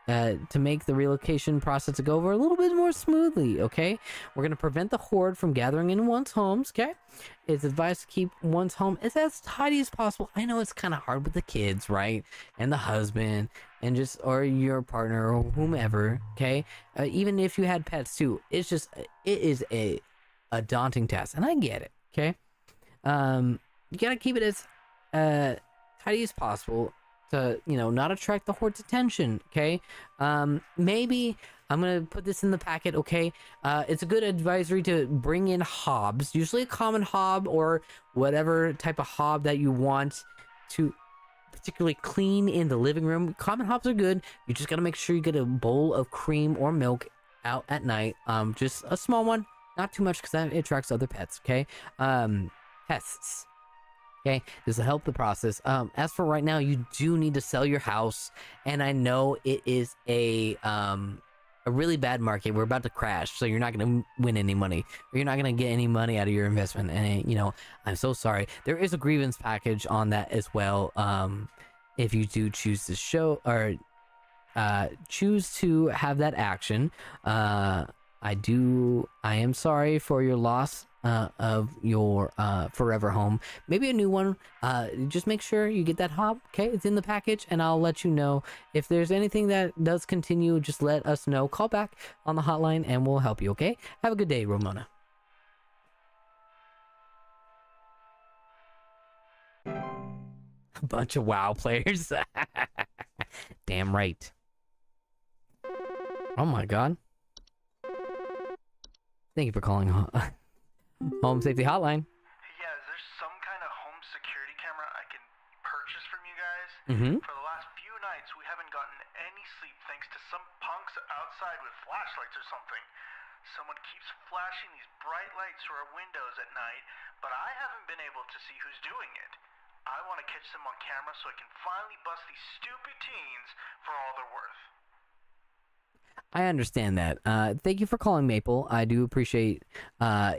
to make the relocation process go over a little bit more smoothly, okay? We're going to prevent the Horde from gathering in one's homes, okay? It's advised to keep one's home as tidy as possible. I know it's kind of hard with the kids, right? And the husband, and or your partner, or whomever, okay? Even if you had pets too, it is a daunting task, and I get it, okay? You got to keep it as tidy as possible, to not attract the Horde's attention, okay? Maybe I'm gonna put this in the packet, okay? It's a good advisory to bring in hobs, usually a common hob or whatever type of hob that you want to particularly clean in the living room. Common hobs are good. You just gotta make sure you get a bowl of cream or milk out at night. Just a small one, not too much, because that attracts other pets, okay? Pests. Okay, this will help the process. As for right now, you do need to sell your house, and I know it is a really bad market. We're about to crash, so you're not going to win any money, or you're not going to get any money out of your investment. And I'm so sorry. There is a grievance package on that as well. If you do choose to choose to have that action, I I am sorry for your loss of your forever home. Maybe a new one. Just make sure you get that hop, okay? It's in the package, and I'll let you know. If there's anything that does continue, just let us know. Call back on the hotline, and we'll help you, okay? Have a good day, Ramona. A bunch of WoW players. Damn right. Oh my god. Thank you for calling Home Safety Hotline. Yeah, is there some kind of home security camera I can purchase from you guys? Mm-hmm. For the last few nights, we haven't gotten any sleep thanks to some punks outside with flashlights or something. Someone keeps flashing these bright lights through our windows at night, but I haven't been able to see who's doing it. I want to catch them on camera so I can finally bust these stupid teens for all they're worth. I understand that. Thank you for calling, Maple. I do appreciate.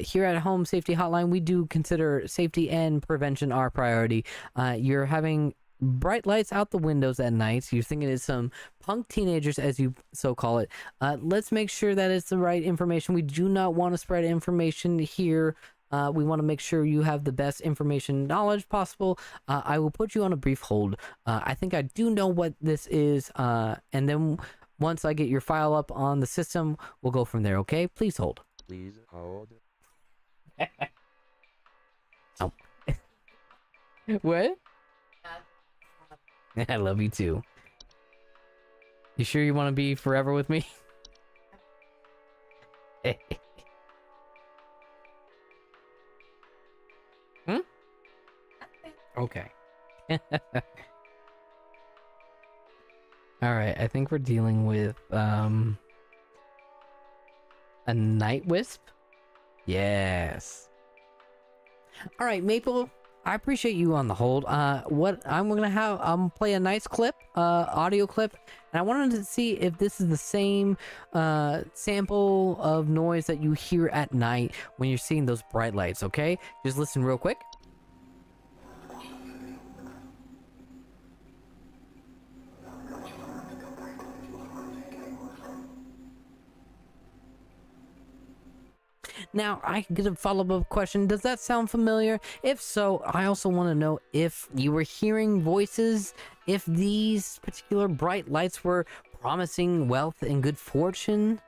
Here at Home Safety Hotline, we do consider safety and prevention our priority. You're having bright lights out the windows at night. You're thinking it's some punk teenagers, as you so call it. Let's make sure that it's the right information. We do not want to spread information here. We want to make sure you have the best information knowledge possible. I will put you on a brief hold. I think I do know what this is, and then once I get your file up on the system, we'll go from there, okay? Please hold. Please hold. Oh. What? I love you too. You sure you want to be forever with me? Hmm? Okay. Alright, I think we're dealing with a night wisp? Yes. Alright, Maple, I appreciate you on the hold. What I'm gonna play a nice clip, audio clip, and I wanted to see if this is the same sample of noise that you hear at night when you're seeing those bright lights, okay? Just listen real quick. Now, I get a follow-up question. Does that sound familiar? If so, I also want to know if you were hearing voices, if these particular bright lights were promising wealth and good fortune.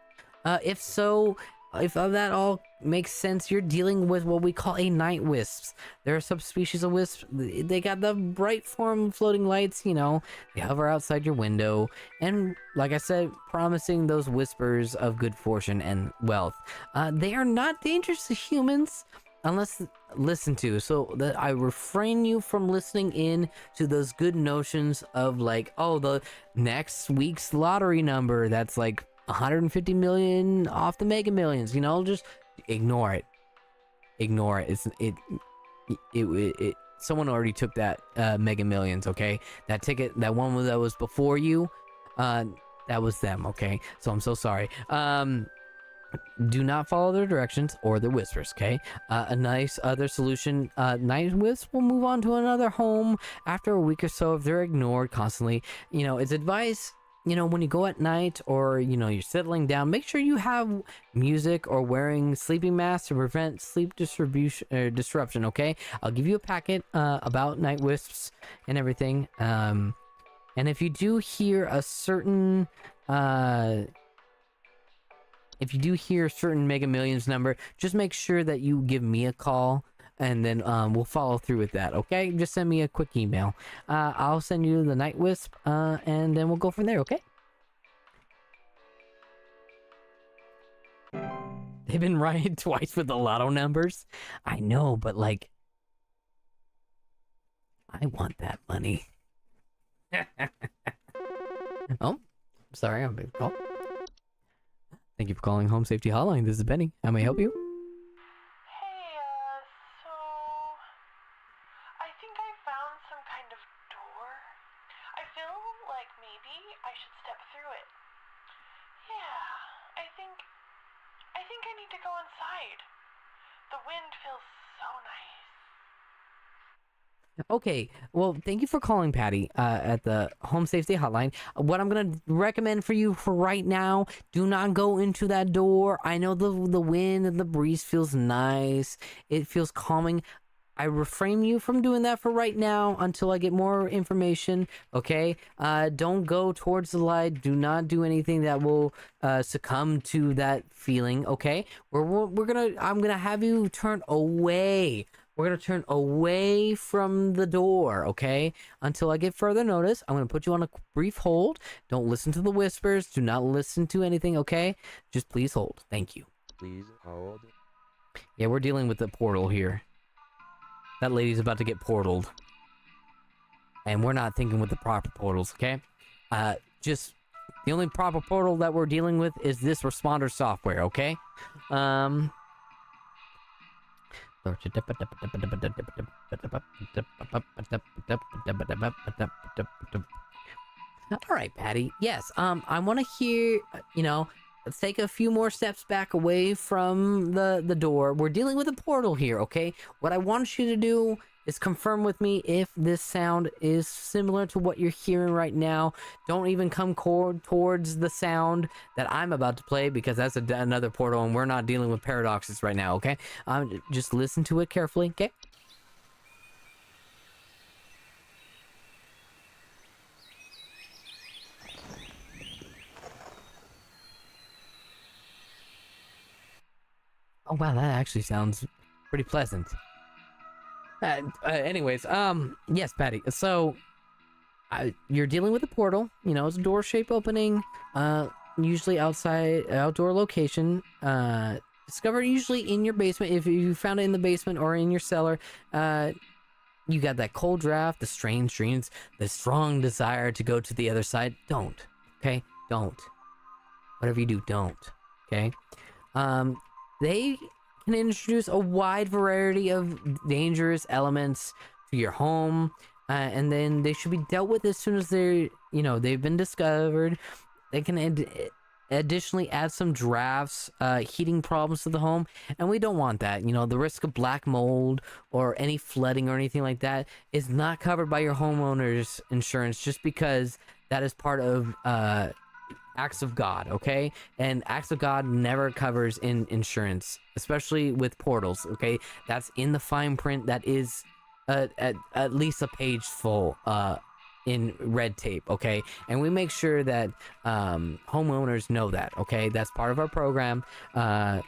If so, if that all makes sense, you're dealing with what we call a night wisps. There are subspecies of wisps. They got the bright form floating lights, you know, they hover outside your window, and like I said, promising those whispers of good fortune and wealth. They are not dangerous to humans unless listened to, so that I refrain you from listening in to those good notions of like, oh, the next week's lottery number that's like 150 million off the Mega Millions, you know, just ignore it. Ignore it. It someone already took that Mega Millions, okay? That ticket, that one that was before you, that was them, okay? So I'm so sorry. Do not follow their directions or their whispers, okay? A nice other solution, night wisps will move on to another home after a week or so if they're ignored constantly. You know, it's advice. You know, when you go at night or, you know, you're settling down, make sure you have music or wearing sleeping masks to prevent sleep disruption, okay? I'll give you a packet about night wisps and everything. And if you do hear a certain Mega Millions number, just make sure that you give me a call, and then we'll follow through with that, okay? Just send me a quick email. I'll send you the night wisp, and then we'll go from there, okay? They've been right twice with the lotto numbers. I know, but like, I want that money. Oh, sorry, I'm being called. Thank you for calling Home Safety Hotline. This is Benny. How may I help you? So I think I found some kind of door. I feel like maybe I should step through it. Yeah, I think I need to go inside. The wind feels so nice. Okay, well, thank you for calling, Patty, at the Home Safety Hotline. What I'm gonna recommend for you for right now: do not go into that door. I know the wind and the breeze feels nice. It feels calming. I refrain you from doing that for right now until I get more information. Okay, don't go towards the light. Do not do anything that will succumb to that feeling. Okay, I'm gonna have you turn away. We're gonna turn away from the door. Okay, until I get further notice. I'm gonna put you on a brief hold. Don't listen to the whispers. Do not listen to anything. Okay, just please hold. Thank you. Please hold. Yeah, we're dealing with the portal here. That lady's about to get portaled. And we're not thinking with the proper portals, okay? Just the only proper portal that we're dealing with is this responder software, okay? All right, Patty. Yes, I want to hear, let's take a few more steps back away from the door. We're dealing with a portal here, okay? What I want you to do is confirm with me if this sound is similar to what you're hearing right now. Don't even come towards the sound that I'm about to play, because that's another portal and we're not dealing with paradoxes right now, okay? Just listen to it carefully, okay? Oh wow, that actually sounds pretty pleasant. Anyways, yes, Patty. So, you're dealing with a portal. You know, it's a door shape opening. Usually outdoor location. Discovered usually in your basement. If you found it in the basement or in your cellar, you got that cold draft, the strange dreams, the strong desire to go to the other side. Don't. Okay, don't. Whatever you do, don't. Okay. They can introduce a wide variety of dangerous elements to your home, and then they should be dealt with as soon as they've been discovered. They can additionally add some drafts, heating problems to the home, and we don't want that. You know, the risk of black mold or any flooding or anything like that is not covered by your homeowner's insurance, just because that is part of acts of God, okay? And acts of God never covers in insurance, especially with portals, okay? That's in the fine print. That is at least a page full in red tape, okay? And we make sure that homeowners know that, okay? That's part of our program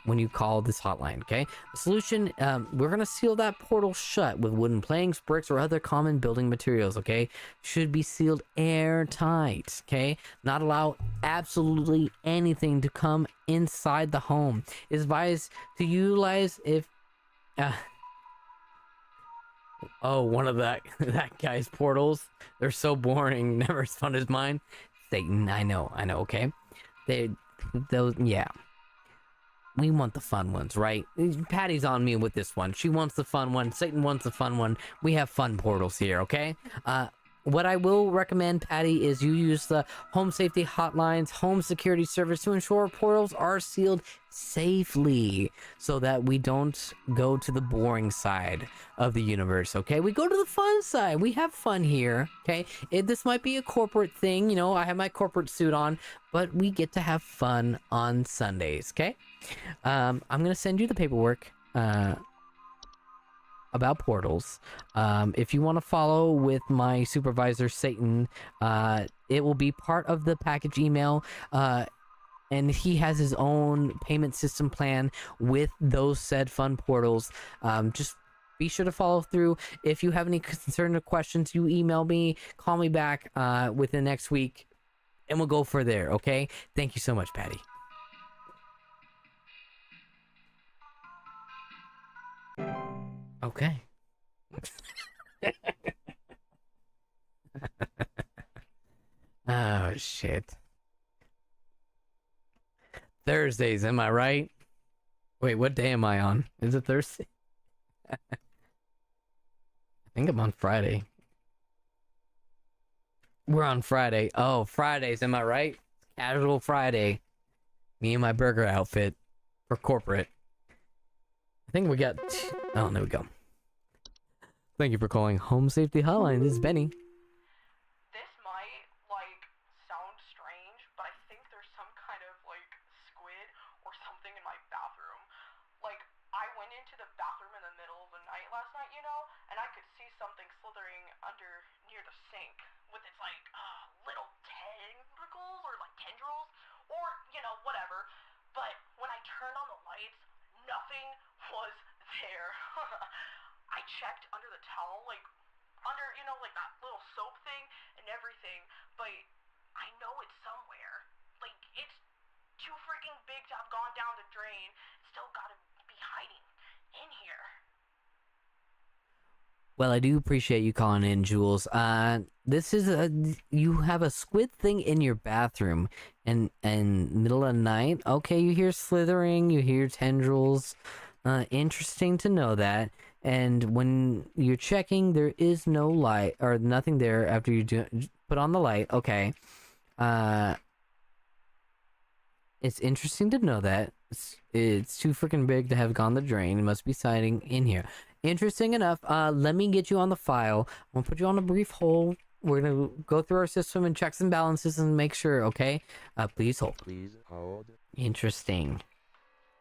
when you call this hotline, okay? The solution, we're gonna seal that portal shut with wooden planks, bricks, or other common building materials, okay? Should be sealed airtight, okay? Not allow absolutely anything to come inside the home. It's advised to utilize if one of that guy's portals. They're so boring. Never as fun as mine. Satan, I know, okay? Yeah. We want the fun ones, right? Patty's on me with this one. She wants the fun one. Satan wants the fun one. We have fun portals here, okay? What I will recommend, Patty, is you use the Home Safety Hotline's home security service to ensure portals are sealed safely so that we don't go to the boring side of the universe, okay? We go to the fun side. We have fun here, okay? This might be a corporate thing, you know, I have my corporate suit on, but we get to have fun on Sundays, okay? I'm going to send you the paperwork about portals. If you want to follow with my supervisor Satan, it will be part of the package email, and he has his own payment system plan with those said fun portals. Just be sure to follow through. If you have any concern or questions, you email me, call me back within next week, and we'll go for there, okay? Thank you so much, Patty. Okay. Oh, shit. Thursdays, am I right? Wait, what day am I on? Is it Thursday? I think I'm on Friday. We're on Friday. Oh, Fridays, am I right? Casual Friday. Me and my burger outfit for corporate. I think we got... Oh, there we go. Thank you for calling Home Safety Hotline. This is Benny. This might, like, sound strange, but I think there's some kind of, like, squid or something in my bathroom. Like, I went into the bathroom in the middle of the night last night, you know, and I could see something slithering under near the sink with its, like, little tentacles or, like, tendrils or, you know, whatever. But when I turned on the lights, nothing was there. I checked under the towel, like, under, you know, like that little soap thing and everything, but I know it's somewhere. Like, it's too freaking big to have gone down the drain. It's still gotta be hiding in here. Well, I do appreciate you calling in, Jules. This is you have a squid thing in your bathroom, and middle of the night. Okay, you hear slithering, you hear tendrils. Interesting to know that. And when you're checking, there is no light or nothing there after you put on the light. Okay. It's interesting to know that it's too freaking big to have gone the drain. It must be siding in here. Interesting enough. Let me get you on the file. I'm gonna put you on a brief hold. We're gonna go through our system and checks and balances and make sure. Okay. Please hold. Please hold. Interesting.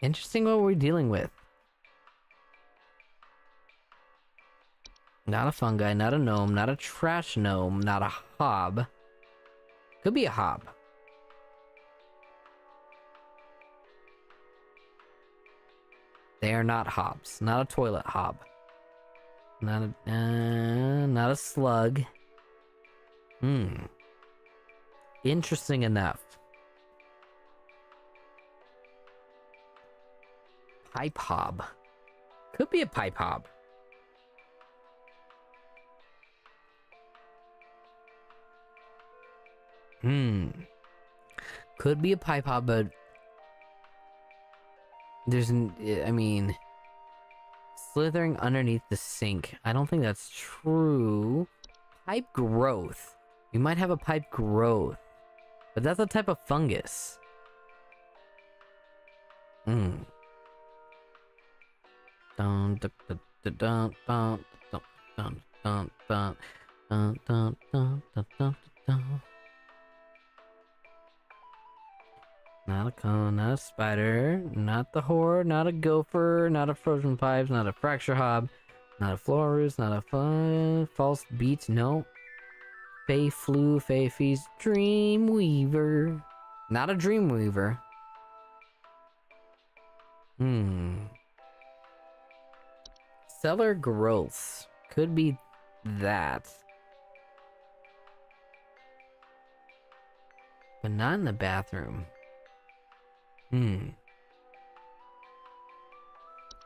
Interesting what we're dealing with. Not a fungi, not a gnome, not a trash gnome, not a hob. Could be a hob. They are not hobs. Not a toilet hob. Not a slug. Interesting enough. Pipe hob. Could be a pipe hob. Could be a pipe hob, but I mean, slithering underneath the sink. I don't think that's true. Pipe growth. We might have a pipe growth, but that's a type of fungus. Dun, dun, dun, dun, dun, dun, dun, dun, dun, dun, dun, dun, dun, dun, dun, dun. Not a cone, not a spider, not the horde, not a gopher, not a frozen pipes, not a fracture hob, not a florus, not a false beats, no. Fey flu, fey feast, dream weaver. Not a dream weaver. Cellar growths. Could be that. But not in the bathroom.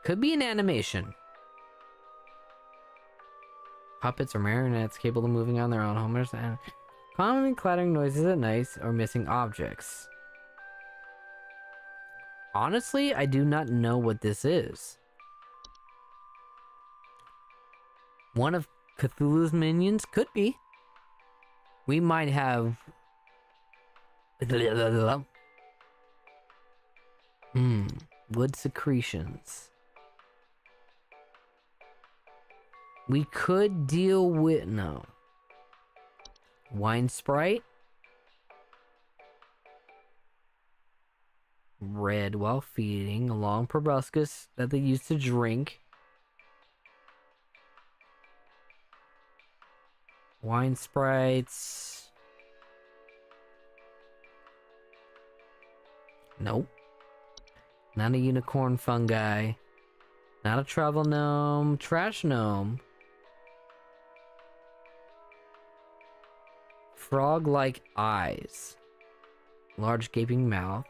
Could be an animation. Puppets or marionettes capable of moving on their own. Homers and common clattering noises at night or missing objects. Honestly, I do not know what this is. One of Cthulhu's minions? Could be. We might have... wood secretions. We could deal with... no. Wine Sprite. Red while feeding. A long proboscis that they used to drink. Wine Sprites. Nope. Not a unicorn fungi. Not a travel gnome. Trash gnome. Frog-like eyes. Large gaping mouth.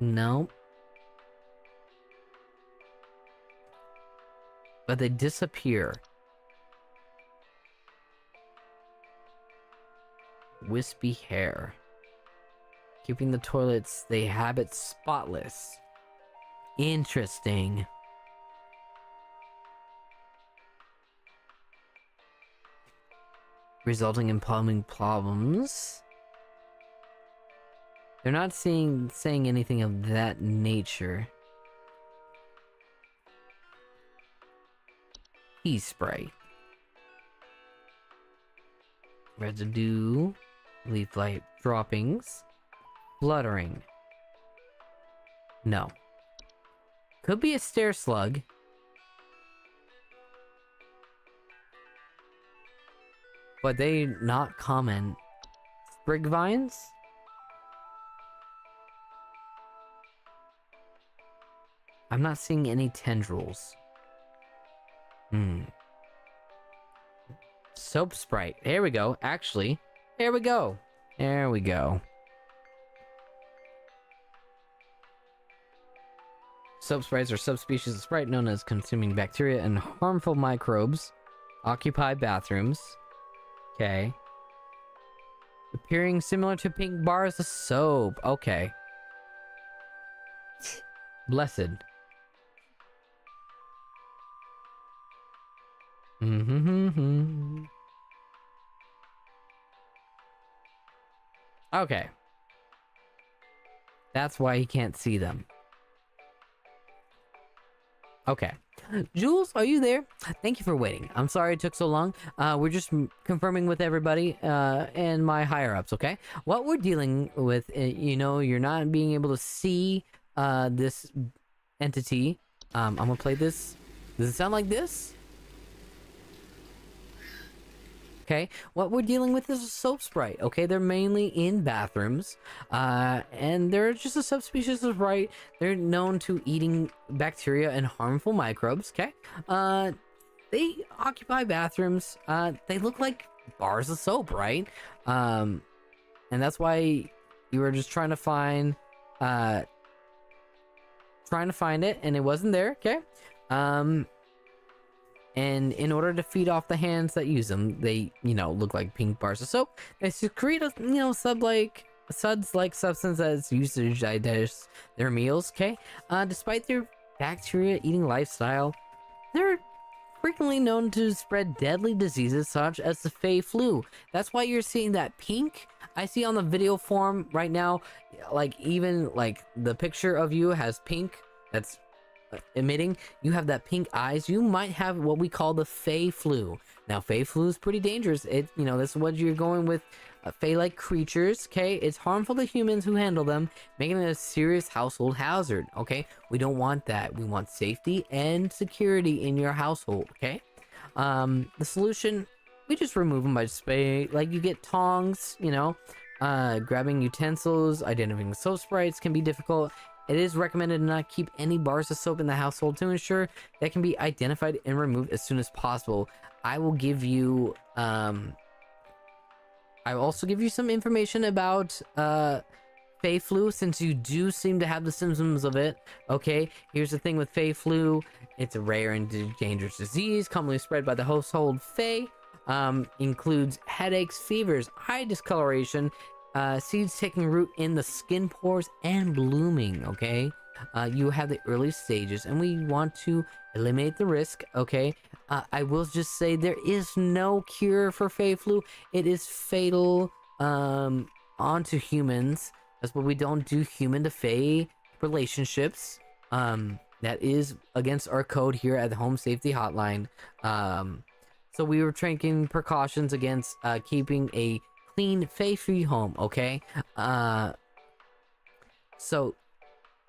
Nope. But they disappear. Wispy hair. Keeping the toilets they habit spotless. Interesting. Resulting in plumbing problems. They're not saying anything of that nature. pea spray. Residue, leaf light droppings, fluttering. No. Could be a stair slug. But they not common. Sprig vines? I'm not seeing any tendrils. Soap sprite. There we go. Actually, there we go. There we go. Soap sprites are subspecies of sprite known as consuming bacteria and harmful microbes. Occupy bathrooms. Okay. Appearing similar to pink bars of soap. Okay. Blessed. Okay. That's why he can't see them. Okay. Jules, are you there? Thank you for waiting. I'm sorry it took so long. We're just confirming with everybody and my higher-ups, okay? What we're dealing with, you know, you're not being able to see this entity. I'm gonna play this. Does it sound like this? Okay, what we're dealing with is a soap sprite, okay? They're mainly in bathrooms, and they're just a subspecies of sprite. They're known to eating bacteria and harmful microbes, okay? They occupy bathrooms. They look like bars of soap, right? And that's why you were just trying to find it, and it wasn't there, okay? And in order to feed off the hands that use them, they, you know, look like pink bars of soap. They secrete a, you know, suds-like substance that is used to digest their meals, okay? Despite their bacteria-eating lifestyle, they're frequently known to spread deadly diseases such as the Fey flu. That's why you're seeing that pink I see on the video form right now. Like, even, like, the picture of you has pink that's emitting. You have that pink eyes. You might have what we call the Fey flu. Now, Fey flu is pretty dangerous. It, you know, this is what you're going with. Fey-like creatures, okay? It's harmful to humans who handle them, making it a serious household hazard, okay? We don't want that. We want safety and security in your household, okay? The solution, we just remove them by spray. Like, you get tongs, you know? Grabbing utensils, identifying soap sprites can be difficult. It is recommended to not keep any bars of soap in the household to ensure that can be identified and removed as soon as possible. I will give you, I will also give you some information about, Fey flu, since you do seem to have the symptoms of it. Okay, here's the thing with Fey flu. It's a rare and dangerous disease, commonly spread by the household Fey. Includes headaches, fevers, eye discoloration, seeds taking root in the skin pores and blooming, okay? You have the early stages and we want to eliminate the risk, okay? I will just say there is no cure for Fey flu. It is fatal onto humans. That's why we don't do human to Fey relationships. That is against our code here at the Home Safety Hotline. So we were taking precautions against keeping a clean, Fey-free home, okay? So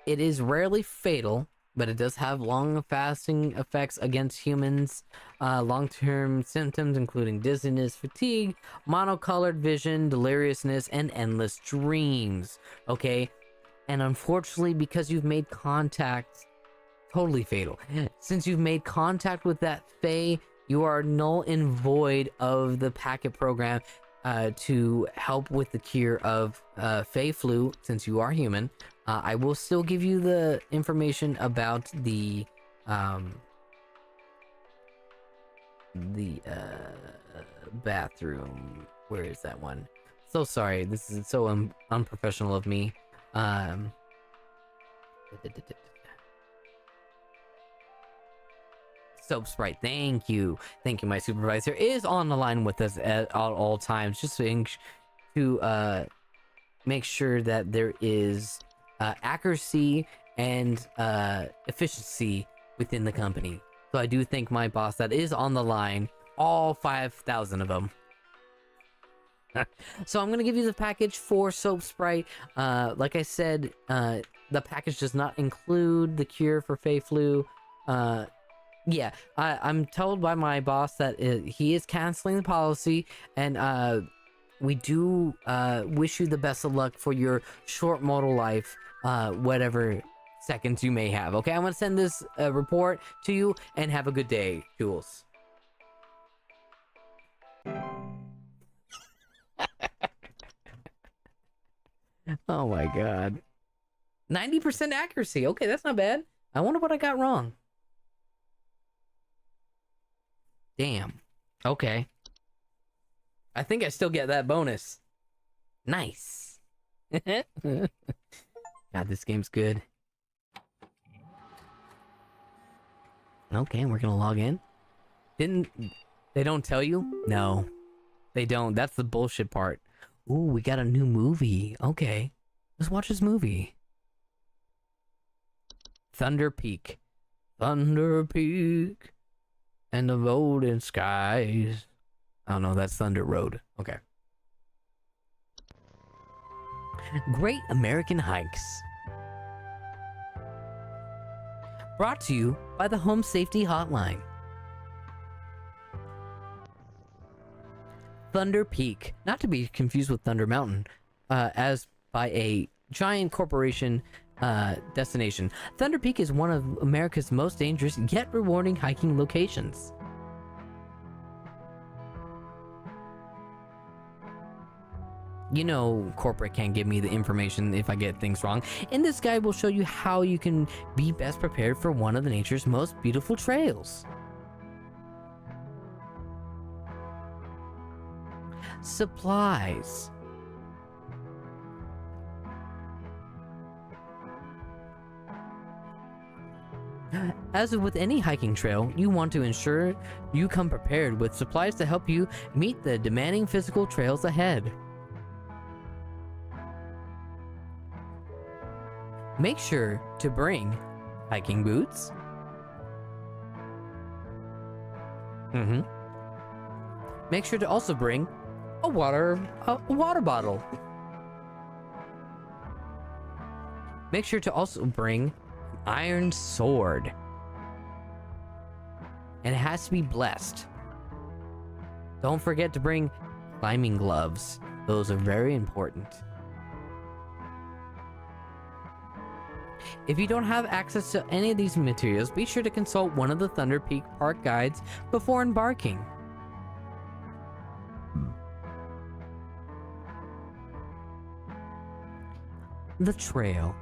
it is rarely fatal, but it does have long-lasting effects against humans. Long-term symptoms including dizziness, fatigue, monocolored vision, deliriousness, and endless dreams, okay? And unfortunately, because you've made contact, totally fatal. Since you've made contact with that Fey, you are null and void of the packet program to help with the cure of Fey flu, since you are human. I will still give you the information about the bathroom. Where is that one? So sorry, this is so unprofessional of me. Soap Sprite, thank you, my supervisor is on the line with us at all times, just to make sure that there is accuracy and efficiency within the company. So I do thank my boss that is on the line, all 5,000 of them. So I'm going to give you the package for Soap Sprite. Like I said, the package does not include the cure for Fey Flu. Yeah, I'm told by my boss that he is canceling the policy, and we do wish you the best of luck for your short mortal life, whatever seconds you may have. Okay, I'm going to send this report to you, and have a good day, Jules. Oh my god. 90% accuracy. Okay, that's not bad. I wonder what I got wrong. Damn. Okay. I think I still get that bonus. Nice. God, this game's good. Okay, we're gonna log in. They don't tell you? No. They don't. That's the bullshit part. Ooh, we got a new movie. Okay. Let's watch this movie. Thunder Peak. Thunder Peak. And the golden skies. I don't know, that's Thunder Road. Okay. Great American Hikes. Brought to you by the Home Safety Hotline. Thunder Peak, not to be confused with Thunder Mountain, as by a giant corporation destination. Thunder Peak is one of America's most dangerous yet rewarding hiking locations. You know, corporate can't give me the information if I get things wrong. And this guide will show you how you can be best prepared for one of the nature's most beautiful trails. Supplies. As with any hiking trail, you want to ensure you come prepared with supplies to help you meet the demanding physical trails ahead. Make sure to bring hiking boots. Make sure to also bring a water bottle. Make sure to also bring an iron sword. And it has to be blessed. Don't forget to bring climbing gloves. Those are very important. If you don't have access to any of these materials, be sure to consult one of the Thunder Peak Park guides before embarking. The trail.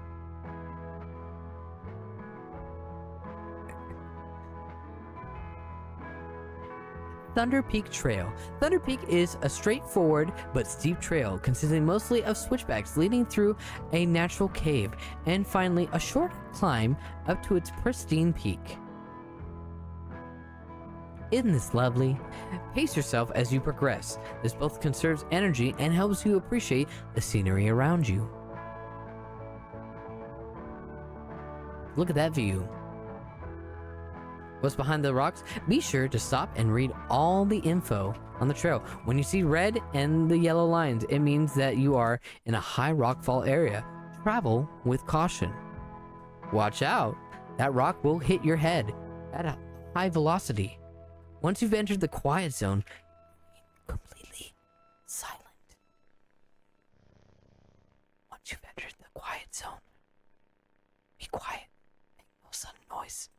Thunder Peak Trail. Thunder Peak is a straightforward but steep trail consisting mostly of switchbacks leading through a natural cave, and finally a short climb up to its pristine peak. Isn't this lovely? Pace yourself as you progress. This both conserves energy and helps you appreciate the scenery around you. Look at that view. What's behind the rocks? Be sure to stop and read all the info on the trail. When you see red and the yellow lines, it means that you are in a high rockfall area. Travel with caution. Watch out, that rock will hit your head at a high velocity. Once you've entered the quiet zone, completely silent. Once you've entered the quiet zone, be quiet, make no sudden noise.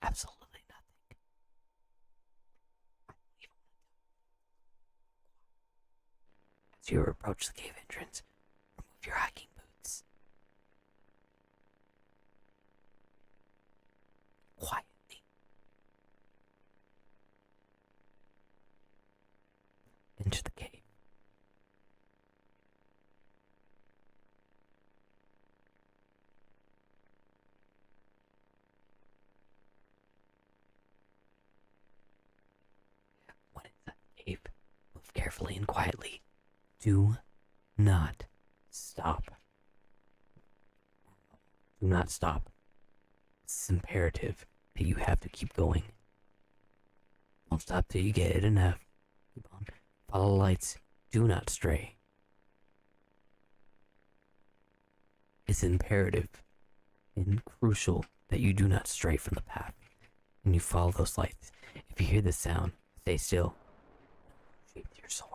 Absolutely nothing. As you approach the cave entrance, remove your hiking boots. Quietly. Into the cave. Move carefully and quietly. Do not stop. Do not stop. This is imperative. that you have to keep going. Don't stop till you get enough. Keep on. Follow the lights. Do not stray. It's imperative and crucial that you do not stray from the path. And you follow those lights. If you hear the sound, stay still. Sheath your sword.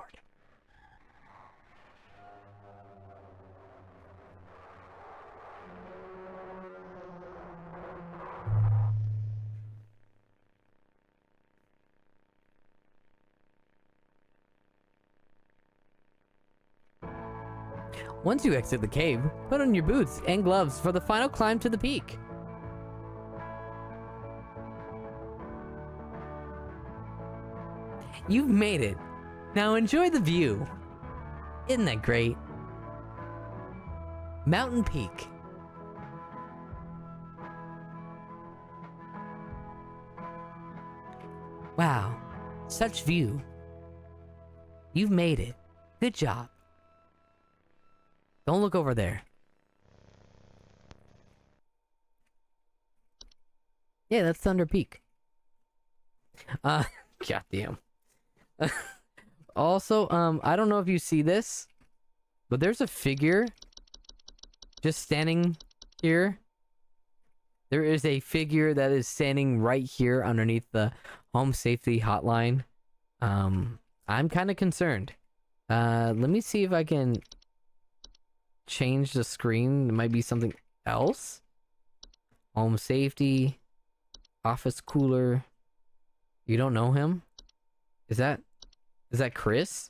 Once you exit the cave, put on your boots and gloves for the final climb to the peak. You've made it. Now enjoy the view. Isn't that great? Mountain Peak. Wow, such view. You've made it. Good job. Don't look over there. Yeah, that's Thunder Peak. Goddamn. Also, I don't know if you see this, but there's a figure just standing here. There is a figure that is standing right here underneath the Home Safety Hotline. I'm kind of concerned. Let me see if I can change the screen. It might be something else. Home Safety, Office Cooler. You don't know him? Is that Chris?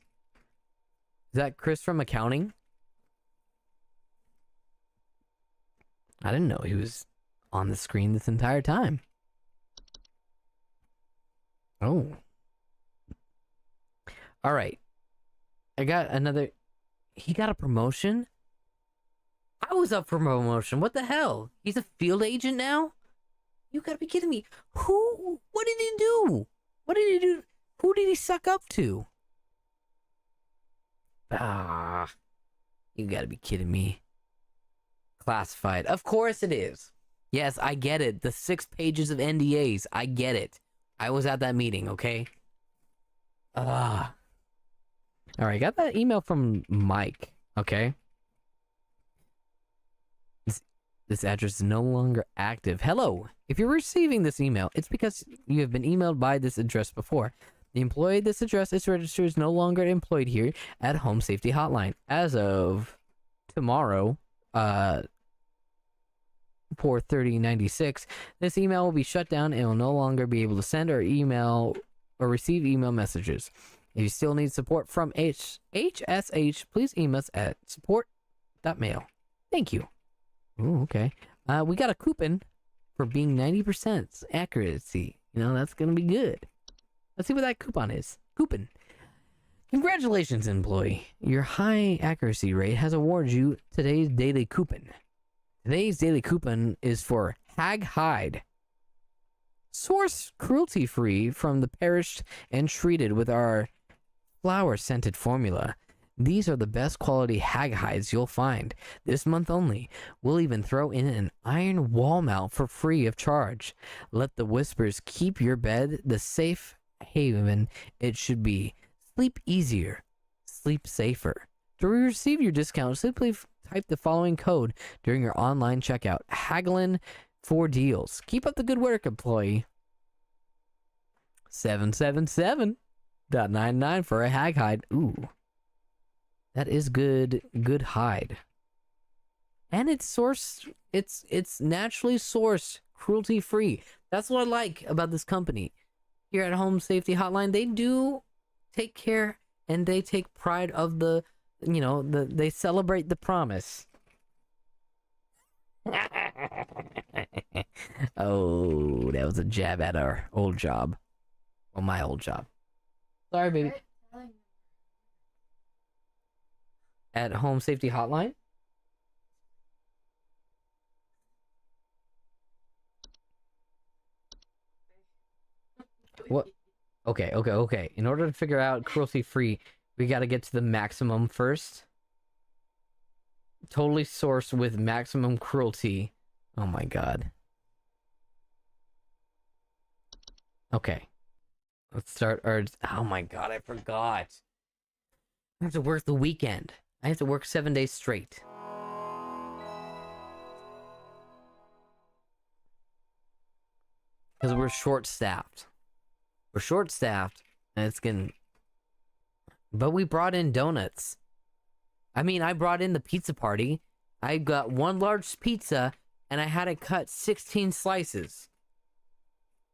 Is that Chris from accounting? I didn't know he was on the screen this entire time. Oh. All right. I got another. He got a promotion? I was up for promotion. What the hell? He's a field agent now? You gotta be kidding me. Who? What did he do? What did he do? Who did he suck up to? You gotta be kidding me. Classified. Of course it is. Yes, I get it. The 6 pages of NDAs. I get it. I was at that meeting, okay? Alright, got that email from Mike, okay? This address is no longer active. Hello! If you're receiving this email, it's because you have been emailed by this address before. The employee at this address is registered is no longer employed here at Home Safety Hotline. As of tomorrow, 4/30/96, this email will be shut down and will no longer be able to send or email or receive email messages. If you still need support from HSH, please email us at support.mail. Thank you. Ooh, okay. We got a coupon for being 90% accuracy. You know, that's going to be good. Let's see what that coupon is. Coupon. Congratulations, employee. Your high accuracy rate has awarded you today's daily coupon. Today's daily coupon is for Hag Hide. Source cruelty-free from the perished and treated with our flower-scented formula. These are the best quality hag hides you'll find. This month only, we'll even throw in an iron wall mount for free of charge. Let the whispers keep your bed the safe haven it should be. Sleep easier. Sleep safer. To receive your discount, simply type the following code during your online checkout. Haggling for deals. Keep up the good work, employee. 777.99 for a hag hide. Ooh. That is good hide. And it's sourced, it's naturally sourced, cruelty free. That's what I like about this company. Here at Home Safety Hotline, they do take care and they take pride of they celebrate the promise. Oh, that was a jab at our old job. Well, my old job. Sorry, baby. At Home Safety Hotline? What? Okay. In order to figure out cruelty-free, we gotta get to the maximum first. Totally sourced with maximum cruelty. Oh my god. Okay. Let's start our... Oh my god, I forgot. I have to work the weekend. I have to work 7 days straight. Because we're short-staffed. We're short-staffed, and it's getting... But we brought in donuts. I mean, I brought in the pizza party. I got one large pizza, and I had it cut 16 slices.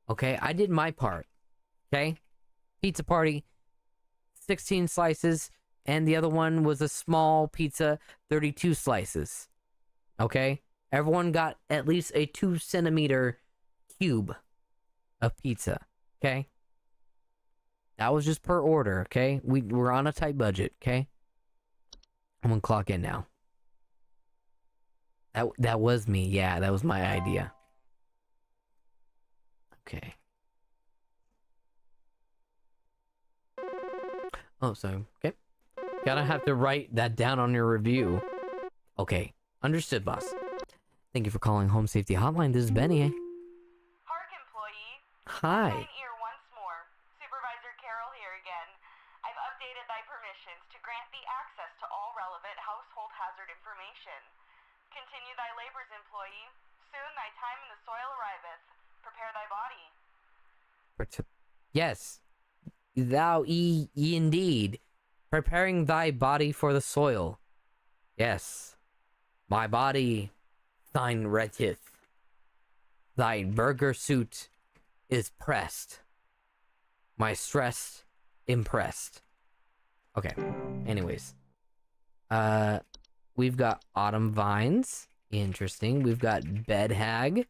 Okay, I did my part. Okay? Pizza party, 16 slices, and the other one was a small pizza, 32 slices. Okay? Everyone got at least a 2-centimeter cube of pizza. Okay? That was just per order, okay? We're on a tight budget, okay? I'm gonna clock in now. That was me, yeah, that was my idea. Okay. Oh, so, okay. Gotta have to write that down on your review. Okay, understood, boss. Thank you for calling Home Safety Hotline. This is Benny. Park employee. Hi. Fine ear once more. Supervisor Carroll here again. I've updated thy permissions to grant thee access to all relevant household hazard information. Continue thy labors, employee. Soon thy time in the soil arriveth. Prepare thy body. Yes. Thou indeed. Preparing thy body for the soil. Yes. My body, thine retteth. Thy burger suit is pressed. My stress impressed. Okay. Anyways. We've got autumn vines. Interesting. We've got bed hag.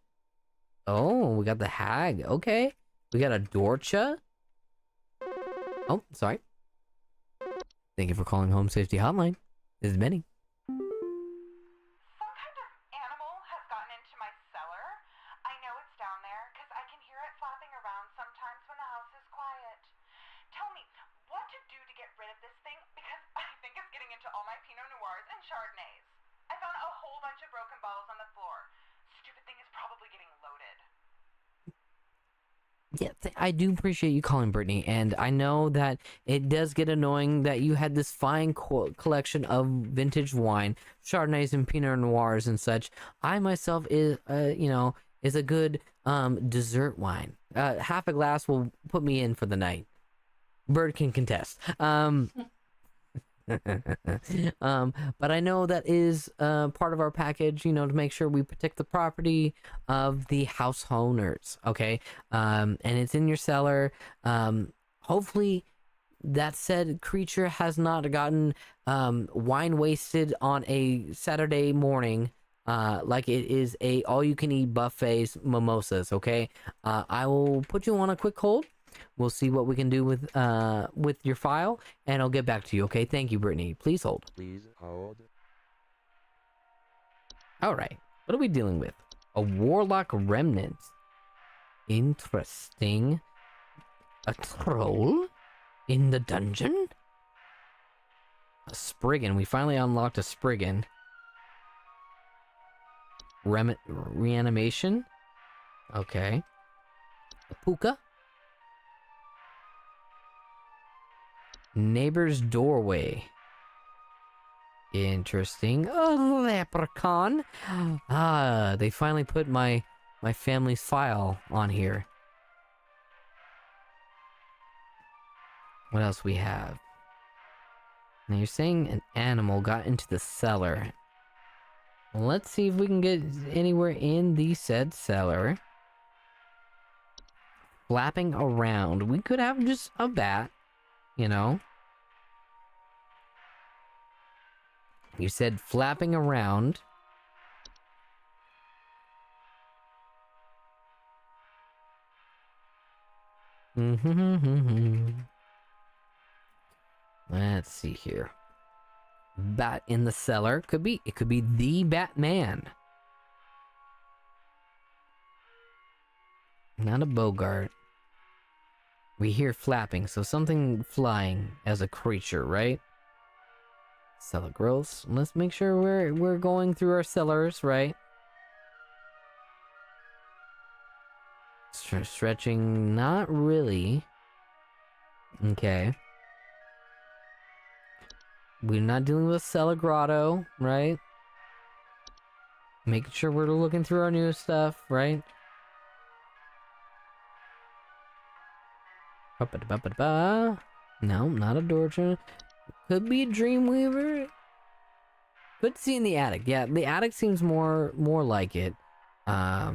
Oh, we got the hag. Okay. We got a dorcha. Oh, sorry. Thank you for calling Home Safety Hotline. This is Benny. Some kind of animal has gotten into my cellar. I know it's down there because I can hear it flapping around sometimes when the house is quiet. Tell me, what to do to get rid of this thing? Because I think it's getting into all my Pinot Noirs and Chardonnays. I found a whole bunch of broken bottles on the floor. Stupid thing is probably getting loaded. Yeah, I do appreciate you calling, Brittany, and I know that it does get annoying that you had this fine collection of vintage wine, Chardonnays and Pinot Noirs and such. I myself is a good dessert wine. Half a glass will put me in for the night. Bird can contest. But I know that is part of our package, to make sure we protect the property of the house owners, okay? And it's in your cellar. Hopefully that said creature has not gotten wine wasted on a Saturday morning, like it is a all-you-can-eat buffets mimosas, okay? I will put you on a quick hold. We'll see what we can do with your file, and I'll get back to you, okay? Thank you, Brittany. Please hold. Please hold. Alright, what are we dealing with? A warlock remnant. Interesting. A troll? In the dungeon? A Spriggan. We finally unlocked a Spriggan. Reanimation? Okay. A Puka? Neighbor's doorway. Interesting. A leprechaun. Ah, they finally put my family's file on here. What else we have? Now you're saying an animal got into the cellar. Well, let's see if we can get anywhere in the said cellar. Flapping around. We could have just a bat. You said flapping around. Let's see here. Bat in the cellar. It could be the Batman. Not a Bogart. We hear flapping, so something flying as a creature, right? Cellar growths. Let's make sure we're going through our cellars, right? Stretching, not really. Okay. We're not dealing with cellar grotto, right? Making sure we're looking through our new stuff, right? Ba-ba-da-ba-ba-da-ba. No, not a door turn. Could be a Dreamweaver. Could see in the attic. Yeah, the attic seems more like it. I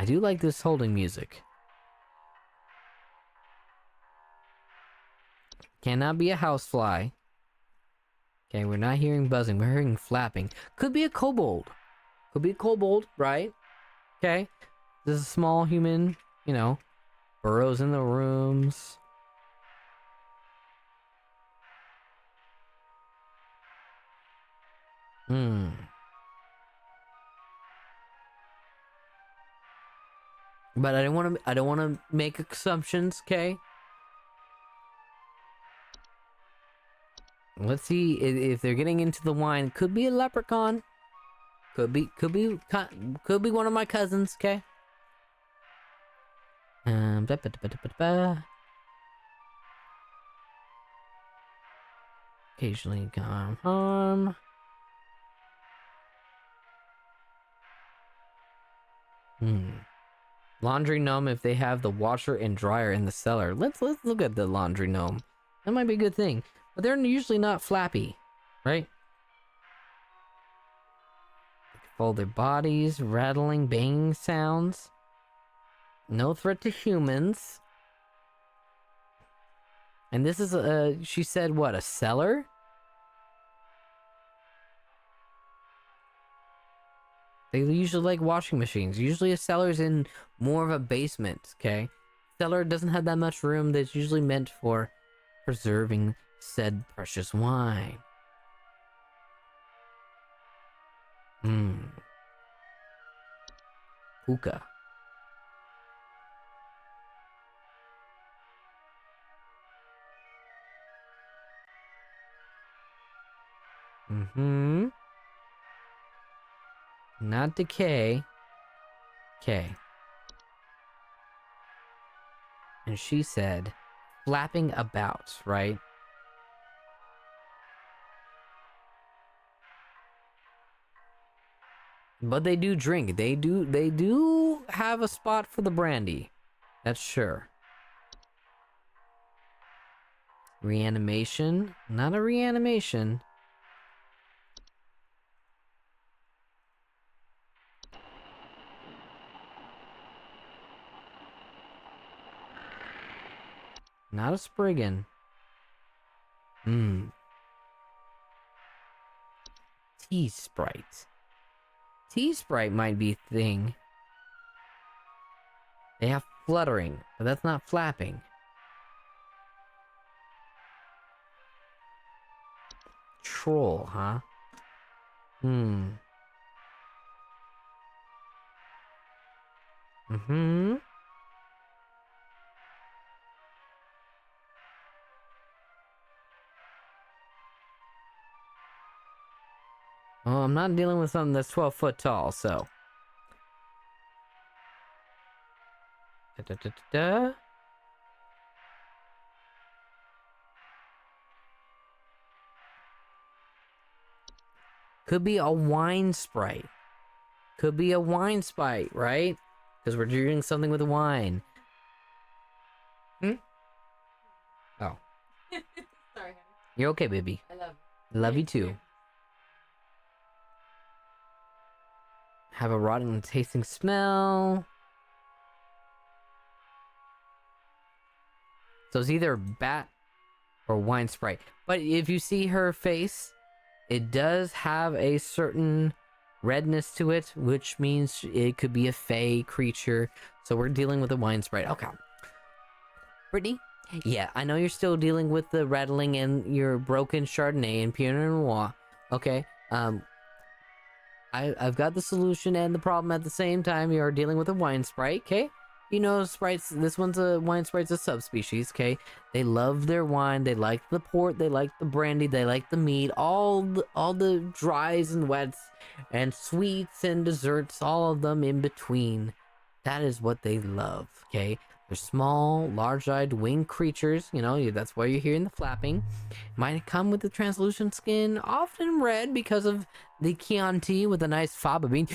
do like this holding music. Cannot be a housefly. Okay, we're not hearing buzzing. We're hearing flapping. Could be a kobold. Could be a kobold, right? Okay. This is a small human, you know, burrows in the rooms. But I don't want to make assumptions, okay? Let's see if they're getting into the wine. Could be a leprechaun. Could be one of my cousins, okay? Occasionally come home. Laundry gnome if they have the washer and dryer in the cellar. Let's look at the laundry gnome. That might be a good thing. But they're usually not flappy, right? Fold their bodies, rattling, banging sounds. No threat to humans. And this is she said what, a cellar? They usually like washing machines. Usually a cellar's in more of a basement, okay? Cellar doesn't have that much room that's usually meant for preserving said precious wine. Hookah. Not decay. Okay. And she said, flapping about, right? But they do drink. They do have a spot for the brandy. That's sure. Reanimation? Not a reanimation. Not a Spriggan. T-Sprite. T-Sprite might be a thing. They have fluttering, but that's not flapping. Troll, huh? Well, I'm not dealing with something that's 12 foot tall, so. Could be a wine sprite. Could be a wine sprite, right? Because we're doing something with wine. Oh. Sorry, honey. You're okay, baby. I love you. Love you too. Have a rotten tasting smell. So it's either bat or wine sprite. But if you see her face, it does have a certain redness to it, which means it could be a fey creature. So we're dealing with a wine sprite. Okay. Brittany? Yeah, I know you're still dealing with the rattling and your broken Chardonnay and Pinot Noir. Okay. I've got the solution and the problem at the same time. You're dealing with a wine sprite, okay? you know, sprites, this one's a wine sprite's a subspecies, okay? They love their wine, they like the port, they like the brandy, they like the mead, all the dries and wets and sweets and desserts, all of them in between. That is what they love, okay? They're small, large-eyed winged creatures, you know, that's why you're hearing the flapping. Might come with the translucent skin, often red because of the Chianti with a nice faba bean.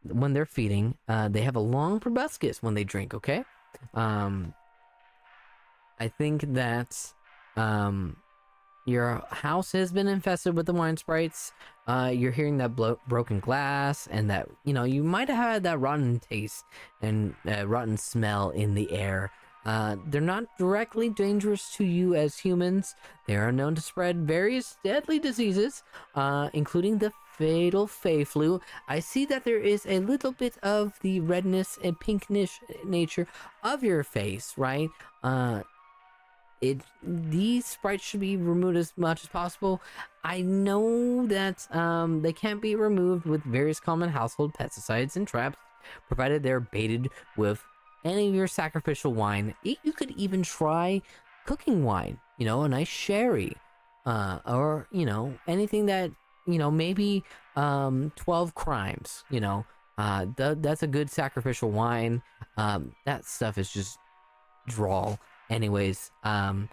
When they're feeding, they have a long proboscis when they drink, okay? I think that your house has been infested with the wine sprites. You're hearing that broken glass, and that, you know, you might have had that rotten taste and rotten smell in the air. They're not directly dangerous to you as humans. They are known to spread various deadly diseases, including the fatal Fey flu. I see that there is a little bit of the redness and pinkish nature of your face, right? These sprites should be removed as much as possible. I know that they can't be removed with various common household pesticides and traps, provided they're baited with any of your sacrificial wine. You could even try cooking wine, you know, a nice sherry, or, you know, anything that, you know, maybe 12 crimes, you know, that's a good sacrificial wine. That stuff is just drawl. Anyways, to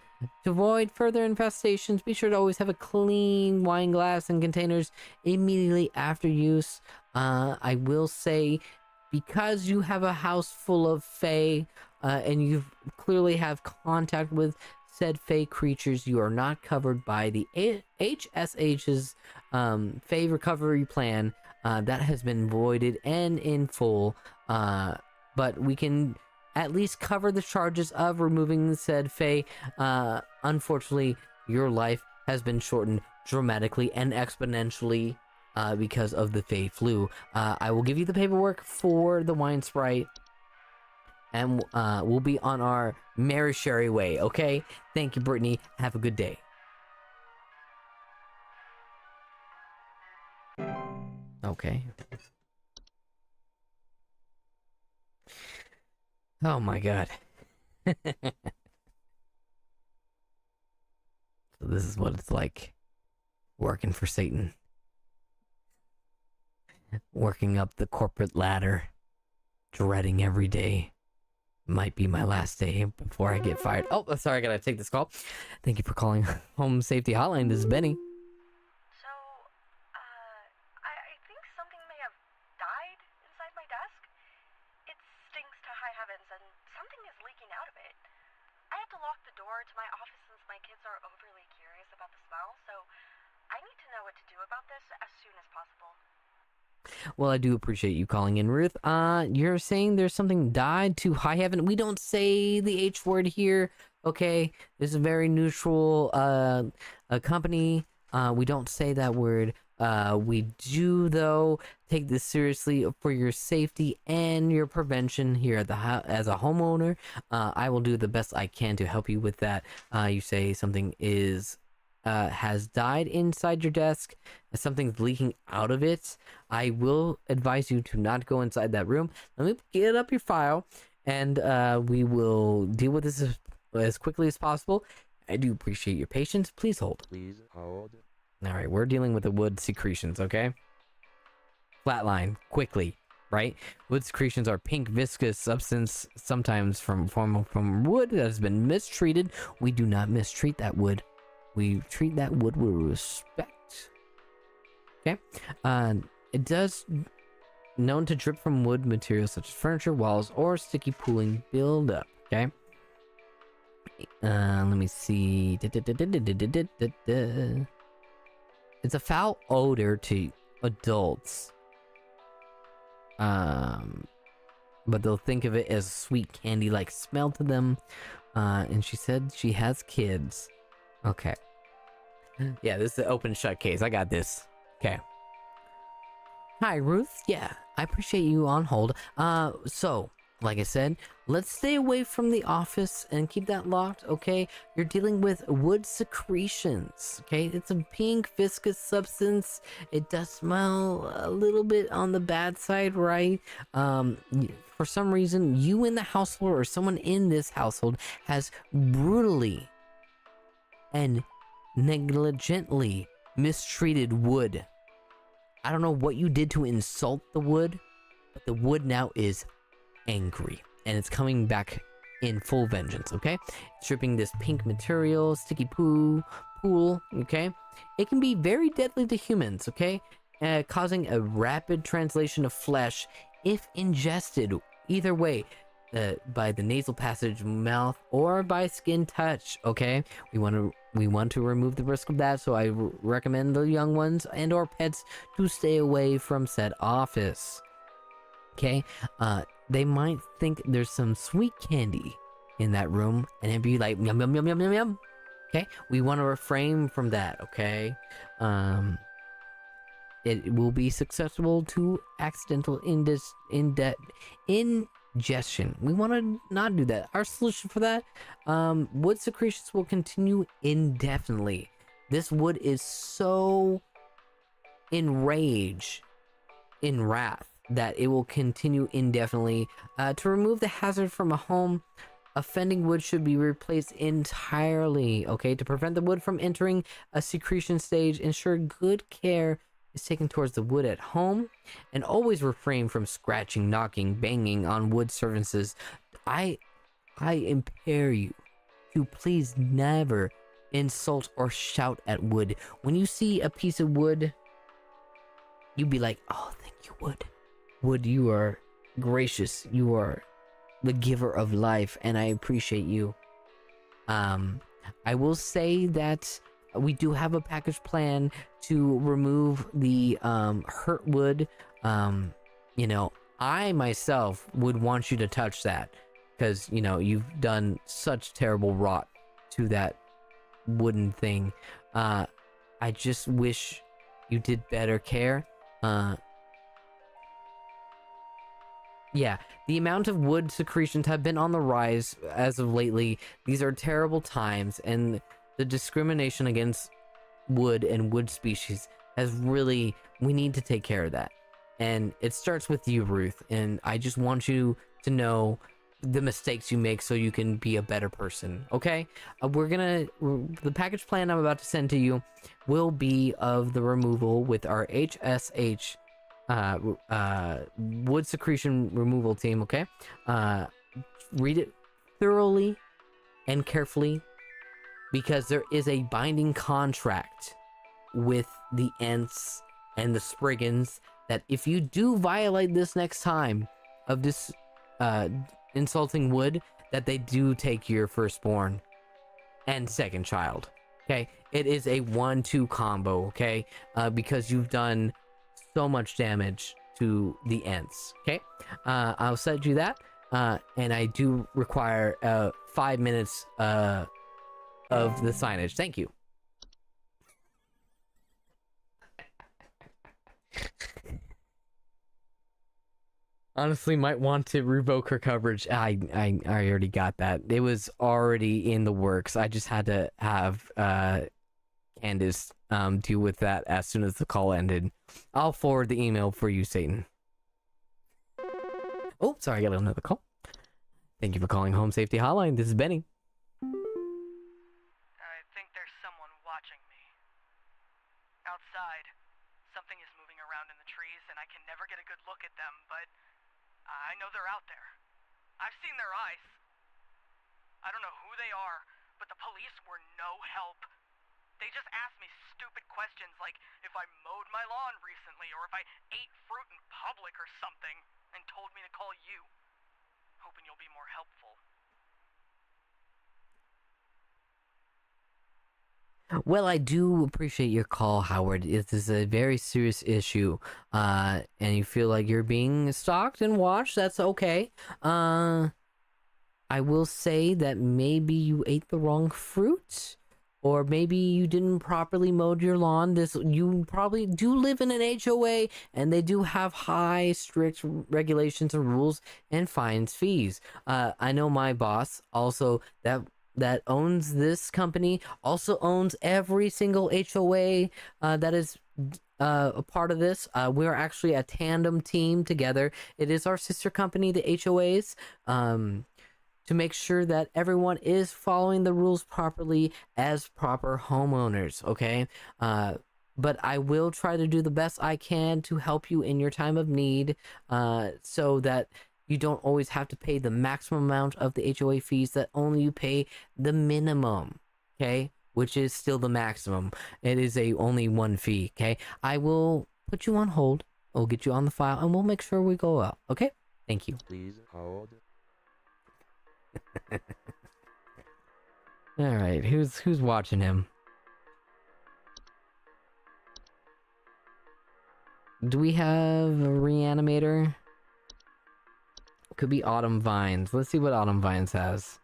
avoid further infestations, be sure to always have a clean wine glass and containers immediately after use. I will say, because you have a house full of Fae, and you clearly have contact with said Fae creatures, you are not covered by the HSH's Fae recovery plan. That has been voided and in full, but we can at least cover the charges of removing the said Fae. Unfortunately, your life has been shortened dramatically and exponentially because of the Fae flu. I will give you the paperwork for the wine sprite, and we'll be on our merry sherry way, okay? Thank you, Brittany. Have a good day. Okay. Oh my god. So this is what it's like working for Satan. Working up the corporate ladder. Dreading every day. Might be my last day before I get fired. Oh, sorry, I gotta take this call. Thank you for calling Home Safety Hotline. This is Benny. So, I think something may have died inside my desk. It stinks to high heavens, and something is leaking out of it. I have to lock the door to my office since my kids are overly curious about the smell, so I need to know what to do about this as soon as possible. Well, I do appreciate you calling in, Ruth. You're saying there's something died to high heaven. We don't say the H word here, okay? This is a very neutral a company. We don't say that word. We do, though, take this seriously for your safety and your prevention here at the as a homeowner. I will do the best I can to help you with that. You say something is has died inside your desk, something's leaking out of it. I will advise you to not go inside that room. Let me get up your file, and we will deal with this as quickly as possible. I do appreciate your patience. Please hold. Please hold. All right, we're dealing with the wood secretions, okay? Flatline, quickly, right? Wood secretions are pink viscous substance, sometimes from wood that has been mistreated. We do not mistreat that wood. We treat that wood with respect. Okay? It does known to drip from wood materials such as furniture, walls, or sticky pooling buildup. Okay? Let me see. It's a foul odor to adults. But they'll think of it as sweet candy-like smell to them. And she said she has kids. Okay. Yeah, this is an open shut case. I got this. Okay. Hi, Ruth. Yeah, I appreciate you on hold. So, like I said, let's stay away from the office and keep that locked, okay? You're dealing with wood secretions, okay? It's a pink viscous substance. It does smell a little bit on the bad side, right? For some reason, you in the household or someone in this household has brutally and negligently mistreated wood. I don't know what you did to insult the wood, but the wood now is angry and it's coming back in full vengeance, okay? It's dripping this pink material, sticky pool, okay? It can be very deadly to humans, okay? Causing a rapid translation of flesh if ingested, either way, by the nasal passage, mouth, or by skin touch, okay? We want to remove the risk of that, so I recommend the young ones and or pets to stay away from said office. Okay, they might think there's some sweet candy in that room, and it'd be like yum yum yum yum yum yum. Okay, we want to refrain from that. Okay, it will be susceptible to accidental ingestion. We want to not do that. Our solution for that, wood secretions will continue indefinitely. This wood is so in wrath, that it will continue indefinitely. To remove the hazard from a home, offending wood should be replaced entirely, okay? To prevent the wood from entering a secretion stage, ensure good care is taken towards the wood at home, and always refrain from scratching, knocking, banging on wood surfaces. I implore you to please never insult or shout at wood. When you see a piece of wood, you be like, oh, thank you, wood. Wood, you are gracious. You are the giver of life, and I appreciate you. I will say that we do have a package plan to remove the hurt wood. You know, I myself would want you to touch that because, you know, you've done such terrible rot to that wooden thing. I just wish you did better care. Yeah, the amount of wood secretions have been on the rise as of lately. These are terrible times, and the discrimination against wood and wood species has really, we need to take care of that. And it starts with you, Ruth, and I just want you to know the mistakes you make so you can be a better person, okay? The package plan I'm about to send to you will be of the removal with our HSH wood secretion removal team, okay? Read it thoroughly and carefully, because there is a binding contract with the Ents and the Spriggans that if you do violate this next time of this insulting wood, that they do take your firstborn and second child, okay? It is a 1-2 combo, okay? Because you've done so much damage to the Ents, okay? I'll send you that, and I do require 5 minutes of the signage. Thank you. Honestly, might want to revoke her coverage. I already got that. It was already in the works. I just had to have Candace deal with that as soon as the call ended. I'll forward the email for you, Satan. Oh, sorry, I got another call. Thank you for calling Home Safety Hotline. This is Benny. I think there's someone watching me. Outside, something is moving around in the trees, and I can never get a good look at them, but I know they're out there. I've seen their eyes. I don't know who they are, but the police were no help. They just asked me stupid questions like if I mowed my lawn recently or if I ate fruit in public or something, and told me to call you. Hoping you'll be more helpful. Well, I do appreciate your call, Howard. This is a very serious issue, and you feel like you're being stalked and watched. That's okay. I will say that maybe you ate the wrong fruit, or maybe you didn't properly mow your lawn. You probably do live in an HOA, and they do have high, strict regulations and rules and fines, fees. I know my boss also that owns this company also owns every single HOA that is a part of this. We're actually a tandem team together. It is our sister company, the HOAs. To make sure that everyone is following the rules properly as proper homeowners, okay? But I will try to do the best I can to help you in your time of need, so that you don't always have to pay the maximum amount of the HOA fees, that only you pay the minimum, okay? Which is still the maximum. It is only one fee, okay? I will put you on hold. We'll get you on the file, and we'll make sure we go out, okay? Thank you. Please hold. All right, who's watching him? Do we have a reanimator? Could be Autumn Vines. Let's see what Autumn Vines has.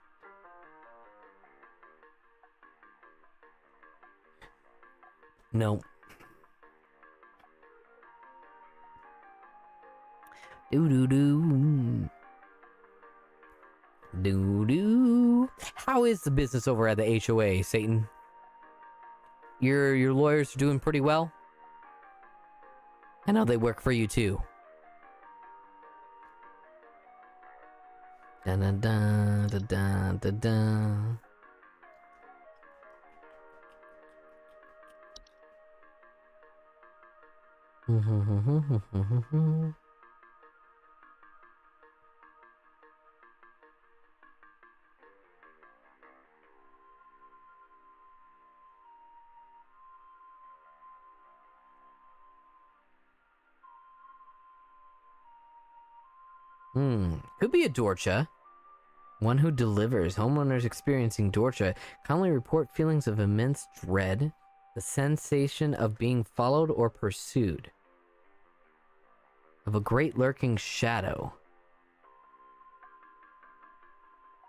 Nope. Doo-doo-doo. Doo-doo. How is the business over at the HOA, Satan? Your lawyers are doing pretty well? I know they work for you too. Da da da da da da da. Could be a Dorcha. One who delivers. Homeowners experiencing Dorcha commonly report feelings of immense dread, the sensation of being followed or pursued, of a great lurking shadow.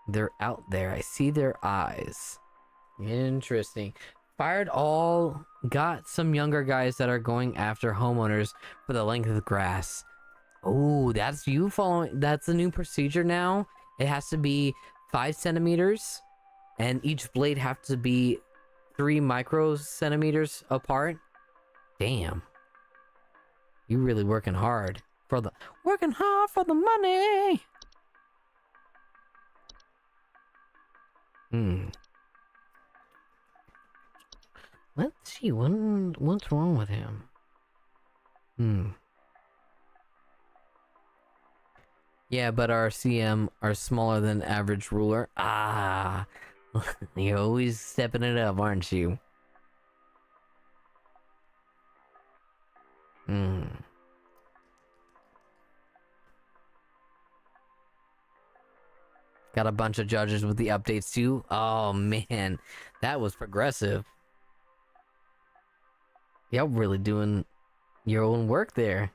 They're out there. I see their eyes. Interesting. Fired all. Got some younger guys that are going after homeowners for the length of the grass. Oh, that's you following. That's a new procedure now. It has to be 5 centimeters, and each blade have to be 3 microcentimeters apart. Damn. You really working hard for the money. Let's see, what's wrong with him? Yeah, but our CM are smaller than average ruler. Ah, you're always stepping it up, aren't you? Got a bunch of judges with the updates too. Oh man, that was progressive. Y'all really doing your own work there.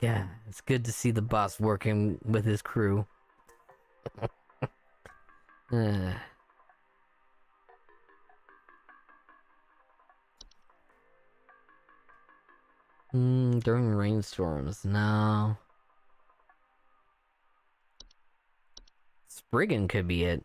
Yeah, it's good to see the boss working with his crew. During rainstorms, no. Spriggan could be it.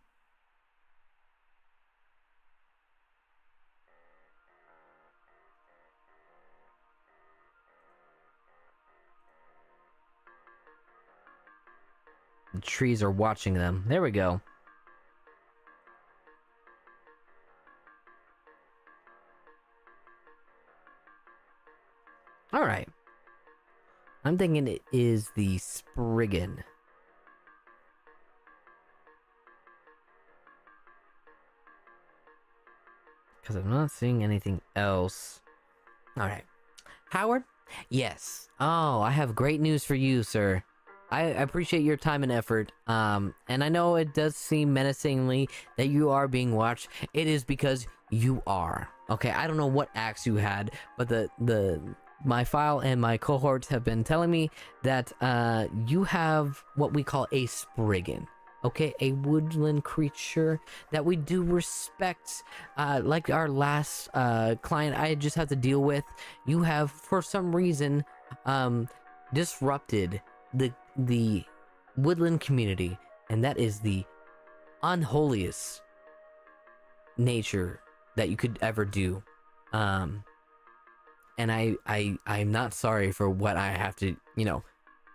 The trees are watching them. There we go. All right. I'm thinking it is the Spriggan. Because I'm not seeing anything else. All right. Howard? Yes. Oh, I have great news for you, sir. I appreciate your time and effort. And I know it does seem menacingly that you are being watched. It is because you are. Okay, I don't know what acts you had, but my file and my cohorts have been telling me that you have what we call a Spriggan. okay? A woodland creature that we do respect. Like our last client I just had to deal with, you have for some reason disrupted the woodland community, and that is the unholiest nature that you could ever do. And I'm not sorry for what I have to,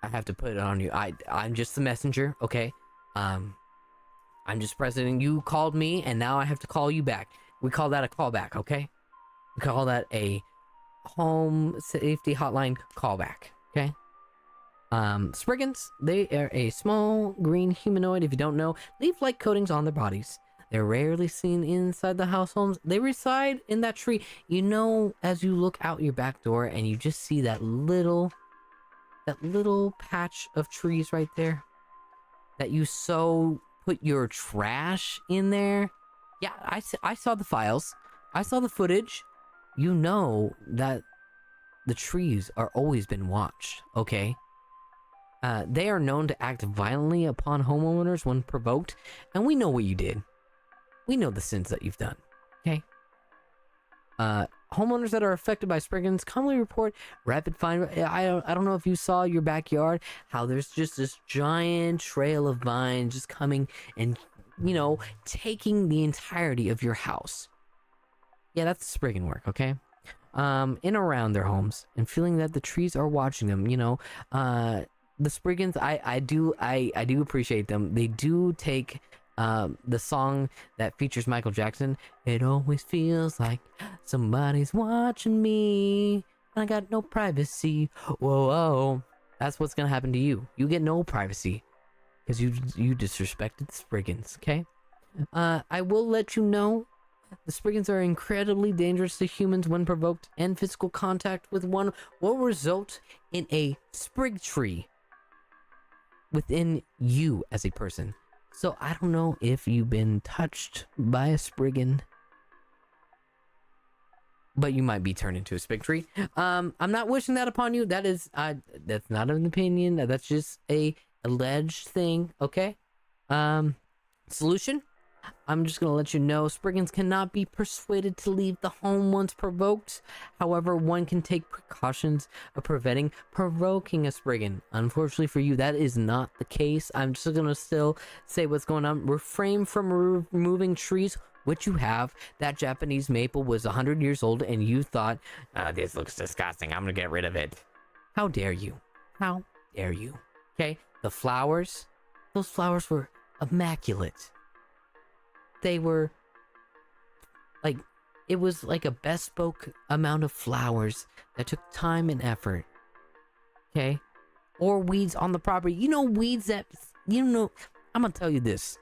I have to put it on you. I'm just the messenger, okay? I'm just president. You called me, and now I have to call you back. We call that a callback, okay? We call that a home safety hotline callback, okay? Spriggans, they are a small green humanoid. If you don't know, leaf like coatings on their bodies. They're rarely seen inside the house homes. They reside in that tree. You know, as you look out your back door and you just see that little patch of trees right there, that you put your trash in there. Yeah, I saw the files. I saw the footage. You know that the trees are always been watched, okay? They are known to act violently upon homeowners when provoked, and we know what you did. We know the sins that you've done, okay? Homeowners that are affected by Spriggans commonly report rapid fine. I don't know if you saw your backyard, how there's just this giant trail of vines just coming and, taking the entirety of your house. Yeah, that's Spriggan work, okay? In and around their homes, and feeling that the trees are watching them, the Spriggans, I do appreciate them. They do take the song that features Michael Jackson. It always feels like somebody's watching me. I got no privacy. Whoa. That's what's gonna happen to you. You get no privacy because you disrespected the Spriggans, okay? I will let you know the Spriggans are incredibly dangerous to humans when provoked, and physical contact with one will result in a sprig tree within you as a person. So I don't know if you've been touched by a Spriggan, but you might be turned into a sprig tree. I'm not wishing that upon you. That's not an opinion. That's just a alleged thing, okay? Solution? I'm just gonna let you know, Spriggans cannot be persuaded to leave the home once provoked. However, one can take precautions of preventing provoking a Spriggan. Unfortunately for you, that is not the case. I'm just gonna still say what's going on. Refrain from removing trees, which you have. That Japanese maple was 100 years old, and you thought, this looks disgusting, I'm gonna get rid of it. How dare you? How dare you? Okay, the flowers, those flowers were immaculate. They were like, it was like a bespoke amount of flowers that took time and effort, okay? Or weeds on the property. Weeds that, I'm gonna tell you this,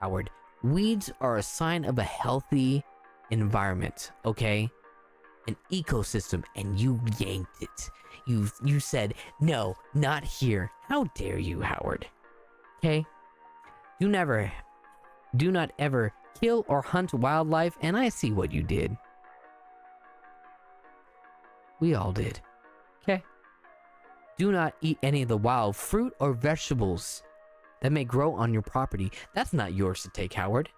Howard. Weeds are a sign of a healthy environment, okay? An ecosystem, and you yanked it. You said, no, not here. How dare you, Howard? Okay? Do not ever kill or hunt wildlife, and I see what you did. We all did. Okay? Do not eat any of the wild fruit or vegetables that may grow on your property. That's not yours to take, Howard.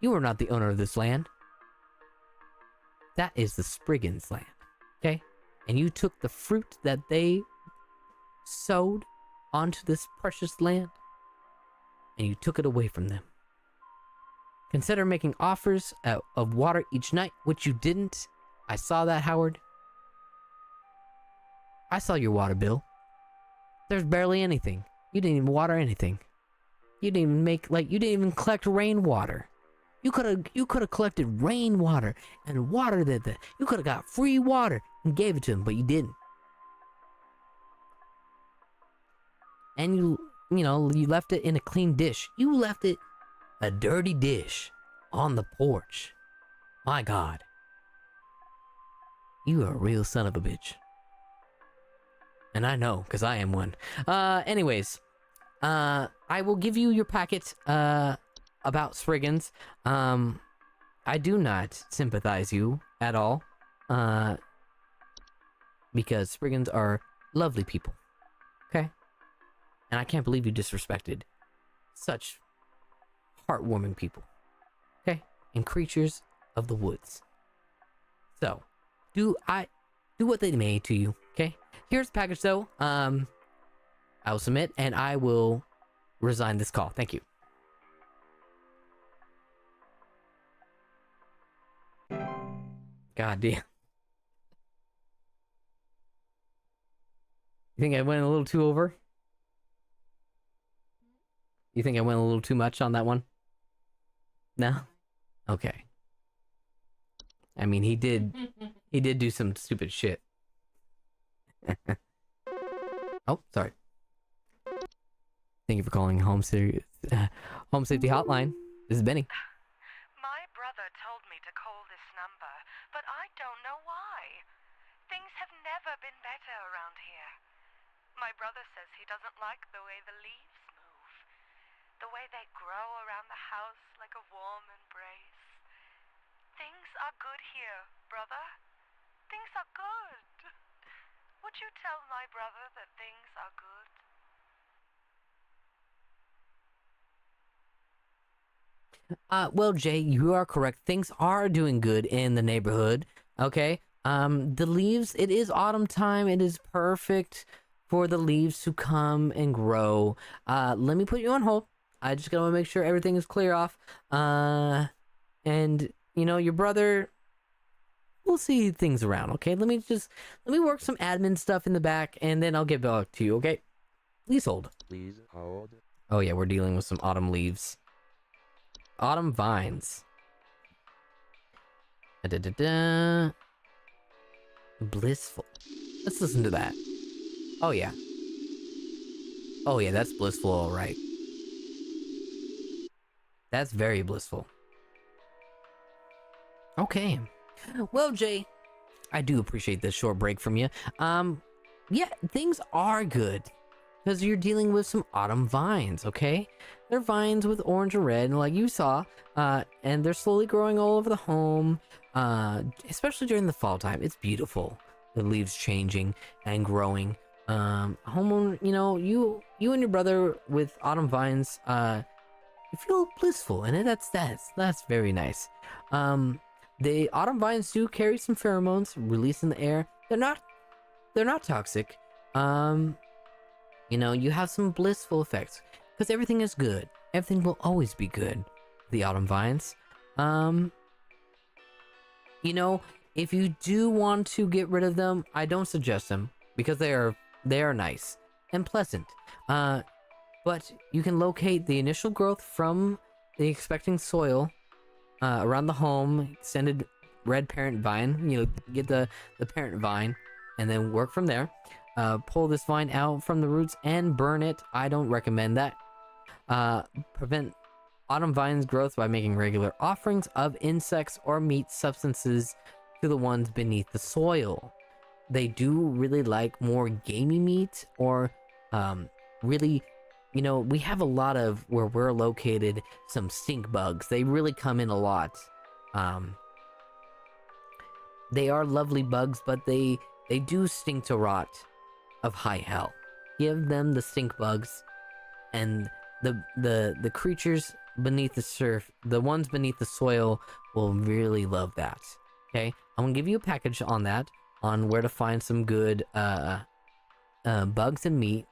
You are not the owner of this land. That is the Spriggans' land. Okay? And you took the fruit that they sowed onto this precious land, and you took it away from them. Consider making offers of water each night, which you didn't. I saw that, Howard. I saw your water bill. There's barely anything. You didn't even water anything. You didn't even collect rainwater. You could have collected rainwater and watered it. You could have got free water and gave it to them, but you didn't. And you left it in a clean dish. You left it a dirty dish on the porch. My God. You are a real son of a bitch. And I know, because I am one. Anyways, I will give you your packet about Spriggans. I do not sympathize you at all. Because Spriggans are lovely people. Okay? And I can't believe you disrespected such heartwarming people. Okay? And creatures of the woods. So, do what they may to you, okay? Here's the package though. I will submit and I will resign this call. Thank you. God damn. You think I went a little too over? You think I went a little too much on that one? No? Okay. I mean, he did do some stupid shit. Oh, sorry. Thank you for calling Home Safety Hotline. This is Benny. My brother told me to call this number, but I don't know why. Things have never been better around here. My brother says he doesn't like the way the leaves move, the way they grow around the house like a warm embrace. Things are good here, brother. Things are good. Would you tell my brother that things are good? Well, Jay, you are correct. Things are doing good in the neighborhood. Okay. The leaves, it is autumn time. It is perfect for the leaves to come and grow. Let me put you on hold. I just gotta make sure everything is clear off. And you know, your brother, we'll see things around, okay? Let me work some admin stuff in the back and then I'll get back to you, okay? Please hold. Please hold. Oh yeah, we're dealing with some autumn leaves. Autumn vines. Da-da-da-da. Blissful. Let's listen to that. Oh yeah. Oh yeah, that's blissful, alright. That's very blissful. Okay. Well, Jay, I do appreciate this short break from you. Yeah, things are good. Because you're dealing with some autumn vines, okay? They're vines with orange or red, like you saw. And they're slowly growing all over the home. Especially during the fall time. It's beautiful. The leaves changing and growing. Homeowner, you know, you and your brother with autumn vines, you feel blissful, and that's very nice. The autumn vines do carry some pheromones released in the air. They're not toxic. You know, you have some blissful effects because everything is good. Everything will always be good. The autumn vines. You know, if you do want to get rid of them, I don't suggest them because they are nice and pleasant. But you can locate the initial growth from the expecting soil around the home, extended red parent vine. You know, get the parent vine and then work from there. Pull this vine out from the roots and burn it. I don't recommend that. Prevent autumn vines growth by making regular offerings of insects or meat substances to the ones beneath the soil. They do really like more gamey meat or really, you know, we have a lot of, where we're located, some stink bugs. They really come in a lot. They are lovely bugs, but they do stink to rot of high hell. Give them the stink bugs, and the creatures beneath the surf, the ones beneath the soil, will really love that. Okay, I'm gonna give you a package on that, on where to find some good bugs and meat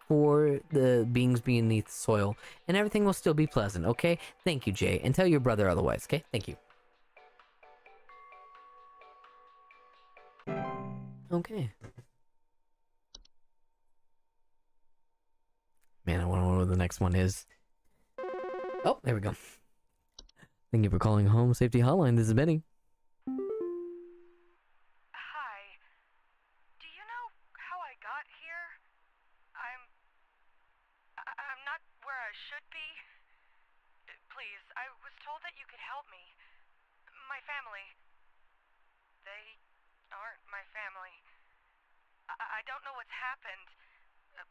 for the beings beneath the soil, and everything will still be pleasant. Okay, thank you, Jay, and tell your brother otherwise. Okay, thank you. Okay. Man, I want to know what the next one is. Oh, there we go. Thank you for calling Home Safety Hotline. This is Benny. Hi. Do you know how I got here? I'm not where I should be. Please, I was told that you could help me. My family. They aren't my family. I don't know what's happened.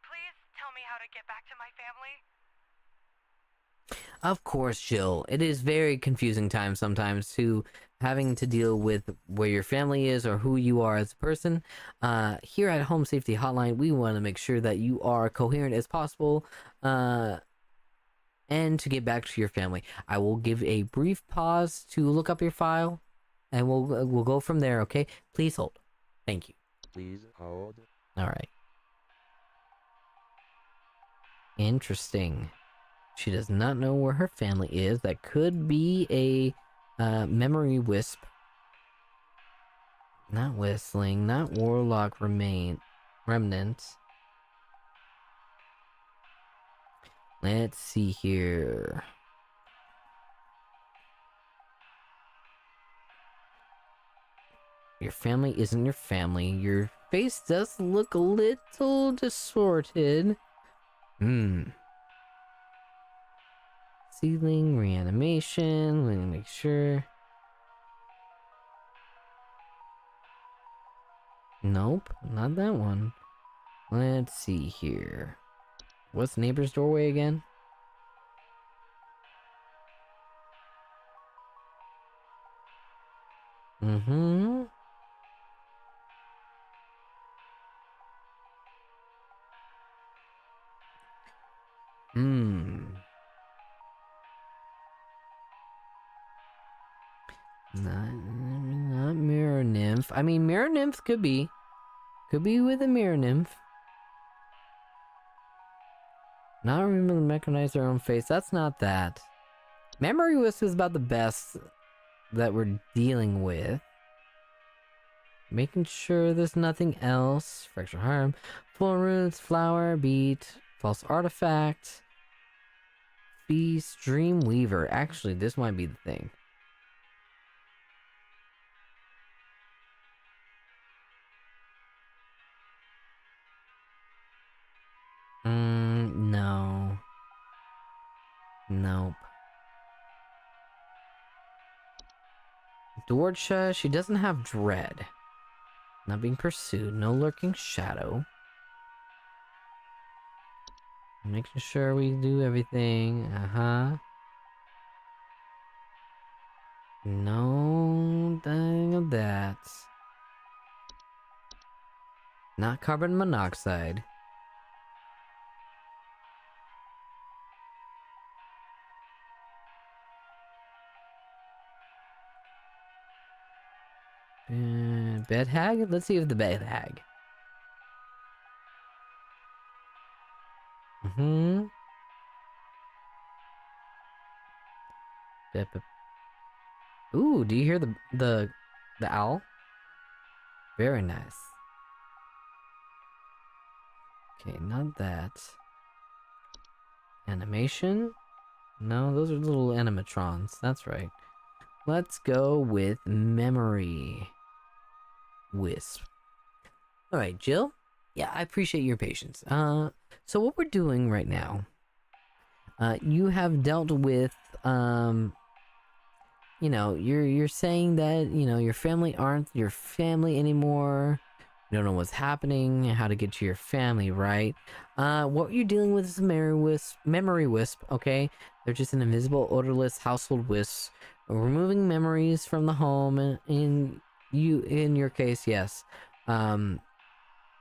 Please tell me how to get back to my family. Of course, Jill. It is very confusing time sometimes to having to deal with where your family is or who you are as a person. Here at Home Safety Hotline, we want to make sure that you are coherent as possible. and to get back to your family. I will give a brief pause to look up your file, and we'll go from there, okay? Please hold. Thank you. Please hold. All right. Interesting. She does not know where her family is. That could be a memory wisp. Not whistling, not warlock remnant. Let's see here. Your family isn't your family. Your face does look a little distorted. Ceiling, reanimation, let me make sure. Nope, not that one. Let's see here. What's neighbor's doorway again? Mm-hmm. Not mirror nymph. I mean, mirror nymph could be with a mirror nymph. Not remember to mechanize their own face. That's not that. Memory wisp is about the best that we're dealing with. Making sure there's nothing else. Fracture harm. Full roots, flower, beat, false artifact, feast, dream weaver. Actually, this might be the thing. No. Nope. Dorcha, she doesn't have dread. Not being pursued, no lurking shadow. Making sure we do everything. No thing of that. Not carbon monoxide. Bed hag? Let's see if the bed hag. Ooh, do you hear the owl? Very nice. Okay, not that. Animation? No, those are little animatrons. That's right. Let's go with memory wisp. All right, Jill. Yeah, I appreciate your patience. So what we're doing right now, you have dealt with, you know, you're saying that, you know, your family aren't your family anymore. You don't know what's happening, how to get to your family, right? What you're dealing with is a memory wisp, okay? They're just an invisible, odorless household wisp, removing memories from the home. In your case, yes.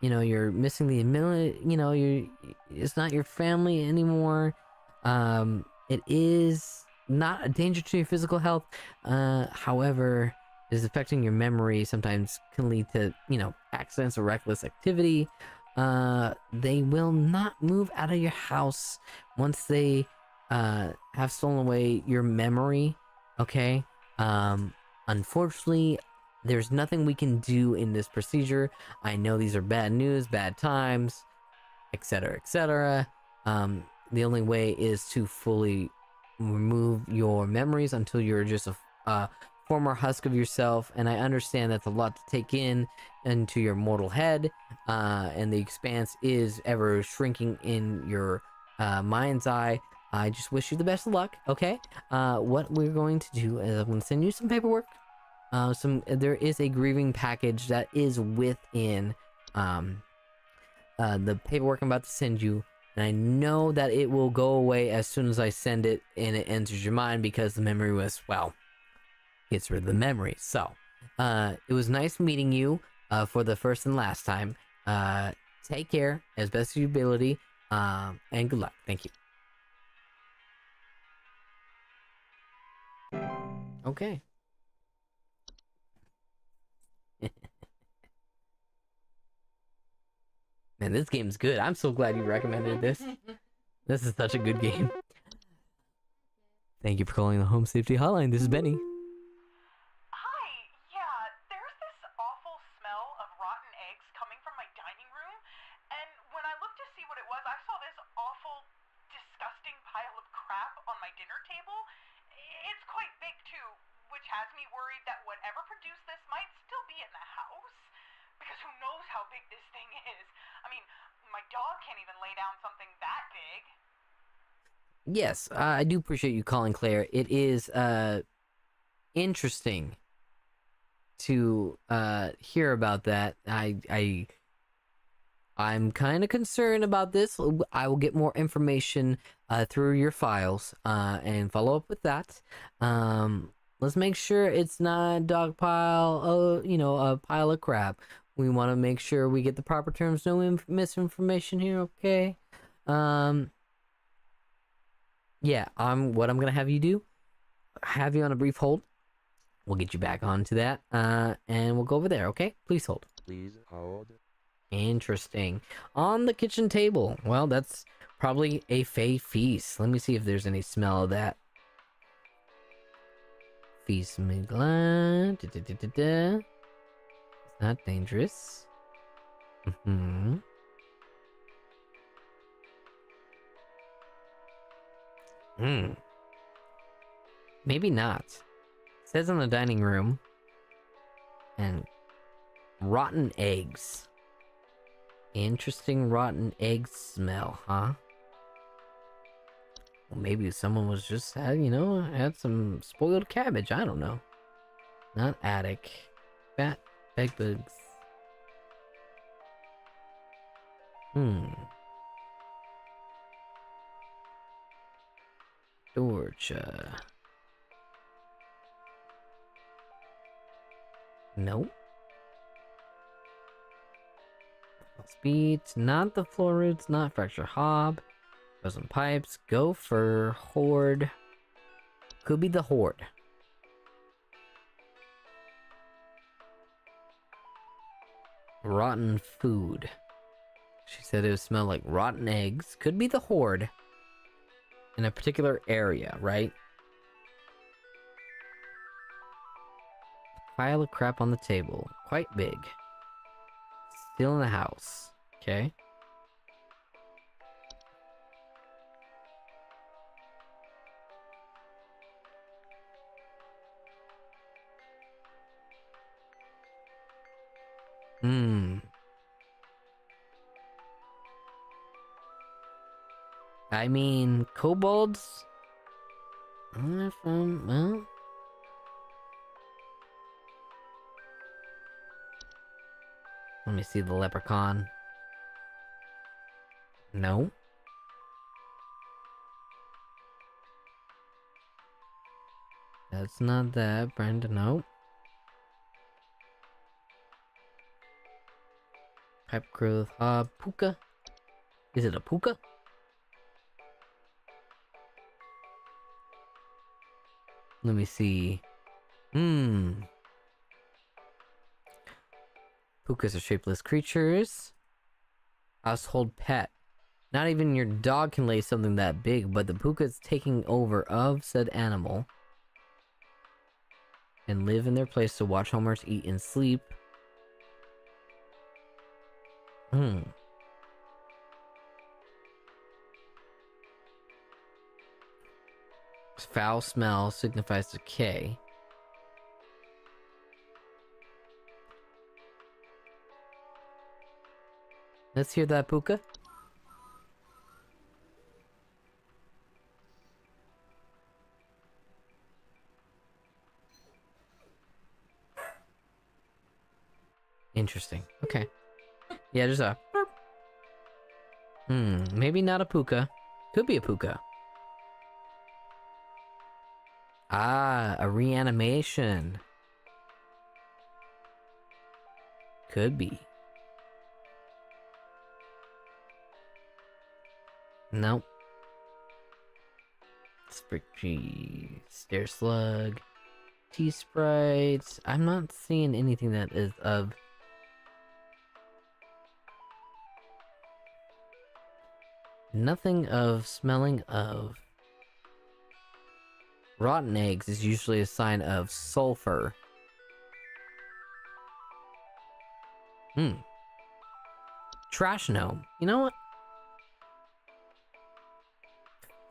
You know, you're missing the ability, you know, it's not your family anymore. It is not a danger to your physical health. However, it is affecting your memory. Sometimes can lead to, you know, accidents or reckless activity. They will not move out of your house once they have stolen away your memory. Okay. Unfortunately, there's nothing we can do in this procedure. I know these are bad news, bad times, etc., etc. The only way is to fully remove your memories until you're just a former husk of yourself. And I understand that's a lot to take into your mortal head, and the expanse is ever shrinking in your mind's eye. I just wish you the best of luck. Okay. What we're going to do is I'm going to send you some paperwork. There is a grieving package that is within the paperwork I'm about to send you, and I know that it will go away as soon as I send it and it enters your mind, because the memory was, well, gets rid of the memory. So it was nice meeting you for the first and last time. Take care as best of your ability, and good luck. Thank you. Okay. Man, this game's good. I'm so glad you recommended this. This is such a good game. Thank you for calling the Home Safety Hotline. This is Benny. Hi, yeah, there's this awful smell of rotten eggs coming from my dining room, and when I looked to see what it was, I saw this awful, disgusting pile of crap on my dinner table. It's quite big, too, which has me worried that whatever produced this might still be in the house. Because who knows how big this thing is? I mean, my dog can't even lay down something that big. Yes, I do appreciate you calling, Claire. It is interesting to hear about that. I'm kind of concerned about this. I will get more information through your files and follow up with that. Let's make sure it's not a dog pile, a pile of crap. We want to make sure we get the proper terms, no misinformation here, okay? Yeah, what I'm gonna have you do, have you on a brief hold. We'll get you back onto that, and we'll go over there, okay? Please hold. Please hold. Interesting. On the kitchen table. Well, that's probably a fey feast. Let me see if there's any smell of that. Feast Migla. It's not dangerous. Hmm. Maybe not. It says in the dining room. And rotten eggs. Interesting rotten egg smell, huh? Well, maybe someone was just had some spoiled cabbage. I don't know. Not attic. Bed bugs. Georgia. Nope. Speed, not the floor roots, not fracture hob. Frozen pipes, gopher, horde. Could be the horde. Rotten food. She said it would smell like rotten eggs. Could be the horde. In a particular area, right? Pile of crap on the table. Quite big. Still in the house. Okay. I mean, kobolds? Well... Let me see the leprechaun. No. That's not that, Brenda. No. Pipe growth, puka. Is it a puka? Let me see. Pukas are shapeless creatures. Household pet. Not even your dog can lay something that big, but the puka is taking over of said animal. And live in their place to watch homers eat and sleep. Foul smell signifies decay. Let's hear that, puka. Interesting. Okay. Yeah, just a... maybe not a puka. Could be a puka. Ah, a reanimation. Could be. Nope. Spooky stair slug. tea Sprite. I'm not seeing anything that is of... Nothing of smelling of... Rotten eggs is usually a sign of sulfur. Trash gnome. You know what?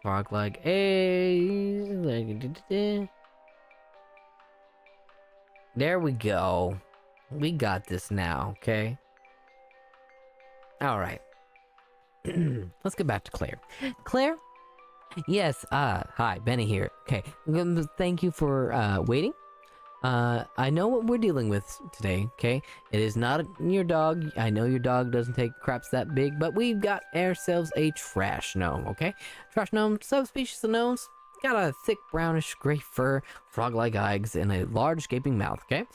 Frog like eggs. There we go. We got this now, okay? Alright. Let's get back to Claire. Claire? Yes, hi, Benny here. Okay, thank you for, waiting. I know what we're dealing with today, okay? It is not your dog. I know your dog doesn't take craps that big, but we've got ourselves a trash gnome, okay? Trash gnome, subspecies of gnomes, got a thick brownish gray fur, frog-like eyes, and a large gaping mouth, okay?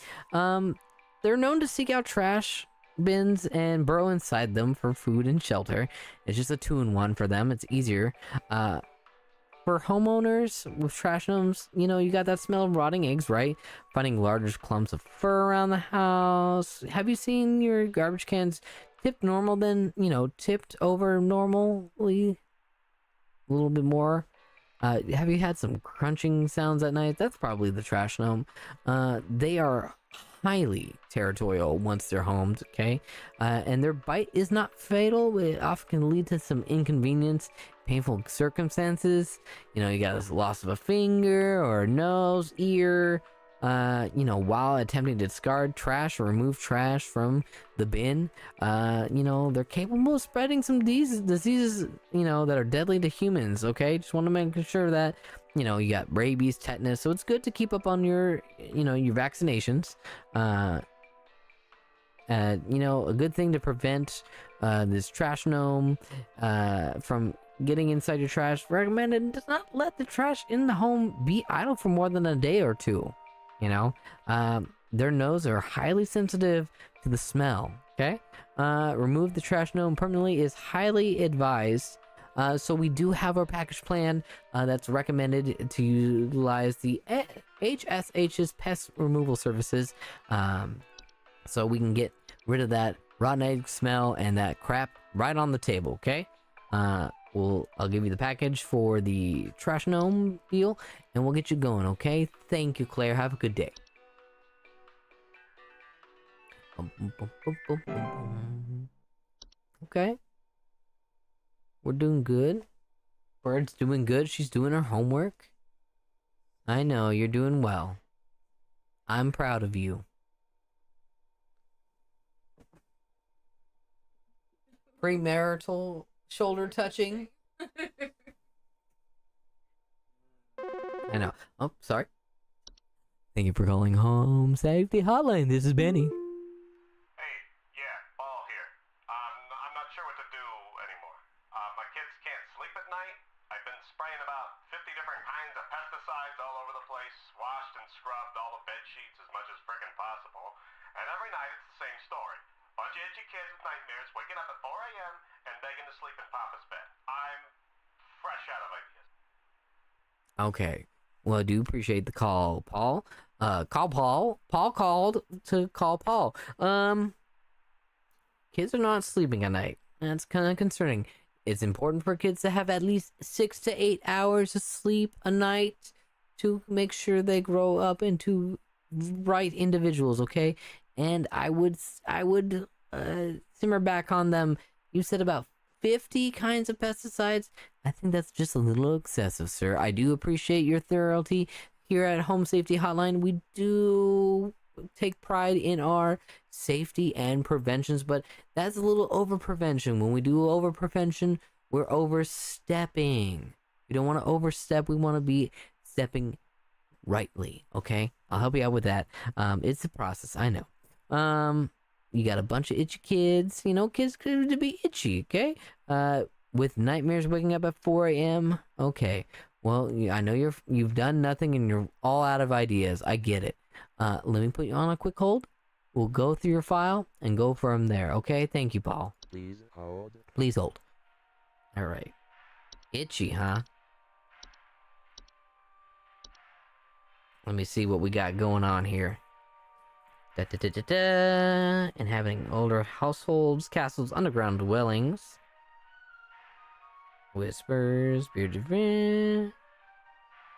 They're known to seek out trash bins and burrow inside them for food and shelter. It's just a 2-in-1 for them. It's easier. For homeowners with trash gnomes, you know, you got that smell of rotting eggs, right? Finding large clumps of fur around the house. Have you seen your garbage cans tipped normal than, you know, tipped over normally? A little bit more. Have you had some crunching sounds at night? That's probably the trash gnome. They are highly territorial once they're homed, okay? And their bite is not fatal. It often can lead to some inconvenience, painful circumstances. You know, you got this loss of a finger or a nose, ear, you know, while attempting to discard trash or remove trash from the bin. You know, they're capable of spreading some diseases, you know, that are deadly to humans, okay? Just want to make sure that, you know, you got rabies, tetanus, so it's good to keep up on your, you know, your vaccinations. You know, a good thing to prevent this trash gnome from getting inside your trash. Recommended, does not let the trash in the home be idle for more than a day or two. You know, their nose are highly sensitive to the smell. Okay, remove the trash gnome permanently is highly advised. So we do have our package plan that's recommended to utilize the HSH's pest removal services, so we can get rid of that rotten egg smell and that crap right on the table. Okay, I'll give you the package for the trash gnome deal, and we'll get you going. Okay, thank you, Claire. Have a good day. Okay. We're doing good. Bird's doing good. She's doing her homework. I know, you're doing well. I'm proud of you. Premarital shoulder touching. I know. Oh, sorry. Thank you for calling Home Safety Hotline. This is Benny. Hey, yeah, Paul here. I'm not sure what to do anymore. My kids can't sleep at night. I've been spraying about 50 different kinds of pesticides all over the place, washed and scrubbed all the bed sheets as much as frickin' possible, and every night it's the same story. Bunch of itchy kids with nightmares waking up at 4 a.m. and begging to sleep in Papa's bed. I'm fresh out of ideas. Okay. Well, I do appreciate the call, Paul. Call Paul. Paul called to call Paul. Kids are not sleeping at night. That's kind of concerning. It's important for kids to have at least 6 to 8 hours of sleep a night to make sure they grow up into right individuals, okay? And I would simmer back on them. You said about 50 kinds of pesticides. I think that's just a little excessive, sir. I do appreciate your thoroughty. Here at Home Safety Hotline, we do take pride in our safety and preventions, but that's a little over prevention. When we do over prevention, we're overstepping. We don't want to overstep. We want to be stepping rightly, okay? I'll help you out with that. It's a process, I know. You got a bunch of itchy kids. You know, kids could be itchy, okay? With nightmares waking up at 4 a.m. Okay. Well, I know you've done nothing and you're all out of ideas. I get it. Let me put you on a quick hold. We'll go through your file and go from there, okay? Thank you, Paul. Please hold. Please hold. All right. Itchy, huh? Let me see what we got going on here. Da, da, da, da, da. Inhabiting older households, castles, underground dwellings. Whispers, bearded.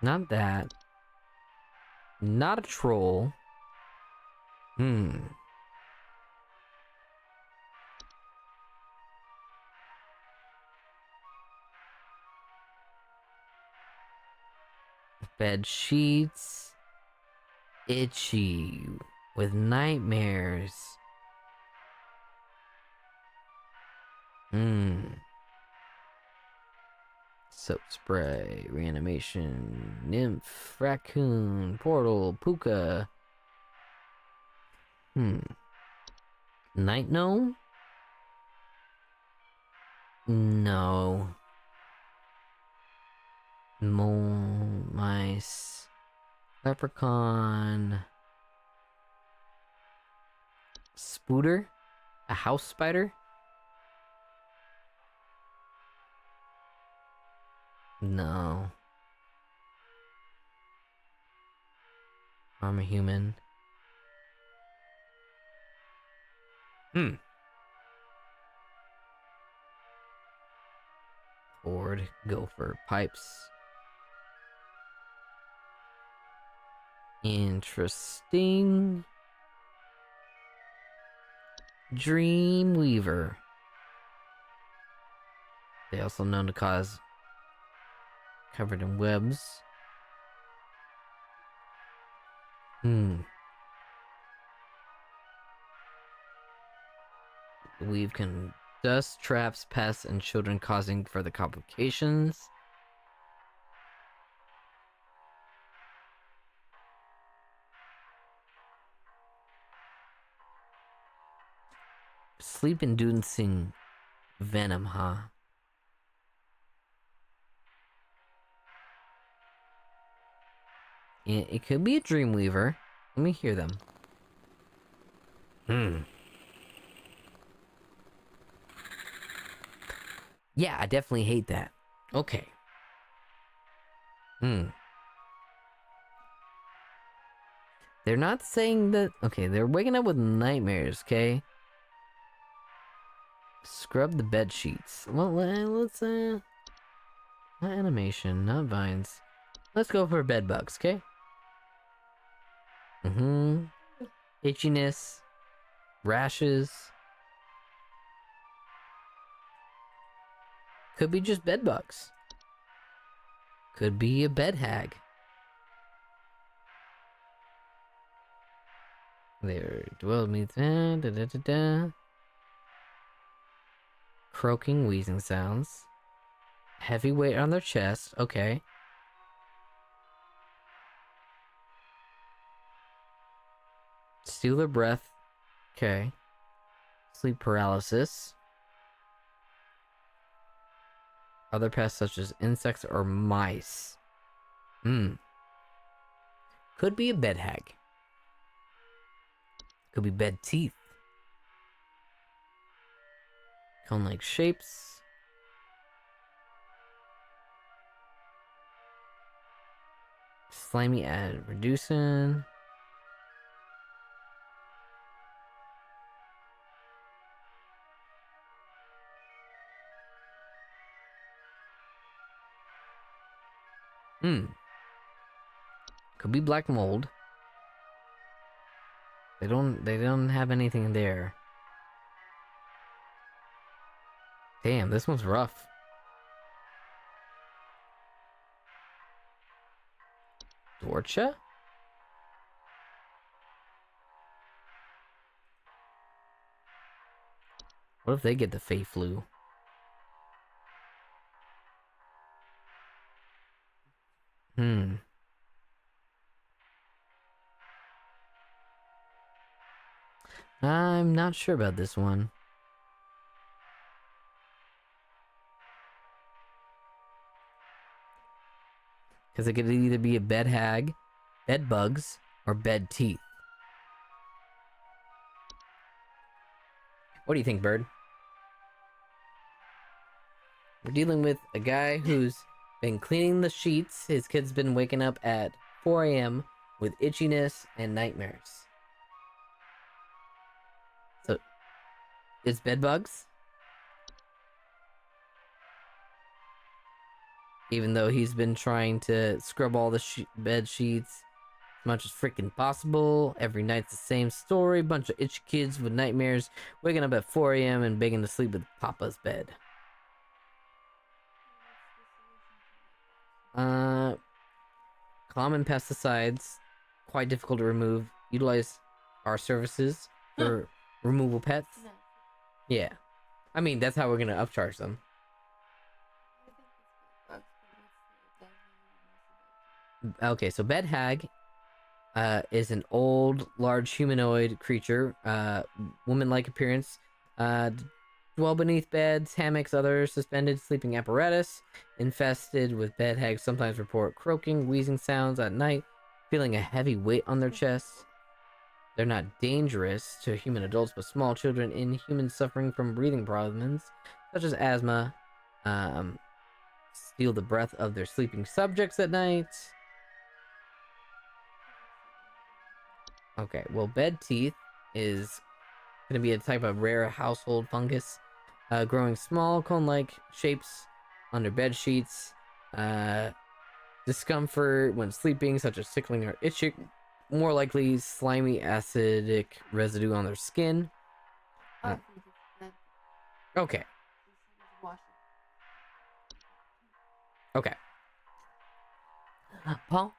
Not that. Not a troll. Bed sheets. Itchy. With nightmares. Soap spray, reanimation, nymph, raccoon, portal, puka. Night gnome? No. Mole, mice, leprechaun, spooter, a house spider? No. I'm a human. Horde, gopher, pipes. Interesting. Dreamweaver. They also known to cause covered in webs. Weave can dust, traps, pests, and children causing further complications. Sleep-inducing venom, huh? It could be a Dreamweaver. Let me hear them. Yeah, I definitely hate that. Okay. They're not saying that... Okay, they're waking up with nightmares, okay? Scrub the bed sheets. Well, let's, not animation, not vines. Let's go for bed bugs, okay? Itchiness. Rashes. Could be just bed bugs. Could be a bed hag. There, dwell meets croaking, wheezing sounds. Heavy weight on their chest. Okay. Steal their breath. Okay. Sleep paralysis. Other pests such as insects or mice. Could be a bed hag. Could be bed teeth. Cone-like shapes. Slimy and reducing. Could be black mold. They don't have anything there. Damn, this one's rough. Dorcha? What if they get the Fey flu? I'm not sure about this one. Because it could either be a bed hag, bed bugs, or bed teeth. What do you think, Bird? We're dealing with a guy who's been cleaning the sheets. His kid's been waking up at 4 a.m. with itchiness and nightmares. So, it's bed bugs. Even though he's been trying to scrub all the bed sheets as much as freaking possible. Every night's the same story. Bunch of itchy kids with nightmares, waking up at 4 a.m. and begging to sleep with Papa's bed. Common pesticides, quite difficult to remove. Utilize our services for removal pets. No. Yeah. I mean, that's how we're gonna upcharge them. Okay, so Bed Hag is an old, large humanoid creature, woman-like appearance, dwell beneath beds, hammocks, other suspended sleeping apparatus. Infested with bed hags sometimes report croaking, wheezing sounds at night, feeling a heavy weight on their chests. They're not dangerous to human adults, but small children and humans suffering from breathing problems, such as asthma, steal the breath of their sleeping subjects at night. Okay, well, bed teeth is going to be a type of rare household fungus, growing small cone-like shapes under bed sheets. Discomfort when sleeping, such as tickling or itching. More likely, slimy, acidic residue on their skin. Okay. Okay. Paul?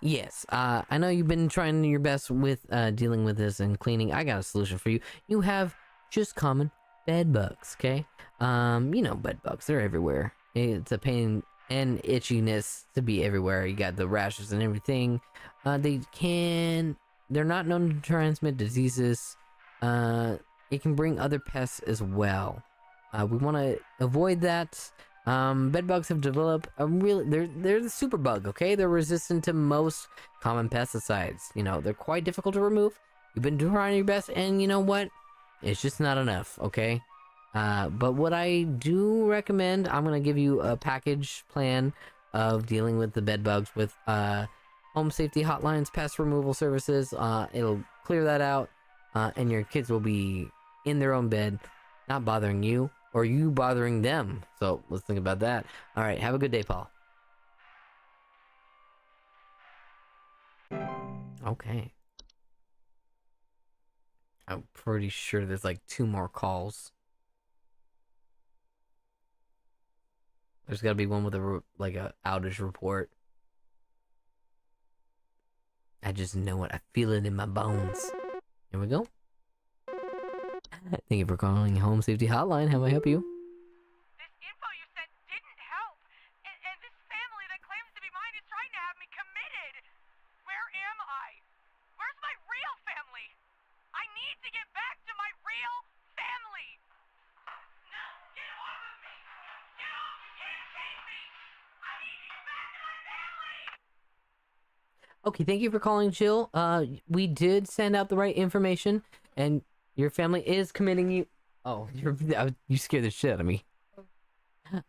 Yes, I know you've been trying your best with dealing with this and cleaning. I got a solution for you. You have just common bed bugs, okay? You know bed bugs, they're everywhere. It's a pain and itchiness to be everywhere. You got the rashes and everything. They're not known to transmit diseases. It can bring other pests as well. We want to avoid that. Bed bugs have developed they're the super bug, okay? They're resistant to most common pesticides. You know, they're quite difficult to remove. You've been trying your best, and you know what? It's just not enough, okay? But what I do recommend, I'm gonna give you a package plan of dealing with the bed bugs with Home Safety Hotline's pest removal services. It'll clear that out, and your kids will be in their own bed, not bothering you, or you bothering them. So let's think about that. All right, have a good day, Paul. Okay. I'm pretty sure there's like 2 more calls. There's got to be one with a outage report. I just know it. I feel it in my bones. Here we go. Thank you for calling Home Safety Hotline. How may I help you? This info you sent didn't help. And this family that claims to be mine is trying to have me committed. Where am I? Where's my real family? I need to get back to my real family. No, get off of me. Get off. You can't take me. I need to get back to my family. Okay, thank you for calling, Jill. We did send out the right information, and your family is committing you. Oh, you scared the shit out of me.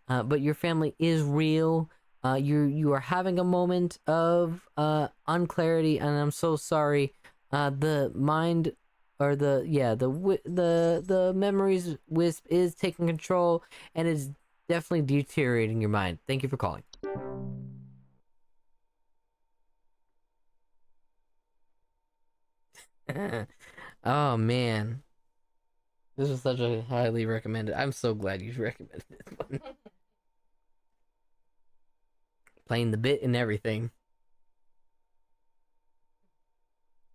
But your family is real. You are having a moment of unclarity, and I'm so sorry. The mind, or the memories wisp is taking control, and is definitely deteriorating your mind. Thank you for calling. Oh man, this was such a highly recommended. I'm so glad you recommended this one. Playing the bit and everything.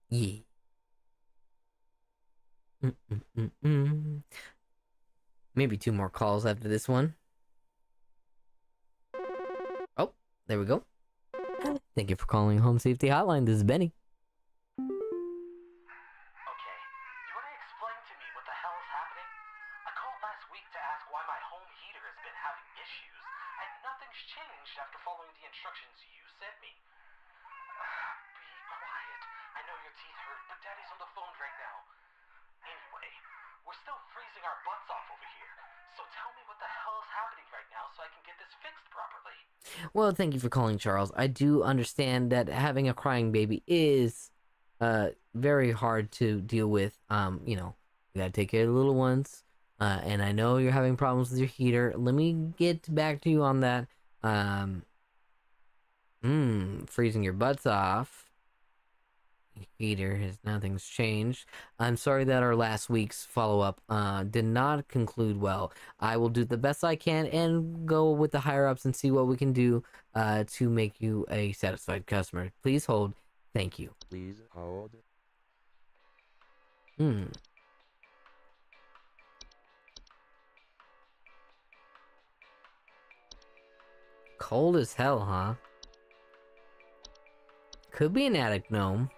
Yeah. Maybe 2 more calls after this one. Oh, there we go. Thank you for calling Home Safety Hotline. This is Benny. Okay, you want to explain to me what the hell is happening? I called last week to ask why my home heater has been having issues, and nothing's changed after following the instructions you sent me. Be quiet. I know your teeth hurt, but Daddy's on the phone right now. Anyway, we're still freezing our butts off over here, So tell me what the hell is happening right now so I can get this fixed properly. Well, thank you for calling, Charles. I do understand that having a crying baby is very hard to deal with. You know, you gotta take care of the little ones. And I know you're having problems with your heater. Let me get back to you on that. Freezing your butts off. Heater has nothing's changed. I'm sorry that our last week's follow-up did not conclude well. I will do the best I can and go with the higher ups and see what we can do to make you a satisfied customer. Please hold. Thank you. Please hold. Cold as hell, huh? Could be an attic gnome.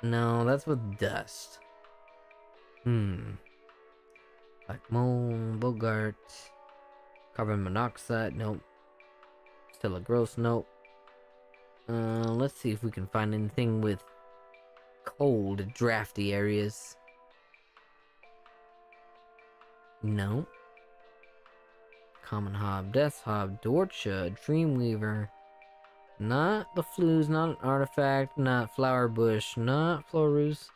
No, that's with dust. Like mold, Bogart, carbon monoxide, nope. Still a gross, nope. Let's see if we can find anything with cold, drafty areas. No. Common Hob, Death Hob, Dorcha, Dreamweaver. Not the Flues, not an artifact, not Flower Bush, not Florus.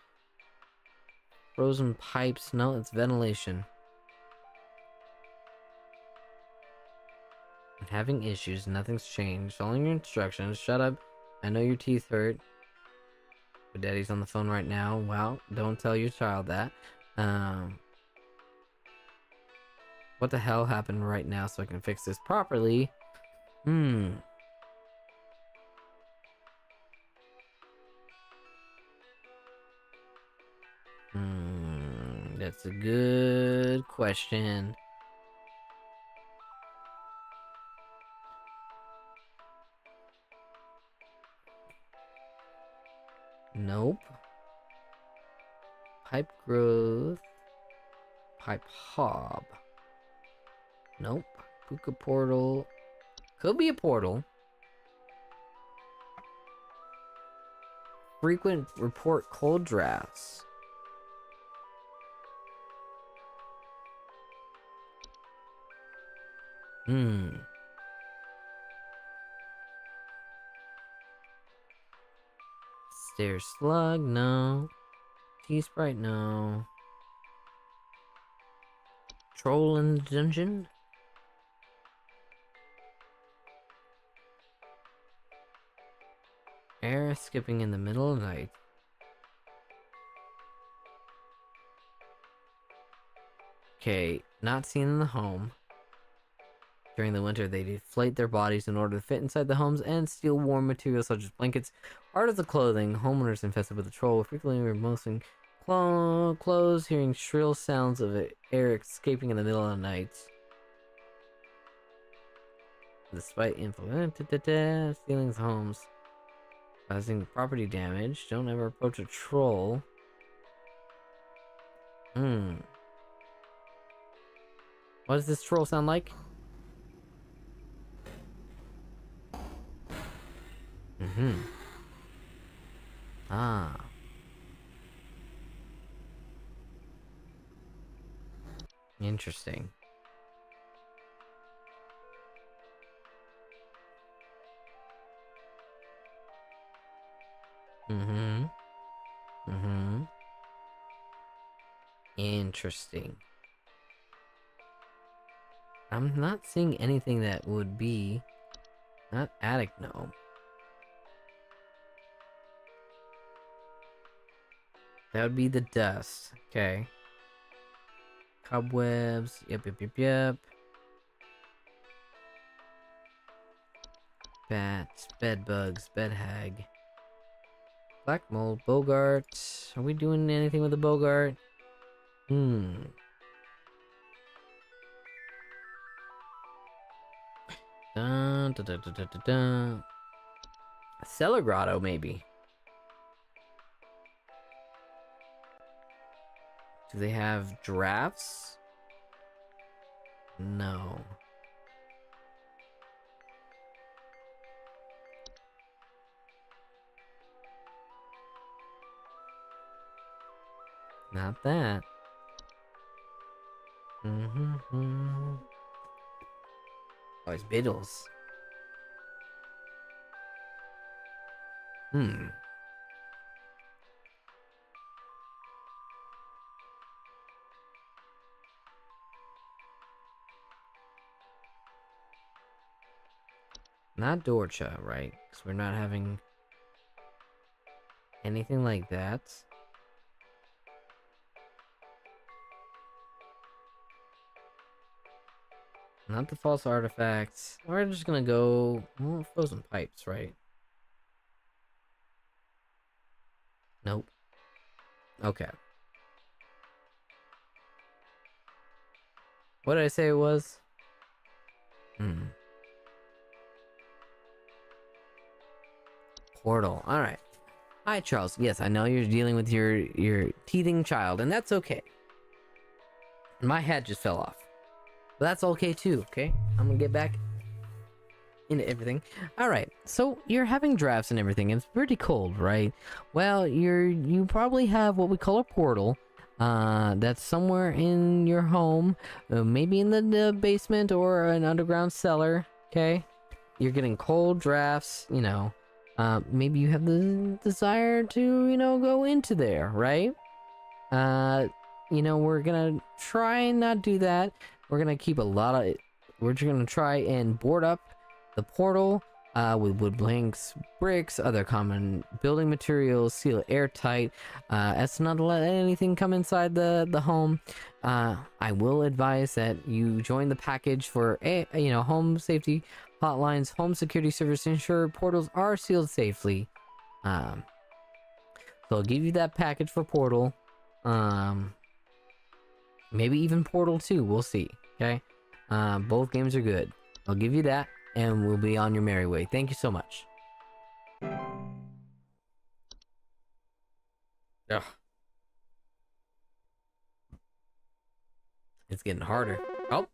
Frozen Pipes, no, it's ventilation. I'm having issues, nothing's changed. Following your instructions, shut up. I know your teeth hurt. But Daddy's on the phone right now. Well, don't tell your child that. What the hell happened right now so I can fix this properly? That's a good question. Nope. Pipe growth. Pipe hob. Nope. Puka portal. Could be a portal. Frequent report cold drafts. Stair slug, no. T-sprite, no. Troll in the dungeon? Air skipping in the middle of the night. Okay, not seen in the home. During the winter, they deflate their bodies in order to fit inside the homes and steal warm materials such as blankets, articles of clothing. Homeowners infested with the troll frequently removing clothes, hearing shrill sounds of air escaping in the middle of the night. Despite stealing homes, causing property damage. Don't ever approach a troll. What does this troll sound like? Interesting. Interesting. I'm not seeing anything that would be not attic gnome. That would be the dust. Okay. Cobwebs. Yep. Bats, bed bugs, bed hag. Black mold, Bogart. Are we doing anything with the Bogart? Dun, dun, dun, dun, dun, dun, dun. Cellar grotto, maybe. Do they have drafts? No. Not that. Oh, it's Beatles. Not Dorcha, right? Because we're not having anything like that. Not the false artifacts. We're just gonna go frozen pipes, right? Nope. Okay. What did I say it was? Portal. All right. Hi, Charles. Yes, I know you're dealing with your teething child, and that's okay. My hat just fell off. But that's okay too, okay? I'm gonna get back into everything. Alright, so you're having drafts and everything, and it's pretty cold, right? Well, you probably have what we call a portal. That's somewhere in your home, maybe in the basement or an underground cellar, okay? You're getting cold drafts, you know. Maybe you have the desire to, you know, go into there, right? You know, we're gonna try and not do that. We're gonna keep a lot of... We're just gonna try and board up the portal with wood planks, bricks, other common building materials, seal it airtight, as to not to let anything come inside the home. I will advise that you join the package for you know, home safety hotlines, home security service to ensure portals are sealed safely. So I'll give you that package for portal. Maybe even Portal 2, we'll see, okay? Both games are good. I'll give you that, and we'll be on your merry way. Thank you so much. Ugh. It's getting harder. Oh.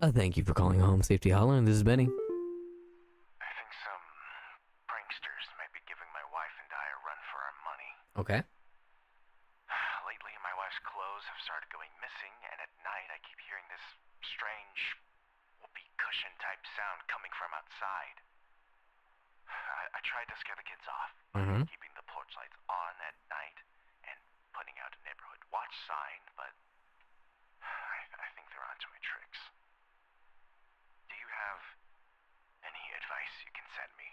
Thank you for calling Home Safety Hotline. This is Benny. I think some pranksters might be giving my wife and I a run for our money. Okay. Lately, my wife's clothes have started going missing, and at night I keep hearing this strange whoopee cushion type sound coming from outside. I tried to scare the kids off by keeping the porch lights on at night and putting out a neighborhood watch sign, but I think they're onto my tricks. Do you have any advice you can send me?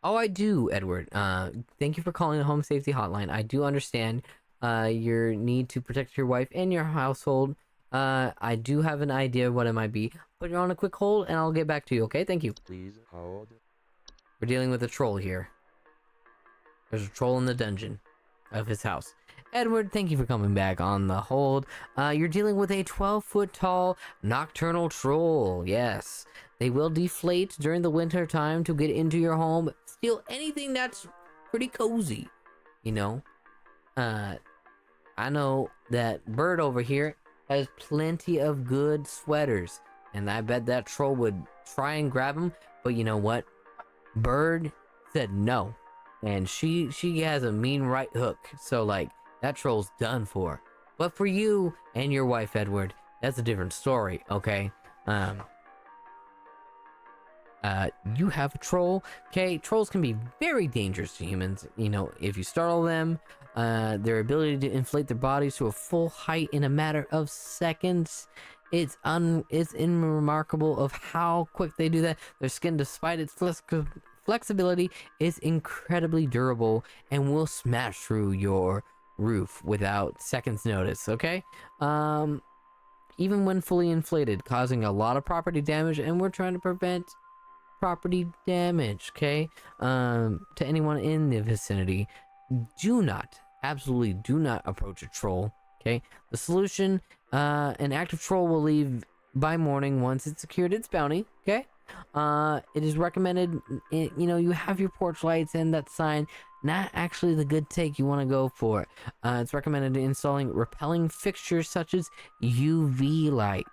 Oh, I do, Edward. Thank you for calling the Home Safety Hotline. I do understand your need to protect your wife and your household. I do have an idea of what it might be. Put you on a quick hold, and I'll get back to you, okay? Thank you. Please hold. We're dealing with a troll here. There's a troll in the dungeon of his house. Edward, thank you for coming back on the hold. You're dealing with a 12-foot tall nocturnal troll. Yes. They will deflate during the winter time to get into your home. Steal anything that's pretty cozy. You know? I know that Bird over here has plenty of good sweaters. And I bet that troll would try and grab him. But you know what? Bird said no. And she has a mean right hook. So, like, that troll's done for. But for you and your wife, Edward, that's a different story, okay? You have a troll, okay? Trolls can be very dangerous to humans. You know, if you startle them, their ability to inflate their bodies to a full height in a matter of seconds. It's remarkable of how quick they do that. Their skin, despite its flexibility, is incredibly durable and will smash through your roof without seconds notice, okay? Even when fully inflated, causing a lot of property damage, and we're trying to prevent property damage, okay? To anyone in the vicinity. Absolutely do not approach a troll, okay? The solution, an active troll will leave by morning once it's secured its bounty, okay? It is recommended, you know, you have your porch lights and that sign, not actually the good take you want to go for. It's recommended installing repelling fixtures such as UV light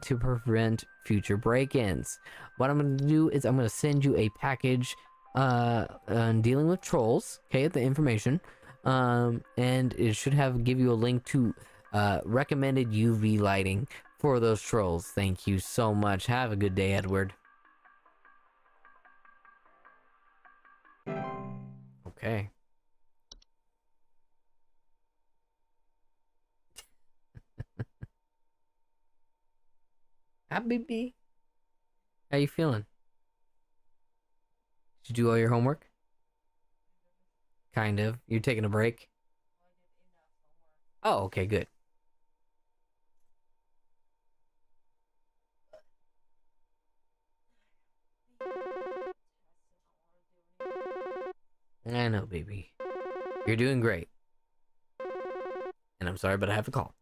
to prevent future break-ins. What I'm going to do is I'm going to send you a package on dealing with trolls. Okay, the information. And it should give you a link to recommended UV lighting for those trolls. Thank you so much. Have a good day, Edward. Okay. Hi, baby. How you feeling? Did you do all your homework? Kind of. You're taking a break? Oh, okay, good. I know, baby. You're doing great. And I'm sorry, but I have to call.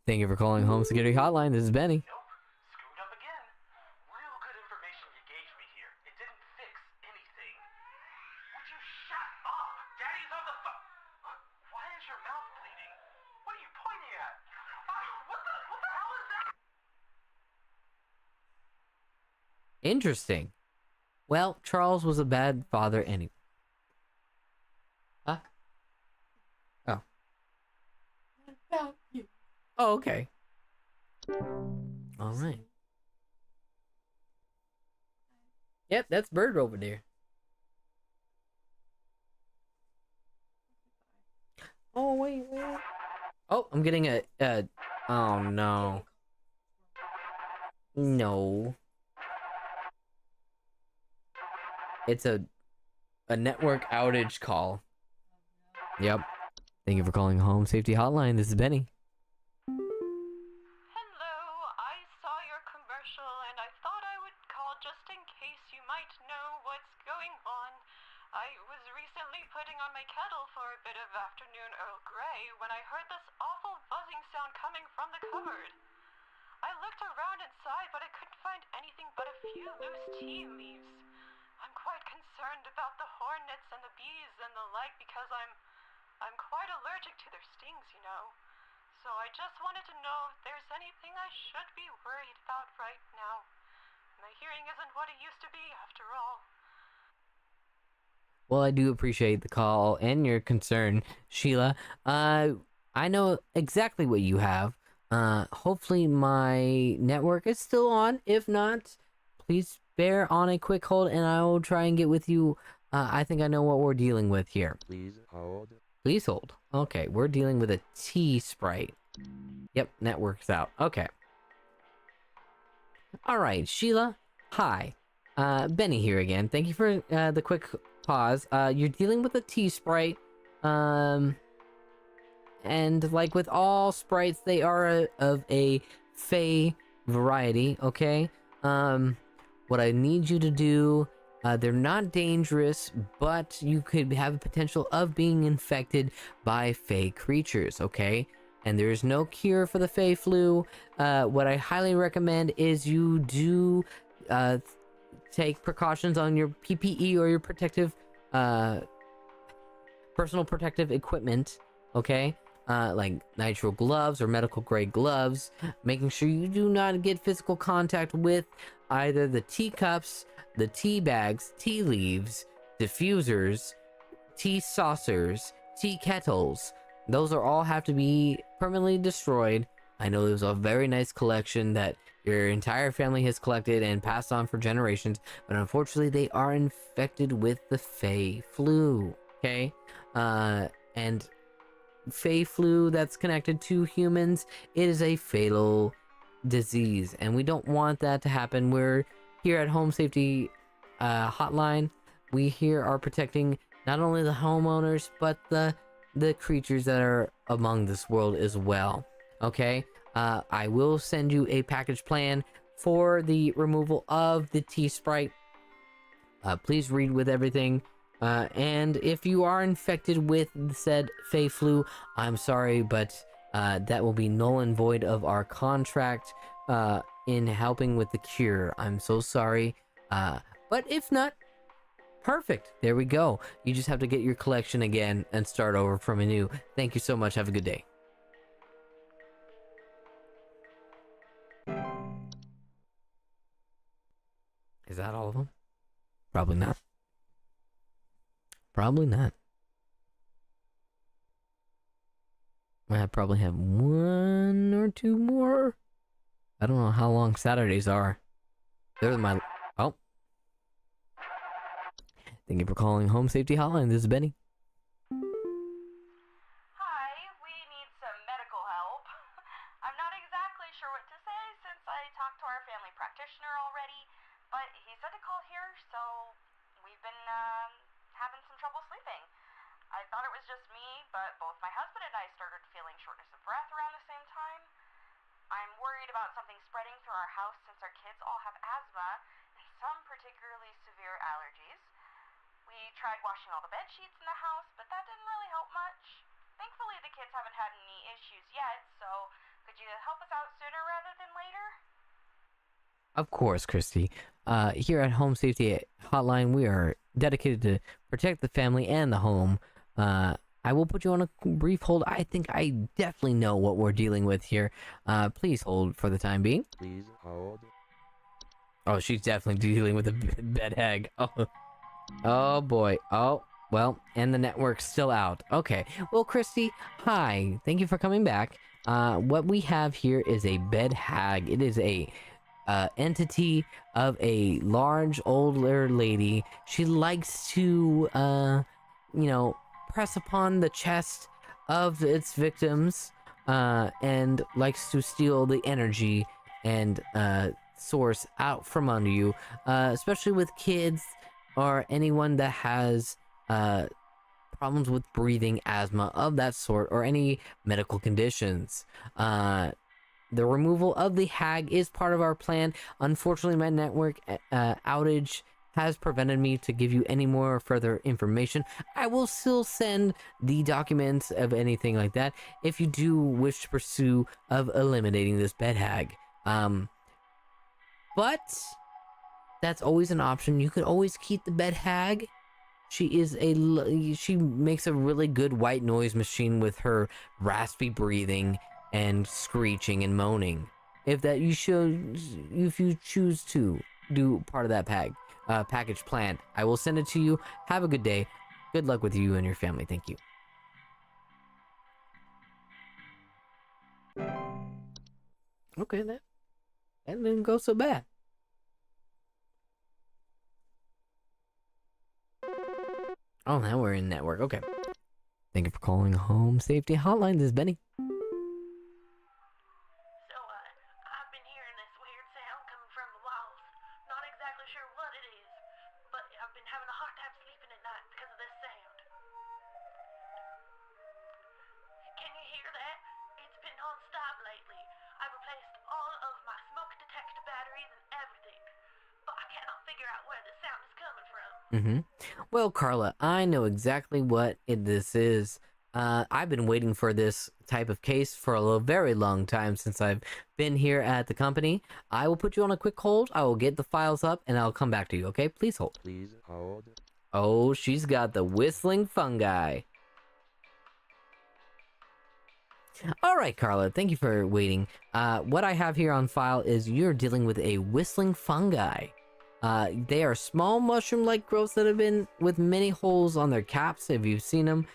Thank you for calling Home Security Hotline. This is Benny. Nope. Screwed up again. Real good information you gave me here. It didn't fix anything. Would you shut up? Daddy's on the phone. Why is your mouth bleeding? What are you pointing at? What the hell is that? Interesting. Well, Charles was a bad father anyway. Huh? Oh. About you. Oh, okay. All right. Yep, that's Bird over there. Oh, wait. Oh, I'm getting a oh, no. No. It's a network outage call. Yep. Thank you for calling Home Safety Hotline. This is Benny. Hello, I saw your commercial and I thought I would call just in case you might know what's going on. I was recently putting on my kettle for a bit of afternoon Earl Grey when I heard this awful buzzing sound coming from the cupboard. I looked around inside, but I couldn't find anything but a few loose tea leaves. I'm quite concerned about the hornets and the bees and the like because I'm quite allergic to their stings, you know. So I just wanted to know if there's anything I should be worried about right now. My hearing isn't what it used to be, after all. Well, I do appreciate the call and your concern, Sheila. I know exactly what you have. Hopefully my network is still on. If not, please bear on a quick hold and I will try and get with you. I think I know what we're dealing with here. Please hold. Please hold. Okay, we're dealing with a tea sprite. Yep, network's out. Okay. Alright, Sheila. Hi. Benny here again. Thank you for the quick pause. You're dealing with a tea sprite. And like with all sprites, they are of a fey variety, okay? What I need you to do, they're not dangerous, but you could have a potential of being infected by fey creatures, okay? And there is no cure for the fey flu. What I highly recommend is you do take precautions on your PPE or your protective, personal protective equipment, okay? Like nitrile gloves or medical grade gloves, making sure you do not get physical contact with either the teacups, the tea bags, tea leaves, diffusers, tea saucers, tea kettles. Those are all have to be permanently destroyed. I know there's a very nice collection that your entire family has collected and passed on for generations, but unfortunately they are infected with the fey flu, okay? And fey flu that's connected to humans, it is a fatal disease and we don't want that to happen. We're here at Home Safety Hotline. We here are protecting not only the homeowners but the creatures that are among this world as well, okay? I will send you a package plan for the removal of the tea sprite. Please read with everything. And if you are infected with said fey flu, I'm sorry, but that will be null and void of our contract in helping with the cure. I'm so sorry. But if not, perfect. There we go. You just have to get your collection again and start over from anew. Thank you so much. Have a good day. Is that all of them? Probably not. Probably not. I probably have 1 or 2 more. I don't know how long Saturdays are. There's my... Oh. Thank you for calling Home Safety Hotline. This is Benny. Hi, we need some medical help. I'm not exactly sure what to say since I talked to our family practitioner already, but he said to call here, so we've been having some trouble sleeping. I thought it was just me, but both my husband and I started feeling shortness of breath around the same time. I'm worried about something spreading through our house since our kids all have asthma and some particularly severe allergies. We tried washing all the bed sheets in the house, but that didn't really help much. Thankfully, the kids haven't had any issues yet, so could you help us out sooner rather than later? Of course, Christy. Here at Home Safety Hotline, we are dedicated to protect the family and the home. I will put you on a brief hold. I think I definitely know what we're dealing with here. Please hold for the time being. Please hold. Oh, she's definitely dealing with a bed hag. Oh boy. Oh, well, and the network's still out. Okay. Well, Christy, hi. Thank you for coming back. What we have here is a bed hag. It is a entity of a large older lady. She likes to, press upon the chest of its victims, and likes to steal the energy and source out from under you, especially with kids or anyone that has problems with breathing, asthma of that sort, or any medical conditions. The removal of the hag is part of our plan. Unfortunately, my network outage has prevented me to give you any more further information. I will still send the documents of anything like that if you do wish to pursue of eliminating this bed hag. But that's always an option. You could always keep the bed hag. She makes a really good white noise machine with her raspy breathing and screeching and moaning. If you choose to do part of that package plan, I will send it to you. Have a good day. Good luck with you and your family. Thank you. Okay, that didn't go so bad. Oh, now we're in network. Okay. Thank you for calling Home Safety Hotline. This is Benny. So, I've been hearing this weird sound coming from the walls. Not exactly sure what it is, but I've been having a hard time sleeping at night because of this sound. Can you hear that? It's been non-stop lately. I've replaced all of my smoke detector batteries and everything, but I cannot figure out where the sound is coming from. Well, Carla, I know exactly what this is. I've been waiting for this type of case for a very long time since I've been here at the company. I will put you on a quick hold. I will get the files up and I'll come back to you, okay? Please hold. Please hold. Oh, she's got the whistling fungi. All right, Carla, thank you for waiting. What I have here on file is you're dealing with a whistling fungi. They are small mushroom-like growths that have been with many holes on their caps, if you've seen them.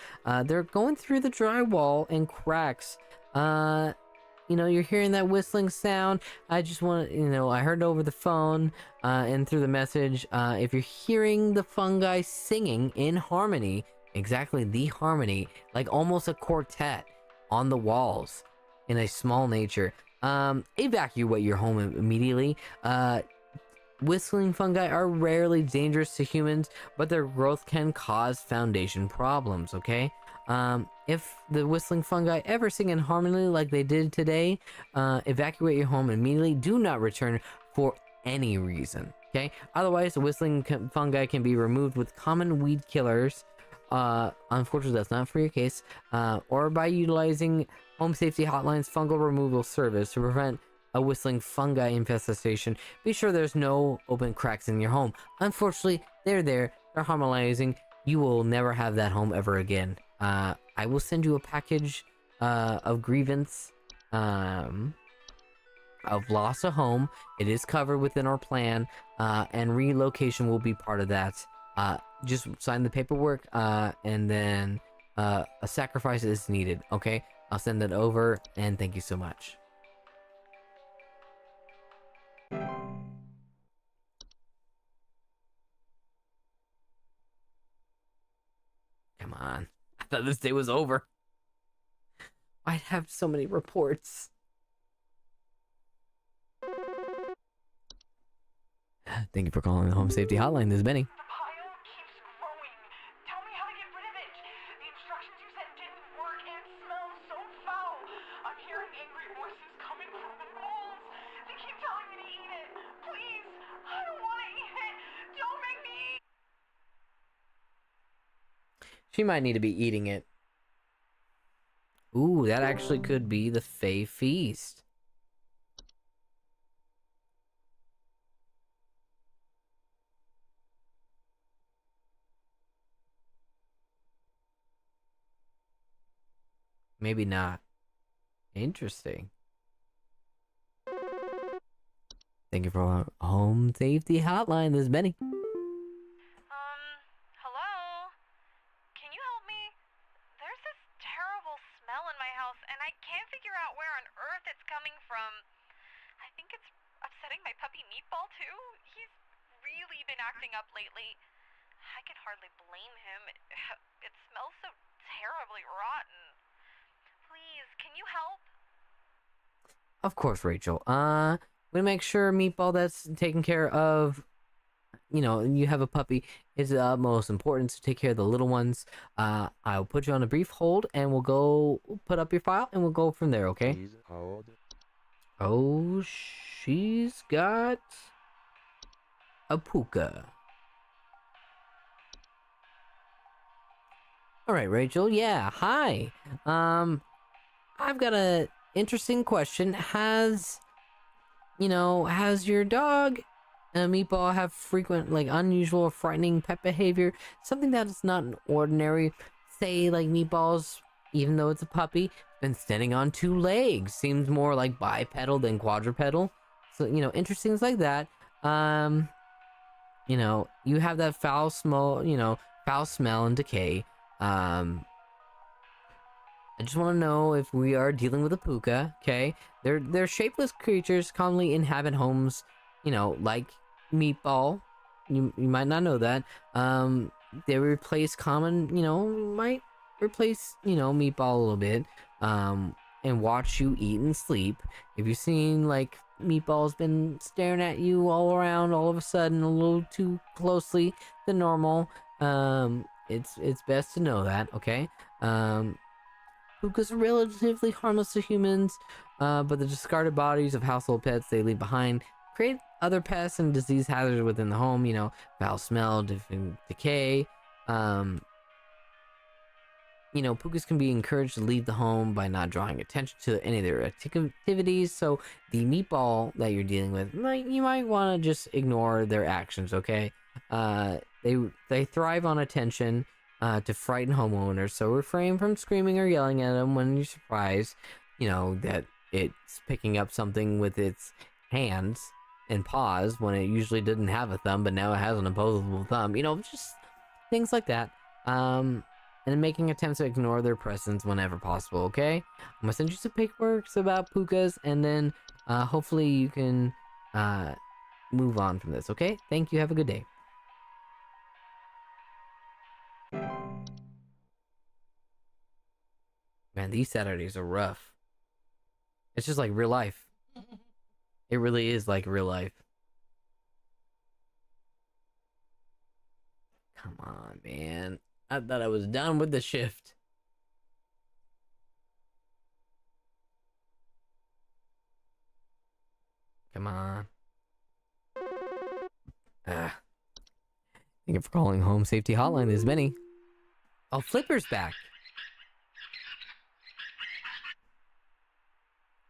They're going through the drywall and cracks. You're hearing that whistling sound. I just want to, I heard it over the phone and through the message. If you're hearing the fungi singing in harmony, exactly the harmony, like almost a quartet on the walls in a small nature, evacuate your home immediately. Whistling fungi are rarely dangerous to humans, but their growth can cause foundation problems, okay? If the whistling fungi ever sing in harmony like they did today, evacuate your home immediately. Do not return for any reason, okay? Otherwise, the whistling fungi can be removed with common weed killers. Unfortunately, that's not for your case, or by utilizing Home Safety Hotline's fungal removal service to prevent a whistling fungi infestation. Be sure there's no open cracks in your home. Unfortunately, they're harmonizing. You will never have that home ever again. I will send you a package of grievance. of loss of home. It is covered within our plan, and relocation will be part of that. Just sign the paperwork, and then a sacrifice is needed. Okay, I'll send it over, and thank you so much. Come on. I thought this day was over. I'd have so many reports. Thank you for calling the Home Safety Hotline. This is Benny. The pile keeps growing. Tell me how to get rid of it. The instructions you sent didn't work and it smells so foul. I'm hearing angry voices coming from the walls. They keep telling me to eat it. Please, I don't want to eat it. Don't make me eat. She might need to be eating it. Ooh, that actually could be the Fae Feast. Maybe not. Interesting. Thank you for Home Safety Hotline. This is Benny. Hello? Can you help me? There's this terrible smell in my house, and I can't figure out where on earth it's coming from. I think it's upsetting my puppy Meatball, too. He's really been acting up lately. I can hardly blame him. It smells so terribly rotten. Please, can you help? Of course, Rachel. We make sure Meatball that's taken care of. You know, you have a puppy. Is the utmost importance to take care of the little ones. I'll put you on a brief hold, and we'll go put up your file, and we'll go from there. Okay? Oh, she's got a puka. All right, Rachel. Yeah. Hi. I've got a interesting question. Has your dog, Meatball, have frequent, like, unusual or frightening pet behavior? Something that is not an ordinary, say, like Meatball's, even though it's a puppy, been standing on two legs. Seems more like bipedal than quadrupedal. So, interesting things like that. You have that foul smell, and decay. I just want to know if we are dealing with a puka, okay? They're shapeless creatures, commonly inhabit homes, like Meatball. You might not know that. They replace might replace, Meatball a little bit, and watch you eat and sleep. If you've seen, like, Meatball's been staring at you all around all of a sudden a little too closely than normal, it's best to know that, okay? Pukas are relatively harmless to humans, but the discarded bodies of household pets they leave behind create other pests and disease hazards within the home, foul smell, different decay. Pukas can be encouraged to leave the home by not drawing attention to any of their activities, so the Meatball that you're dealing with, you might want to just ignore their actions, okay? They thrive on attention, to frighten homeowners, so refrain from screaming or yelling at them when you're surprised, that it's picking up something with its hands and paws when it usually didn't have a thumb, but now it has an opposable thumb. Just things like that. And making attempts to ignore their presence whenever possible, okay? I'm gonna send you some paperwork about pukas, and then hopefully you can move on from this, okay? Thank you. Have a good day. Man, these Saturdays are rough. It's just like real life. It really is like real life. Come on, man. I thought I was done with the shift. Come on. Thank you for calling Home Safety Hotline. This is Benny. Oh, Flipper's back.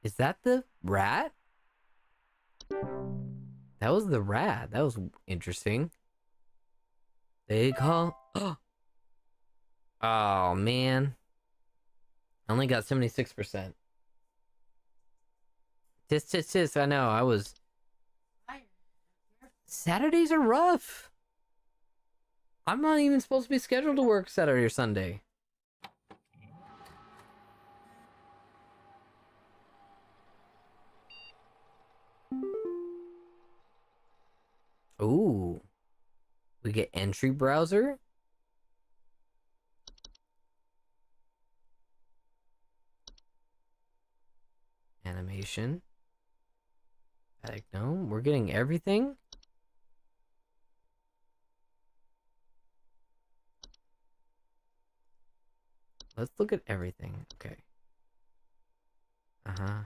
Is that the rat? That was the rat. That was interesting. They call... Oh, man. I only got 76%. Tis. I know. I was. Saturdays are rough. I'm not even supposed to be scheduled to work Saturday or Sunday. Ooh. We get entry browser. Animation. Static gnome. We're getting everything. Let's look at everything. Okay. Uh-huh.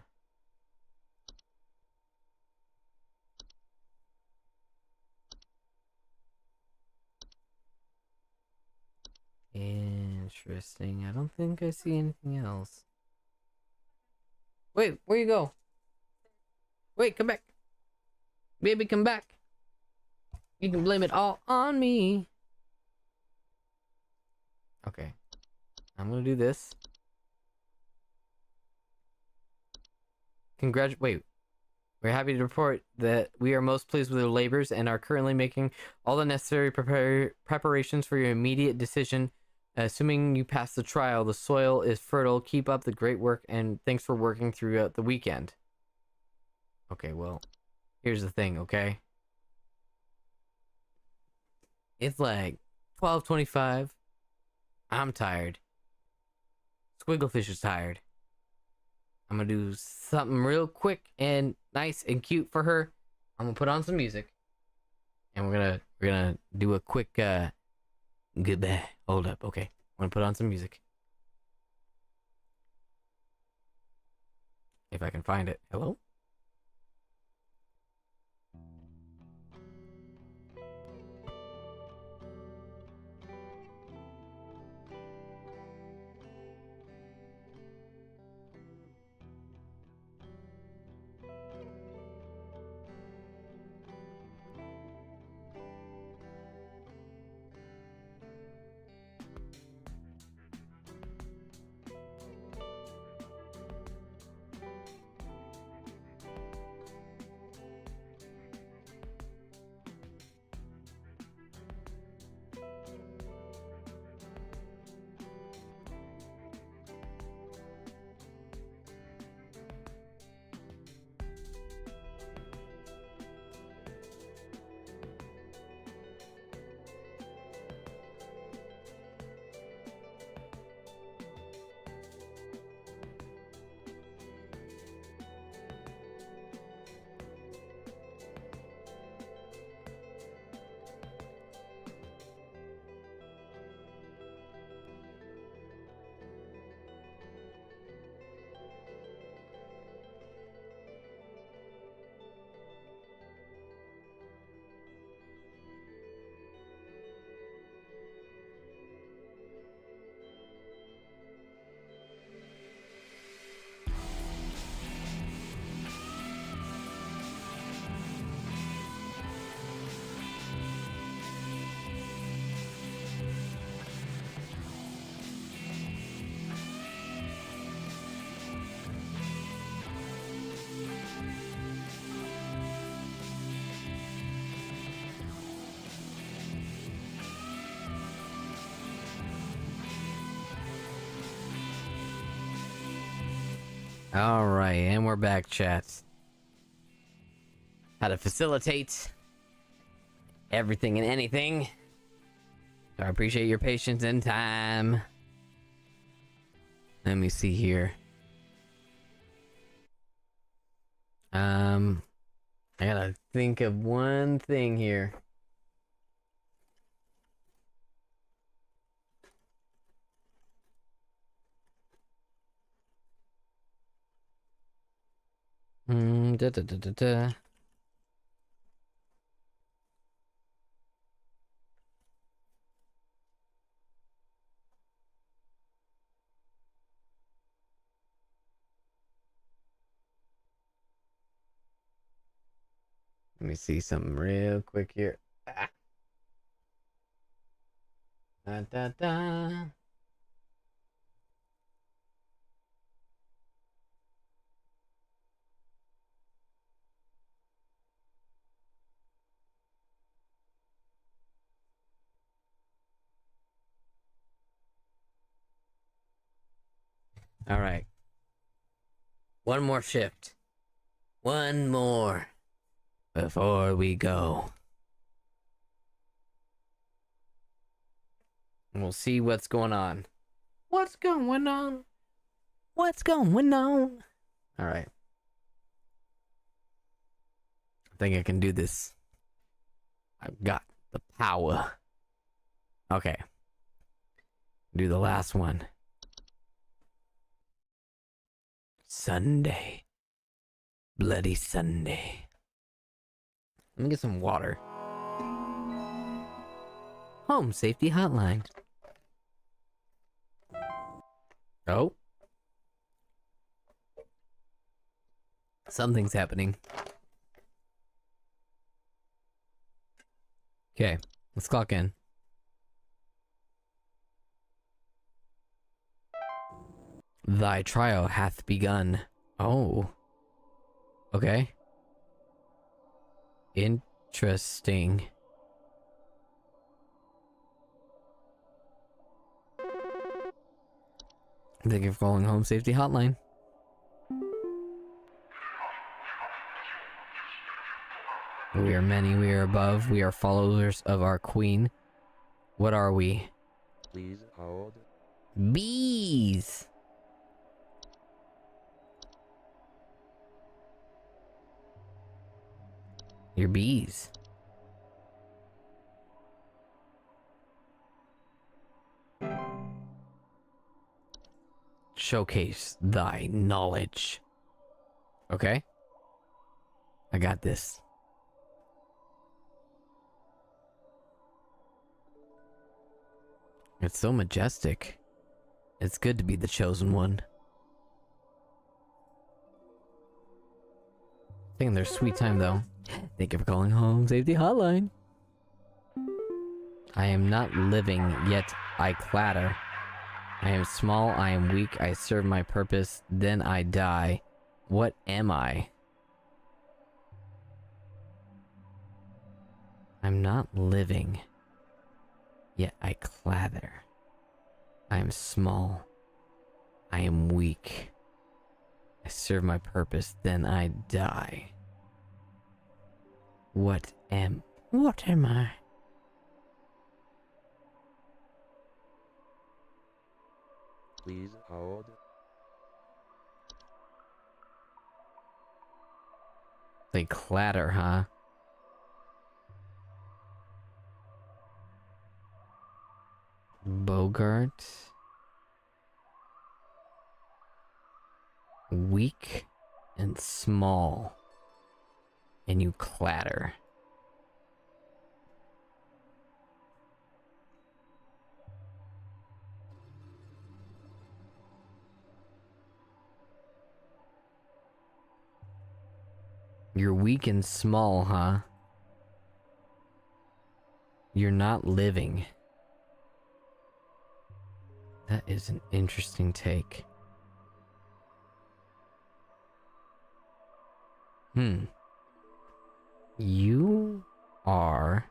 Interesting. I don't think I see anything else. Wait, where you go? Wait, come back. Baby, come back. You can blame it all on me. Okay. I'm gonna do this. Wait. We're happy to report that we are most pleased with your labors and are currently making all the necessary preparations for your immediate decision. Assuming you pass the trial, the soil is fertile. Keep up the great work, and thanks for working throughout the weekend. Okay, well, here's the thing, okay? It's like 12:25. I'm tired. Squigglefish is tired. I'm gonna do something real quick and nice and cute for her. I'm gonna put on some music, and we're gonna do a quick goodbye. Hold up, okay. I'm gonna put on some music. If I can find it. Hello? All right, and we're back, chat. How to facilitate everything and anything. So I appreciate your patience and time. Let me see here. I gotta think of one thing here. Da, da, da, da, da. Let me see something real quick here. Da, da, da. All right. One more shift. One more before we go. And we'll see what's going on. What's going on? What's going on? All right. I think I can do this. I've got the power. Okay. Do the last one. Sunday. Bloody Sunday. Let me get some water. Home Safety Hotline. Oh. Something's happening. Okay, let's clock in. Thy trial hath begun. Oh. Okay. Interesting. Thank you for calling Home Safety Hotline. We are many, we are above, we are followers of our queen. What are we? Please hold. Bees! You're bees. Showcase thy knowledge. Okay? I got this. It's so majestic. It's good to be the chosen one. Taking their sweet time though. Thank you for calling Home Safety Hotline. I am not living, yet I clatter. I am small, I am weak, I serve my purpose, then I die. What am I? I'm not living, yet I clatter. I am small, I am weak. I serve my purpose, then I die. What am I? Please hold. They clatter, huh? Bogart. Weak and small. And you clatter. You're weak and small, huh? You're not living. That is an interesting take. You are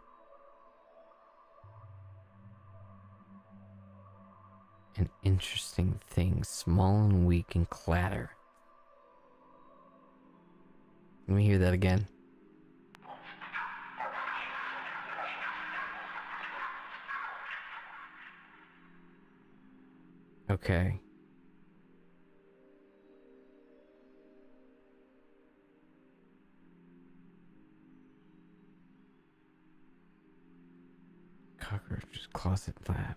an interesting thing. Small and weak and clatter. Let me hear that again. Okay. Cockroach's closet lab.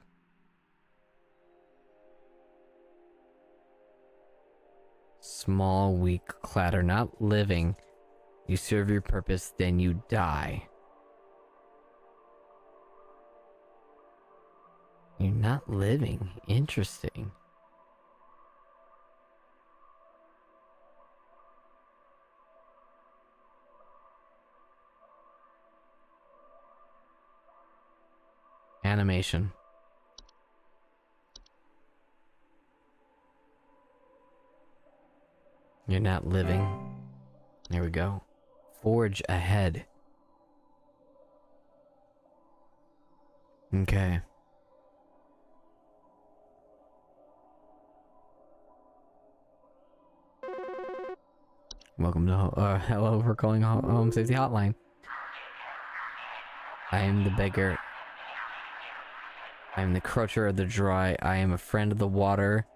Small, weak, clatter, not living. You serve your purpose, then you die. You're not living. Interesting. Animation. You're not living. There we go. Forge ahead. Okay. Welcome to hello for calling Home Safety Hotline. I am the beggar. I am the crutcher of the dry. I am a friend of the water,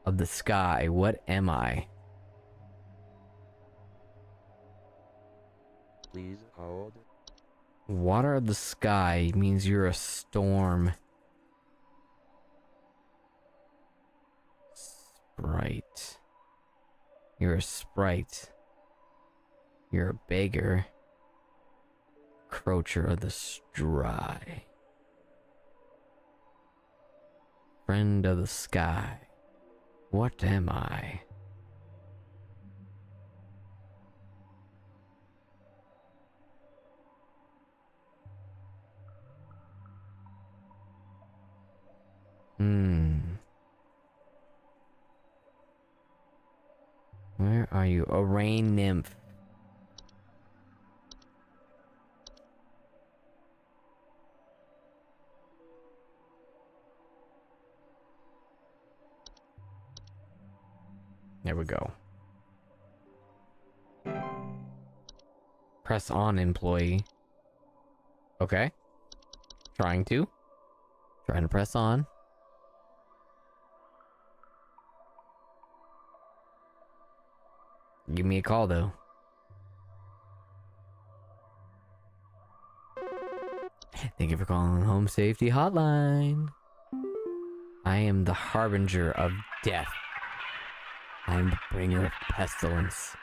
of the sky. What am I? Please hold. Water of the sky means you're a storm. Sprite. You're a sprite. You're a beggar. Crutcher of the dry. Friend of the sky. What am I? Where are you? A rain nymph. There we go. Press on, employee. Okay. Trying to press on. Give me a call, though. Thank you for calling Home Safety Hotline. I am the harbinger of death. I am the bringer of pestilence.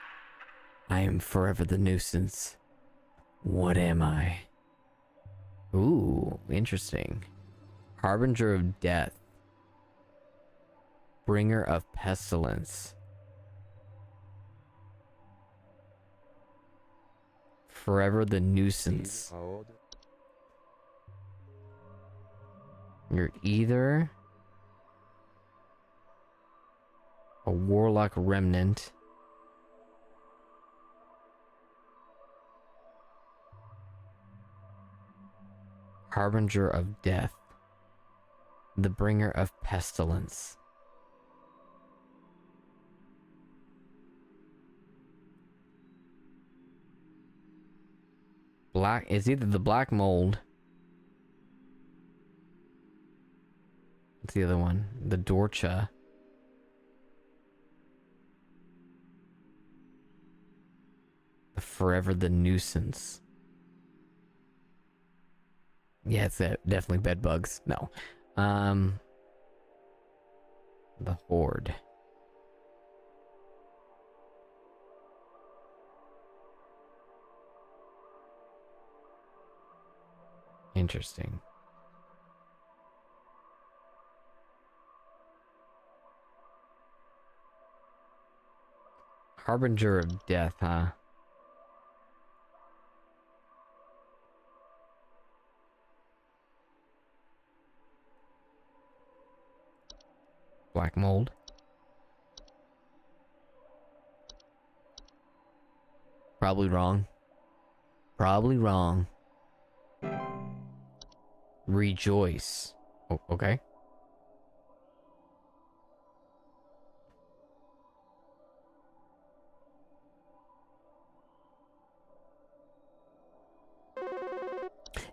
I am forever the nuisance. What am I? Ooh, interesting. Harbinger of death. Bringer of pestilence. Forever the nuisance. Please hold. You're either a warlock remnant, harbinger of death, the bringer of pestilence. Black is either the black mold. What's the other one? The Dorcha. The forever the nuisance. Yeah, it's definitely bed bugs. No. The horde. Interesting. Harbinger of death, huh? Black mold. Probably wrong. Probably wrong. Rejoice. Oh, okay.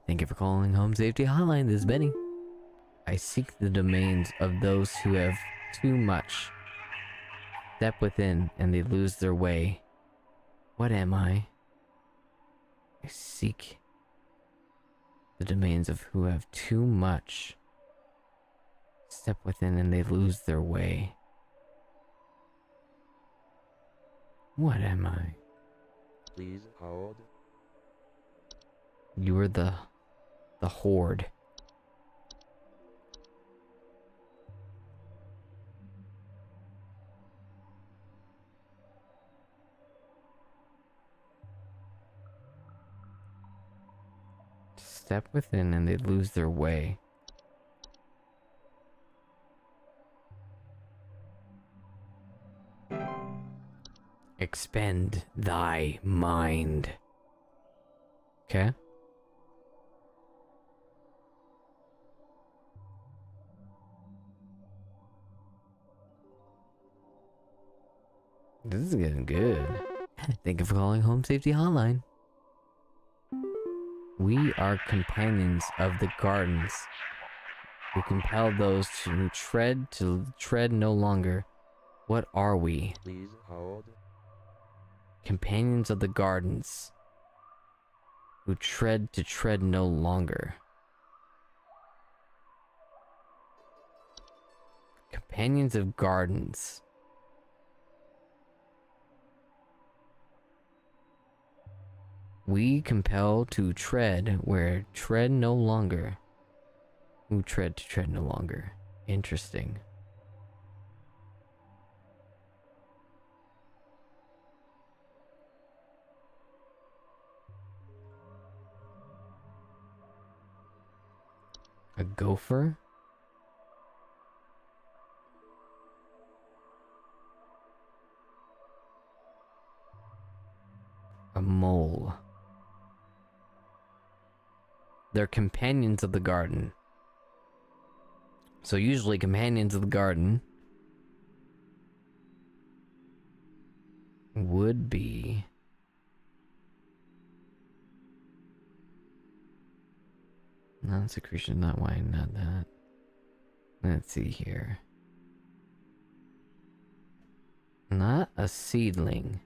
Thank you for calling Home Safety Hotline. This is Benny. I seek the domains of those who have too much. Step within and they lose their way. What am I? I seek the domains of who have too much. Step within and they lose their way. What am I? Please hold. You are the horde. Step within and they lose their way. Expend thy mind. Okay. This is getting good. Thank you for calling Home Safety Hotline. We are companions of the gardens who compel those to tread no longer. What are we? Please hold. Companions of the gardens who tread no longer. Companions of gardens. We compel to tread where tread no longer. Who tread to tread no longer. Interesting. A gopher? A mole. They're companions of the garden. So usually companions of the garden would be non-secretion, not wine, not that. Let's see here. Not a seedling.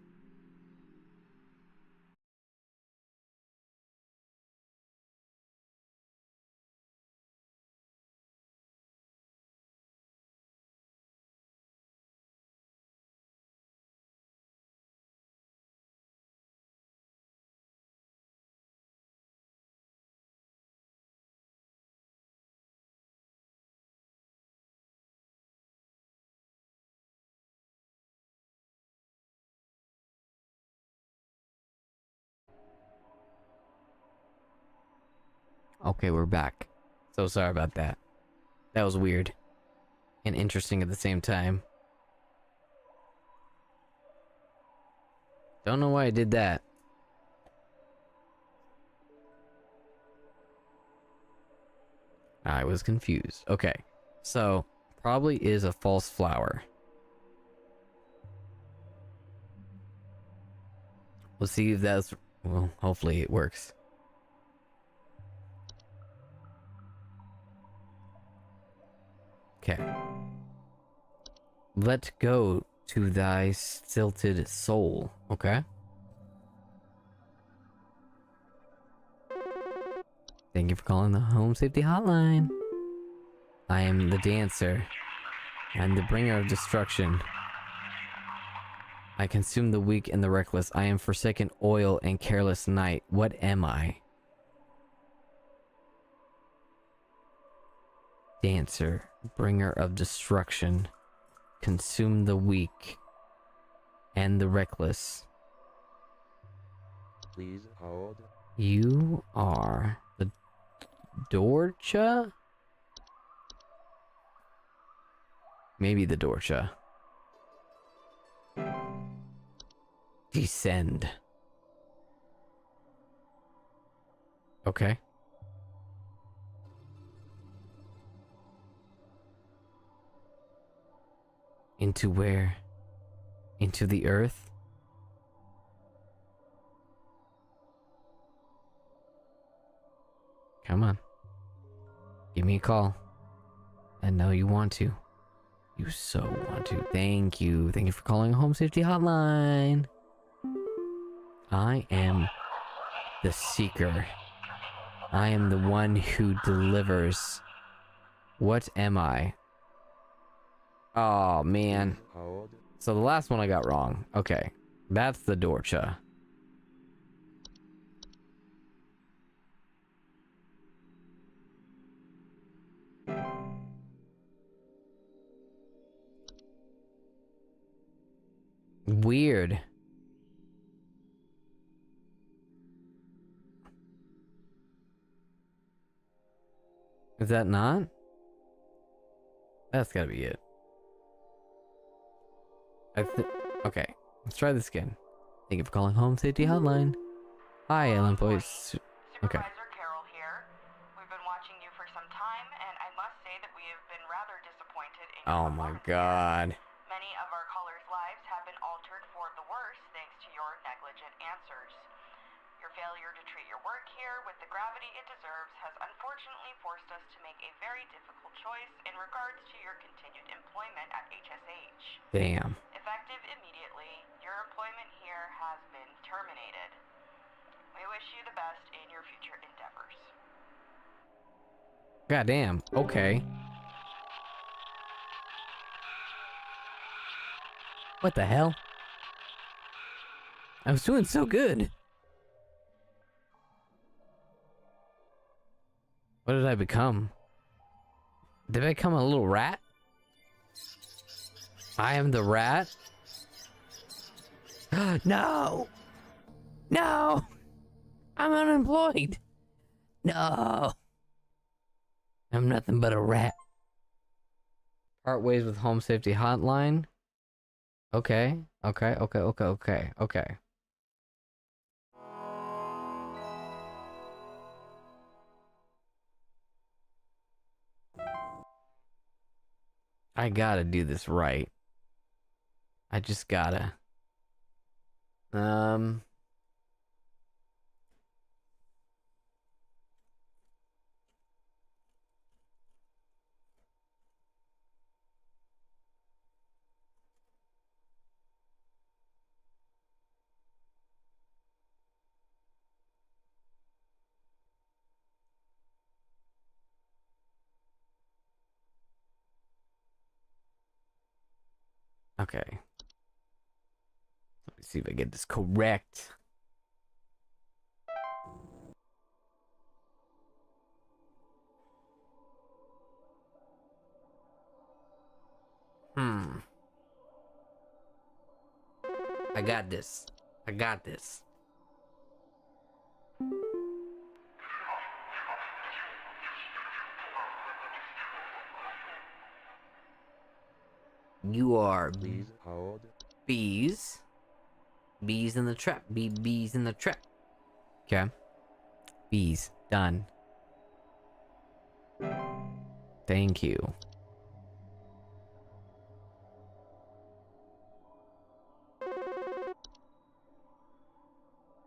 Okay, we're back. So sorry about that. That was weird. And interesting at the same time. Don't know why I did that. I was confused. Okay. So, probably is a false flower. We'll see if that's... Well, hopefully it works. Okay. Let go to thy stilted soul. Okay. Thank you for calling the Home Safety Hotline. I am the dancer. I'm the bringer of destruction. I consume the weak and the reckless. I am forsaken oil and careless night. What am I? Dancer, bringer of destruction. Consume the weak and the reckless. Please hold. You are the Dorcha? Maybe the Dorcha. Descend. Okay. Into where? Into the earth? Come on. Give me a call. I know you want to. You so want to. Thank you. Thank you for calling Home Safety Hotline. I am the seeker. I am the one who delivers. What am I? Oh, man. Hold. So the last one I got wrong. Okay. That's the Dorcha. Weird. Is that not? That's gotta be it. Okay, let's try this again. Thank you for calling Home Safety Hotline. Hi, Ellen Boyce. Okay. Supervisor Carol here. We've been watching you for some time, and I must say that we have been rather disappointed in your Oh my performance. god. Many of our callers' lives have been altered for the worse thanks to your negligent answers. Your failure to treat your work here with the gravity it deserves has unfortunately forced us to make a very difficult choice in regards to your continued employment at HSH. Damn. Effective immediately, your employment here has been terminated. We wish you the best in your future endeavors. Goddamn. Okay. What the hell? I was doing so good. What did I become? Did I become a little rat? I am the rat? No! No! I'm unemployed! No! I'm nothing but a rat. Part ways with Home Safety Hotline. Okay. Okay. I gotta do this right. I just gotta. Okay. Let me see if I get this correct. I got this. I got this. You are Please hold. bees. Bees in the trap. Bees in the trap. Okay. Bees. Done. Thank you.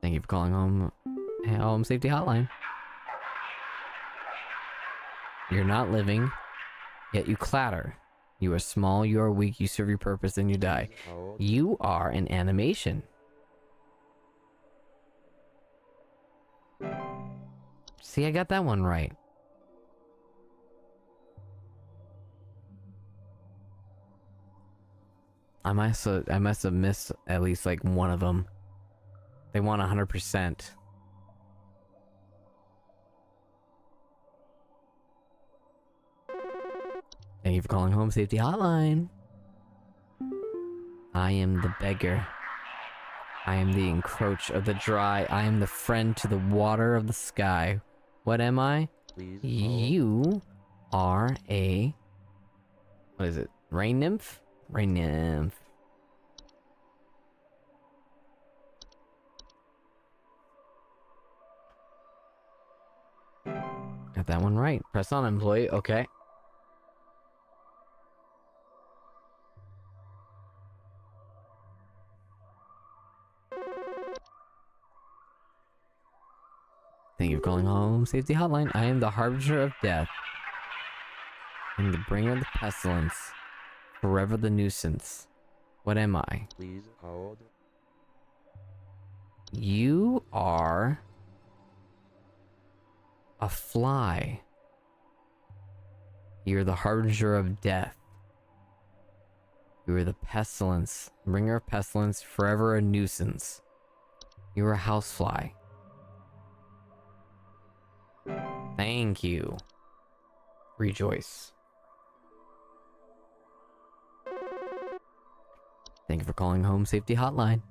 Thank you for calling Home Safety Hotline. You're not living, yet you clatter. You are small, you are weak, you serve your purpose, and you die. You are an animation. See, I got that one right. I must have missed at least like one of them. They want 100%. Thank you for calling Home Safety Hotline. I am the beggar. I am the encroach of the dry. I am the friend to the water of the sky. What am I? Please You are a... What is it? Rain nymph? Rain nymph. Got that one right. Press on, employee. Okay. Thank you for calling Home Safety Hotline. I am the harbinger of death. I'm the bringer of the pestilence. Forever the nuisance. What am I? Please hold. You are... a fly. You're the harbinger of death. You are the pestilence. Bringer of pestilence. Forever a nuisance. You're a housefly. Thank you. Rejoice. Thank you for calling Home Safety Hotline.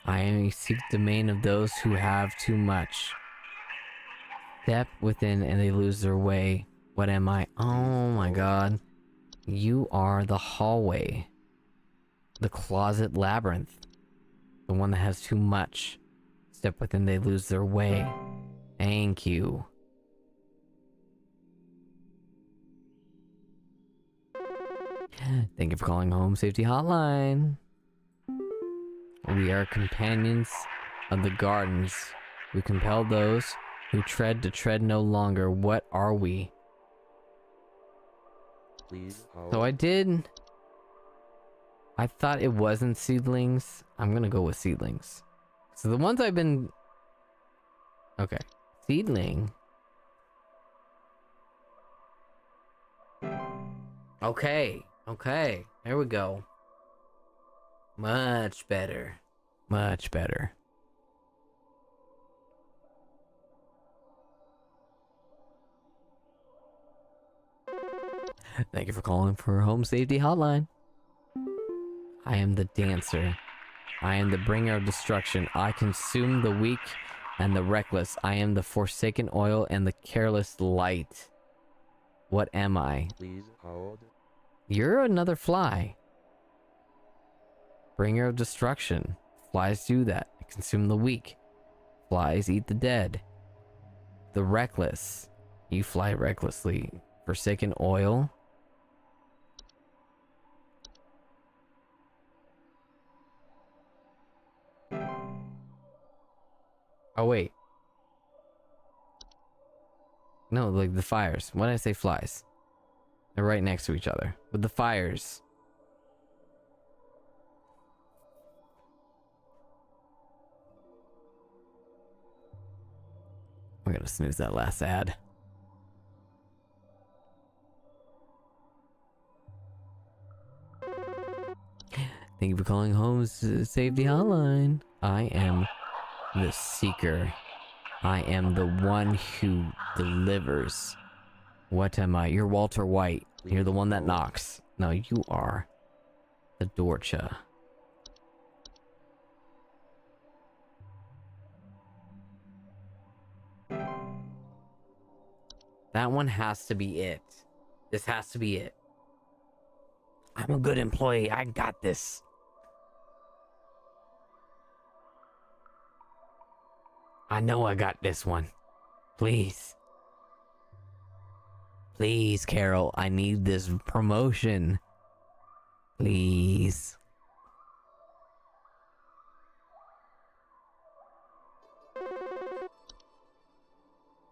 I seek the domain of those who have too much. Step within and they lose their way. What am I? Oh my god. You are the hallway. The closet labyrinth. The one that has too much. Step within, they lose their way. Thank you. Thank you for calling Home Safety Hotline. We are companions of the gardens. We compel those who tread to tread no longer. What are we? Please hold. So I thought it wasn't seedlings. I'm gonna go with seedlings. So the ones I've been... Okay. Seedling. Okay. Okay. There we go. Much better. Much better. Thank you for calling for Home Safety Hotline. I am the dancer. I am the bringer of destruction. I consume the weak and the reckless. I am the forsaken oil and the careless light. What am I? Please hold. You're another fly. Bringer of destruction. Flies do that. Consume the weak. Flies eat the dead. The reckless. You fly recklessly. Forsaken oil. Oh, wait. No, like the fires. When I say flies, they're right next to each other. But the fires. I'm gonna snooze that last ad. Thank you for calling Home's Safety Hotline. I am the seeker. I am the one who delivers. What am I? You're Walter White. You're the one that knocks. No, you are the Dorcha. That one has to be it. This has to be it. I'm a good employee. I got this. I know I got this one. Please. Please, Carol. I need this promotion. Please.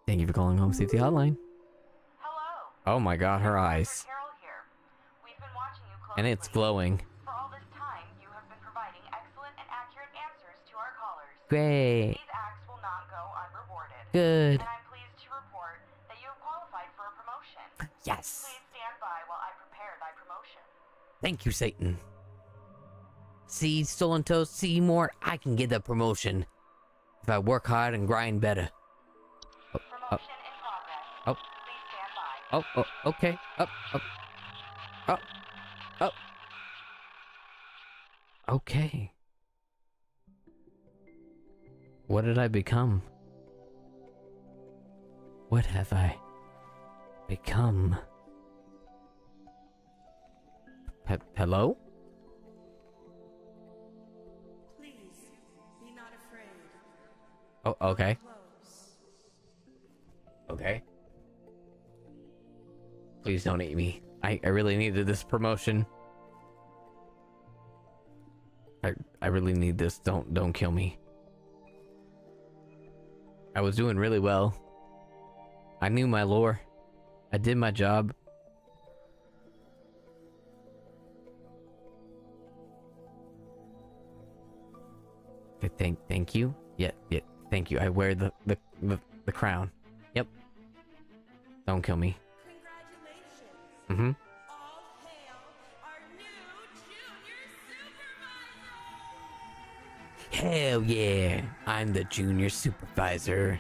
Thank you for calling Home Safety Hotline. Hello. Oh my god, her eyes. Carol here. We've been watching you closely. And it's glowing. For all this time, you have been providing excellent and accurate answers to our callers. Great. These acts will not go unrewarded. Good. And I'm pleased to report that you have qualified for a promotion. Yes. Please stand by while I prepare thy promotion. Thank you, Satan. See, Stolen Toast, see more. I can get the promotion if I work hard and grind better. Promotion in progress. Oh. Please stand by. Oh, okay. Up. Okay. What did I become? What have I become? Hello? Please, be not afraid. Oh, okay. Okay. Please don't eat me. I really needed this promotion. I really need this. Don't kill me. I was doing really well. I knew my lore. I did my job. Okay, thank you. Yeah, thank you. I wear the crown. Yep. Don't kill me. Congratulations. Mm-hmm. All hail our new junior supervisor. Hell yeah. I'm the junior supervisor.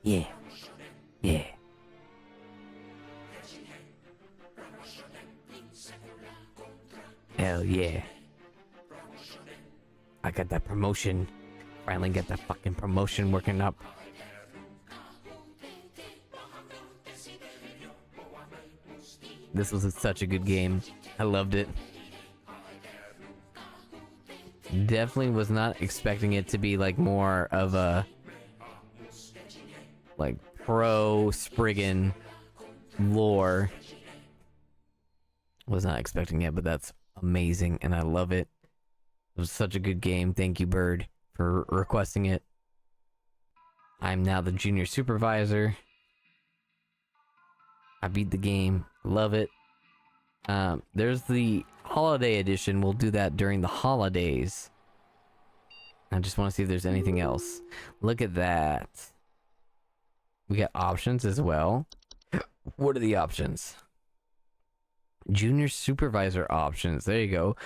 Yeah. Hell yeah. I got that promotion. Finally get that fucking promotion working up. This was such a good game. I loved it. Definitely was not expecting it to be like more of a like pro Spriggan lore. Was not expecting it, but that's amazing, and I love it. It was such a good game. Thank you, Bird, for requesting it. I'm now the junior supervisor. I beat the game. Love it. There's the holiday edition. We'll do that during the holidays. I just want to see if there's anything else. Look at that. We got options as well. What are the options? Junior supervisor options. There you go.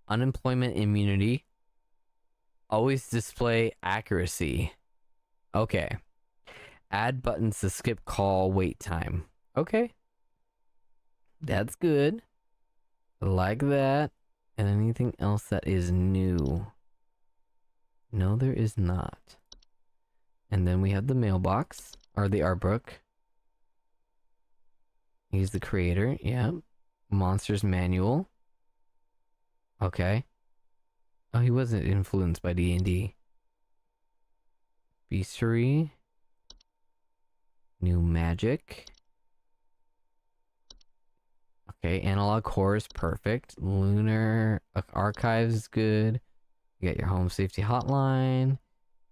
Unemployment immunity. Always display accuracy. Okay. Add buttons to skip call wait time. Okay. That's good. I like that. And anything else that is new? No, there is not. And then we have the mailbox, or the art book. He's the creator, yeah. Monsters Manual. Okay. Oh, he wasn't influenced by D&D. Beastery. New magic. Okay, analog horror is perfect. Lunar archives is good. You got your home safety hotline.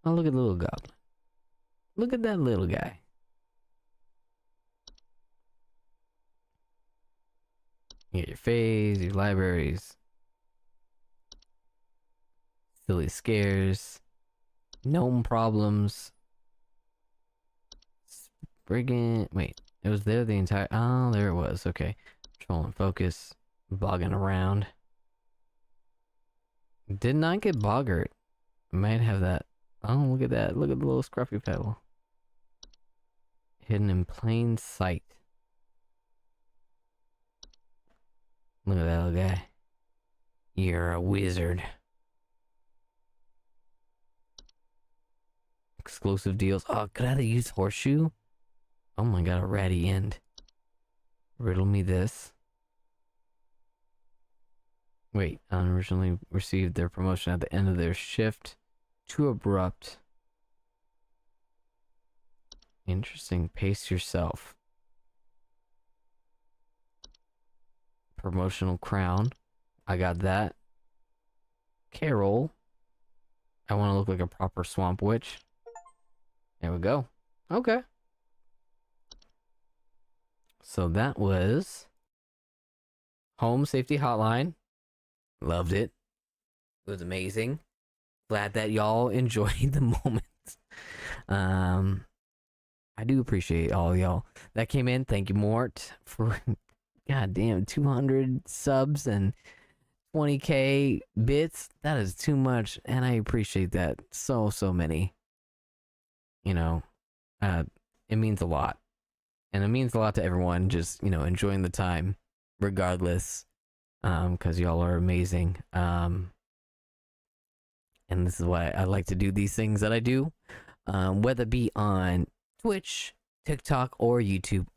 Oh, look at the little goblin. Look at that little guy. You got your phase, your libraries. Silly scares. Gnome problems. Brigand. Wait, it was there the entire. Oh, there it was. Okay. Control and focus. Bogging around. Did not get boggart. Might have that. Oh, look at that. Look at the little scruffy pedal. Hidden in plain sight. Look at that little guy. You're a wizard. Exclusive deals. Oh, could I have used horseshoe? Oh my god, a ratty end. Riddle me this. Wait, originally received their promotion at the end of their shift. Too abrupt. Interesting. Pace yourself. Promotional crown. I got that. Carol. I want to look like a proper swamp witch. There we go. Okay. So that was Home Safety Hotline. Loved it. It was amazing. Glad that y'all enjoyed the moment. I do appreciate all y'all that came in. Thank you, Mort, for goddamn 200 subs and 20k bits. That is too much, and I appreciate that so many. You know, it means a lot. And it means a lot to everyone, just, you know, enjoying the time, regardless, because y'all are amazing. And this is why I like to do these things that I do, whether it be on Twitch, TikTok, or YouTube.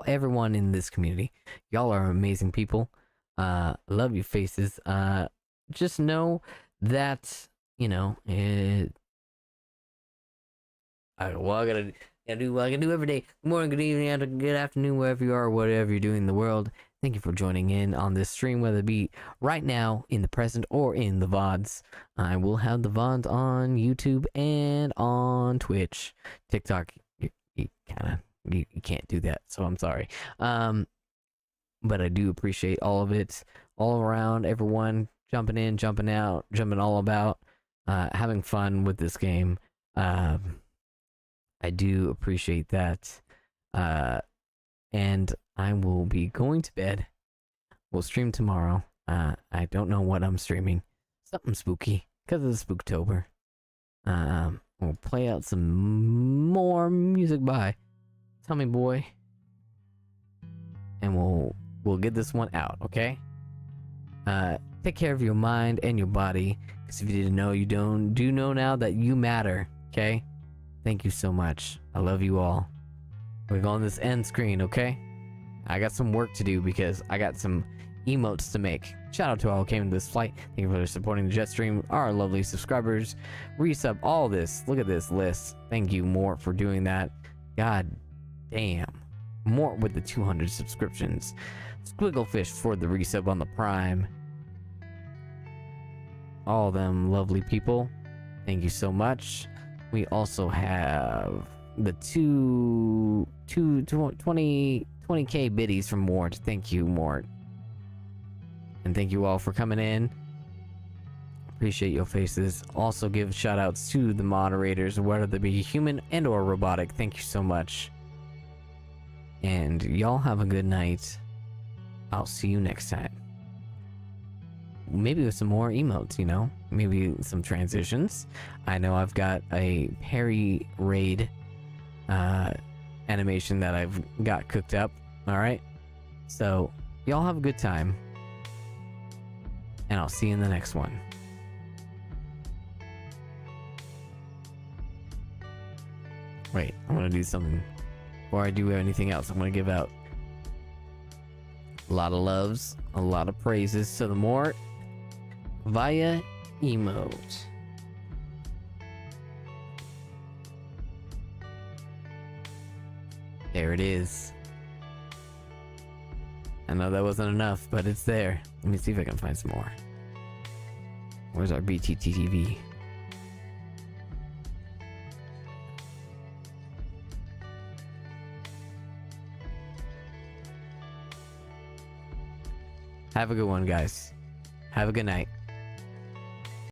Everyone in this community, y'all are amazing people. Love your faces. Just know that, you know, I gotta do what I can do every day. Good morning, good evening, good afternoon, wherever you are, whatever you're doing in the world. Thank you for joining in on this stream, whether it be right now, in the present, or in the VODs. I will have the VODs on YouTube and on Twitch. TikTok, you can't do that, so I'm sorry. But I do appreciate all of it, all around, everyone jumping in, jumping out, jumping all about, having fun with this game. I do appreciate that. And I will be going to bed. We'll stream tomorrow. I don't know what I'm streaming. Something spooky, because it's Spooktober. We'll play out some more music by Tommy Boy. And we'll get this one out, okay? Take care of your mind and your body. Because if you didn't know, you do know now that you matter, okay? Thank you so much. I love you all. We're going this end screen, okay? I got some work to do because I got some emotes to make. Shout out to all who came to this flight. Thank you for supporting the jet stream. Our lovely subscribers. Resub, all this. Look at this list. Thank you, Mort, for doing that. God damn. Mort with the 200 subscriptions. Squigglefish for the resub on the Prime. All them lovely people. Thank you so much. We also have the 20k biddies from Mort. Thank you, Mort. And thank you all for coming in. Appreciate your faces. Also give shout outs to the moderators, whether they be human and or robotic. Thank you so much. And y'all have a good night. I'll see you next time. Maybe with some more emotes, you know? Maybe some transitions. I know I've got a Perry raid animation that I've got cooked up. Alright? So, y'all have a good time. And I'll see you in the next one. Wait, I'm gonna do something. Before I do anything else, I'm gonna give out a lot of loves, a lot of praises to the Mort via emote. There it is. I know that wasn't enough, but it's there. Let me see if I can find some more. Where's our BTTTV? Have a good one, guys. Have a good night.